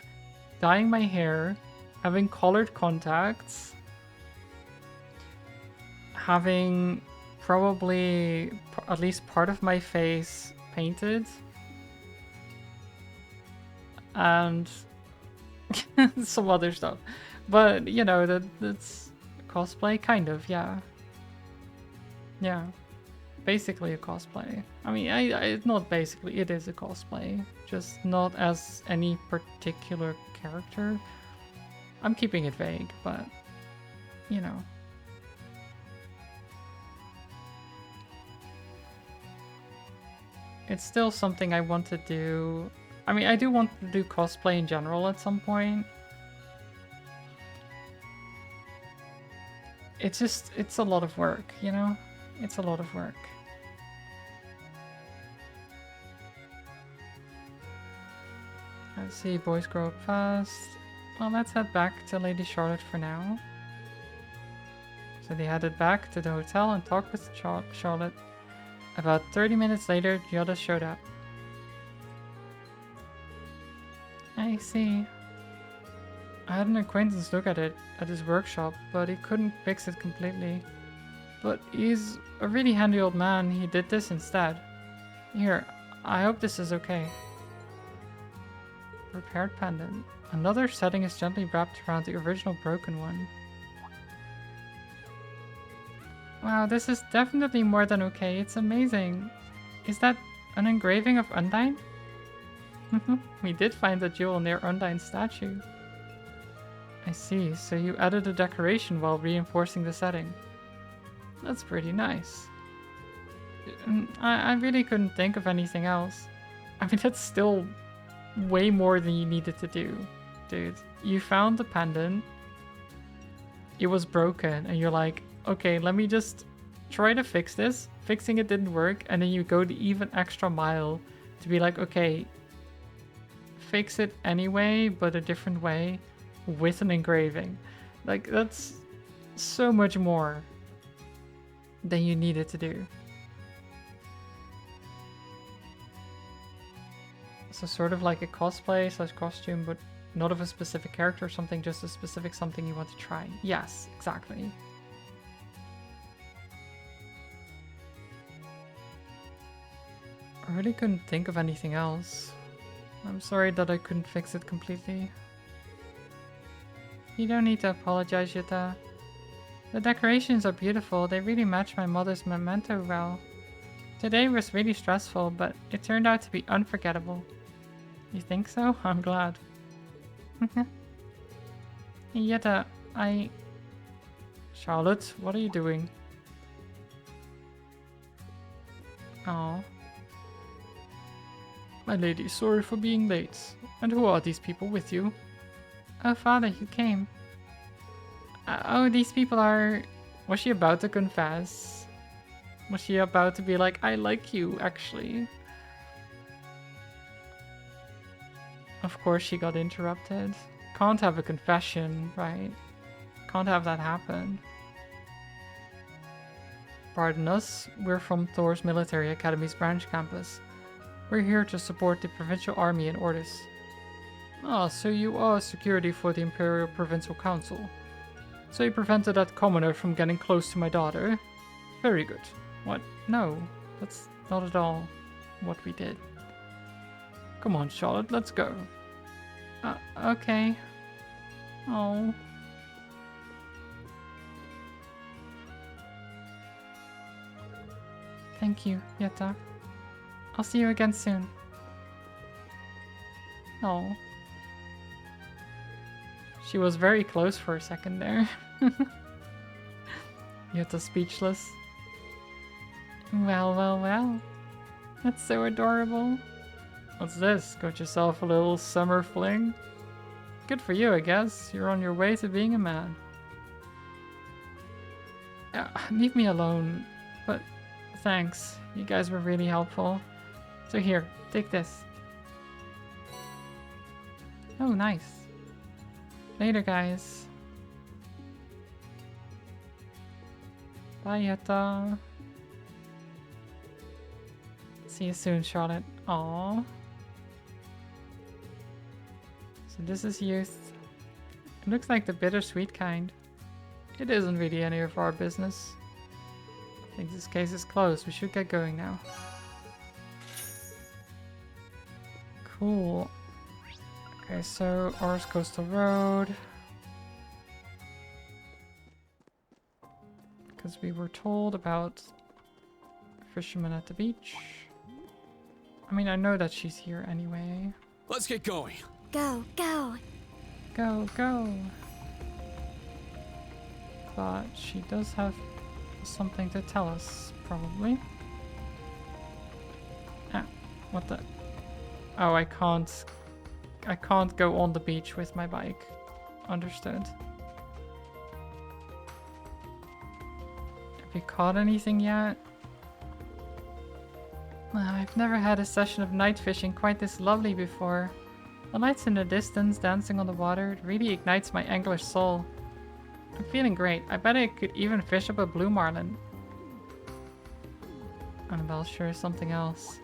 dyeing my hair, having colored contacts, having probably at least part of my face painted, and some other stuff. But, you know, that's cosplay, kind of, yeah. Yeah. Basically a cosplay. I mean, it's not basically, it is a cosplay. Just not as any particular character. I'm keeping it vague, but, you know. It's still something I want to do. I mean, I do want to do cosplay in general at some point. It's just, it's a lot of work, you know? It's a lot of work. Let's see, boys grow up fast. Well, let's head back to Lady Charlotte for now. So they headed back to the hotel and talked with Charlotte. About 30 minutes later, Yoda showed up. I see. I had an acquaintance look at it at his workshop, but he couldn't fix it completely. But he's a really handy old man. He did this instead. Here, I hope this is okay. Repaired pendant. Another setting is gently wrapped around the original broken one. Wow, this is definitely more than okay. It's amazing. Is that an engraving of Undyne? We did find a jewel near Undyne's statue. I see, so you added a decoration while reinforcing the setting. That's pretty nice. I really couldn't think of anything else. I mean, that's still way more than you needed to do, dude. You found the pendant, it was broken, and you're like, okay, let me just try to fix this. Fixing it didn't work, and then you go the even extra mile to be like, okay, fix it anyway, but a different way with an engraving. Like, that's so much more than you needed to do. So sort of like a cosplay slash costume, but not of a specific character or something, just a specific something you want to try. Yes, exactly. I really couldn't think of anything else. I'm sorry that I couldn't fix it completely. You don't need to apologize, Yuta. The decorations are beautiful. They really match my mother's memento well. Today was really stressful, but it turned out to be unforgettable. You think so? I'm glad. Yuta, Charlotte, what are you doing? Oh. My lady, sorry for being late. And who are these people with you? Oh, father, you came. Oh, these people are... Was she about to confess? Was she about to be like, I like you, actually? Of course she got interrupted. Can't have a confession, right? Can't have that happen. Pardon us, we're from Thor's Military Academy's branch campus. We're here to support the provincial army in Ordis. Ah, so you are security for the Imperial Provincial Council. So you prevented that commoner from getting close to my daughter? Very good. What? No, that's not at all what we did. Come on, Charlotte, let's go. Okay. Oh. Thank you, Yuta. I'll see you again soon. Oh. She was very close for a second there. Yuta speechless. Well, well, well. That's so adorable. What's this? Got yourself a little summer fling? Good for you, I guess. You're on your way to being a man. Leave me alone. But thanks. You guys were really helpful. So here, take this. Oh, nice. Later, guys. Bye, Yuta. See you soon, Charlotte. Aww. So this is youth. It looks like the bittersweet kind. It isn't really any of our business. I think this case is closed. We should get going now. Cool. Okay, so Ars Coastal Road. Because we were told about fishermen at the beach. I mean, I know that she's here anyway. Let's get going. Go, go. Go, go. But she does have something to tell us, probably. Ah, what the? Oh, I can't go on the beach with my bike. Understood. Have you caught anything yet? I've never had a session of night fishing quite this lovely before. The lights in the distance, dancing on the water, it really ignites my angler's soul. I'm feeling great. I bet I could even fish up a blue marlin. Annabelle sure is something else.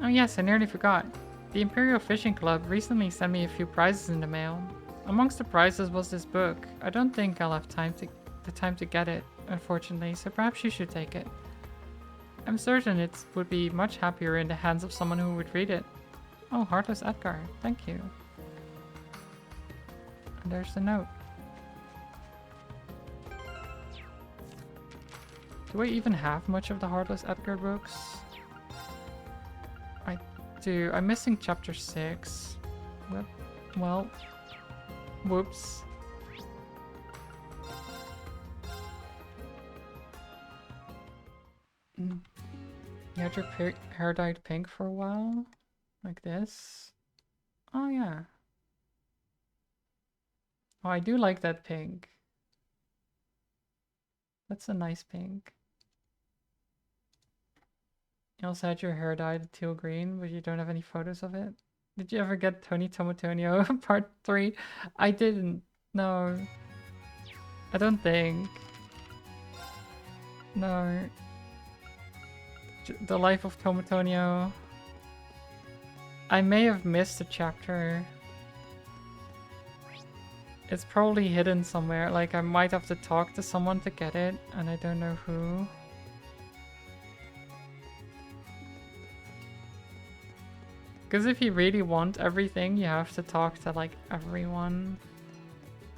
Oh yes, I nearly forgot. The Imperial Fishing Club recently sent me a few prizes in the mail. Amongst the prizes was this book. I don't think I'll have the time to get it, unfortunately, so perhaps you should take it. I'm certain it would be much happier in the hands of someone who would read it. Oh, Heartless Edgar, thank you. And there's the note. Do I even have much of the Heartless Edgar books? I do. I'm missing chapter 6. Well, whoops. You had your hair dyed pink for a while? Like this? Oh yeah. Oh, I do like that pink. That's a nice pink. You also had your hair dyed teal green, but you don't have any photos of it. Did you ever get Tony Tomatonio part 3? I didn't. No. I don't think. No. The Life of Tomatonio. I may have missed a chapter. It's probably hidden somewhere. Like, I might have to talk to someone to get it, and I don't know who. Because if you really want everything, you have to talk to, like, everyone.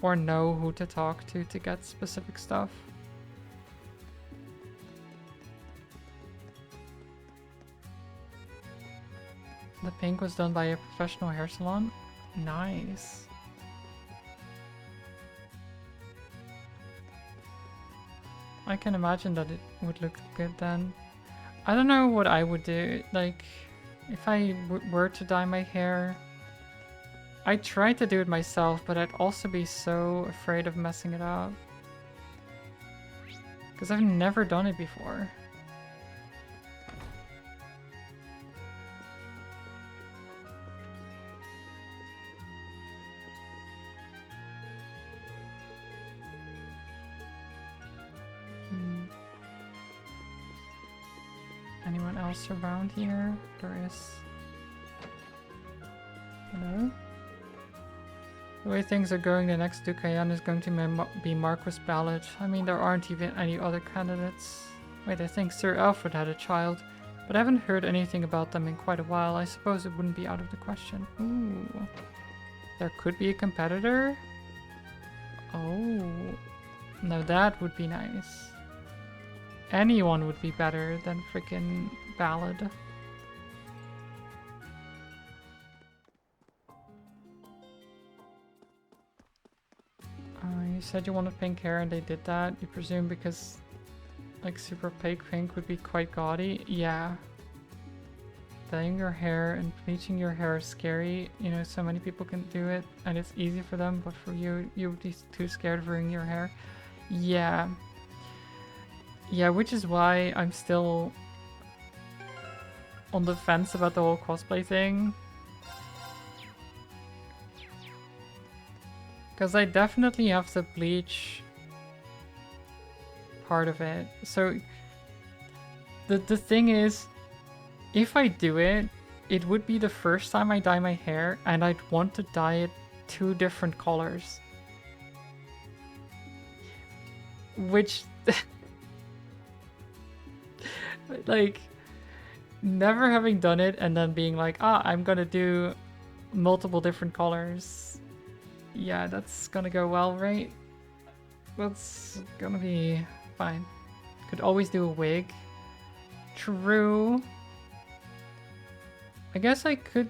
Or know who to talk to get specific stuff. The pink was done by a professional hair salon. Nice. I can imagine that it would look good then. I don't know what I would do. Like, if I were to dye my hair, I'd try to do it myself, but I'd also be so afraid of messing it up. Because I've never done it before. Anyone else around here? There is. Hello? The way things are going, the next Dukayan is going to be Marquis Ballard. I mean, there aren't even any other candidates. Wait, I think Sir Alfred had a child, but I haven't heard anything about them in quite a while. I suppose it wouldn't be out of the question. Ooh. There could be a competitor? Oh. No, that would be nice. Anyone would be better than freaking Ballad. You said you wanted pink hair and they did that. You presume because like super opaque pink would be quite gaudy? Yeah. Dyeing your hair and bleaching your hair is scary. You know, so many people can do it and it's easy for them, but for you, you would be too scared of ruining your hair. Yeah. Yeah, which is why I'm still on the fence about the whole cosplay thing. Because I definitely have to bleach part of it. So the thing is, if I do it, it would be the first time I dye my hair and I'd want to dye it 2 different colors. Which like never having done it and then being like, I'm gonna do multiple different colors. Yeah, that's gonna go well, right? That's gonna be fine. Could always do a wig. True. I guess I could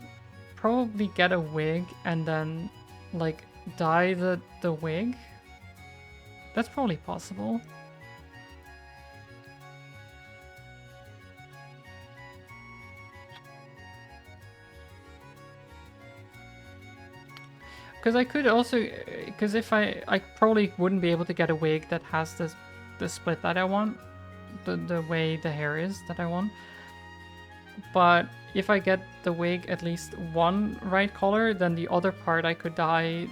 probably get a wig and then like dye the wig. That's probably possible. Because I could also, because if I probably wouldn't be able to get a wig that has the split that I want, the way the hair is that I want. But if I get the wig at least one right color, then the other part I could dye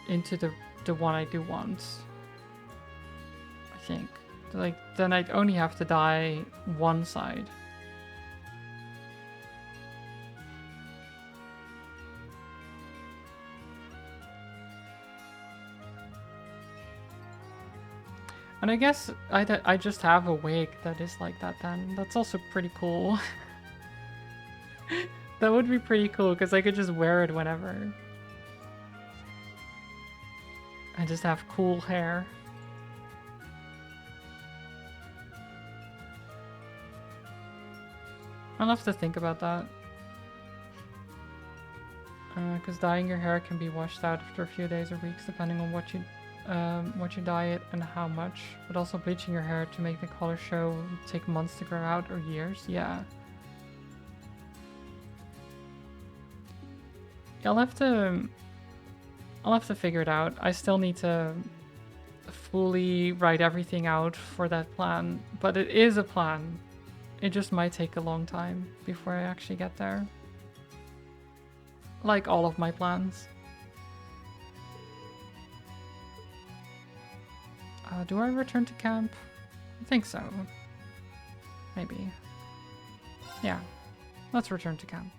into the one I do want. I think. Like, then I'd only have to dye one side. And I guess I just have a wig that is like that then. That's also pretty cool. That would be pretty cool because I could just wear it whenever. I just have cool hair. I'll have to think about that. Because dyeing your hair can be washed out after a few days or weeks depending on what you dye it and how much. But also bleaching your hair to make the color show would take months to grow out or years. Yeah. I'll have to figure it out. I still need to fully write everything out for that plan, but it is a plan. It just might take a long time before I actually get there. Like all of my plans. Do I return to camp? I think so. Maybe. Yeah. Let's return to camp.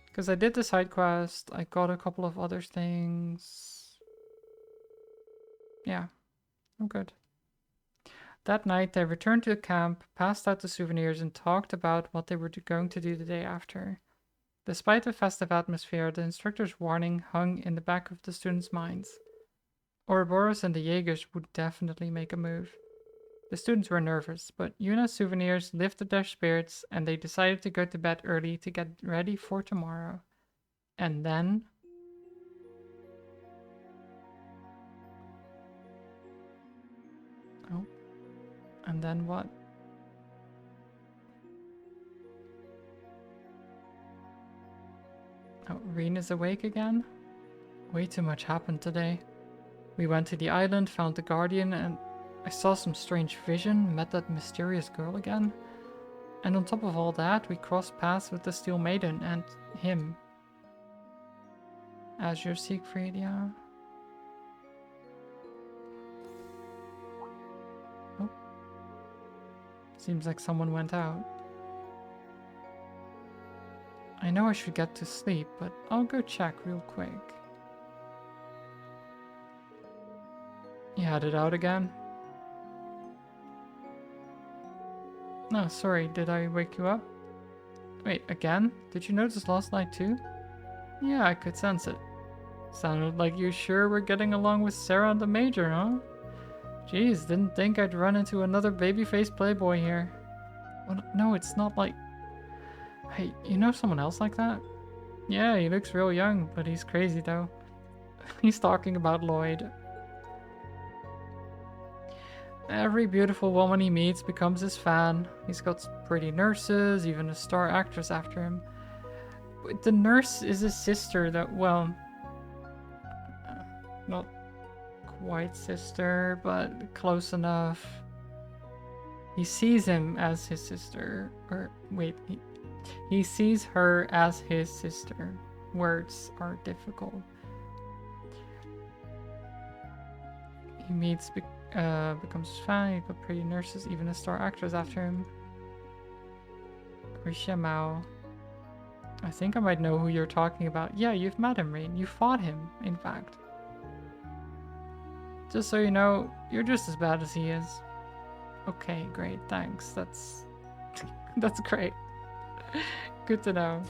Because I did the side quest, I got a couple of other things. Yeah, I'm good. That night, they returned to the camp, passed out the souvenirs, and talked about what they were going to do the day after. Despite the festive atmosphere, the instructor's warning hung in the back of the students' minds. Ouroboros and the Jaegers would definitely make a move. The students were nervous, but Yuna's souvenirs lifted their spirits, and they decided to go to bed early to get ready for tomorrow. And then... Oh. And then what? Oh, Reen is awake again? Way too much happened today. We went to the island, found the Guardian, and I saw some strange vision, met that mysterious girl again. And on top of all that, we crossed paths with the Steel Maiden and him. Azure Siegfried, yeah. Oh. Seems like someone went out. I know I should get to sleep, but I'll go check real quick. You had it out again? No, sorry, did I wake you up? Wait, again? Did you notice last night too? Yeah, I could sense it. Sounded like you sure were getting along with Sarah and the Major, huh? Jeez, didn't think I'd run into another babyface playboy here. Well, no, it's not like... Hey, you know someone else like that? Yeah, he looks real young, but he's crazy though. He's talking about Lloyd. Every beautiful woman he meets becomes his fan. He's got pretty nurses, even a star actress after him. But the nurse is his sister that, well... not quite sister, but close enough. He sees him as his sister. Or, wait, he sees her as his sister. Words are difficult. He meets... becomes his fan, he got pretty nurses, even a star actress after him. Risha Mao. I think I might know who you're talking about. Yeah, you've met him, Rain. You fought him, in fact. Just so you know, you're just as bad as he is. Okay, great, thanks. That's great. Good to know.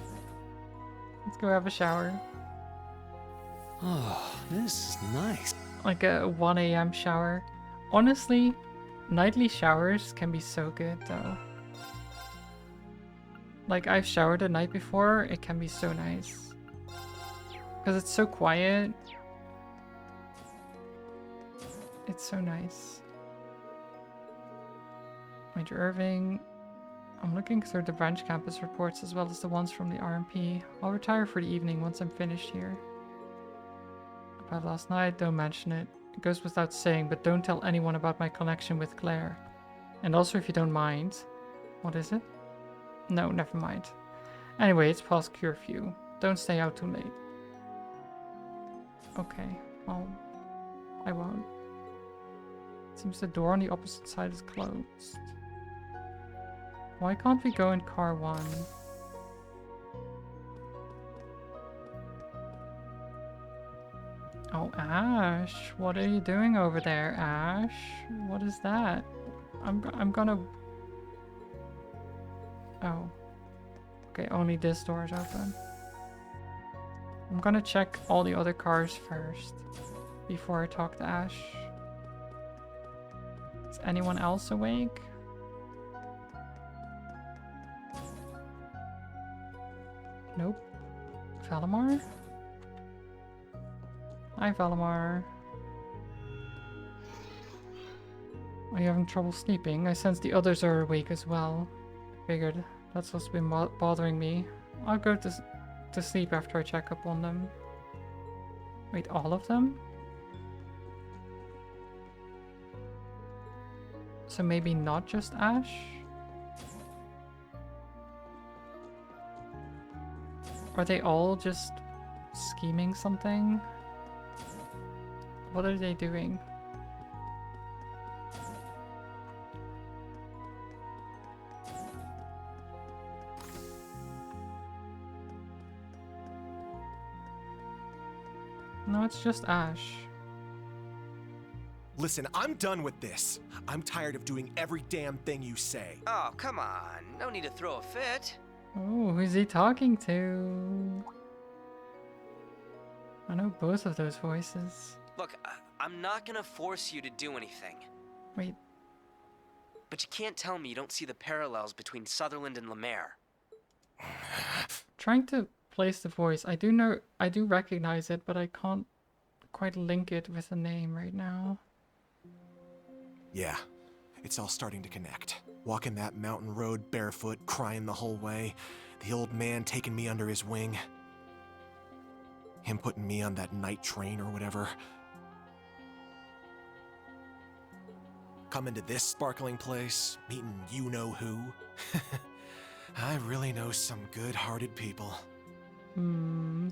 Let's go have a shower. Oh, this is nice. Like a 1 a.m. shower. Honestly, nightly showers can be so good though. Like I've showered the night before, it can be so nice. Because it's so quiet. It's so nice. Major Irving. I'm looking through the branch campus reports as well as the ones from the RMP. I'll retire for the evening once I'm finished here. About last night, don't mention it. It goes without saying, but don't tell anyone about my connection with Claire. And also, if you don't mind... What is it? No, never mind. Anyway, it's past curfew. Don't stay out too late. Okay, well... I won't. Seems the door on the opposite side is closed. Why can't we go in car 1? Oh, Ash, what are you doing over there, Ash? What is that? I'm gonna... Oh. Okay, only this door is open. I'm gonna check all the other cars first, before I talk to Ash. Is anyone else awake? Nope. Valimar? Hi, Valimar. Are you having trouble sleeping? I sense the others are awake as well. I figured that's what's been bothering me. I'll go to sleep after I check up on them. Wait, all of them? So maybe not just Ash? Are they all just scheming something? What are they doing? No, it's just Ash. Listen, I'm done with this. I'm tired of doing every damn thing you say. Oh, come on. No need to throw a fit. Oh, who's he talking to? I know both of those voices. Look, I'm not gonna force you to do anything. Wait. But you can't tell me you don't see the parallels between Sutherland and Lemaire. Trying to place the voice. I do recognize it, but I can't quite link it with a name right now. Yeah, it's all starting to connect. Walking that mountain road barefoot, crying the whole way. The old man taking me under his wing. Him putting me on that night train or whatever. Coming to this sparkling place, meeting you-know-who. I really know some good-hearted people.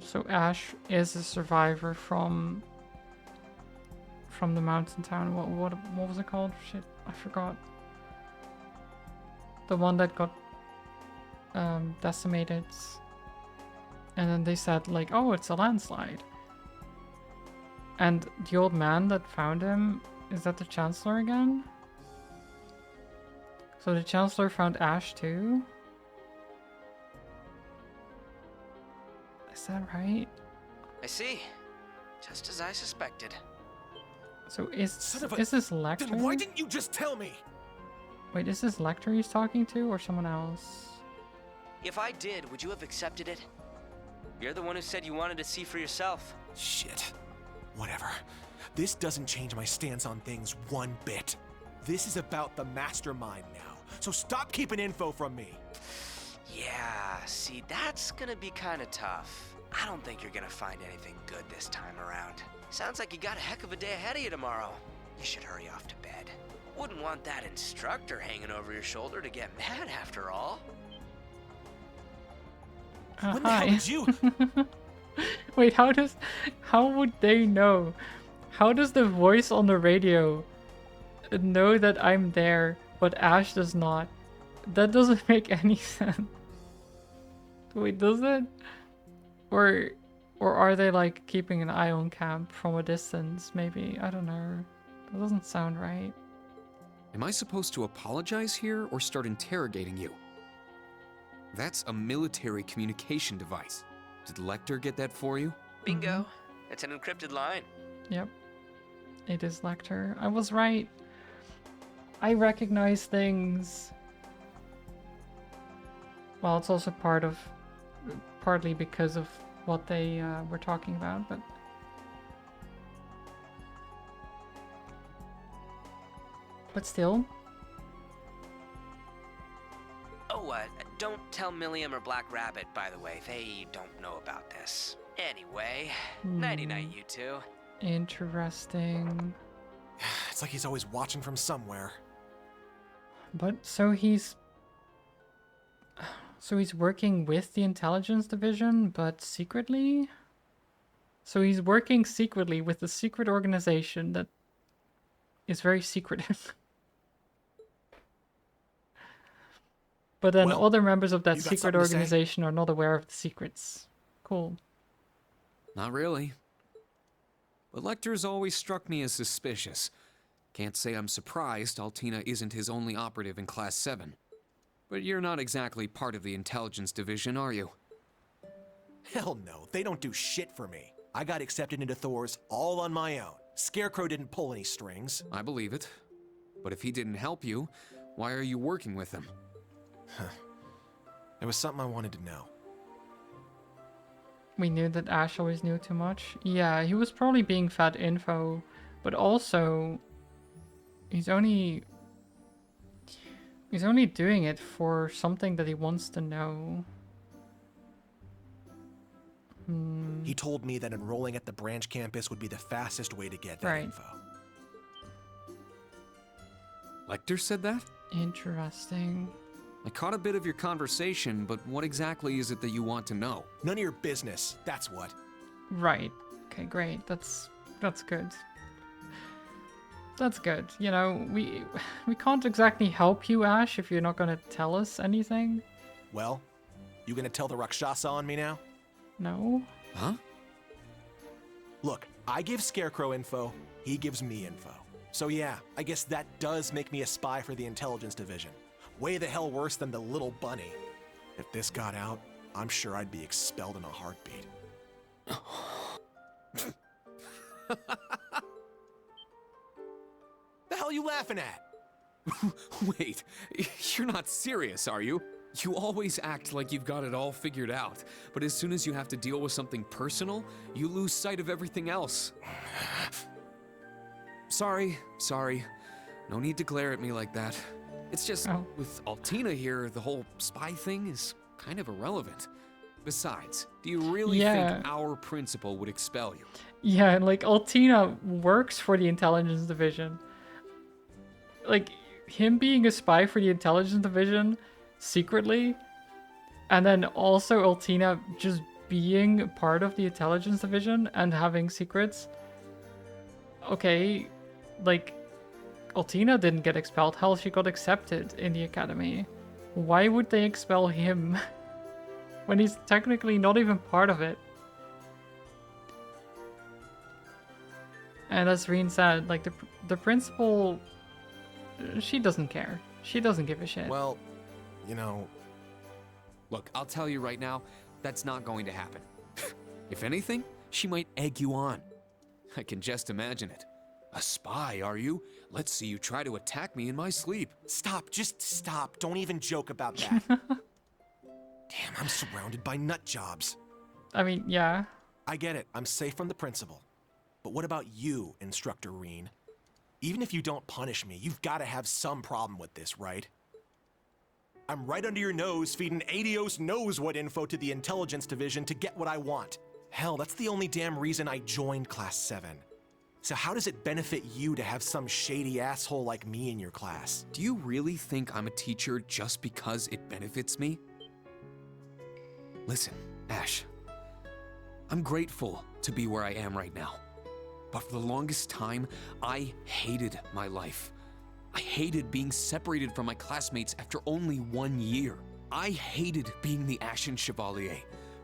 So Ash is a survivor from the mountain town. What was it called? Shit, I forgot. The one that got decimated. And then they said like, oh, it's a landslide. And the old man that found him, is that the Chancellor again? So the Chancellor found Ash too? Is that right? I see. Just as I suspected. So is this Lecter? Then why didn't you just tell me? Wait, is this Lecter he's talking to or someone else? If I did, would you have accepted it? You're the one who said you wanted to see for yourself. Shit. Whatever. This doesn't change my stance on things one bit. This is about the mastermind now, so stop keeping info from me. Yeah, see, that's gonna be kinda tough. I don't think you're gonna find anything good this time around. Sounds like you got a heck of a day ahead of you tomorrow. You should hurry off to bed. Wouldn't want that instructor hanging over your shoulder to get mad after all. When the hell did you? Wait, how would they know? How does the voice on the radio know that I'm there, but Ash does not? That doesn't make any sense. Wait, does it? Or are they like keeping an eye on camp from a distance, maybe? I don't know. That doesn't sound right. Am I supposed to apologize here or start interrogating you? That's a military communication device. Did Lecter get that for you? Bingo. It's an encrypted line. Yep. It is Lecter. I was right. I recognize things. Well, it's also partly because of what they were talking about, but still. Oh, don't tell Milliam or Black Rabbit, by the way. They don't know about this. Anyway, nighty-night, you two. Interesting. It's like he's always watching from somewhere. But so he's working with the intelligence division, but secretly? So he's working secretly with a secret organization that is very secretive. But then other members of that secret organization are not aware of the secrets. Cool. Not really. But Lecter's always struck me as suspicious. Can't say I'm surprised Altina isn't his only operative in Class 7. But you're not exactly part of the intelligence division, are you? Hell no, they don't do shit for me. I got accepted into Thor's all on my own. Scarecrow didn't pull any strings. I believe it. But if he didn't help you, why are you working with him? It was something I wanted to know. We knew that Ash always knew too much. Yeah, he was probably being fed info, but also he's only doing it for something that he wants to know. He told me that enrolling at the branch campus would be the fastest way to get that info. Lecter said that? Interesting. I caught a bit of your conversation, but what exactly is it that you want to know? None of your business, that's what. Right. Okay, great. That's good. That's good. You know, we can't exactly help you, Ash, if you're not gonna tell us anything. Well, you gonna tell the Rakshasa on me now? No. Huh? Look, I give Scarecrow info, he gives me info. So yeah, I guess that does make me a spy for the Intelligence Division. Way the hell worse than the little bunny. If this got out, I'm sure I'd be expelled in a heartbeat. The hell you laughing at? Wait, you're not serious, are you? You always act like you've got it all figured out, but as soon as you have to deal with something personal, you lose sight of everything else. Sorry. No need to glare at me like that. It's just, with Altina here, the whole spy thing is kind of irrelevant. Besides, do you really think our principal would expel you? Yeah, like, Altina works for the Intelligence Division. Like, him being a spy for the Intelligence Division secretly, and then also Altina just being part of the Intelligence Division and having secrets. Okay, like, Altina didn't get expelled. Hell, she got accepted in the academy. Why would they expel him when he's technically not even part of it? And as Reen said, like, the principal, she doesn't care. She doesn't give a shit. Well, you know... Look, I'll tell you right now, that's not going to happen. If anything, she might egg you on. I can just imagine it. A spy, are you? Let's see you try to attack me in my sleep. Stop, just stop. Don't even joke about that. Damn, I'm surrounded by nut jobs. I mean, yeah. I get it. I'm safe from the principal. But what about you, Instructor Reen? Even if you don't punish me, you've got to have some problem with this, right? I'm right under your nose feeding Adios knows what info to the Intelligence Division to get what I want. Hell, that's the only damn reason I joined Class 7. So how does it benefit you to have some shady asshole like me in your class? Do you really think I'm a teacher just because it benefits me? Listen, Ash. I'm grateful to be where I am right now. But for the longest time, I hated my life. I hated being separated from my classmates after only 1 year. I hated being the Ashen Chevalier,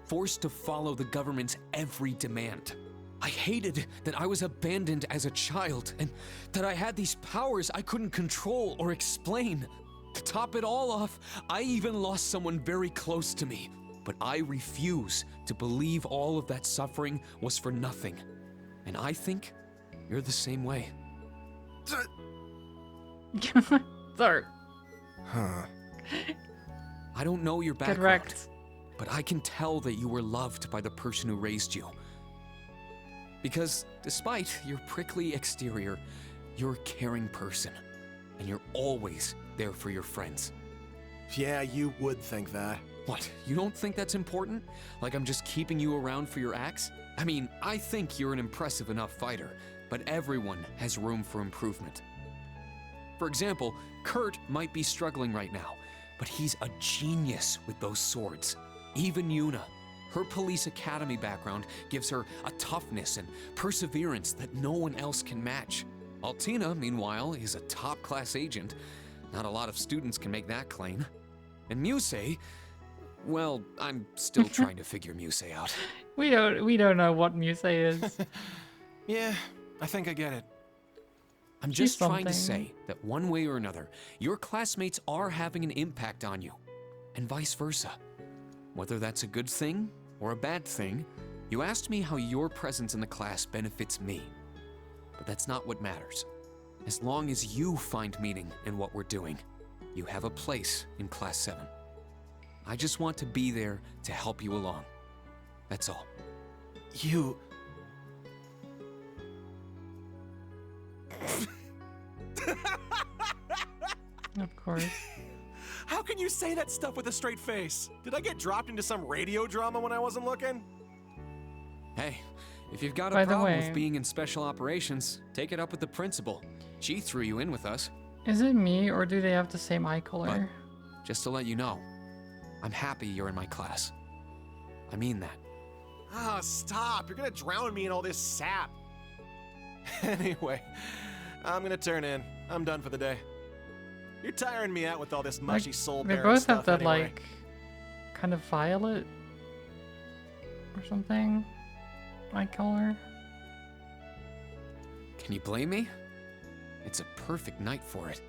forced to follow the government's every demand. I hated that I was abandoned as a child and that I had these powers I couldn't control or explain. To top it all off, I even lost someone very close to me. But I refuse to believe all of that suffering was for nothing. And I think you're the same way. Sorry. Huh. I don't know your background, Get wrecked. but I can tell that you were loved by the person who raised you. Because despite your prickly exterior, you're a caring person, and you're always there for your friends. Yeah, you would think that. What, you don't think that's important? Like I'm just keeping you around for your acts? I mean, I think you're an impressive enough fighter, but everyone has room for improvement. For example, Kurt might be struggling right now, but he's a genius with those swords. Even Yuna. Her police academy background gives her a toughness and perseverance that no one else can match. Altina, meanwhile, is a top-class agent. Not a lot of students can make that claim. And Musei, well, I'm still trying to figure Musei out. We don't know what Musei is. Yeah, I think I get it. I'm just trying to say that one way or another, your classmates are having an impact on you, and vice versa. Whether that's a good thing or a bad thing, you asked me how your presence in the class benefits me. But that's not what matters. As long as you find meaning in what we're doing, you have a place in Class 7. I just want to be there to help you along. That's all. You... Of course. How can you say that stuff with a straight face? Did I get dropped into some radio drama when I wasn't looking? Hey, if you've got By a the problem way- with being in special operations, take it up with the principal. She threw you in with us. Is it me, or do they have the same eye color? just to let you know, I'm happy you're in my class. I mean that. Ah, stop! You're gonna drown me in all this sap. Anyway, I'm gonna turn in. I'm done for the day. You're tiring me out with all this mushy soul They bearing both stuff have that anyway. like kind of violet or something eye color. Can you blame me? It's a perfect night for it.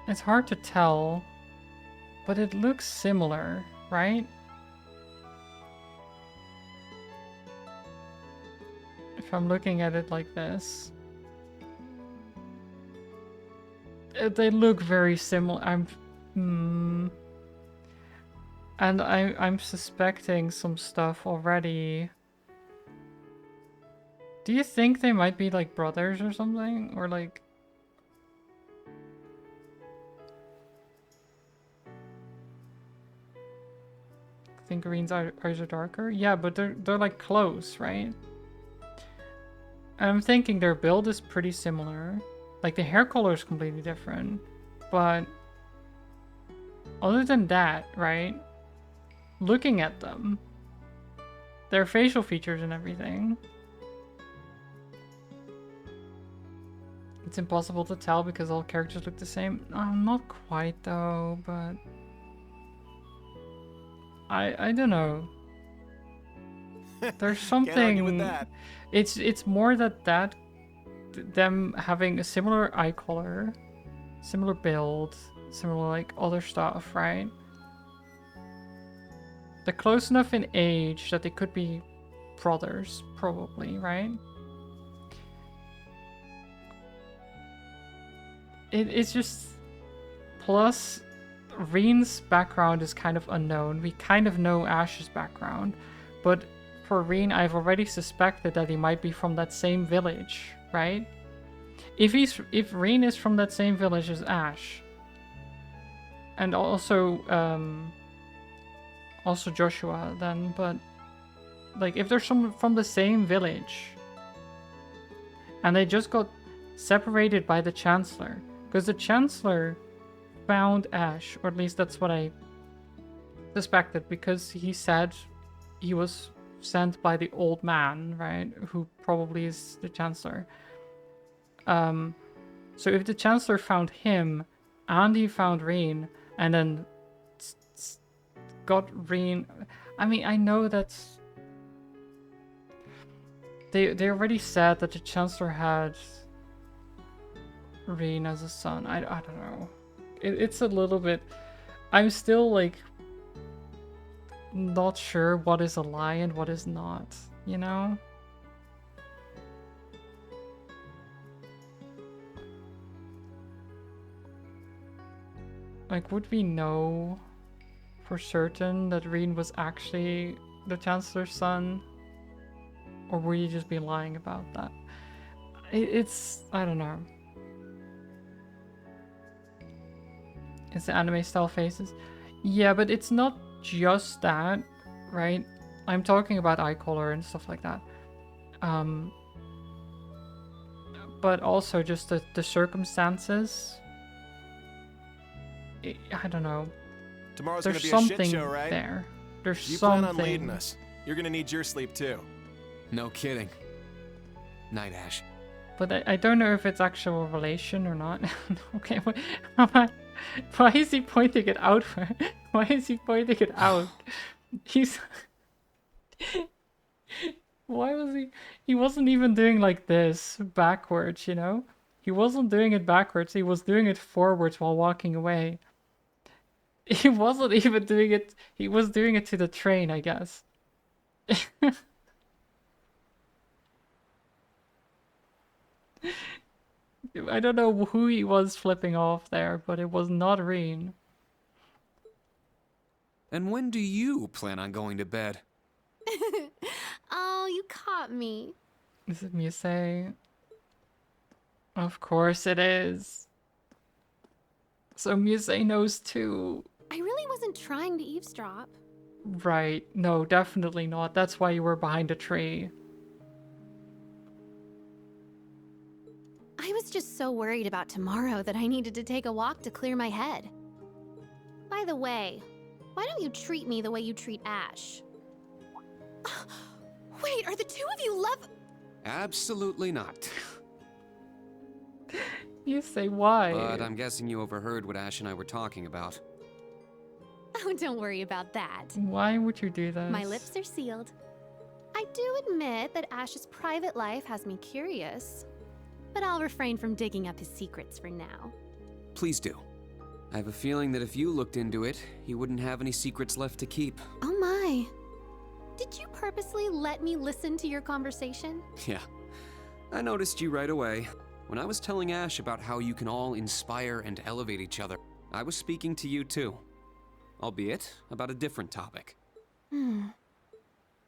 It's hard to tell, but it looks similar, right? If I'm looking at it like this. They look very similar. And I'm suspecting some stuff already. Do you think they might be like brothers or something? Or like... I think Green's eyes are darker? Yeah, but they're like close, right? And I'm thinking their build is pretty similar. Like the hair color is completely different. But other than that, right? Looking at them, their facial features and everything, it's impossible to tell because all characters look the same. Not quite though, but I don't know. There's something. Can't argue with that. It's more that them having a similar eye color, similar build, similar like other stuff, right? They're close enough in age that they could be brothers, probably, right? It's just... Plus, Reen's background is kind of unknown. We kind of know Ash's background, but for Reen, I've already suspected that he might be from that same village, right? If Reen is from that same village as Ash, and also Joshua, then, but like if they're from the same village, and they just got separated by the Chancellor, because the Chancellor found Ash, or at least that's what I suspected, because he said he was sent by the old man, right, who probably is the Chancellor. So if the Chancellor found him, and he found Reen, and then got Reen... I mean, I know that's... They already said that the Chancellor had Reen as a son. I don't know. It's a little bit... I'm still, like, not sure what is a lie and what is not, you know? Like, would we know for certain that Reen was actually the Chancellor's son? Or would you just be lying about that? It's... I don't know. It's the anime style faces. Yeah, but it's not just that, right? I'm talking about eye color and stuff like that. But also just the circumstances. I don't know. Tomorrow's There's gonna be a shit something show, right? there. There's you something. plan on leading us. You're gonna need your sleep too. No kidding. Night, Ash. But I don't know if it's actual relation or not. Okay, why is he pointing it out? Why is he pointing it out? He's... Why was he... He wasn't even doing like this, backwards, you know? He wasn't doing it backwards, he was doing it forwards while walking away. He wasn't even doing it... He was doing it to the train, I guess. I don't know who he was flipping off there, but it was not Reen. And when do you plan on going to bed? Oh, you caught me. Is it Musei? Of course it is. So Musei knows too. I really wasn't trying to eavesdrop. Right. No, definitely not. That's why you were behind a tree. I was just so worried about tomorrow that I needed to take a walk to clear my head. By the way, why don't you treat me the way you treat Ash? Wait, are the two of you love... Absolutely not. You say why? But I'm guessing you overheard what Ash and I were talking about. Oh, don't worry about that. Why would you do this? My lips are sealed. I do admit that Ash's private life has me curious, but I'll refrain from digging up his secrets for now. Please do. I have a feeling that if you looked into it, he wouldn't have any secrets left to keep. Oh my. Did you purposely let me listen to your conversation? Yeah. I noticed you right away. When I was telling Ash about how you can all inspire and elevate each other, I was speaking to you too. Albeit about a different topic.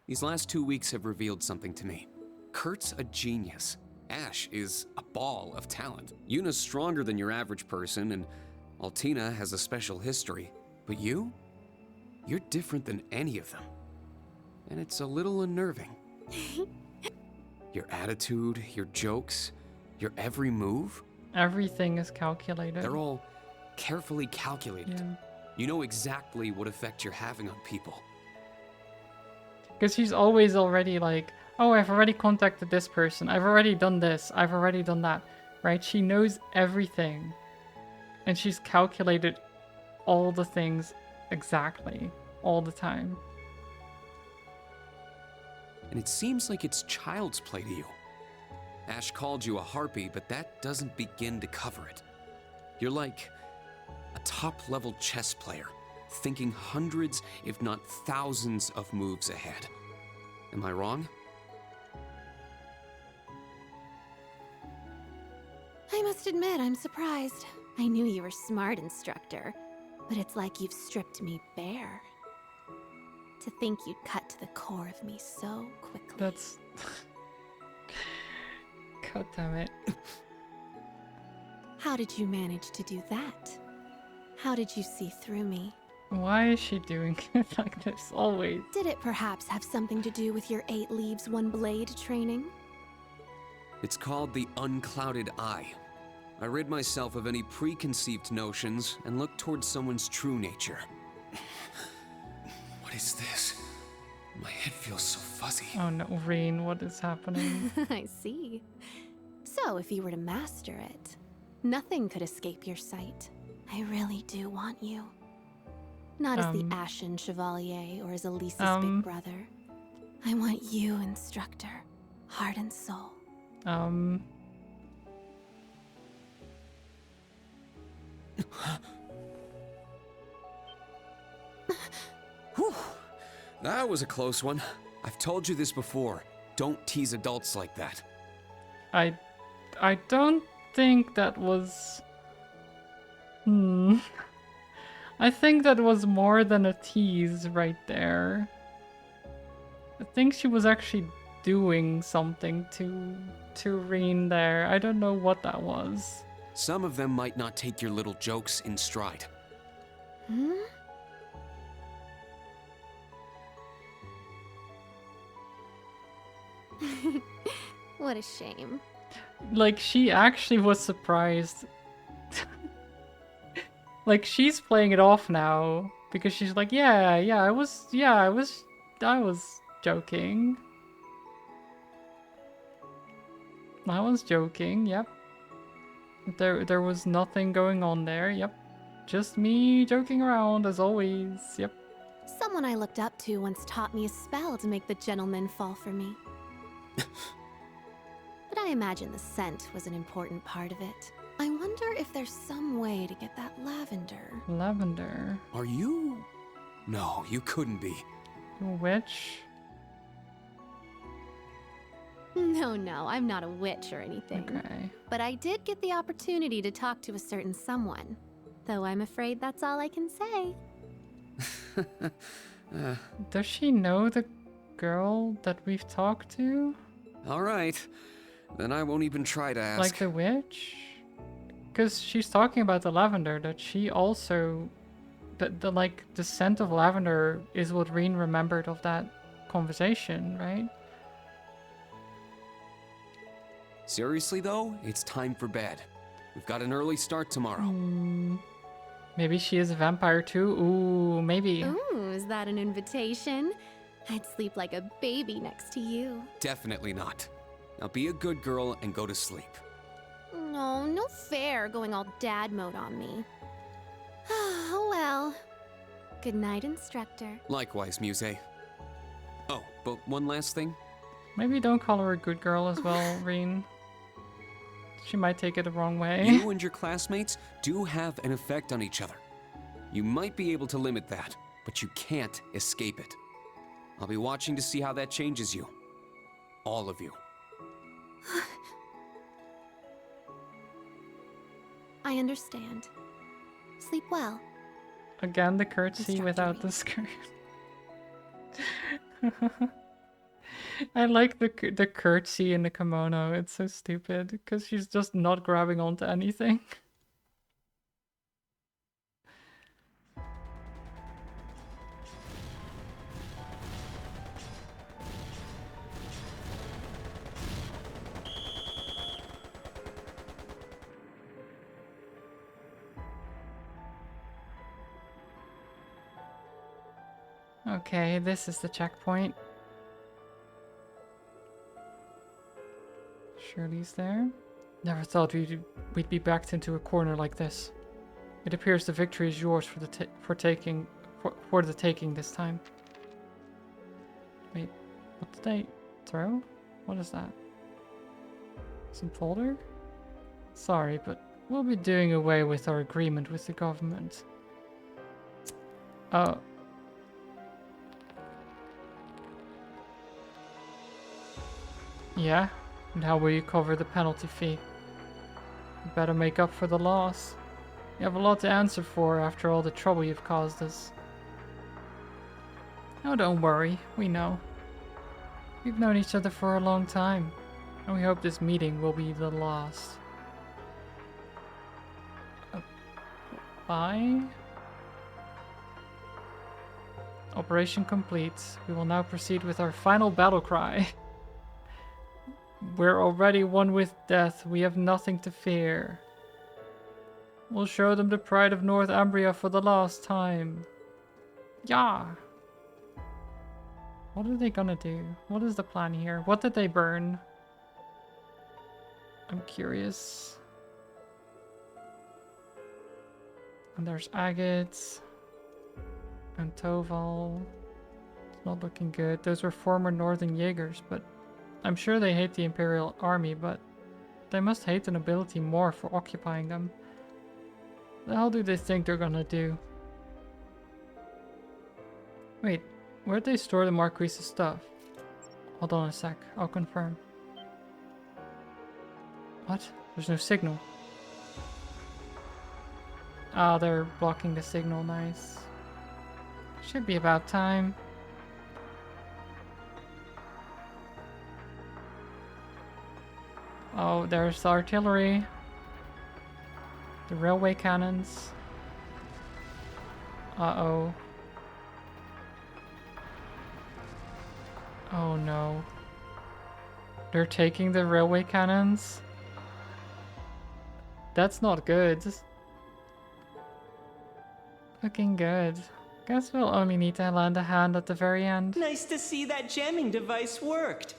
These last 2 weeks have revealed something to me. Kurt's a genius. Ash is a ball of talent. Yuna's stronger than your average person, and Altina has a special history. But you're different than any of them. And it's a little unnerving. Your attitude, your jokes, your every move. Everything is calculated. They're all carefully calculated. Yeah. You know exactly what effect you're having on people. Because she's always already like, oh, I've already contacted this person. I've already done this. I've already done that. Right? She knows everything. And she's calculated all the things exactly. All the time. And it seems like it's child's play to you. Ash called you a harpy, but that doesn't begin to cover it. You're like a top-level chess player, thinking hundreds, if not thousands, of moves ahead. Am I wrong? I must admit, I'm surprised. I knew you were smart, instructor, but it's like you've stripped me bare. To think you'd cut to the core of me so quickly. That's... God damn it. How did you manage to do that? How did you see through me? Why is she doing it like this always? Did it perhaps have something to do with your 8 leaves, 1 blade training? It's called the unclouded eye. I rid myself of any preconceived notions and look towards someone's true nature. What is this? My head feels so fuzzy. Oh no, Rain, what is happening? I see. So if you were to master it, nothing could escape your sight. I really do want you. Not as the Ashen Chevalier or as Elisa's big brother. I want you, instructor. Heart and soul. Whew. That was a close one. I've told you this before. Don't tease adults like that. I don't think that was... I think that was more than a tease right there. I think she was actually doing something to Reen there. I don't know what that was. Some of them might not take your little jokes in stride. What a shame. Like, she actually was surprised. Like, she's playing it off now because she's like, I was joking. I was joking, yep. There was nothing going on there, yep. Just me joking around as always, yep. Someone I looked up to once taught me a spell to make the gentleman fall for me. But I imagine the scent was an important part of it. I wonder if there's some way to get that lavender. Lavender? Are you? No, you couldn't be. A witch? No, I'm not a witch or anything. Okay. But I did get the opportunity to talk to a certain someone. Though I'm afraid that's all I can say. Does she know the girl that we've talked to? Alright. Then I won't even try to ask. Like the witch? Because she's talking about the lavender, that she also... The scent of lavender is what Reen remembered of that conversation, right? Seriously though, it's time for bed. We've got an early start tomorrow. Maybe she is a vampire too? Ooh, maybe. Ooh, is that an invitation? I'd sleep like a baby next to you. Definitely not. Now be a good girl and go to sleep. No, no fair going all dad mode on me. Oh well. Good night, instructor. Likewise, Muse. Oh, but one last thing. Maybe don't call her a good girl as well, Reen. She might take it the wrong way. You and your classmates do have an effect on each other. You might be able to limit that, but you can't escape it. I'll be watching to see how that changes you. All of you. I understand. Sleep well. Again, the curtsy without the skirt. I like the curtsy in the kimono. It's so stupid because she's just not grabbing onto anything. Okay, this is the checkpoint. Shirley's there. Never thought we'd be backed into a corner like this. It appears the victory is yours for the taking this time. Wait, what did they throw? What is that? Some folder? Sorry, but we'll be doing away with our agreement with the government. Oh. Yeah? And how will you cover the penalty fee? You better make up for the loss. You have a lot to answer for after all the trouble you've caused us. Oh, don't worry. We know. We've known each other for a long time, and we hope this meeting will be the last. Bye? Operation complete. We will now proceed with our final battle cry. We're already one with death. We have nothing to fear. We'll show them the pride of Northumbria for the last time. Yeah. What are they gonna do? What is the plan here? What did they burn? I'm curious. And there's agates. And Toval. It's not looking good. Those were former Northern Jaegers, but I'm sure they hate the Imperial Army, but they must hate the nobility more for occupying them. The hell do they think they're gonna do? Wait, where'd they store the Marquise's stuff? Hold on a sec, I'll confirm. What? There's no signal. Ah, they're blocking the signal, nice. Should be about time. Oh, there's the artillery. The railway cannons. Uh-oh. Oh no. They're taking the railway cannons? That's not good. Looking good. Guess we'll only need to lend a hand at the very end. Nice to see that jamming device worked.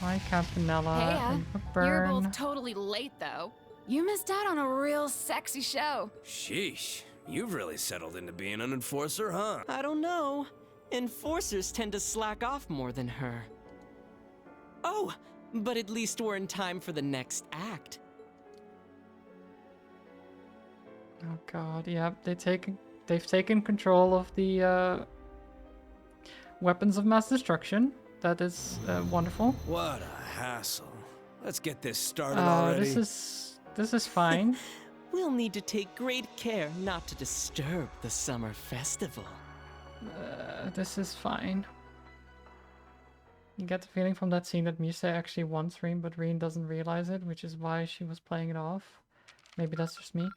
Hi, Campanella and You're Burn. both totally late, though. You missed out on a real sexy show. Sheesh, you've really settled into being an enforcer, huh? I don't know. Enforcers tend to slack off more than her. Oh, but at least we're in time for the next act. Oh god, yeah, they've taken control of the weapons of mass destruction. That is wonderful. What a hassle. Let's get this started already. This is fine. We'll need to take great care not to disturb the summer festival. This is fine. You get the feeling from that scene that Misa actually wants Reen, but Reen doesn't realize it, which is why she was playing it off. Maybe that's just me.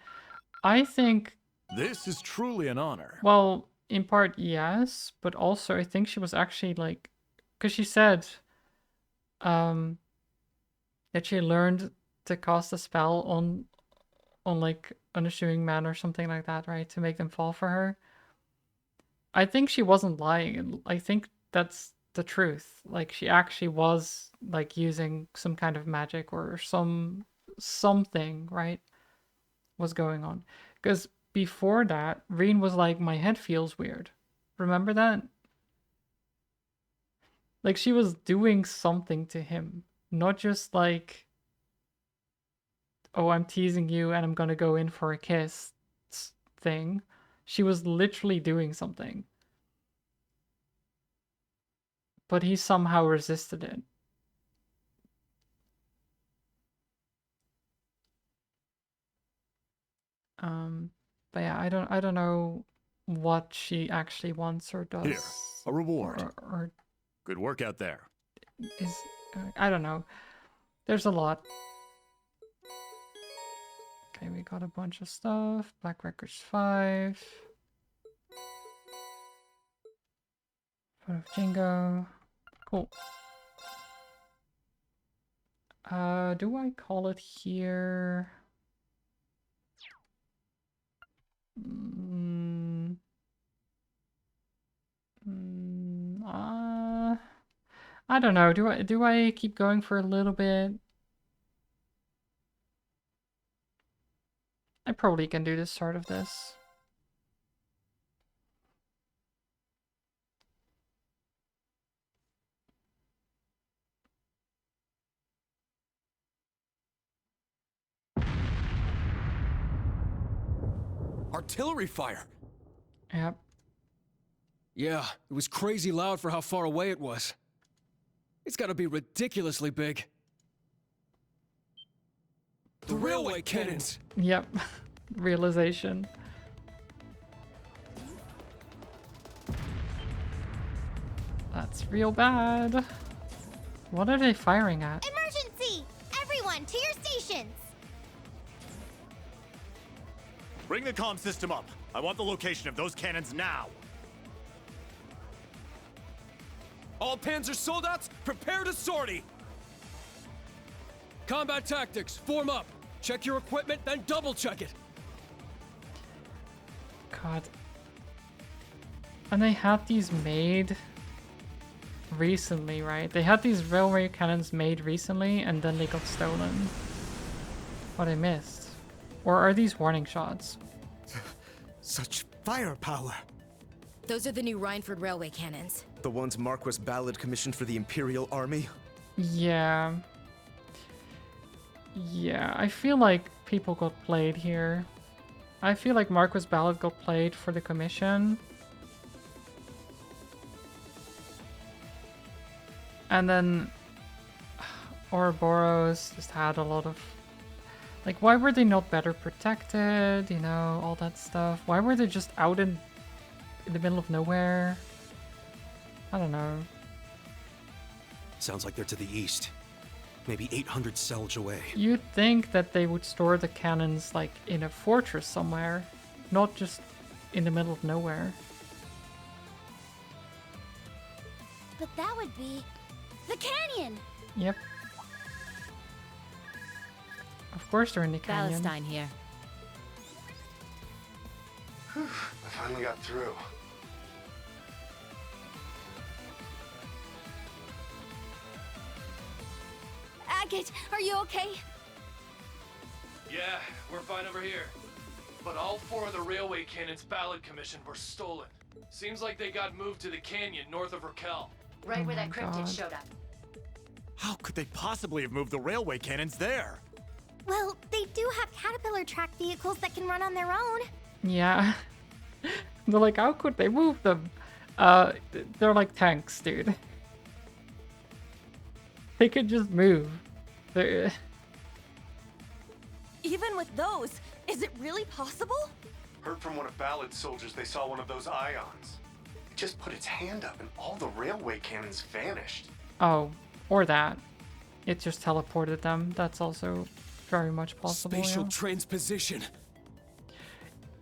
I think... This is truly an honor. Well, in part, yes, but also I think she was actually like... Because she said that she learned to cast a spell on like unassuming men or something like that, right? To make them fall for her. I think she wasn't lying. I think that's the truth. Like she actually was like using some kind of magic or something, right? Was going on. Because before that, Reen was like, my head feels weird. Remember that? Like she was doing something to him. Not just like, oh, I'm teasing you and I'm gonna go in for a kiss thing. She was literally doing something. But he somehow resisted it. But yeah, I don't know what she actually wants or does. Here, a reward. Or Good work out there. is I don't know. There's a lot. Okay, we got a bunch of stuff. Black Records 5. Photo of Jingo. Cool. Do I call it here? I don't know. Do I keep going for a little bit? I probably can do the start of this. Artillery fire! Yep. Yeah, it was crazy loud for how far away it was. It's gotta be ridiculously big. The railway cannons! Yep. Realization. That's real bad. What are they firing at? Emergency! Everyone, to your stations! Bring the comm system up. I want the location of those cannons now. All Panzer soldats, prepare to sortie! Combat tactics, form up. Check your equipment, then double check it. God. And they had these made recently, right? They had these railway cannons made recently and then they got stolen. What I missed. Or are these warning shots? Such firepower. Those are the new Rhineford railway cannons. The ones Marquis Ballard commissioned for the Imperial Army? Yeah. Yeah, I feel like people got played here. I feel like Marquis Ballard got played for the commission. And then Ouroboros just had a lot of... Like, why were they not better protected? You know, all that stuff. Why were they just out in the middle of nowhere? I don't know. Sounds like they're to the east. Maybe 800 Selge away. You'd think that they would store the cannons, like, in a fortress somewhere. Not just in the middle of nowhere. But that would be the canyon! Yep. Of course they're in the canyon. Palestine here. Whew, I finally got through. Agate, are you okay? Yeah, we're fine over here. But all 4 of the railway cannons Ballard commissioned were stolen. Seems like they got moved to the canyon north of Raquel. Right where that cryptid showed up. How could they possibly have moved the railway cannons there? Well, they do have caterpillar track vehicles that can run on their own. Yeah. They're like, how could they move them? They're like tanks, dude. They could just move. They're... Even with those, is it really possible? Heard from one of Ballad's soldiers they saw one of those ions. It just put its hand up and all the railway cannons vanished. Oh, or that. It just teleported them. That's also very much possible. Spatial yeah. transposition.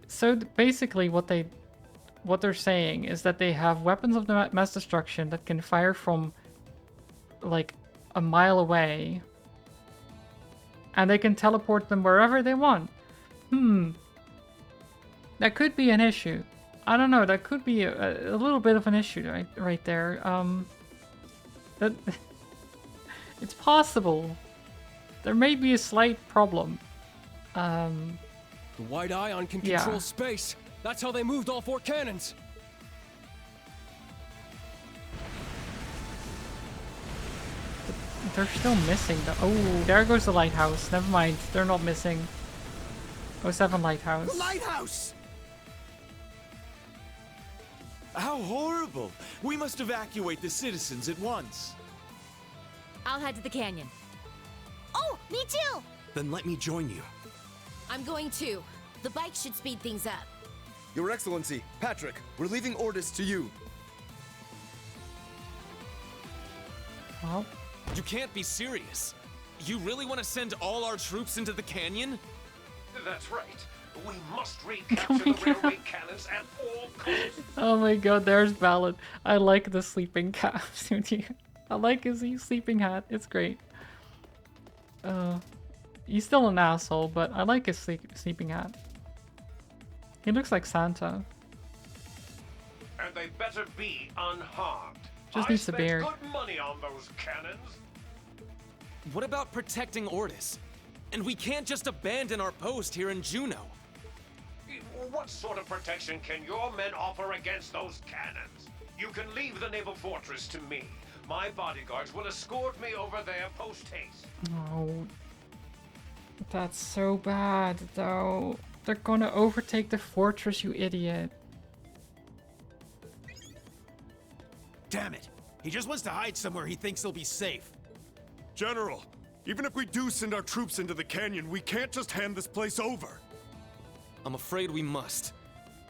So basically what they're saying is that they have weapons of mass destruction that can fire from like a mile away and they can teleport them wherever they want. That could be an issue. I don't know, that could be a little bit of an issue right there. That it's possible. There may be a slight problem. The White Ion can control space. That's how they moved all 4 cannons. They're still missing. Oh, there goes the lighthouse. Never mind. They're not missing. 07 lighthouse. The lighthouse! How horrible! We must evacuate the citizens at once. I'll head to the canyon. Oh, me too! Then let me join you. I'm going too. The bike should speed things up. Your Excellency, Patrick, we're leaving orders to you. Well, you can't be serious. You really want to send all our troops into the canyon? That's right. We must recapture the railway cannons at all costs. Oh my god, there's Ballad. I like the sleeping cat. I like his sleeping hat. It's great. He's still an asshole, but I like his sleeping hat. He looks like Santa. And they better be unharmed. Just needs a beard. I spent good money on those cannons. What about protecting Ordis? And we can't just abandon our post here in Juneau. What sort of protection can your men offer against those cannons? You can leave the naval fortress to me. My bodyguards will escort me over there post-haste. Oh, that's so bad, though. They're gonna overtake the fortress, you idiot. Damn it! He just wants to hide somewhere he thinks he'll be safe. General, even if we do send our troops into the canyon, we can't just hand this place over. I'm afraid we must.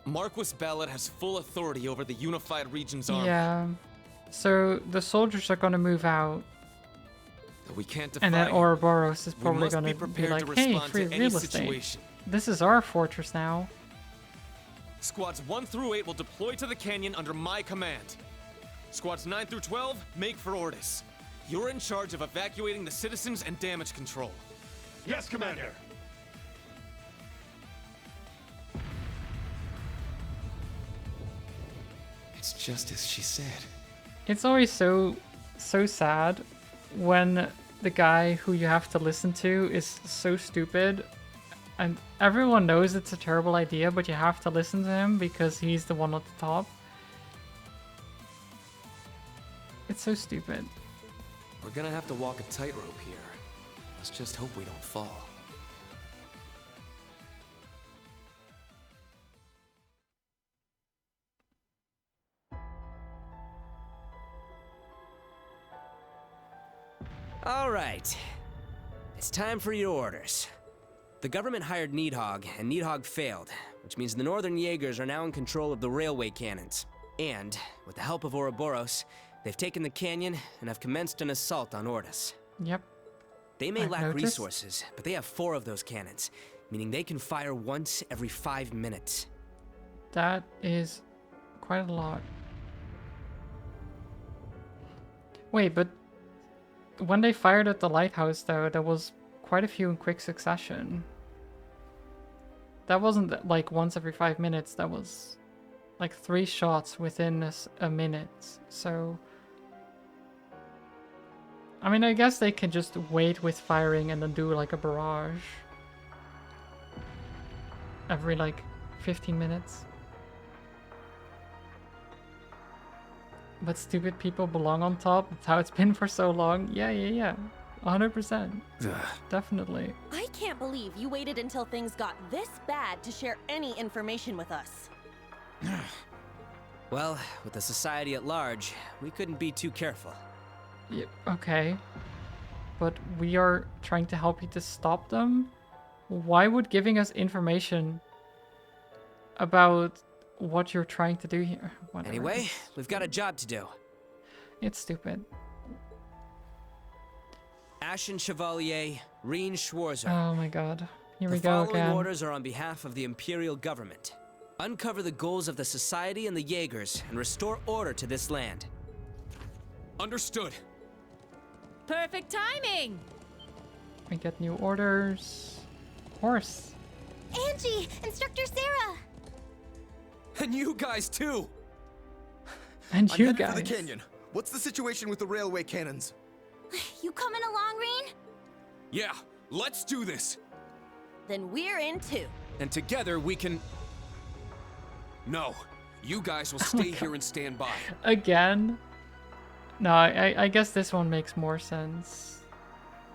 Marquis Ballad has full authority over the Unified Region's army. Yeah. So the soldiers are gonna move out. We can't defy and then him. Ouroboros is probably must gonna be be prepared like, to hey, respond free to any real estate. situation. This is our fortress now. Squads 1 through 8 will deploy to the canyon under my command. Squads 9 through 12, make for Ordis. You're in charge of evacuating the citizens and damage control. Yes, Commander. It's just as she said. It's always so sad when the guy who you have to listen to is so stupid and everyone knows it's a terrible idea, but you have to listen to him because he's the one at the top. It's so stupid. We're gonna have to walk a tightrope here. Let's just hope we don't fall. All right. It's time for your orders. The government hired Needhog, and Needhog failed, which means the Northern Jaegers are now in control of the railway cannons. And, with the help of Ouroboros, they've taken the canyon and have commenced an assault on Ordis. Yep. They may I've lack noticed. resources, but they have 4 of those cannons, meaning they can fire once every 5 minutes. That is quite a lot. Wait, but when they fired at the lighthouse, though, there was quite a few in quick succession. That wasn't like once every 5 minutes, that was like 3 shots within a minute. So, I mean, I guess they can just wait with firing and then do like a barrage every like 15 minutes. But stupid people belong on top. That's how it's been for so long. Yeah. 100%. Definitely. I can't believe you waited until things got this bad to share any information with us. Well, with the society at large, we couldn't be too careful. Yeah, okay. But we are trying to help you to stop them? Why would giving us information about what you're trying to do here? Whatever. Anyway, we've got a job to do. It's stupid. Ashen Chevalier, Reen Schwarzer. Oh my god. Here we The go following again. orders are on behalf of the Imperial Government. Uncover the goals of the Society and the Jaegers and restore order to this land. Understood. Perfect timing! We get new orders. Of course. Angie! Instructor Sarah! And you guys too! And I'm you headed guys. for the canyon. What's the situation with the railway cannons? You coming along, Reen? Yeah, let's do this! Then we're in too. And together we can... No, you guys will stay here and stand by. Again? No, I guess this one makes more sense.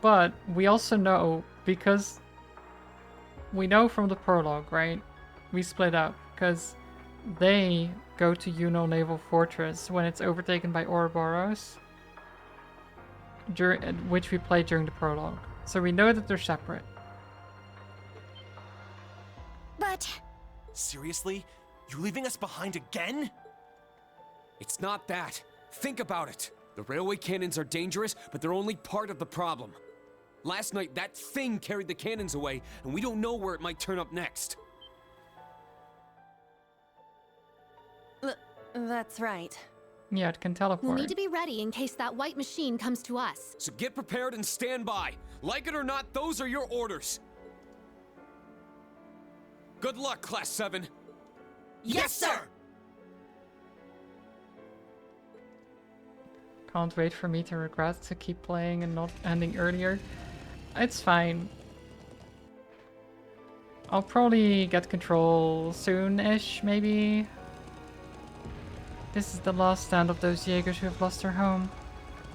But we also know, because we know from the prologue, right? We split up, because they go to Juno Naval Fortress when it's overtaken by Ouroboros, which we played during the prologue. So we know that they're separate. But... Seriously? You leaving us behind again? It's not that. Think about it. The railway cannons are dangerous, but they're only part of the problem. Last night, that thing carried the cannons away, and we don't know where it might turn up next. That's right. Yeah, it can teleport. We'll need to be ready in case that white machine comes to us. So get prepared and stand by. Like it or not, those are your orders. Good luck, Class 7. Yes, sir! Can't wait for me to regret to keep playing and not ending earlier. It's fine. I'll probably get control soon-ish, maybe. This is the last stand of those Jaegers who have lost their home.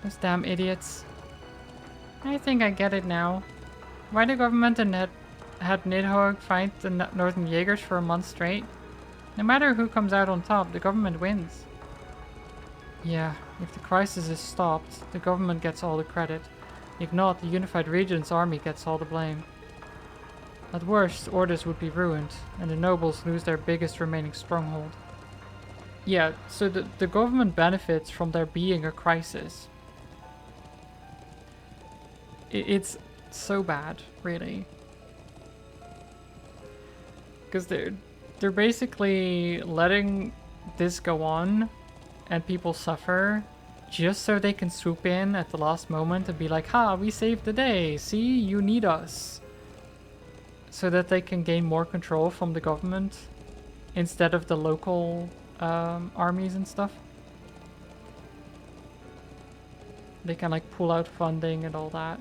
Those damn idiots. I think I get it now. Why the government had Nidhogg fight the Northern Jaegers for a month straight? No matter who comes out on top, the government wins. Yeah, if the crisis is stopped, the government gets all the credit. If not, the Unified Region's army gets all the blame. At worst, Ordis would be ruined, and the nobles lose their biggest remaining stronghold. Yeah, so the government benefits from there being a crisis. It's so bad, really. Because they're basically letting this go on and people suffer just so they can swoop in at the last moment and be like, ha, we saved the day, see, you need us. So that they can gain more control from the government instead of the local armies and stuff. They can like pull out funding and all that.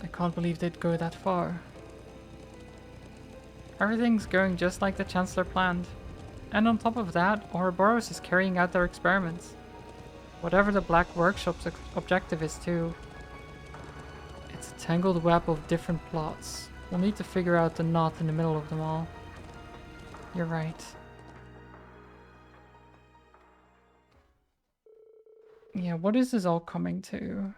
I can't believe they'd go that far. Everything's going just like the Chancellor planned. And on top of that, Ouroboros is carrying out their experiments. Whatever the Black Workshop's objective is too. It's a tangled web of different plots. We'll need to figure out the knot in the middle of them all. You're right. Yeah, what is this all coming to?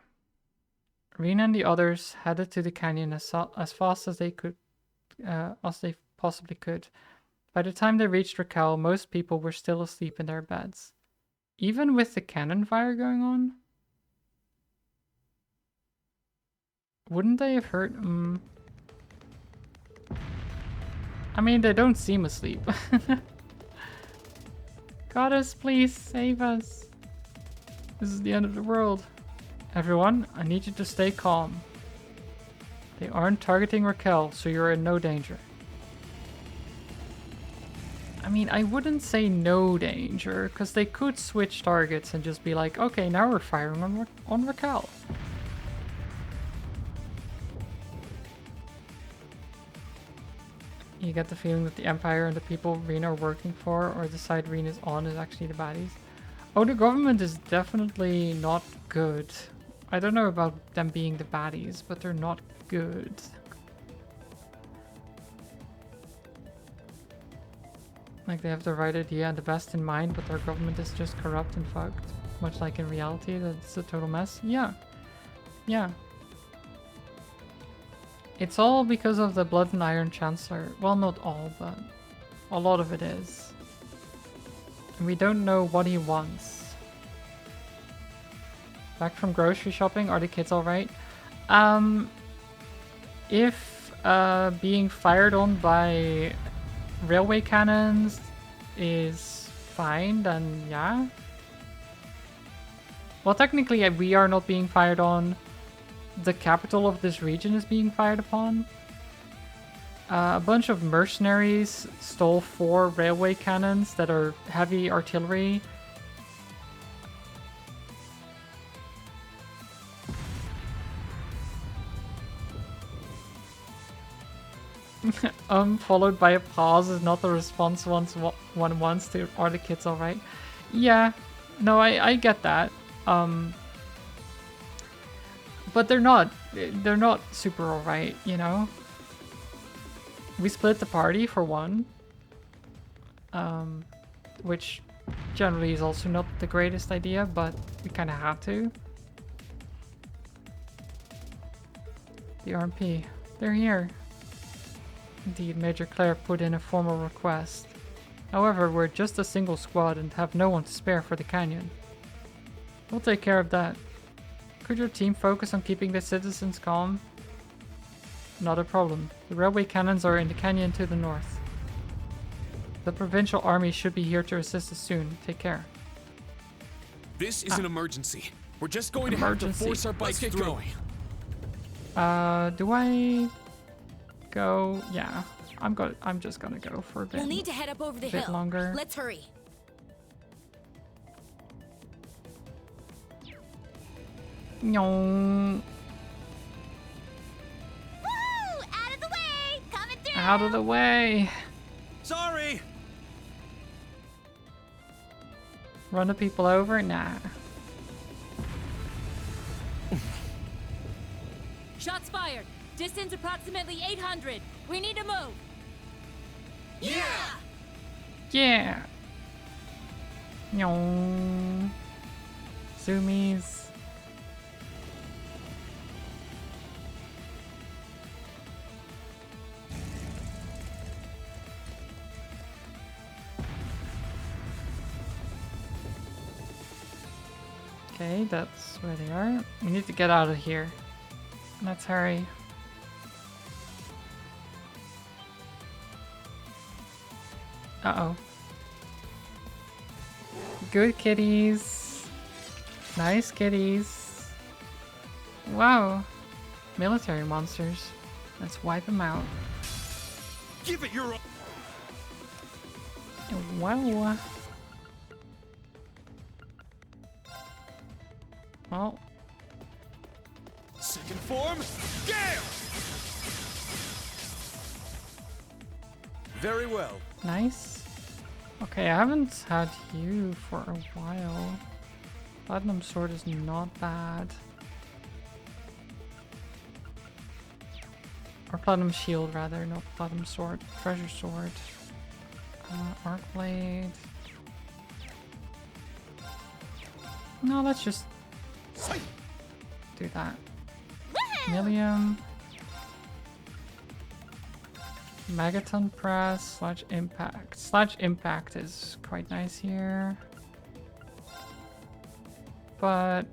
Rena and the others headed to the canyon as fast as they could, as they possibly could. By the time they reached Raquel, most people were still asleep in their beds. Even with the cannon fire going on? Wouldn't they have heard? I mean, they don't seem asleep. Goddess, please save us. This is the end of the world. Everyone, I need you to stay calm. They aren't targeting Raquel, so you're in no danger. I mean, I wouldn't say no danger, because they could switch targets and just be like, okay, now we're firing on Raquel. You get the feeling that the Empire and the people Rena are working for, or the side Rena is on, is actually the baddies. Oh, the government is definitely not good. I don't know about them being the baddies, but they're not good. Like, they have the right idea and the best in mind, but their government is just corrupt and fucked. Much like in reality, that's a total mess. Yeah. Yeah. It's all because of the Blood and Iron Chancellor. Well, not all, but a lot of it is. And we don't know what he wants. Back from grocery shopping, are the kids alright? If being fired on by railway cannons is fine, then yeah. Well, technically we are not being fired on, the capital of this region is being fired upon. A bunch of mercenaries stole 4 railway cannons that are heavy artillery. Followed by a pause is not the response one wants to. Are the kids alright? Yeah, no, I get that. But they're not super alright, you know? We split the party for one. Which generally is also not the greatest idea, but we kind of have to. The RMP, they're here. Indeed, Major Claire put in a formal request. However, we're just a single squad and have no one to spare for the canyon. We'll take care of that. Could your team focus on keeping the citizens calm? Not a problem. The railway cannons are in the canyon to the north. The provincial army should be here to assist us soon. Take care. This is an emergency. We're just going to have to force our bikes through. Do I go? Yeah, I'm just gonna go for a bit. We'll need to head up over the hill. Longer. Let's hurry. No. Woo! Out of the way! Coming through! Out of the way! Sorry! Run the people over? Nah. Shots fired. Distance approximately 800. We need to move. Yeah! Yeah! No. Zoomies. Okay, that's where they are. We need to get out of here. Let's hurry. Uh-oh. Good kitties. Nice kitties. Wow. Military monsters. Let's wipe them out. Give it your... Wow. Well. Second form, gale! Very well. Nice. Okay, I haven't had you for a while. Platinum sword is not bad. Or platinum shield rather, not platinum sword. Treasure sword. Arc blade. No, let's just do that. Millium. Megaton press, slash impact. Slash impact is quite nice here. But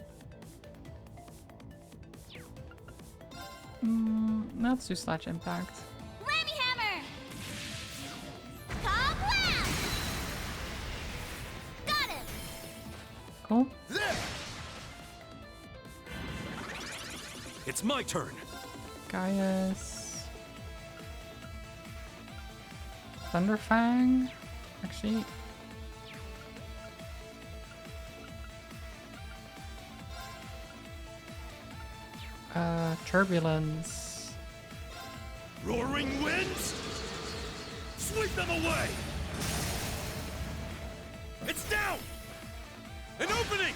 let's do slash impact. Rammy hammer! Cobb blast! Got him! Cool. It's my turn. Gaius. Thunderfang? Actually. Turbulence. Roaring winds? Sweep them away! It's down! An opening!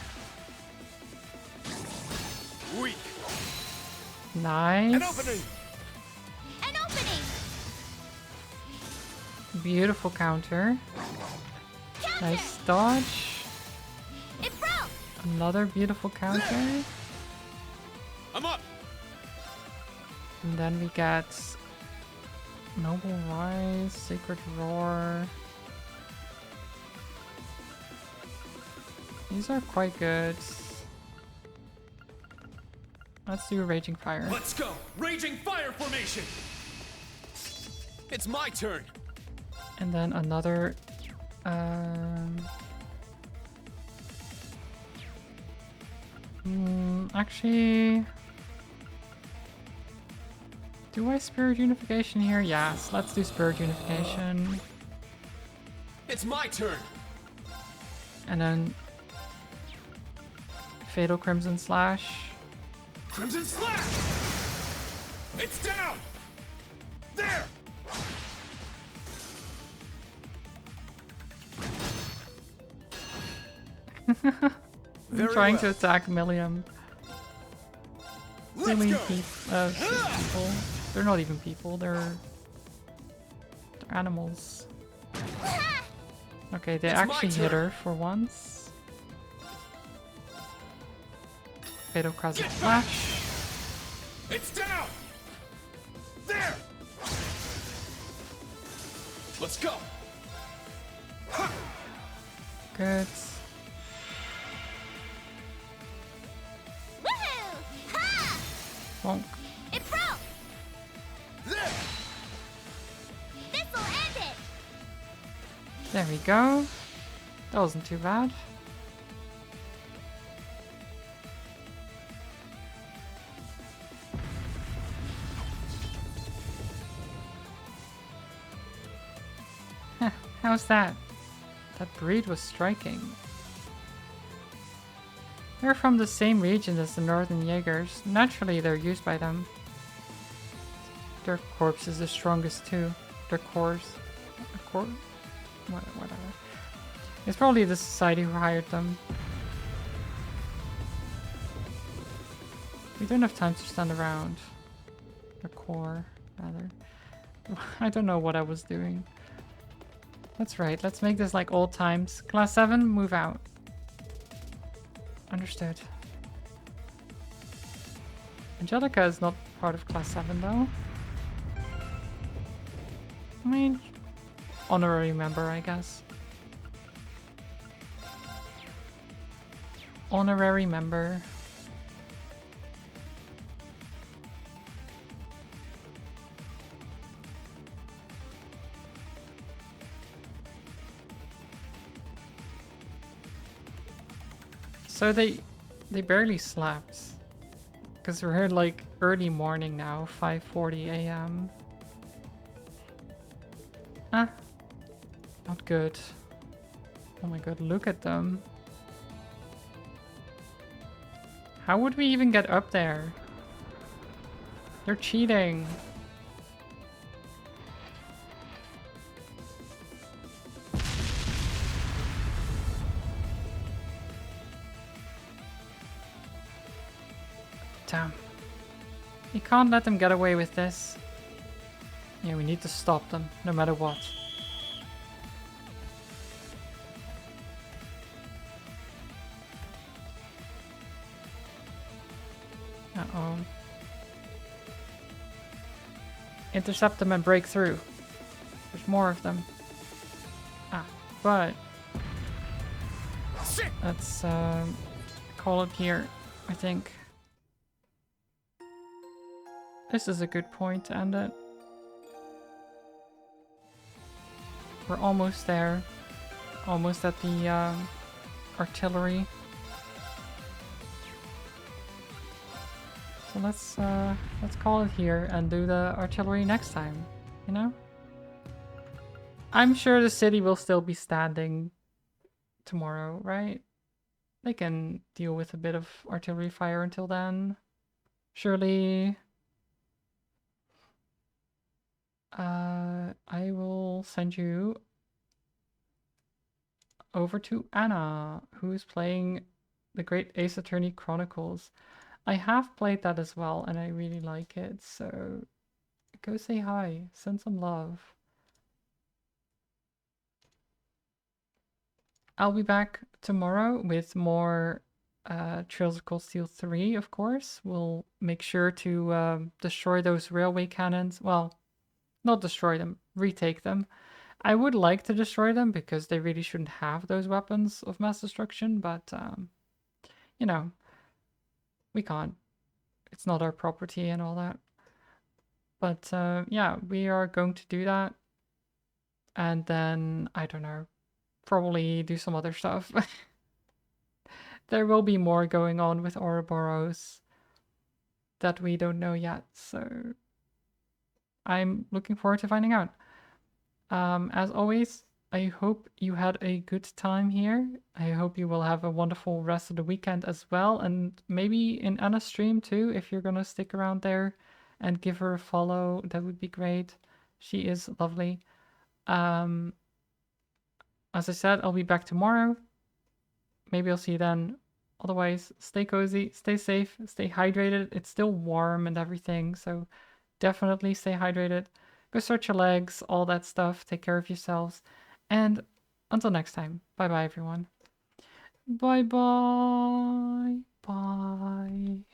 Weak. Nice. An opening! An opening! Beautiful counter. Nice dodge. It broke! Another beautiful counter. I'm up! And then we get Noble Rise, Sacred Roar. These are quite good. Let's do Raging Fire. Let's go! Raging fire formation! It's my turn! And then another actually Do I Spirit Unification here? Yes, let's do Spirit Unification. It's my turn! And then Fatal Crimson Slash. Crimson Slash! It's down! There! I'm trying to attack Millium. People. They're not even people, they're animals. Okay, they actually hit her for once. Fatal Crimson Slash. It's down! There! Let's go! Good. Woohoo! Ha! Bonk. It broke! There! This'll end it! There we go. That wasn't too bad. How's that? That breed was striking. They're from the same region as the Northern Jaegers. Naturally, they're used by them. Their corpse is the strongest too. Their cores. Whatever. It's probably the society who hired them. We don't have time to stand around. The core, rather. I don't know what I was doing. That's right, let's make this like old times. Class 7, move out. Understood. Angelica is not part of Class 7 though. I mean, honorary member, I guess. Honorary member. So they barely slept. Because we're here like early morning now, 5:40 a.m. Ah, not good. Oh my god, look at them. How would we even get up there? They're cheating. Damn. You can't let them get away with this. Yeah, we need to stop them, no matter what. Uh-oh. Intercept them and break through. There's more of them. Ah, but... let's call it here, I think. This is a good point to end it. We're almost there. Almost at the artillery. So let's call it here and do the artillery next time, you know? I'm sure the city will still be standing tomorrow, right? They can deal with a bit of artillery fire until then. Surely. I will send you over to Anna, who is playing the Great Ace Attorney Chronicles. I have played that as well, and I really like it, so go say hi, send some love. I'll be back tomorrow with more Trails of Cold Steel 3, of course. We'll make sure to destroy those railway cannons. Well, not destroy them, retake them. I would like to destroy them because they really shouldn't have those weapons of mass destruction, but, you know, we can't. It's not our property and all that. But, yeah, we are going to do that. And then, I don't know, probably do some other stuff. There will be more going on with Ouroboros that we don't know yet, so I'm looking forward to finding out. As always, I hope you had a good time here. I hope you will have a wonderful rest of the weekend as well, and maybe in Anna's stream too, if you're gonna stick around there and give her a follow, that would be great. She is lovely. As I said, I'll be back tomorrow. Maybe I'll see you then. Otherwise, stay cozy, stay safe, stay hydrated. It's still warm and everything, so definitely stay hydrated. Go stretch your legs, all that stuff. Take care of yourselves. And until next time, bye bye, everyone. Bye bye. Bye.